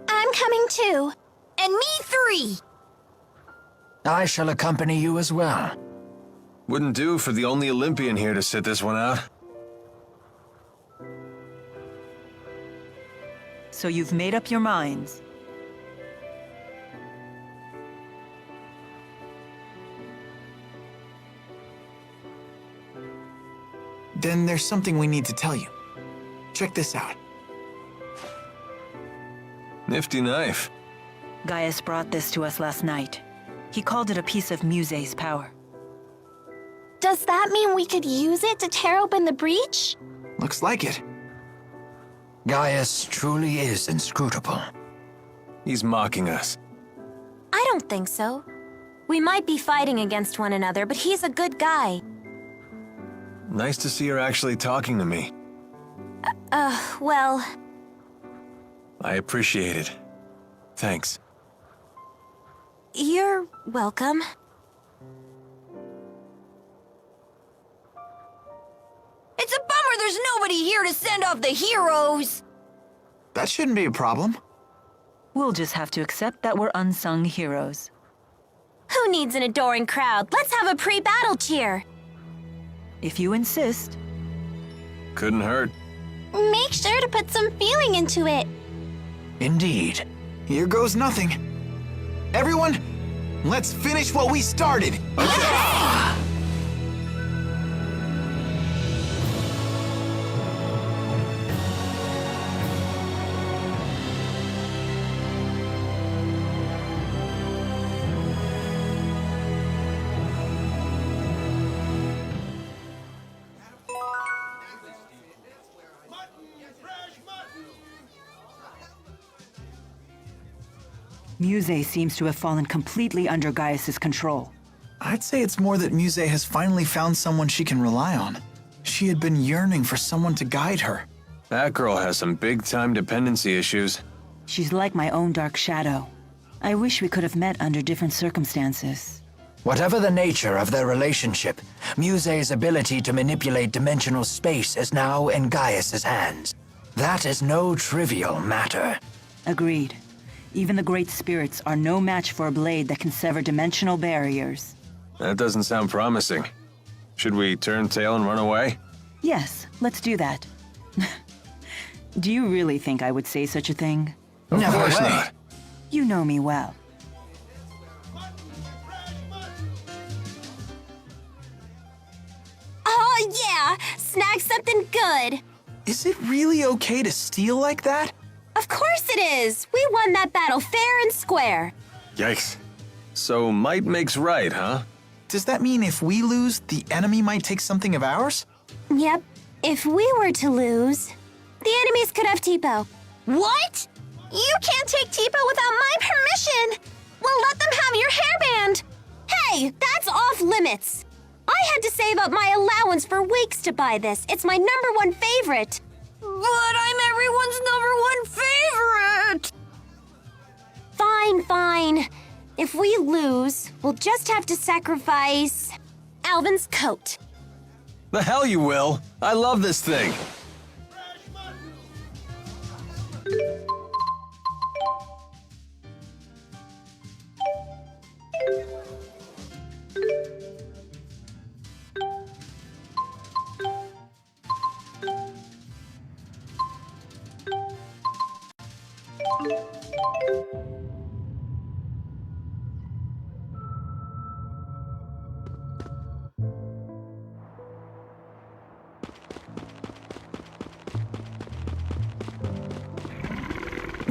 I'm coming too. And me 3. I shall accompany you as well. Wouldn't do for the only Olympian here to sit this one out. So you've made up your minds. Then there's something we need to tell you. Check this out. Nifty knife. Gaius brought this to us last night. He called it a piece of Muse's power. Does that mean we could use it to tear open the breach? Looks like it. Gaius truly is inscrutable. He's mocking us. I don't think so. We might be fighting against one another, but he's a good guy. Nice to see her actually talking to me. Well... I appreciate it. Thanks. You're welcome. It's a bummer there's nobody here to send off the heroes! That shouldn't be a problem. We'll just have to accept that we're unsung heroes. Who needs an adoring crowd? Let's have a pre-battle cheer! If you insist. Couldn't hurt. Make sure to put some feeling into it. Indeed. Here goes nothing. Everyone, let's finish what we started! Muse seems to have fallen completely under Gaius's control. I'd say it's more that Muse has finally found someone she can rely on. She had been yearning for someone to guide her. That girl has some big-time dependency issues. She's like my own dark shadow. I wish we could have met under different circumstances. Whatever the nature of their relationship, Muse's ability to manipulate dimensional space is now in Gaius's hands. That is no trivial matter. Agreed. Even the great spirits are no match for a blade that can sever dimensional barriers. That doesn't sound promising. Should we turn tail and run away? Yes, let's do that. Do you really think I would say such a thing? Of course not. You know me well. Oh, yeah! Snag something good! Is it really okay to steal like that? Of course it is! We won that battle fair and square! Yikes. So might makes right, huh? Does that mean if we lose, the enemy might take something of ours? Yep. If we were to lose, the enemies could have Tipo. What? You can't take Tipo without my permission! Well, let them have your hairband! Hey, that's off limits! I had to save up my allowance for weeks to buy this. It's my #1 favorite. But I'm everyone's #1 favorite! Fine, fine. If we lose, we'll just have to sacrifice Alvin's coat. The hell you will! I love this thing!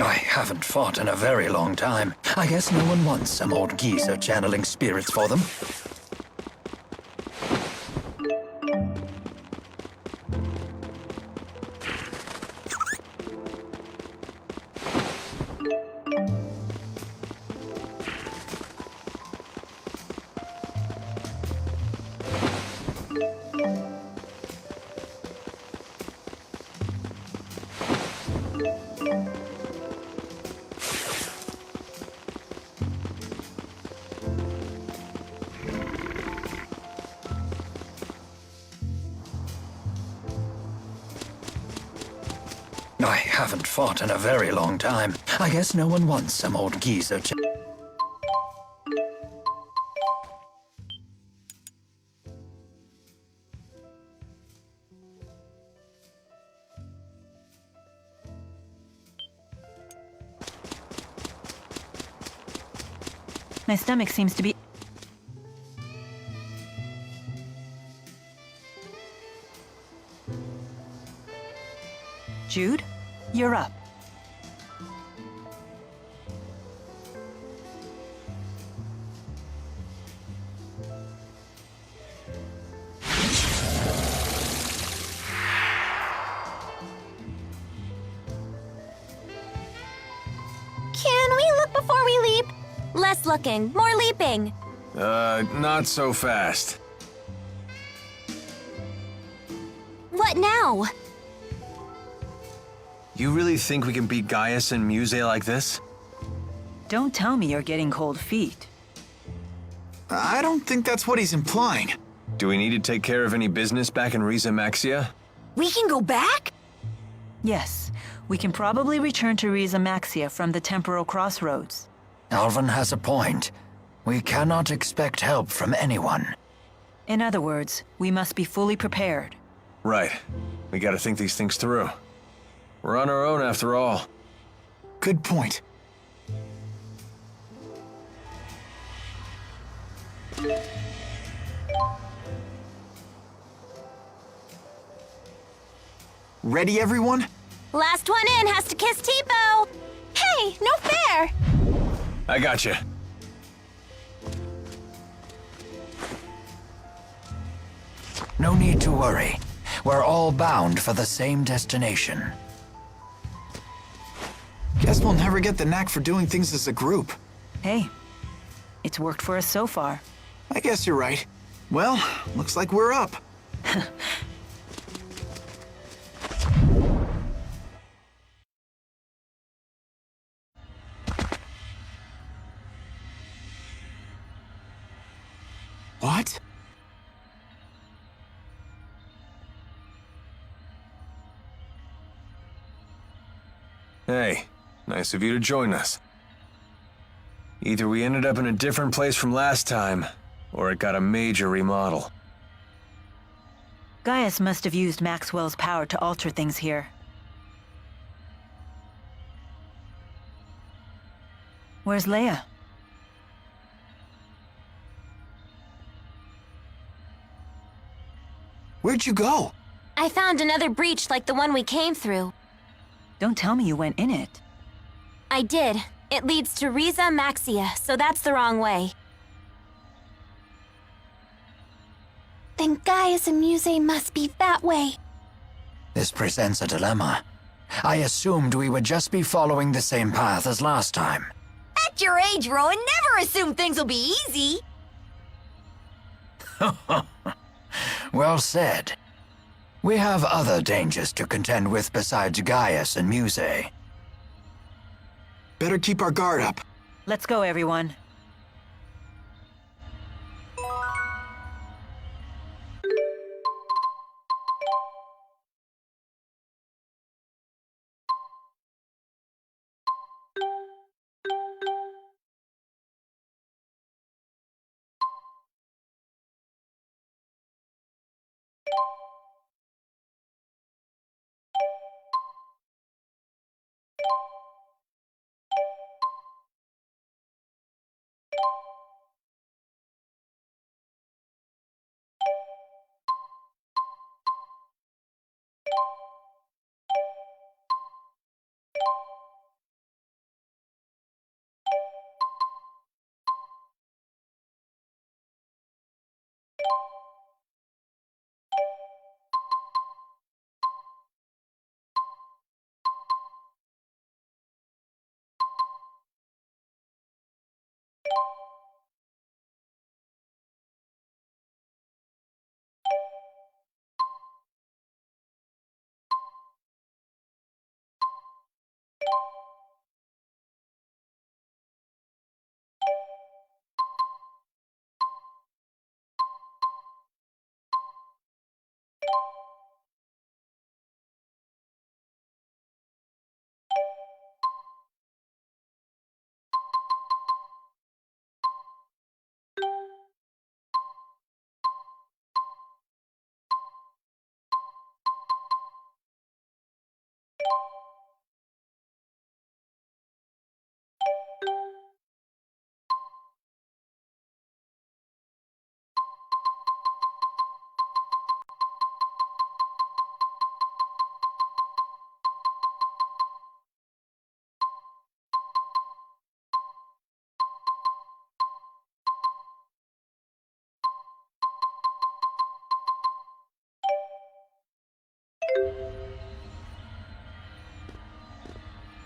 I haven't fought in a very long time. I guess no one wants some old geezer channeling spirits for them. I haven't fought in a very long time. I guess no one wants some old geezer My stomach seems to be... Jude, you're up. Can we look before we leap? Less looking, more leaping. Not so fast. What now? You really think we can beat Gaius and Muse like this? Don't tell me you're getting cold feet. I don't think that's what he's implying. Do we need to take care of any business back in Riza Maxia? We can go back? Yes, we can probably return to Riza Maxia from the temporal crossroads. Alvin has a point. We cannot expect help from anyone. In other words, we must be fully prepared. Right. We gotta think these things through. We're on our own after all. Good point. Ready, everyone? Last one in has to kiss Tipo. Hey, no fair! I gotcha. No need to worry. We're all bound for the same destination. Guess we'll never get the knack for doing things as a group. Hey, it's worked for us so far. I guess you're right. Well, looks like we're up. What? Hey, nice of you to join us. Either we ended up in a different place from last time, or it got a major remodel. Gaius must have used Maxwell's power to alter things here. Where's Leia? Where'd you go? I found another breach like the one we came through. Don't tell me you went in it. I did. It leads to Riza Maxia, so that's the wrong way. Then Gaius and Muse must be that way. This presents a dilemma. I assumed we would just be following the same path as last time. At your age, Rowan, never assume things will be easy. Well said. We have other dangers to contend with besides Gaius and Muse. Better keep our guard up. Let's go, everyone.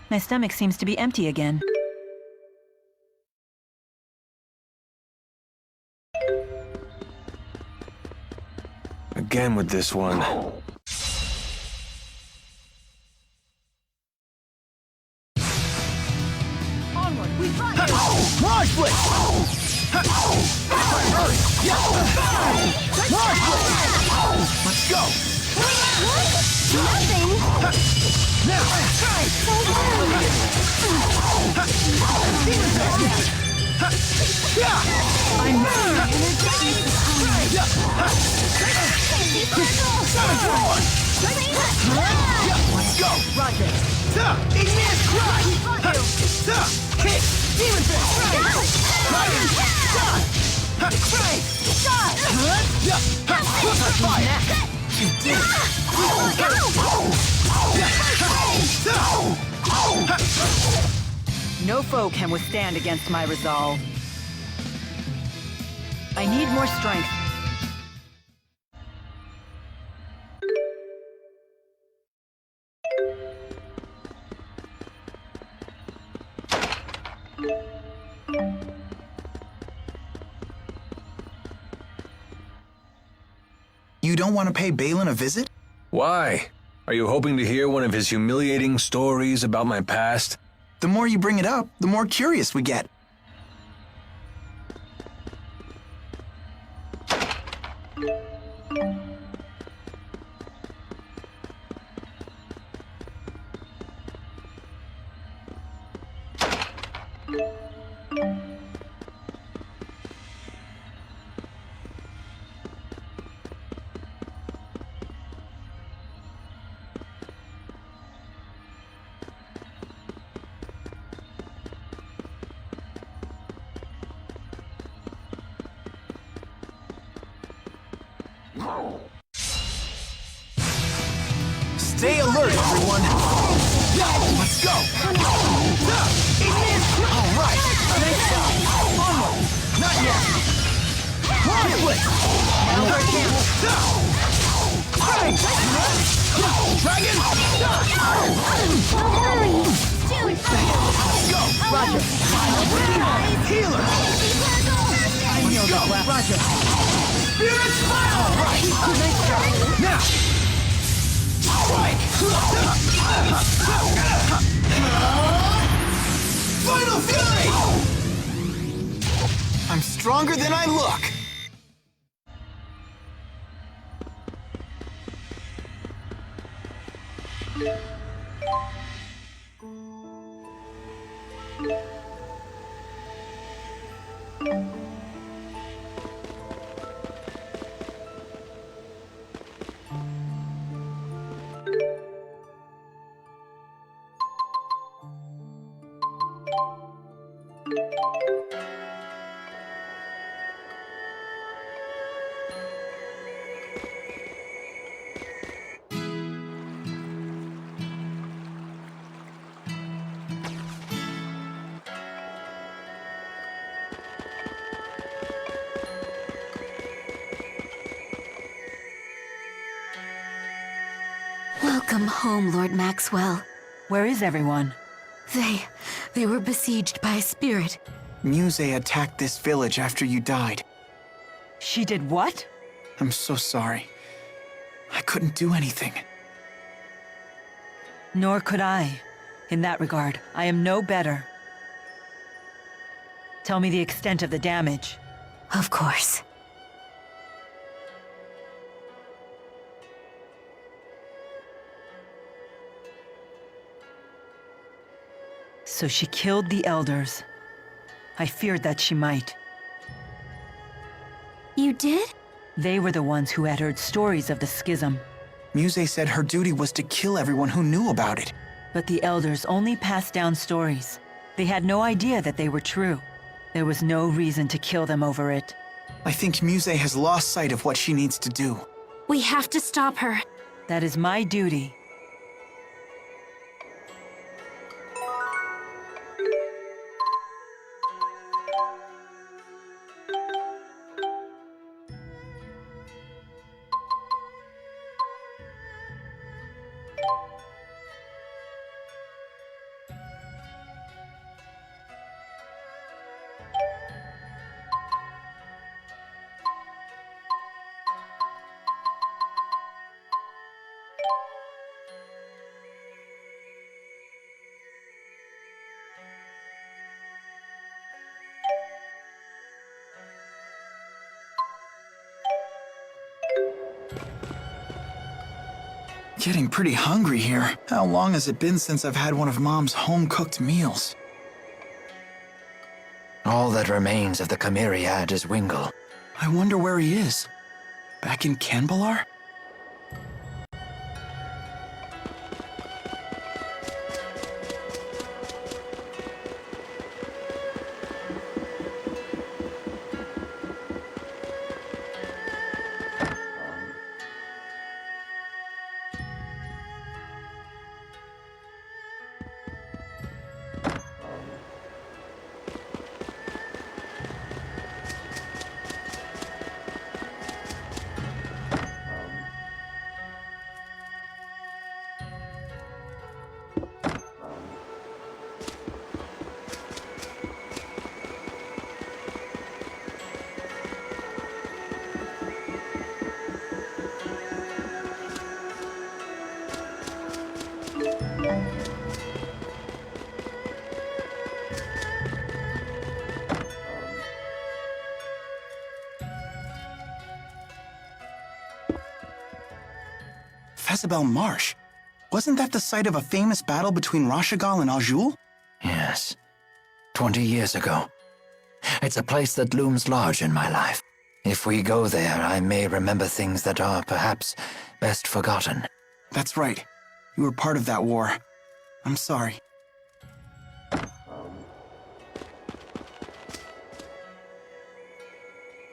My stomach seems to be empty again. Again with this one. Onward, we fight you! Launch Blitz! Hurry! Launch Blitz! Let's go! Nothing! Now! Let's go! Roger. Igneous Cry! Kick! Demon Fist! Fire! You did No foe can withstand against my resolve. I need more strength. You don't want to pay Balin a visit? Why? Are you hoping to hear one of his humiliating stories about my past? The more you bring it up, the more curious we get. Stay alert, everyone! Let's go! All right! Onward! Not yet! Split! Dragon! Go! Roger! Healer! Let's go! Roger! Spirit Smile! All right! Now! Final Fury! I'm stronger than I look! Welcome home, Lord Maxwell. Where is everyone? They were besieged by a spirit. Muse attacked this village after you died. She did what? I'm so sorry. I couldn't do anything. Nor could I. In that regard, I am no better. Tell me the extent of the damage. Of course. So she killed the elders. I feared that she might. You did? They were the ones who had heard stories of the schism. Muse said her duty was to kill everyone who knew about it. But the elders only passed down stories. They had no idea that they were true. There was no reason to kill them over it. I think Muse has lost sight of what she needs to do. We have to stop her. That is my duty. Getting pretty hungry here. How long has it been since I've had one of Mom's home-cooked meals? All that remains of the Chimeriad is Wingle. I wonder where he is. Back in Canbalar? Fezabel Marsh. Wasn't that the site of a famous battle between Rashagal and Aljul? Yes. 20 years ago. It's a place that looms large in my life. If we go there, I may remember things that are perhaps best forgotten. That's right. You were part of that war. I'm sorry.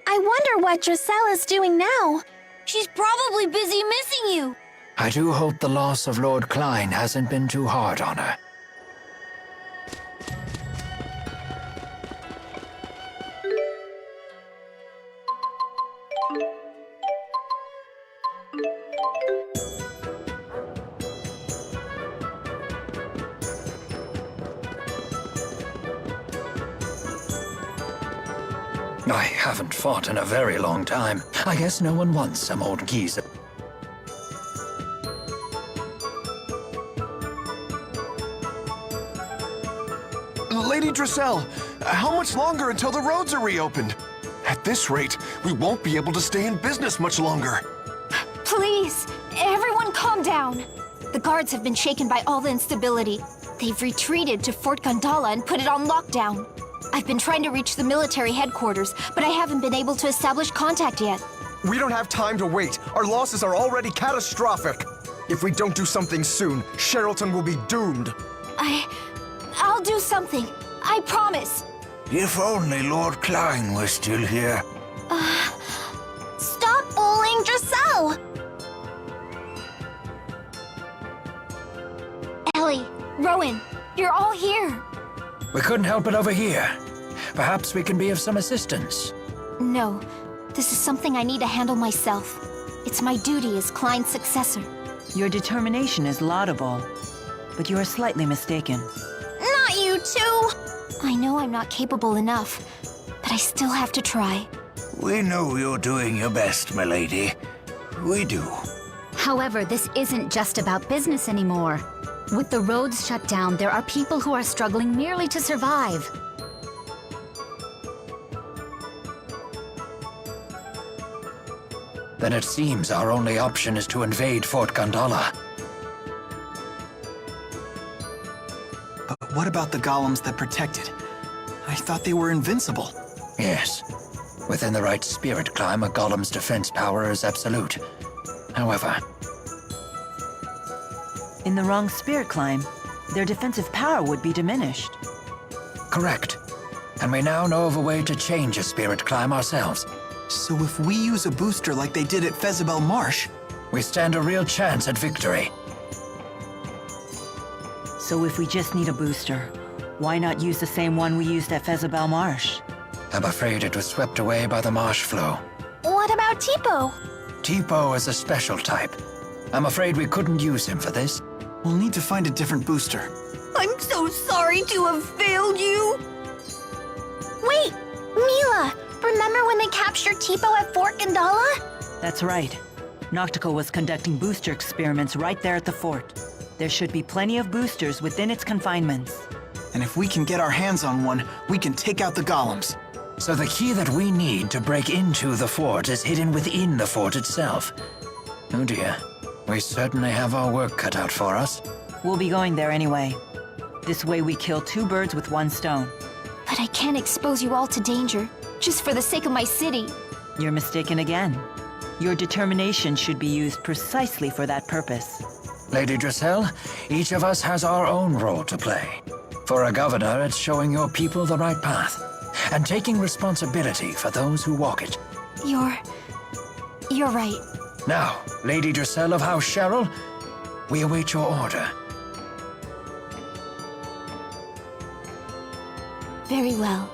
I wonder what Drisella's doing now. She's probably busy missing you. I do hope the loss of Lord Klein hasn't been too hard on her. I haven't fought in a very long time. I guess no one wants some old geezer. Lady Driselle, how much longer until the roads are reopened? At this rate, we won't be able to stay in business much longer. Please, everyone calm down. The guards have been shaken by all the instability. They've retreated to Fort Gandala and put it on lockdown. I've been trying to reach the military headquarters, but I haven't been able to establish contact yet. We don't have time to wait. Our losses are already catastrophic. If we don't do something soon, Sherrilton will be doomed. I'll do something. I promise. If only Lord Klein were still here. Stop bullying Driselle! Ellie, Rowan, you're all here. We couldn't help it over here. Perhaps we can be of some assistance. No, this is something I need to handle myself. It's my duty as Klein's successor. Your determination is laudable, but you are slightly mistaken. Not you too! I know I'm not capable enough, but I still have to try. We know you're doing your best, milady. We do. However, this isn't just about business anymore. With the roads shut down, there are people who are struggling merely to survive. Then it seems our only option is to invade Fort Gandala. But what about the golems that protect it? I thought they were invincible. Yes. Within the right spirit climb, a golem's defense power is absolute. However, In the wrong spirit climb, their defensive power would be diminished. correct. And we now know of a way to change a spirit climb ourselves. So if we use a booster like they did at Fezabel Marsh, we stand a real chance at victory. So if we just need a booster, why not use the same one we used at Fezabel Marsh? I'm afraid it was swept away by the marsh flow. What about Tipo? Tipo is a special type. I'm afraid we couldn't use him for this. we'll need to find a different booster. I'm so sorry to have failed you. Wait! Mila! Remember when they captured Tipo at Fort Gandala? That's right. Noctical was conducting booster experiments right there at the fort. There should be plenty of boosters within its confinements. And if we can get our hands on one, we can take out the golems. So the key that we need to break into the fort is hidden within the fort itself. Oh dear. We certainly have our work cut out for us. We'll be going there anyway. This way we kill two birds with one stone. But I can't expose you all to danger, just for the sake of my city. You're mistaken again. Your determination should be used precisely for that purpose. Lady Driselle, each of us has our own role to play. For a governor, it's showing your people the right path, and taking responsibility for those who walk it. You're right. Now, Lady Driselle of House Cheryl, we await your order. Very well.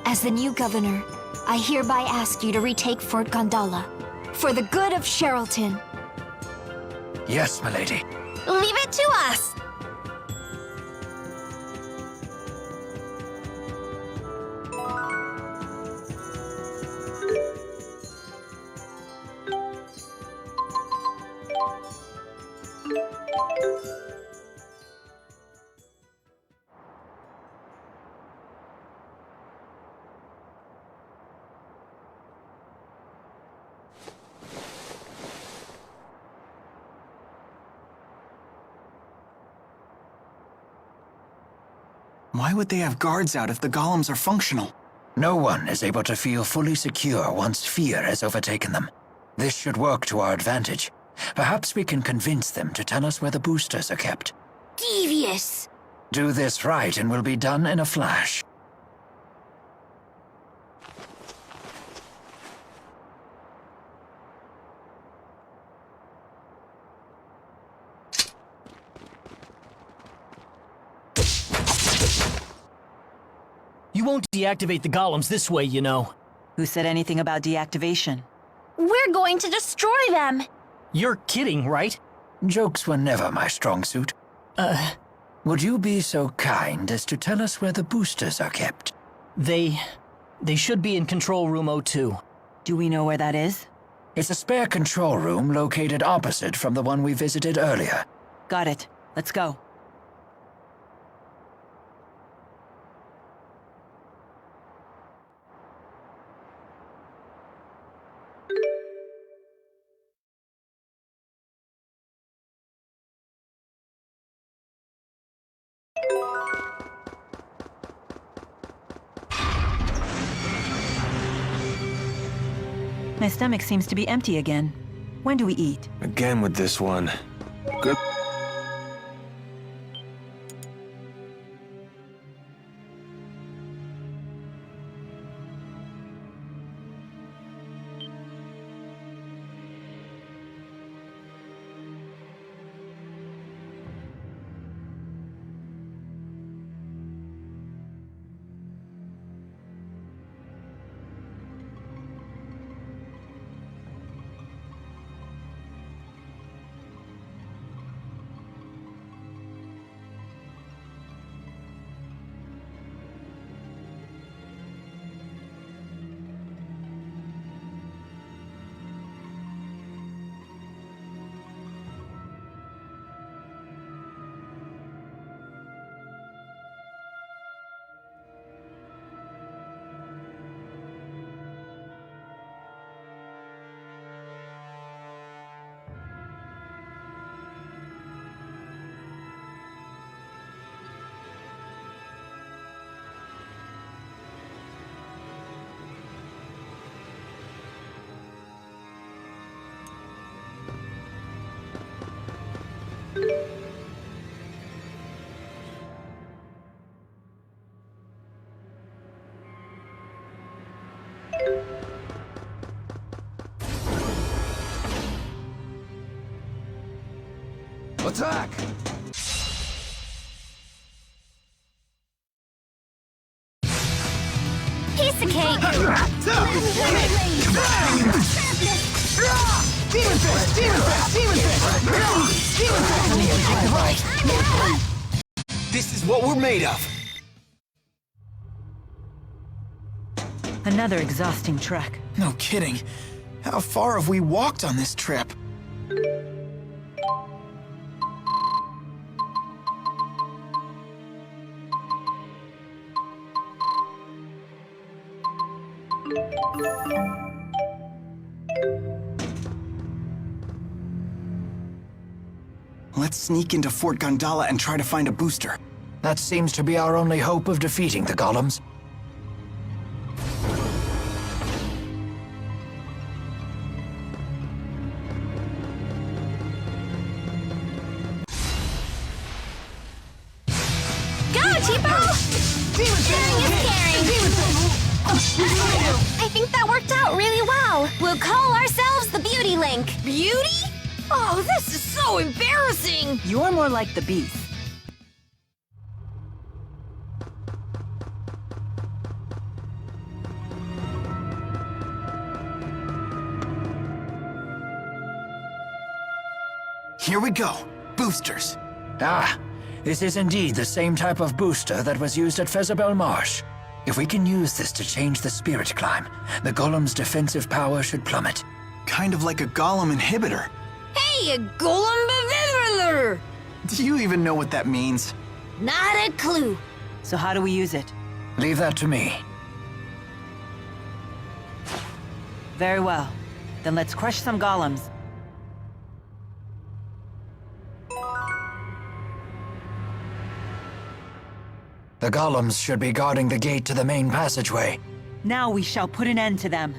As the new governor, I hereby ask you to retake Fort Gandala, for the good of Sherrilton. Yes, my lady. Leave it to us! Why would they have guards out if the golems are functional? No one is able to feel fully secure once fear has overtaken them. This should work to our advantage. Perhaps we can convince them to tell us where the boosters are kept. Devious! Do this right and we'll be done in a flash. You won't deactivate the golems this way, you know. Who said anything about deactivation? We're going to destroy them! You're kidding, right? Jokes were never my strong suit. Would you be so kind as to tell us where the boosters are kept? They should be in Control Room 02. Do we know where that is? It's a spare control room located opposite from the one we visited earlier. Got it. Let's go. My stomach seems to be empty again. When do we eat? Again with this one. Good. Attack! Piece of cake! Demon fist! Demon fist! Demon fist! Demon fist! This is what we're made of! Another exhausting trek. No kidding. How far have we walked on this trip? Let's sneak into Fort Gondala and try to find a booster. That seems to be our only hope of defeating the golems. Go, Cheapo! Sharing is caring! I think that worked out really well. We'll call ourselves the Beauty Link. Beauty? Oh, this is so embarrassing! You're more like the beast. Here we go. Boosters. Ah, this is indeed the same type of booster that was used at Fezabel Marsh. If we can use this to change the spirit climb, the golem's defensive power should plummet. Kind of like a golem inhibitor. Hey, a golem. Do you even know what that means? Not a clue. So how do we use it? Leave that to me. Very well. Then let's crush some golems. The golems should be guarding the gate to the main passageway. Now we shall put an end to them.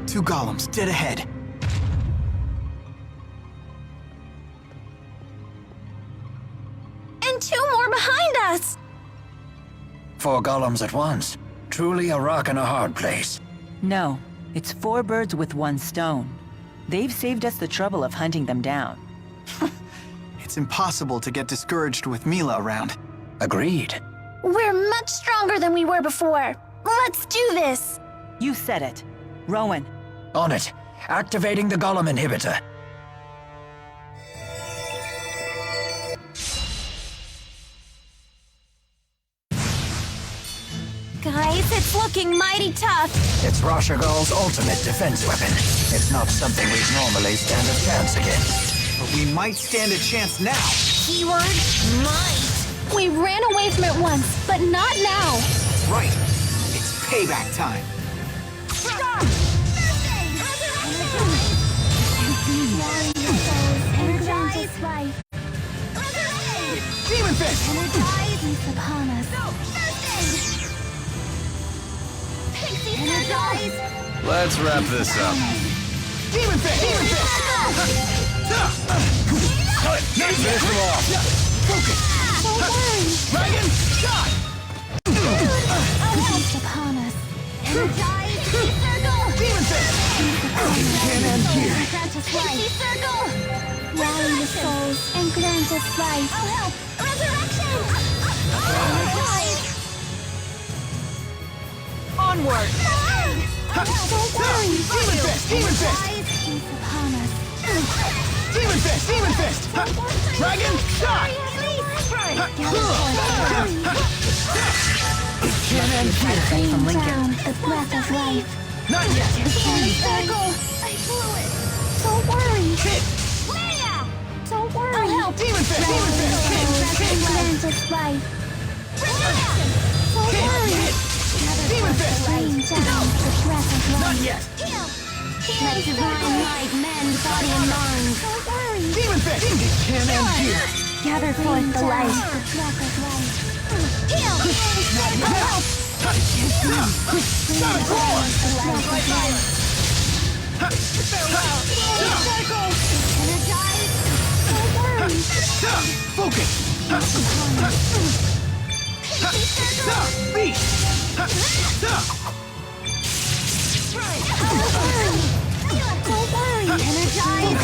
Two golems, dead ahead. And two more behind us! 4 golems at once. Truly a rock and a hard place. No, it's 4 birds with 1 stone. They've saved us the trouble of hunting them down. It's impossible to get discouraged with Mila around. Agreed. We're much stronger than we were before. Let's do this! You said it. Rowan. On it. Activating the golem inhibitor. Guys, it's looking mighty tough. It's Roshagal's ultimate defense weapon. It's not something we'd normally stand a chance against. But we might stand a chance now. Keyword, might. We ran away from it once, but not now. That's right. It's payback time. Energize life. Demon Fist! Energize upon us. Energize. Let's wrap this up. Demon Fist! Demon Fist! Finish them off. Focus! Don't worry. Dragon shot! Feast upon us. Energize. Circle. Demon Fist! Can't end here. Grant us life. Circle. Rally the souls and grant us life. I'll help. Resurrection. Energize. Onward! Don't worry. Demon Fist! Demon Fist! Feast upon us. Demon Fist! Demon Fist! Dragon shot! Can't end here. From Lincoln. Down the breath of life. Not yet! Circle. I blew it. Don't worry. Xillia. Don't worry. I'll help. Demon Fist! Demon Fist! Grant us life. Don't worry. Demon Fist! Rain down the breath of life. Not yet! Let divine light mend body and mind. Don't worry. Demon Fist! It can't end here! Gather forth the light. The breath of life. Heal. Help. Got it! Roar! Circle. Energize. Don't worry. Focus! Beast! Don't worry. Energize.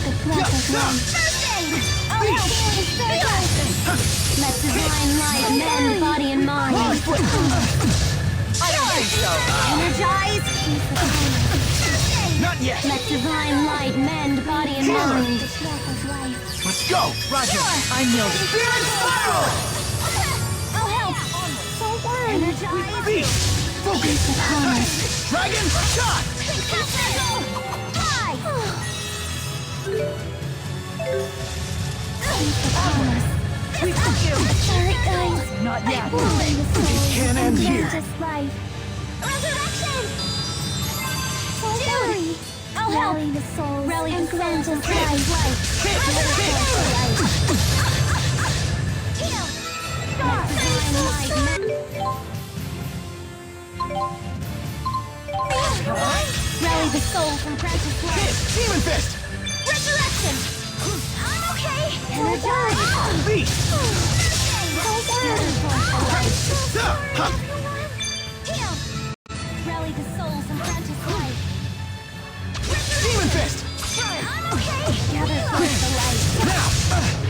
The breath of life. Let divine light mend body and mind. I don't think so! Energize. Not yet! Let divine light mend body and mind. Let's go! Roger. I nailed it. Spirit Spiral! I'll help. Don't worry. Energize. Beast! Focus! Dragon shot! We took you. Sorry, guys. Not yet. It can't end here. Resurrection! Don't worry. I'll help. Rally the souls and grant us life. Rally the souls and grant us life. Demon Fist! Resurrection! I'm okay. Energize! Beast! Don't worry. Heal. Rally the souls and grant us life. Demon Fist! I'm okay. Gather forth the light. Now!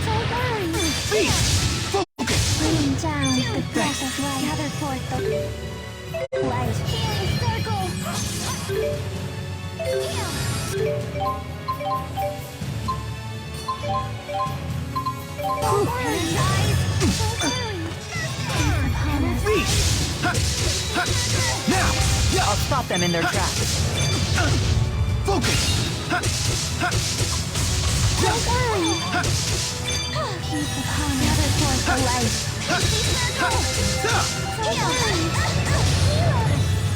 Don't worry. Beast! Focus! Rain down the breath of light. Gather forth the light. Healing circle. Heal. Don't worry. Don't worry. Beast! Now! stop them in their tracks. Focus! Don't worry. Peace upon another force for life.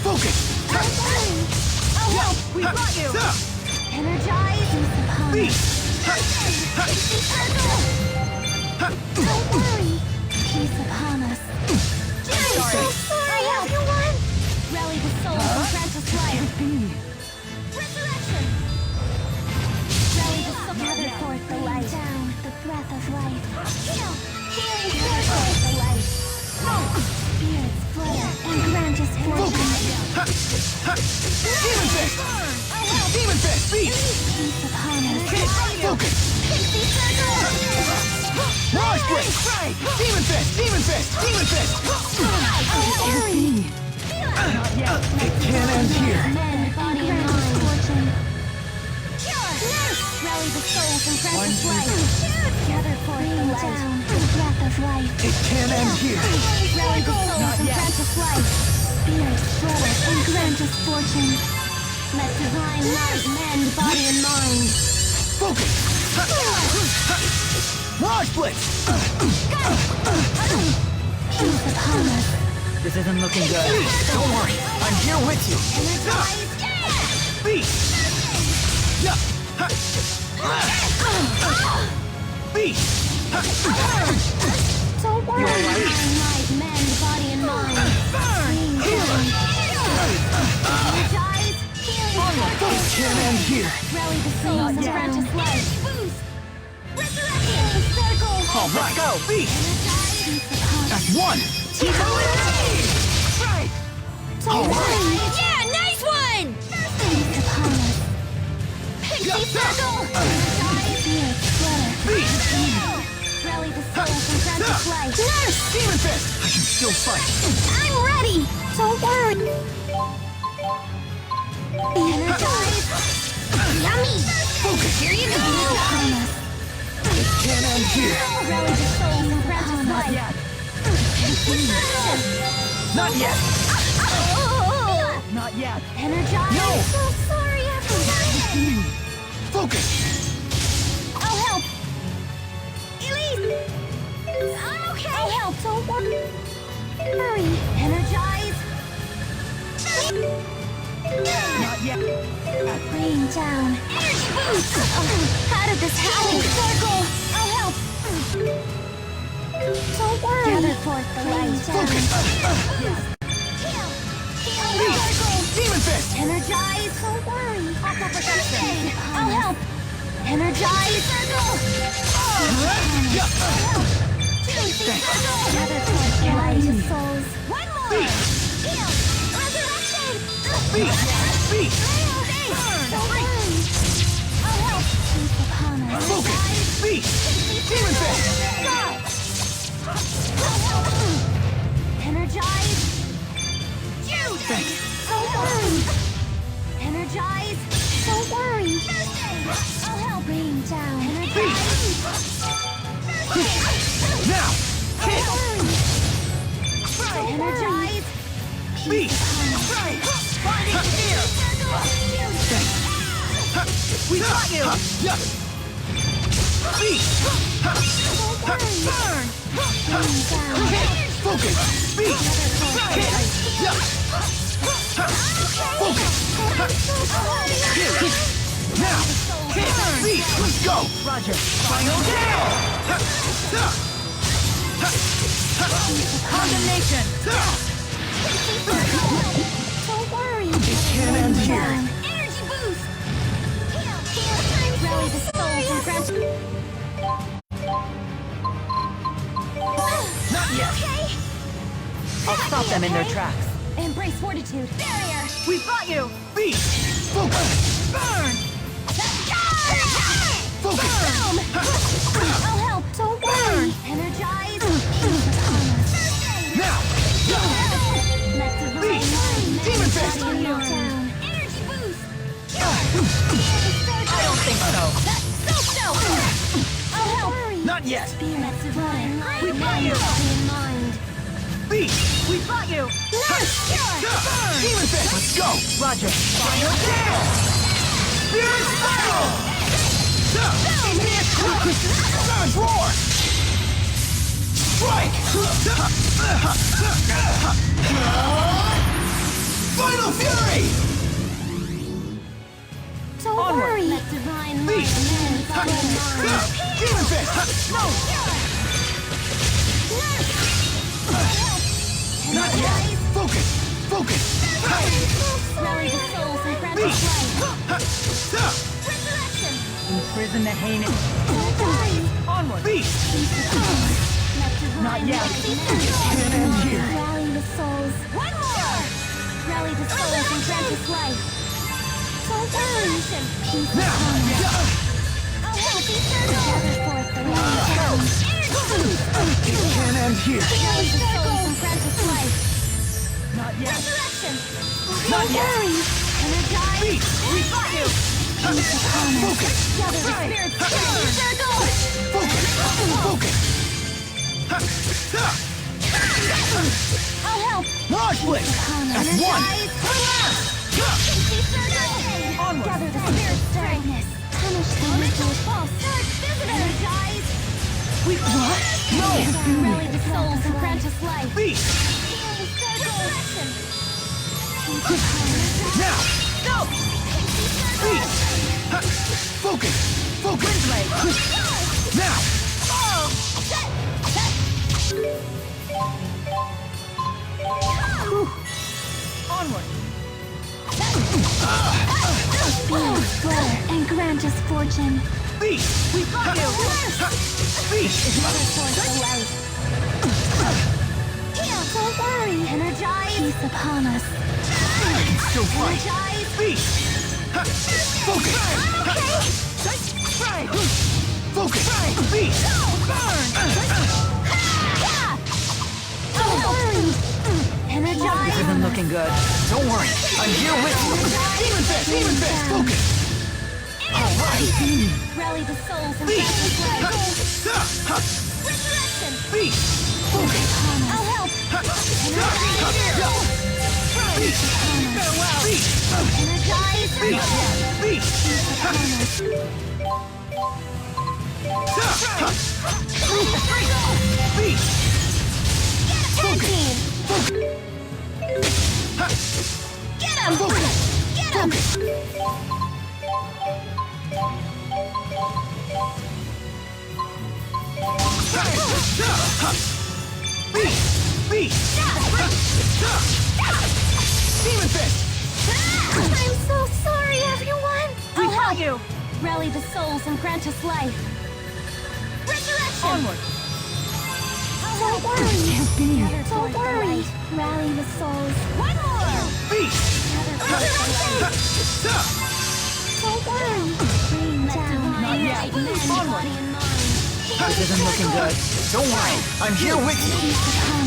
Focus! Don't worry. I'll help. We got you. Energize. Peace upon us. Don't worry. Peace upon us. I'm so sorry, everyone. Rally the souls and grant us life. Resurrection. Rally the soul. Gather forth the light. Down the breath of life. Heal. Healing forth the light. Spirits flutter and grant us fortune. Demon Fist! Demon Fist! Beat! Peace upon us. Focus! Pixie circle. Mirage Break! Demon Fist! Demon Fist! Demon Fist! It can't end here. Men, body, and mind. Fortune. Rally the souls and grant us life. Gather forth the light. Down the breath of life. It can't end here. Rally the souls and grant us life. Spirits flutter and grant us fortune. Let divine light mend body and mind. Focus! Mirage Blitz! Peace upon us. This isn't looking good. Don't worry, I'm here with you. Beat! Beat! Don't worry. You're right. Divine light mend body and mind. Energize. Healing circle. Can't end here. Rally the souls and grant us life. Resurrection circle. All right, go! Beat! That's one! Don't worry. Yeah, nice one! Peace upon us. Pixie circle. Spirits flutter. Rally the souls and grant us life. Nurse! Demon Fist! I can still fight. I'm ready. Don't worry. Energize. Yummy! Focus! Here you go! It can't end here. Rally the souls and grant us life. Not yet! Not yet. Energize. No. So sorry, everyone. Focus! I'll help. Elise. I'm okay. I'll help. Don't worry. Hurry. Energize. Not yet. Rain down. Energy boost. How did this happen? Circle. I'll help. Don't worry. Gather forth the light. Focus! Healing circle. Demon Fist! Energize. Don't worry. Aqua protection. I'll help. Energize. Circle. Gather forth the light of souls. One more. Heal. Resurrection. Beat! Beat! Don't worry. I'll help. Peace upon us. Focus! Beat! Demon Fist! Energize. Thanks. Don't worry. Energize. Don't worry. I'll help. Rain down. Energize. Now! Hit! Energize. Beat! Finding fear. Thanks. We got you. Beat! Burn. Rain down. Focus! Beat! Hit! Focus! Now! Hit! Beat! Let's go! Roger. Final kill! Condemnation. Don't worry. It can't end here. Energy boost. Heal. Rally the souls and grant. Not yet! Okay. I'll stop them in their tracks. Embrace fortitude. Barrier. We've got you. Beat! Focus! Burn. Focus! Boom. I'll help. Don't worry. Energize. Now! Let divine Beat! light Demon Fist! body down. Energy boost. I don't think so. I'll help. Not yet! Spirits divine light We got mend you. body and mind. Beast! We've got you! Demon Fist! Let's go! Roger. Final down! Spirit Spiral! Savage Roar! Strike! Final Fury! Don't worry. Let divine light Demon Fist! No! Not yet! Focus! Focus! Rally the souls and grant us life. Resurrection! Imprison the heinous. Onward! Beast! Not yet. Can't end here. Rally the souls. One more! Rally the souls and grant us life. Don't worry. Peace upon us. I'll help you gather forth the light. It can't end here. Rally the souls and grant us life. Not yet. Resurrection! Not yet. Energize! Beast! We've got you! Peace upon us. Focus! Gather the spirits together. Circle! Focus! Focus! I'll help! Mirage Blitz! That's one! Onward! Gather the spirit's darkness. Punish the ritual false. Third visitor! Energize! Wait, what? No! Rally the souls and grant us life. Beast! Resurrection! Now! Go! Beast! Focus! Focus! Now! Onward! Beings flare and grant us fortune. Beast! We've got you! Beast! Gather forth the light. Don't worry. Energize. Peace upon us. Still fight! Energize. Beast! Focus! I'm okay. Focus! Beast! Don't worry. Energize. This isn't looking good. Don't worry, I'm here with you! Demon Fist! Demon Fist! Focus! Alright! Rally the souls and grant us life. Resurrection. Beast! Focus! I'll help. Beast! Farewell! Beast! Energize. Beast! Beast! Focus. Focus! Get him! Get him! Beast! Beast! Demon Fist! I'm so sorry, everyone! We got you! Rally the souls and grant us life. Resurrection! Onward! Don't worry! Don't worry! Rally the souls. One more! Beast! Don't worry! Rain down. Not yet. Onward! This isn't looking good. Don't worry, I'm here with you!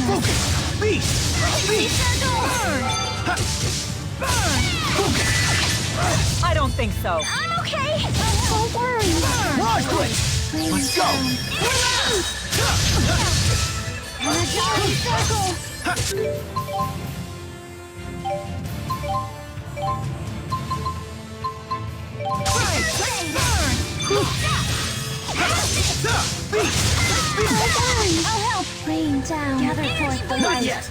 Focus! Beast! Beast! Burn! Focus! I don't think so. I'm okay! Don't worry! Mirage Blitz! Let's go! Energize circle! I'll help! Rain down. Gather forth the Not light. yet!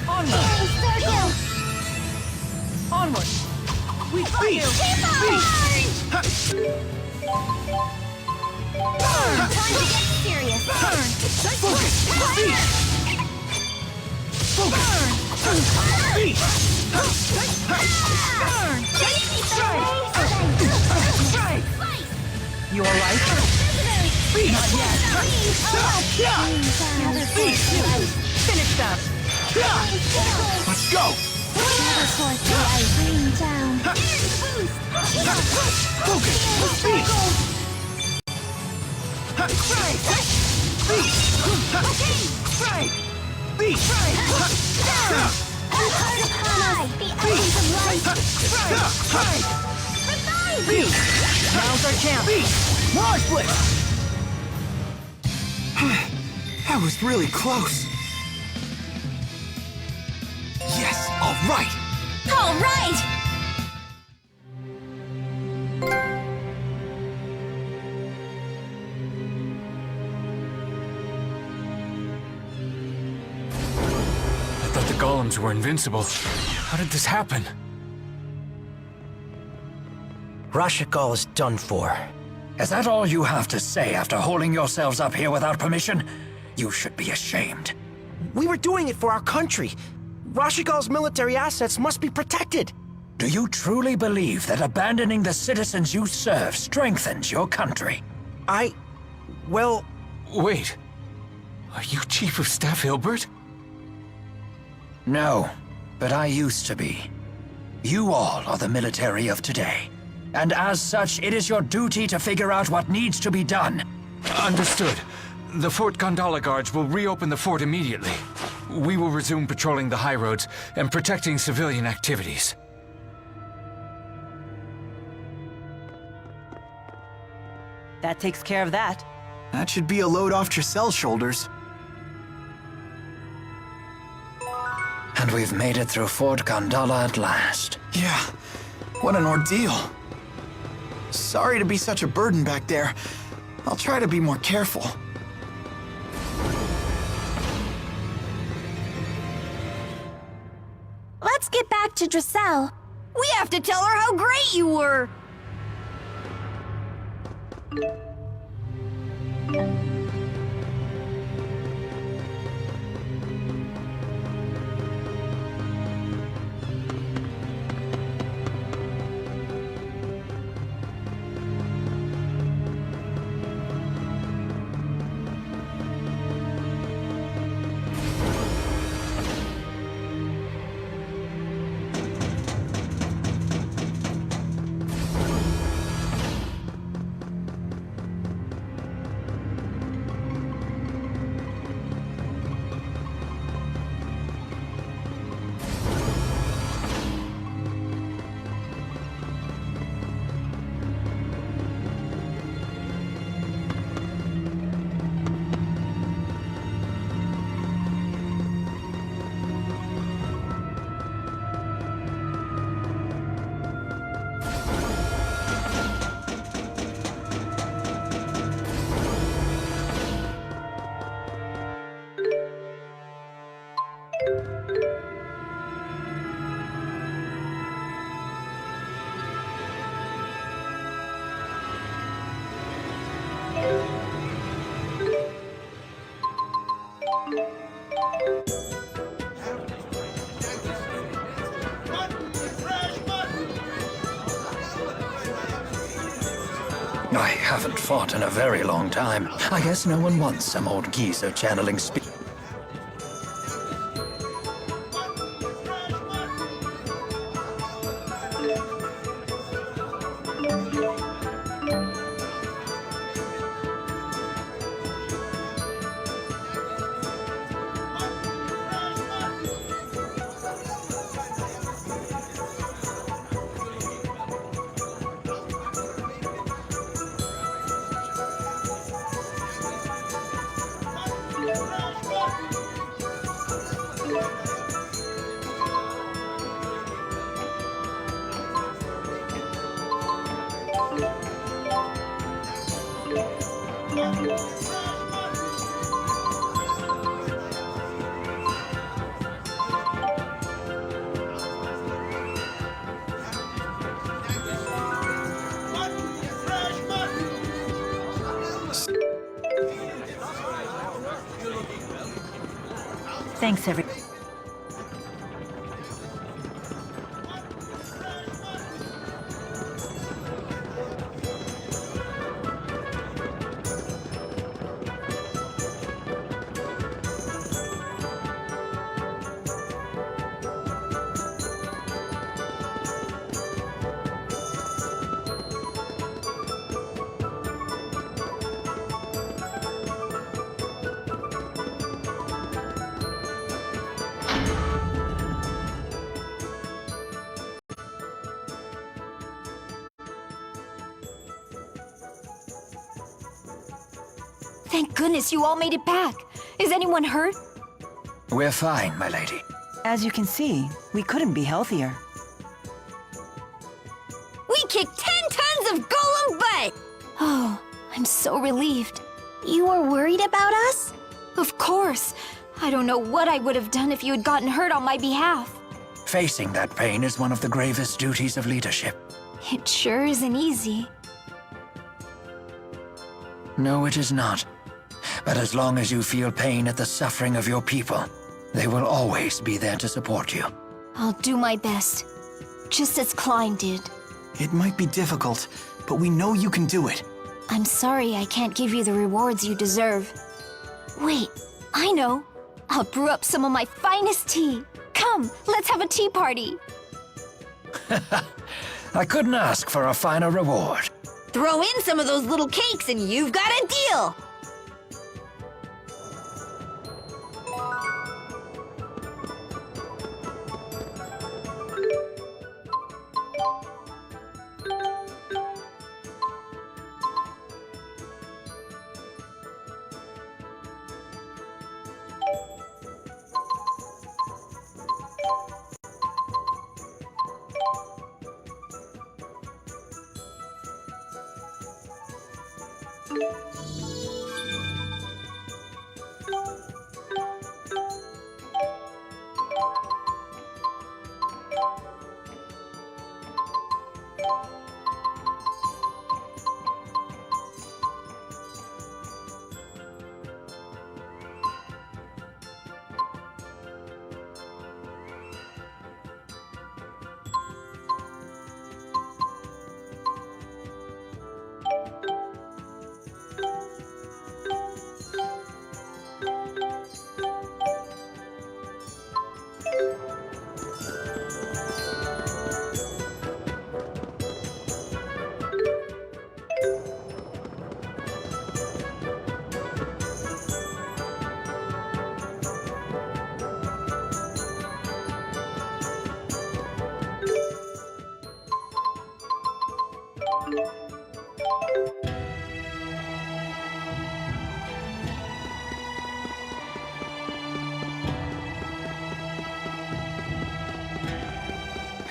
Onward! Circle! Onward! We got you! Keep on! Time to get serious. Focus! Beast! Focus! Beast! You alright? Beast! Not yet. Beast! Finish them! Let's go! Gather forth the light. Rain down. Focus! Beast! Beast! Impart upon us the essence of light. Revive! Beast! Now's our chance! Mirage Blitz! That was really close. Yes, all right! All right! I thought the golems were invincible. How did this happen? Rashikal is done for. Is that all you have to say after holding yourselves up here without permission? You should be ashamed. We were doing it for our country. Rashikal's military assets must be protected. Do you truly believe that abandoning the citizens you serve strengthens your country? Well... Wait. Are you Chief of Staff Hilbert? No, but I used to be. You all are the military of today. And as such, it is your duty to figure out what needs to be done. Understood. The Fort Gondala Guards will reopen the fort immediately. We will resume patrolling the high roads and protecting civilian activities. That takes care of that. That should be a load off Tricel's shoulders. And we've made it through Fort Gondala at last. Yeah, what an ordeal. Sorry to be such a burden back there. I'll try to be more careful. Let's get back to Dracel. We have to tell her how great you were! I haven't fought in a very long time. I guess no one wants some old geezer channeling speed. Thanks, everyone. Thank goodness you all made it back. Is anyone hurt? We're fine, my lady. As you can see, we couldn't be healthier. We kicked 10 tons of golem butt! Oh, I'm so relieved. You were worried about us? Of course. I don't know what I would have done if you had gotten hurt on my behalf. Facing that pain is one of the gravest duties of leadership. It sure isn't easy. No, it is not. But as long as you feel pain at the suffering of your people, they will always be there to support you. I'll do my best. Just as Klein did. It might be difficult, but we know you can do it. I'm sorry I can't give you the rewards you deserve. Wait, I know. I'll brew up some of my finest tea. Come, let's have a tea party. I couldn't ask for a finer reward. Throw in some of those little cakes and you've got a deal!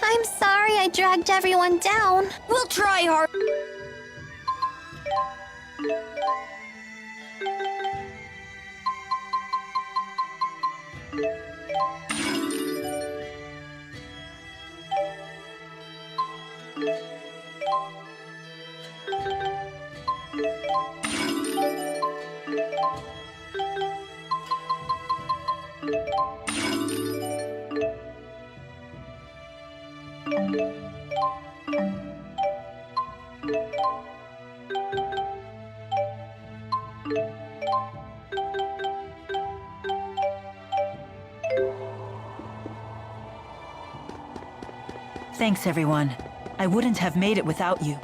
I'm sorry I dragged everyone down. We'll try hard. Thanks, everyone. I wouldn't have made it without you.